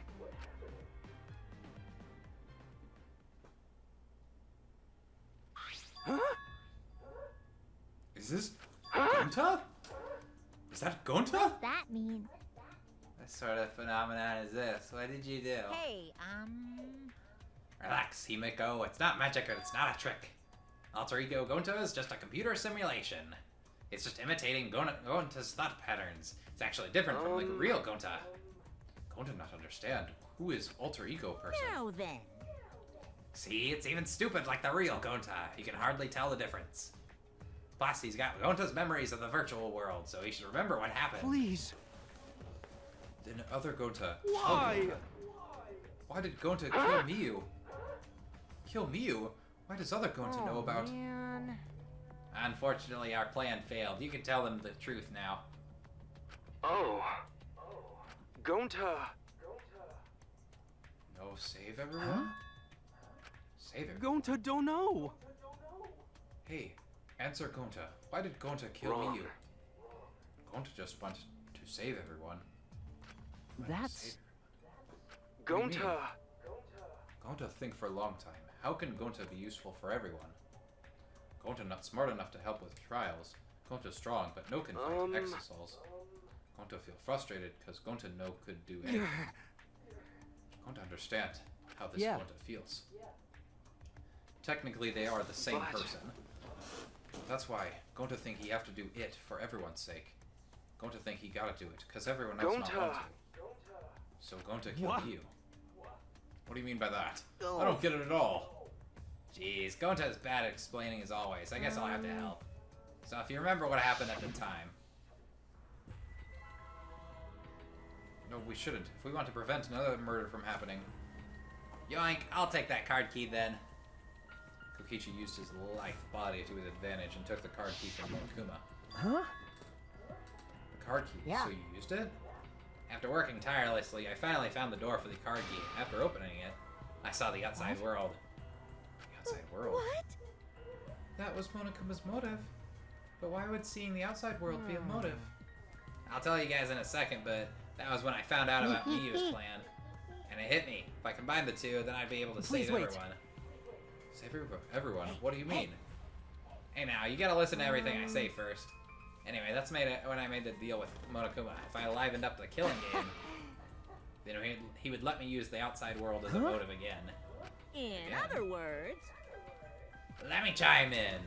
Huh? Is this Gonta? Is that Gonta? What's that mean? What sort of phenomenon is this? What did you do? Hey, Relax, Himiko. It's not magic and it's not a trick. Alter ego Gonta is just a computer simulation. It's just imitating Gonta's thought patterns. It's actually different from the real Gonta. Gonta not understand. Who is alter ego person? Now then. See, it's even stupid like the real Gonta. You can hardly tell the difference. Plus, he's got Gonta's memories of the virtual world, so he should remember what happened. Please. Then other Gonta. Why? Why did Gonta kill Miu? Kill Miu? Why does other Gonta know about... Man. Unfortunately, our plan failed. You can tell them the truth now. Oh. Gonta. No, save everyone? Save everyone? Gonta don't know. Hey, answer Gonta. Why did Gonta kill Wrong. you? Gonta just wanted to save everyone. That's... Gonta. Gonta think for a long time. How can Gonta be useful for everyone? Gonta not smart enough to help with trials. Gonta strong, but no can fight exosols. Gonta feel frustrated because Gonta no could do anything. Gonta understand how this Gonta feels. Technically, they are the same person. That's why Gonta think he have to do it for everyone's sake. Gonta think he gotta do it because everyone else not want to. So Gonta killed you. What do you mean by that? I don't get it at all. Jeez, Gonta is bad at explaining as always. I guess I'll have to help. So if you remember what happened at the time. No, we shouldn't. If we want to prevent another murder from happening. Yoink, I'll take that card key then. Kokichi used his lithe body to his advantage and took the card key from Monokuma. Huh? The card key? Yeah. So you used it? After working tirelessly, I finally found the door for the card key. After opening it, I saw the outside world. The outside world? What? That was Monokuma's motive. But why would seeing the outside world be a motive? I'll tell you guys in a second, but that was when I found out about Miyu's plan. And it hit me. If I combined the two, then I'd be able to save everyone. Save everyone? What do you mean? Hey now, you gotta listen to everything I say first. Anyway, that's when I made the deal with Monokuma. If I livened up the killing game, then he would let me use the outside world as a motive again. In other words... Let me chime in.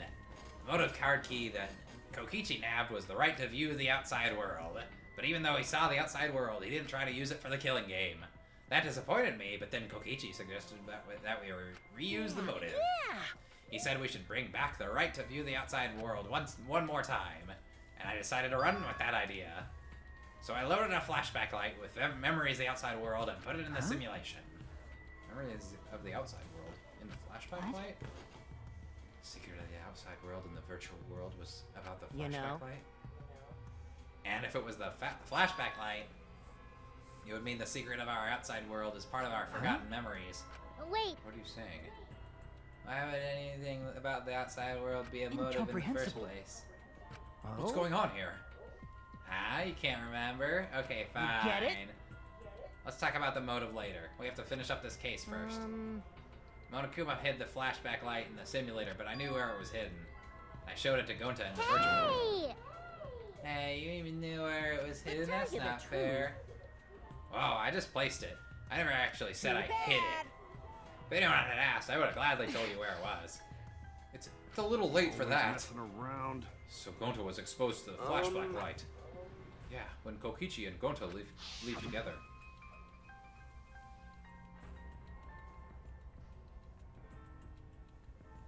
The motive card key that Kokichi nabbed was the right to view the outside world. But even though he saw the outside world, he didn't try to use it for the killing game. That disappointed me, but then Kokichi suggested that we reuse the motive. Yeah! He said we should bring back the right to view the outside world one more time. And I decided to run with that idea. So I loaded a flashback light with memories of the outside world and put it in the simulation. Memories of the outside world in the flashback light? Secret of the outside world in the virtual world was about the flashback light? And if it was the flashback light, it would mean the secret of our outside world is part of our forgotten memories. Wait. What are you saying? Why would anything about the outside world be a motive in the first place? What's going on here? Ah, you can't remember? Okay, fine. You get it? Let's talk about the motive later. We have to finish up this case first. Monokuma hid the flashback light in the simulator, but I knew where it was hidden. I showed it to Gonta in the virtual world. Hey, you even knew where it was hidden? That's not fair. Whoa, I just placed it. I never actually said I hid it. If anyone had asked, I would have gladly told you where it was. It's a little late for that. Around. So Gonta was exposed to the flashback light. Yeah, when Kokichi and Gonta leave together.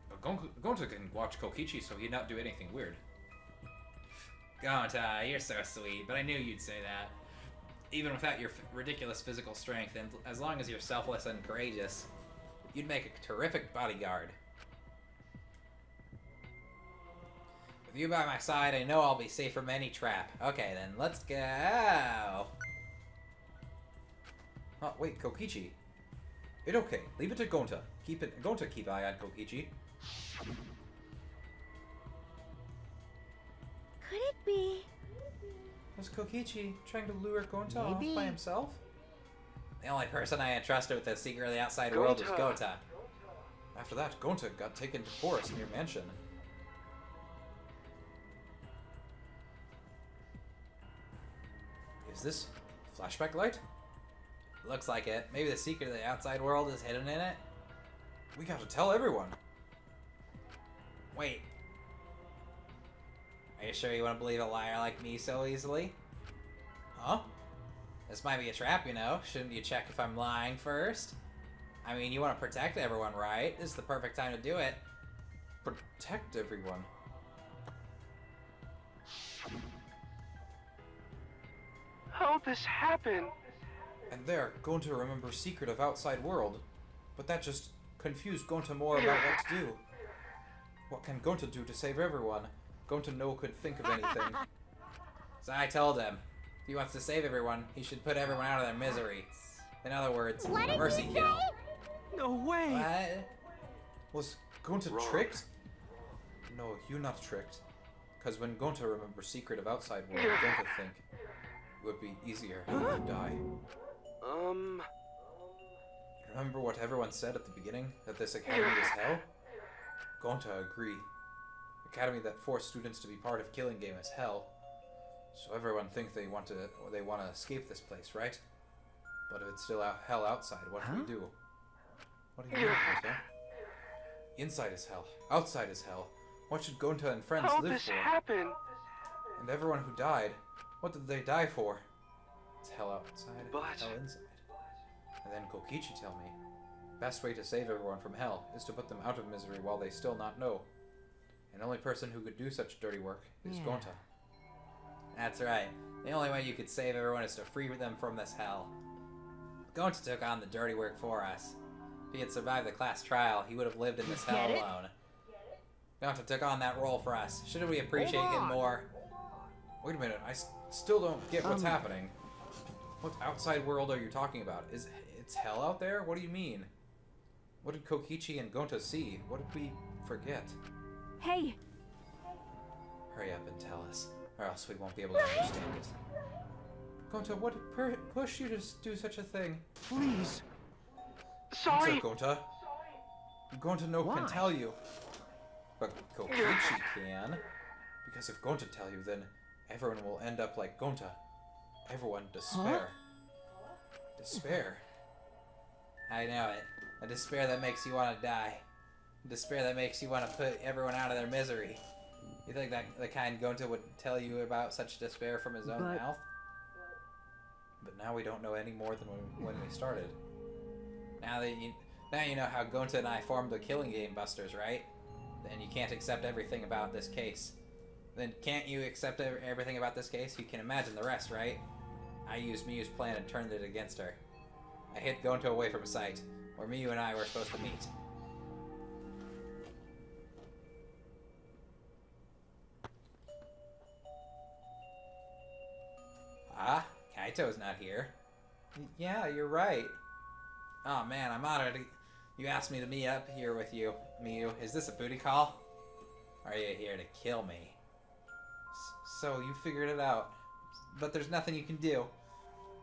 But Gonta can watch Kokichi, so he'd not do anything weird. Gonta, you're so sweet, but I knew you'd say that. Even without your ridiculous physical strength, and as long as you're selfless and courageous, you'd make a terrific bodyguard. With you by my side, I know I'll be safe from any trap. Okay, then, let's go! Oh, wait, Kokichi. It's okay. Leave it to Gonta. Gonta keep eye on Kokichi. Could it be? Was Kokichi trying to lure Gonta off by himself? The only person I entrusted with the secret of the outside world was Gonta. After that, Gonta got taken to forest near mansion. Is this flashback light? Looks like it. Maybe the secret of the outside world is hidden in it? We gotta tell everyone. Wait. Are you sure you want to believe a liar like me so easily? Huh? This might be a trap, you know. Shouldn't you check if I'm lying first? I mean, you want to protect everyone, right? This is the perfect time to do it. Protect everyone? How'd this happen? And there, Gonta remembers secret of outside world. But that just confused Gonta more about what to do. What can Gonta do to save everyone? Gonta no could think of anything. So I told him, If he wants to save everyone, he should put everyone out of their misery. In other words, What a did mercy you kill. say? No way! What? Was Gonta tricked? No, you not tricked. Because when Gonta remembers secret of outside world, Gonta think it would be easier to die. Remember what everyone said at the beginning? That this academy is hell? Gonta agree. Academy that forced students to be part of killing game is hell. So everyone think they want to escape this place, right? But if it's still hell outside, what do we do? What do you mean, Gonta? Inside is hell. Outside is hell. What should Gonta and friends How'd live this for? happen? And everyone who died, what did they die for? It's hell outside, But- hell inside. And then Kokichi tell me, best way to save everyone from hell is to put them out of misery while they still not know. And the only person who could do such dirty work is Gonta. That's right. The only way you could save everyone is to free them from this hell. Gonta took on the dirty work for us. If he had survived the class trial, he would have lived in this hell Get it? alone. Gonta took on that role for us. Shouldn't we appreciate him more? Wait a minute, I still don't get what's happening. What outside world are you talking about? It's hell out there? What do you mean? What did Kokichi and Gonta see? What did we forget? Hey! Hurry up and tell us, or else we won't be able to understand it. Gonta, what pushed you to do such a thing? Please. Sorry. Sorry. Gonta. Gonta no can tell you. But Kokichi can. Because if Gonta tell you, then everyone will end up like Gonta. Everyone despair. Despair. I know it. A despair that makes you want to die. A despair that makes you want to put everyone out of their misery. You think that the kind Gonta would tell you about such despair from his own mouth? But now we don't know any more than when we started. Now you know how Gonta and I formed the Killing Game Busters, right? Then you can't accept everything about this case. Then can't you accept everything about this case? You can imagine the rest, right? I used Miyu's plan and turned it against her. I hid Gonta away from sight, where Miyu and I were supposed to meet. Ah, Kaito's not here. Yeah, you're right. Oh man, I'm honored you asked me to meet up here with you, Miyu. Is this a booty call? Or are you here to kill me? So you figured it out, but there's nothing you can do.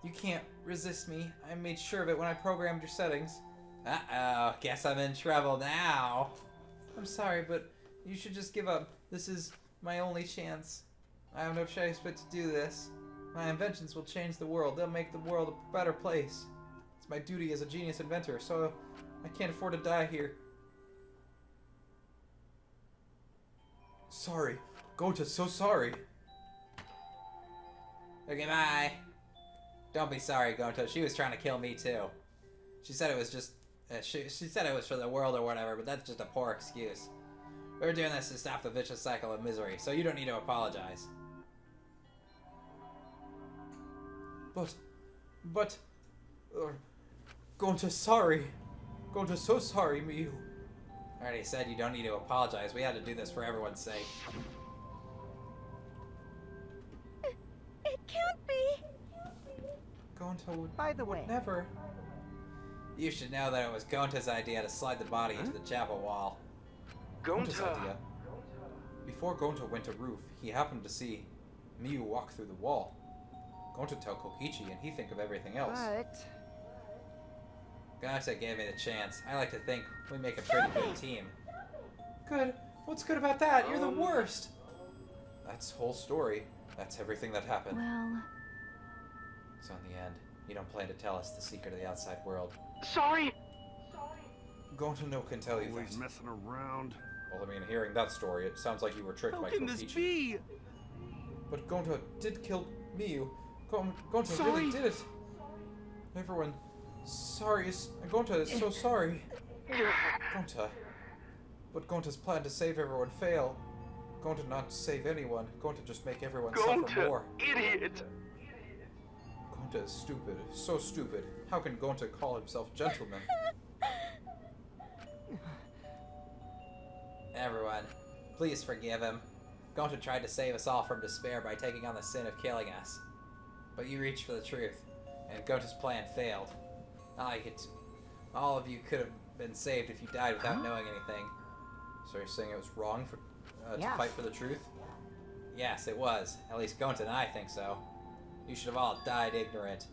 You can't resist me. I made sure of it when I programmed your settings. Uh-oh, guess I'm in trouble now. I'm sorry, but you should just give up. This is my only chance. I have no choice but to do this. My inventions will change the world. They'll make the world a better place. It's my duty as a genius inventor, so I can't afford to die here. Sorry. Gonta, so sorry. Okay, bye. Don't be sorry, Gonta. She was trying to kill me too. She said it was just... she said it was for the world or whatever, but that's just a poor excuse. We were doing this to stop the vicious cycle of misery, so you don't need to apologize. But... Gonta, sorry. Gonta, so sorry, Miyu. I already said you don't need to apologize. We had to do this for everyone's sake. It can't be. Gonta would... By the way... Never. You should know that it was Gonta's idea to slide the body into the chapel wall. Gonta's idea. Before Gonta went to roof, he happened to see Miyu walk through the wall. Gonta tell Kokichi and he think of everything else. But... Gonta gave me the chance. I like to think we make a pretty good team. Good? What's good about that? You're the worst! That's the whole story. That's everything that happened. Well... So in the end, you don't plan to tell us the secret of the outside world. Sorry! Gonta no can tell you Always that. messing around. Well, I mean, hearing that story, it sounds like you were tricked How by can Kokichi. this be? But Gonta did kill Miyu. Gonta Sorry. really did it. Everyone, sorry. Gonta is so sorry. Gonta. But Gonta's plan to save everyone fail. Gonta not save anyone. Gonta just make everyone suffer more. Idiot! Gonta is stupid. So stupid. How can Gonta call himself gentleman? Everyone, please forgive him. Gonta tried to save us all from despair by taking on the sin of killing us. but you reached for the truth, and Gota's plan failed. All of you could have been saved if you died without knowing anything. So you're saying it was wrong for to fight for the truth? Yes, it was. At least Gonta and I think so. You should have all died ignorant.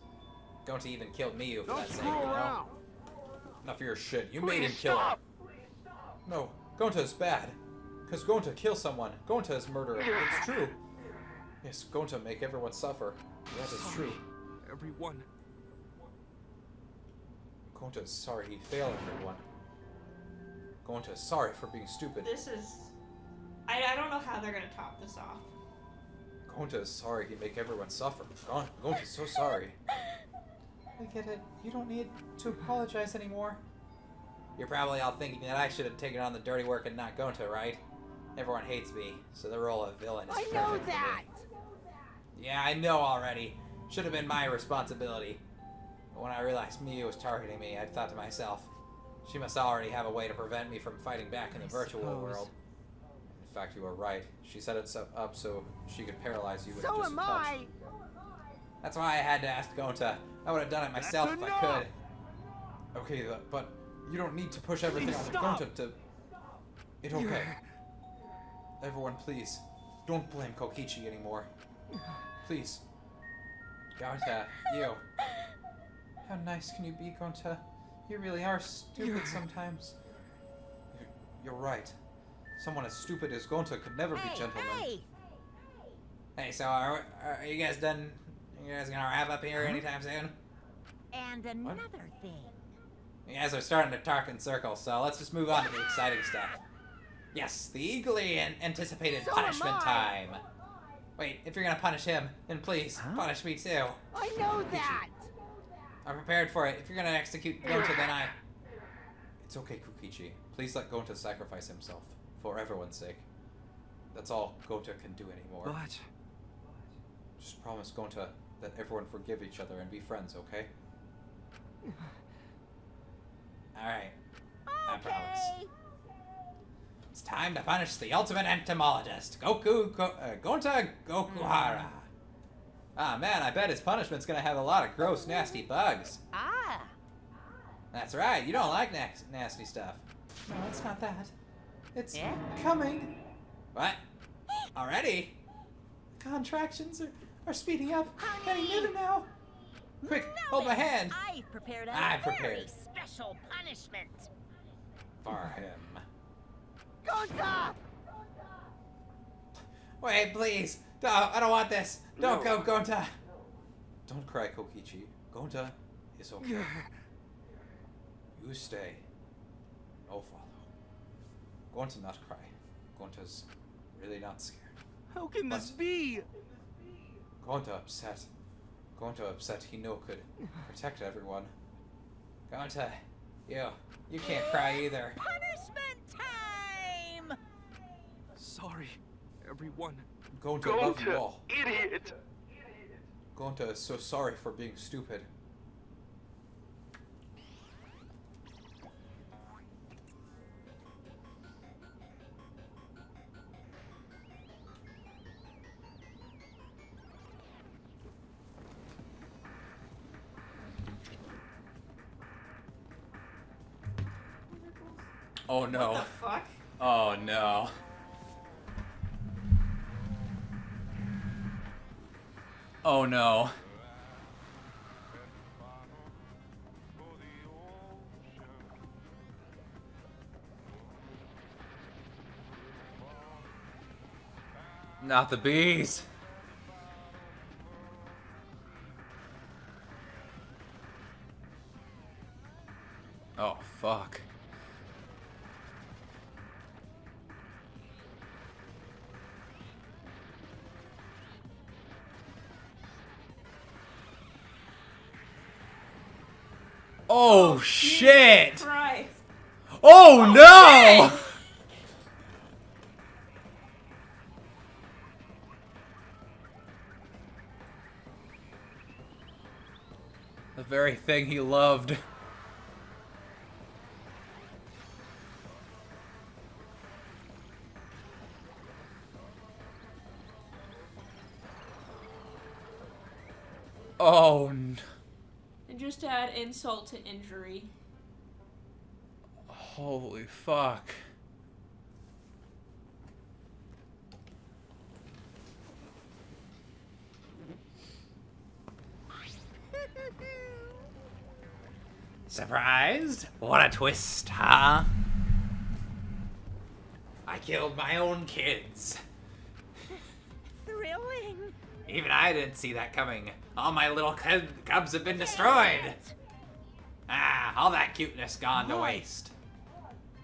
Gonta even killed Miyu for that sake, you know? Enough of your shit. You made him kill her. No, Gonta is bad. Because Gonta kills someone. Gonta is murderer. It's true. Yes, Gonta make everyone suffer. That is true. Everyone. Gonta is sorry he failed everyone. Gonta is sorry for being stupid. This is... I don't know how they're gonna top this off. Gonta is sorry he make everyone suffer. Gonta is so sorry. I get it. You don't need to apologize anymore. You're probably all thinking that I should have taken on the dirty work and not Gonta, right? Everyone hates me, so the role of villain is perfect for me. Yeah, I know already. Should have been my responsibility. But when I realized Miyu was targeting me, I thought to myself, she must already have a way to prevent me from fighting back in the virtual world. In fact, you were right. She set it up so she could paralyze you with just a touch. That's why I had to ask Gonta. I would have done it myself if I could. Okay, but you don't need to push everything on Gonta to... It's okay. Everyone, please, don't blame Kokichi anymore. Please. Gonta, you. How nice can you be, Gonta? You really are stupid sometimes. You're right. Someone as stupid as Gonta could never be gentleman. Hey, so are you guys done? You guys gonna wrap up here anytime soon? And another thing. You guys are starting to talk in circles, so let's just move on to the exciting stuff. Yes, the eagerly anticipated punishment time. Wait, if you're gonna punish him, then please, punish me too. I know that! I'm prepared for it. If you're gonna execute Gonta, then I... It's okay, Kokichi. Please let Gonta sacrifice himself, for everyone's sake. That's all Gonta can do anymore. But... Just promise Gonta that everyone forgive each other and be friends, okay? Alright. I promise. It's time to punish the ultimate entomologist, Gonta Gokuhara. Ah, man, I bet his punishment's gonna have a lot of gross, nasty bugs. Ah. That's right, you don't like nasty stuff. No, it's not that. It's coming. What? Already? Contractions are speeding up. Getting nearer now. Quick, hold my hand. I've prepared a very special punishment. For him. Gonta! Wait, please. No, I don't want this. Don't go, Gonta. Don't cry, Kokichi. Gonta is okay. You stay. No follow. Gonta not cry. Gonta's really not scared. How can this be? Gonta upset. Gonta upset he could protect everyone. Gonta, you can't cry either. Punishment time! Sorry, everyone. Gonta, love you all. Idiot! Gonta is so sorry for being stupid. Oh no. What the fuck? Oh no. Oh no. Not the bees. Oh fuck. Oh shit! Christ. Oh no! The very thing he loved. Oh, And just to add insult to injury. holy fuck. Surprised? What a twist, huh? I killed my own kids. Thrilling. Even I didn't see that coming. All my little cubs have been destroyed. Ah, all that cuteness gone to waste.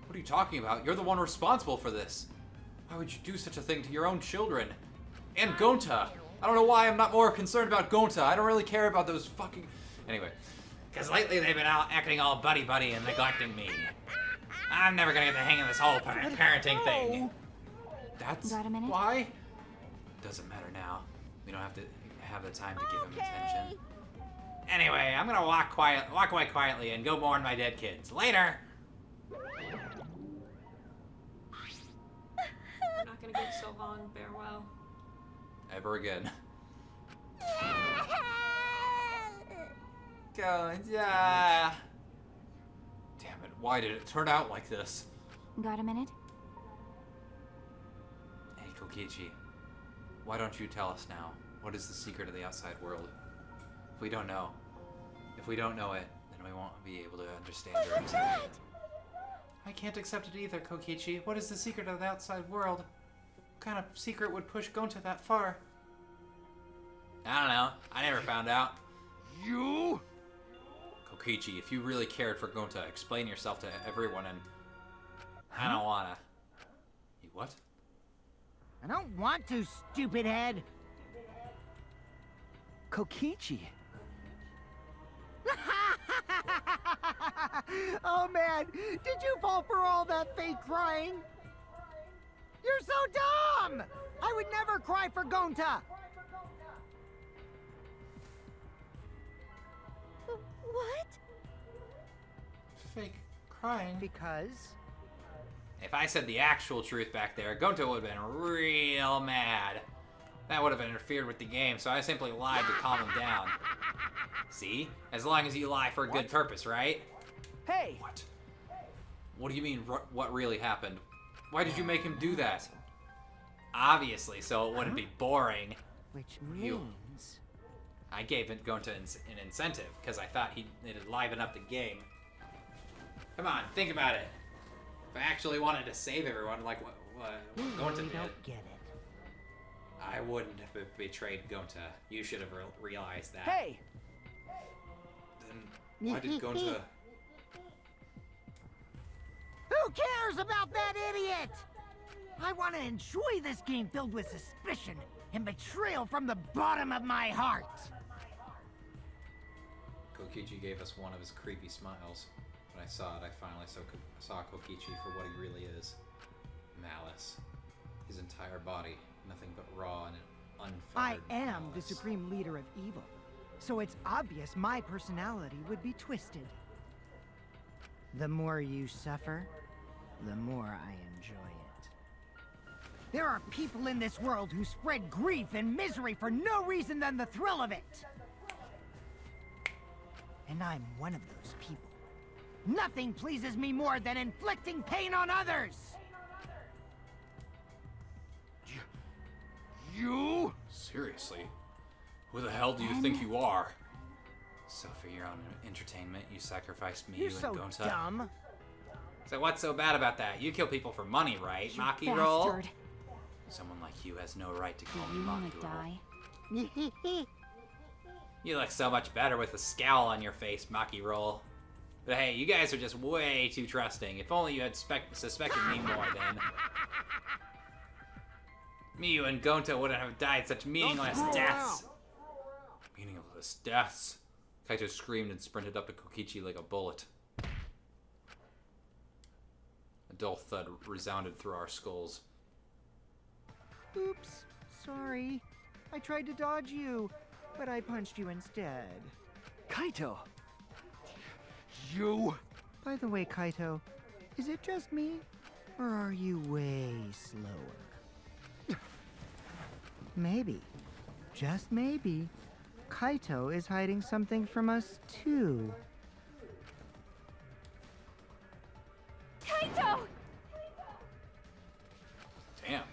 What are you talking about? You're the one responsible for this. Why would you do such a thing to your own children? And Gonta. I don't know why I'm not more concerned about Gonta. I don't really care about those fucking... Anyway. Because lately they've been out acting all buddy-buddy and neglecting me. I'm never gonna get the hang of this whole parenting thing. That's why? Doesn't matter now. We don't have to have the time to give him attention. Anyway, I'm gonna walk away quietly and go mourn my dead kids. Later! We're not gonna get so long, farewell. Ever again. Yeah. Damn it, why did it turn out like this? Got a minute? Hey, Kokichi. Why don't you tell us now? What is the secret of the outside world? If we don't know it, then we won't be able to understand or accept it. I can't accept it either, Kokichi. What is the secret of the outside world? What kind of secret would push Gonta that far? I don't know. I never found out. You? Kokichi, if you really cared for Gonta, explain yourself to everyone and... I don't wanna. You what? I don't want to, stupid head. Kokichi. Oh man, did you fall for all that fake crying? You're so dumb! I would never cry for Gonta! What? Fake crying? Because? If I said the actual truth back there, Gonta would have been real mad. That would have interfered with the game, so I simply lied to calm him down. See? As long as you lie for a good purpose, right? Hey! What? What do you mean, what really happened? Why did you make him do that? Obviously, so it wouldn't be boring. Which means... I gave Gonta an incentive, because I thought it'd liven up the game. Come on, think about it. If I actually wanted to save everyone, like what Gonta did, don't get it. I wouldn't have betrayed Gonta. You should have realized that. Hey! Then why did Gonta... Who cares about that idiot? I want to enjoy this game filled with suspicion and betrayal from the bottom of my heart. Kokichi gave us one of his creepy smiles. When I saw it, I finally saw Kokichi for what he really is. Malice. His entire body, nothing but raw and unfettered I am malice. the supreme leader of evil, so it's obvious my personality would be twisted. The more you suffer, the more I enjoy it. There are people in this world who spread grief and misery for no reason than the thrill of it. And I'm one of those people. Nothing pleases me more than inflicting pain on others! You? Seriously? Who the hell do you think you are? So for your own entertainment, you sacrificed me You're and so Gonta? dumb. So what's so bad about that? You kill people for money, right? You Maki roll? bastard. Someone like you has no right to Do call me you wanna Maki roll. die? You look so much better with a scowl on your face, Maki roll. But hey, you guys are just way too trusting. If only you had suspected me more then. Miyu and Gonta wouldn't have died such meaningless deaths. Meaningless deaths. Kaito screamed and sprinted up to Kokichi like a bullet. A dull thud resounded through our skulls. Oops, sorry. I tried to dodge you, but I punched you instead. Kaito! You? By the way, Kaito, is it just me? Or are you way slower? Maybe, just maybe, Kaito is hiding something from us, too. Kaito! Damn.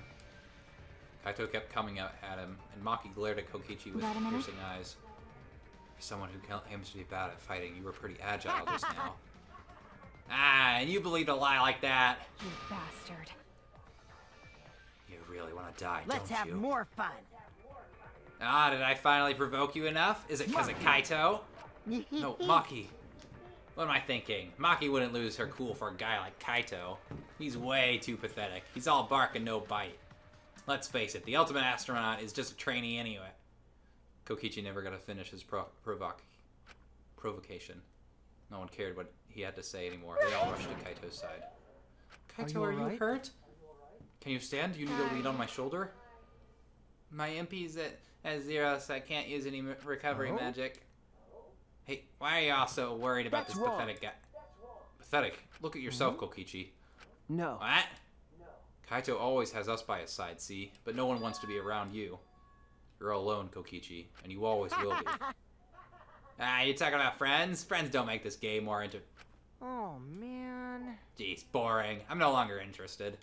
Kaito kept coming out at him, and Maki glared at Kokichi with Got a minute? piercing eyes. For someone who claims to be bad at fighting, you were pretty agile just now. Ah, and you believed a lie like that? You bastard. You really want to die, Let's don't have you? more fun. Ah, did I finally provoke you enough? Is it because of Kaito? No, Maki. What am I thinking? Maki wouldn't lose her cool for a guy like Kaito. He's way too pathetic. He's all bark and no bite. Let's face it, the ultimate astronaut is just a trainee anyway. Kokichi never got to finish his provocation. No one cared what he had to say anymore. They all rushed to Kaito's side. Kaito, are you hurt? Can you stand? Do you need a lead on my shoulder? My MP's at 0, so I can't use any recovery magic. Hey, why are you all so worried about this pathetic guy? Pathetic? Look at yourself, Kokichi. No. What? Kaito always has us by his side, see? But no one wants to be around you. You're alone, Kokichi, and you always will be. Ah, you talking about friends? Friends don't make this game more Oh, man. Jeez, boring. I'm no longer interested.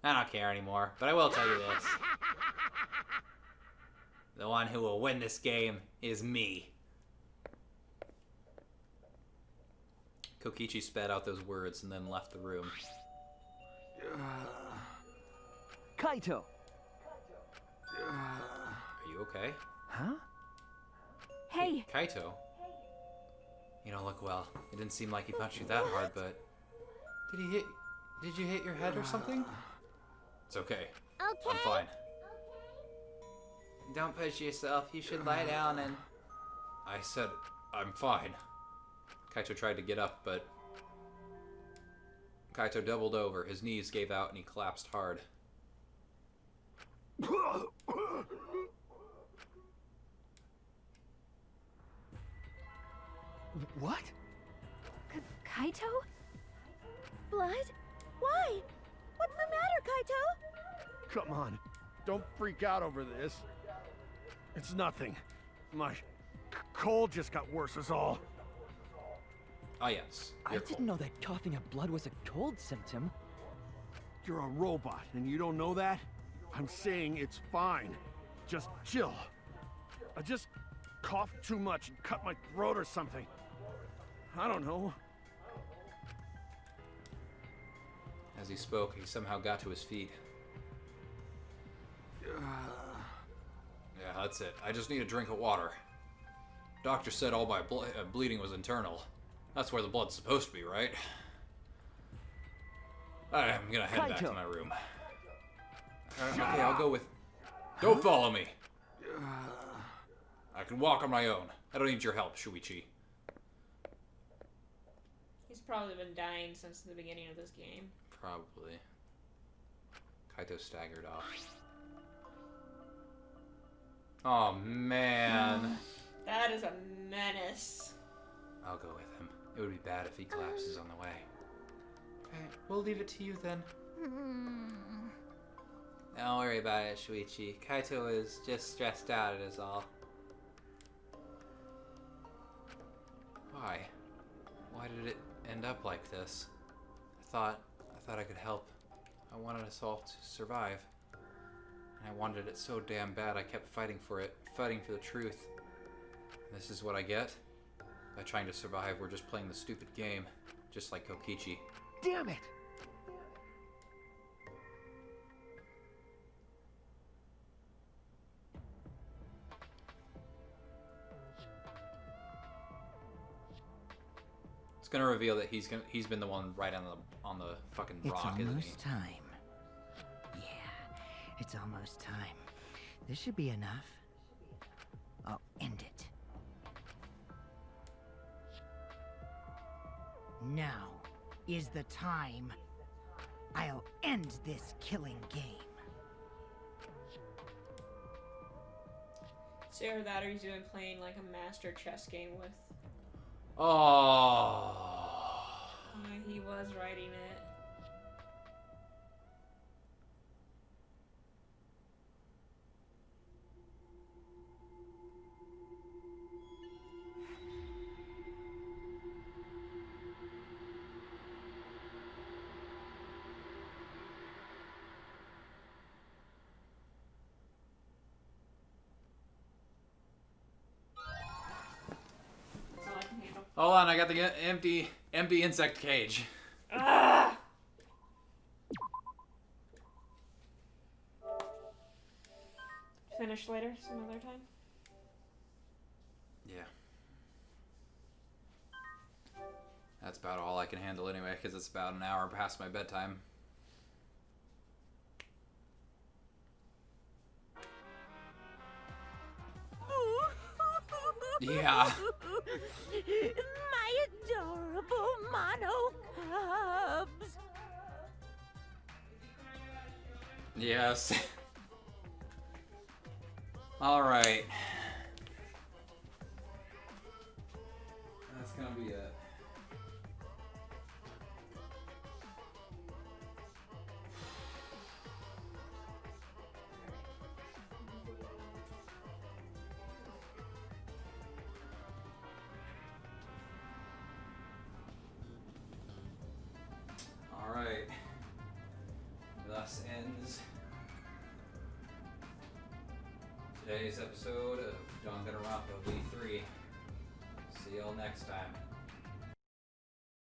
I don't care anymore, but I will tell you this. The one who will win this game is me. Kokichi spat out those words and then left the room. Kaito! Are you okay? Huh? Hey! Kaito? You don't look well. It didn't seem like he punched you that hard, but... Did you hit your head or something? It's okay. I'm fine. Don't push yourself. You should lie down and... I said, I'm fine. Kaito tried to get up, but... Kaito doubled over. His knees gave out and he collapsed hard. What? Kaito? Blood? Why? What's the matter, Kaito? Come on. Don't freak out over this. It's nothing. My cold just got worse is all. Ah, yes. I didn't know that coughing up blood was a cold symptom. You're a robot, and you don't know that? I'm saying it's fine. Just chill. I just coughed too much and cut my throat or something. I don't know. As he spoke, he somehow got to his feet. Yeah, that's it. I just need a drink of water. Doctor said all my bleeding was internal. That's where the blood's supposed to be, right? I'm gonna head back to my room. Okay, I'll go with... Don't follow me! I can walk on my own. I don't need your help, Shuichi. He's probably been dying since the beginning of this game. Probably. Kaito staggered off. Oh, man. That is a menace. I'll go with him. It would be bad if he collapses on the way. Okay, we'll leave it to you then. Don't worry about it, Shuichi. Kaito is just stressed out, is all. Why? Why did it end up like this? I thought I could help. I wanted us all to survive. And I wanted it so damn bad I kept fighting for it, fighting for the truth. And this is what I get? By trying to survive, we're just playing the stupid game. Just like Kokichi. Damn it! It's gonna reveal that he's been the one right on the fucking rock, isn't he? It's almost time. Yeah, it's almost time. This should be enough. I'll end it. Now is the time. I'll end this killing game. So either that or he's been playing like a master chess game with. Oh. He was writing it. Hold on, I got the empty insect cage. Ah! Finish later, some other time. Yeah. That's about all I can handle anyway, because it's about an hour past my bedtime. Yeah. My adorable mono cubs. Yes. All right. That's gonna be it. All right. Thus ends today's episode of Danganronpa V3. See y'all next time.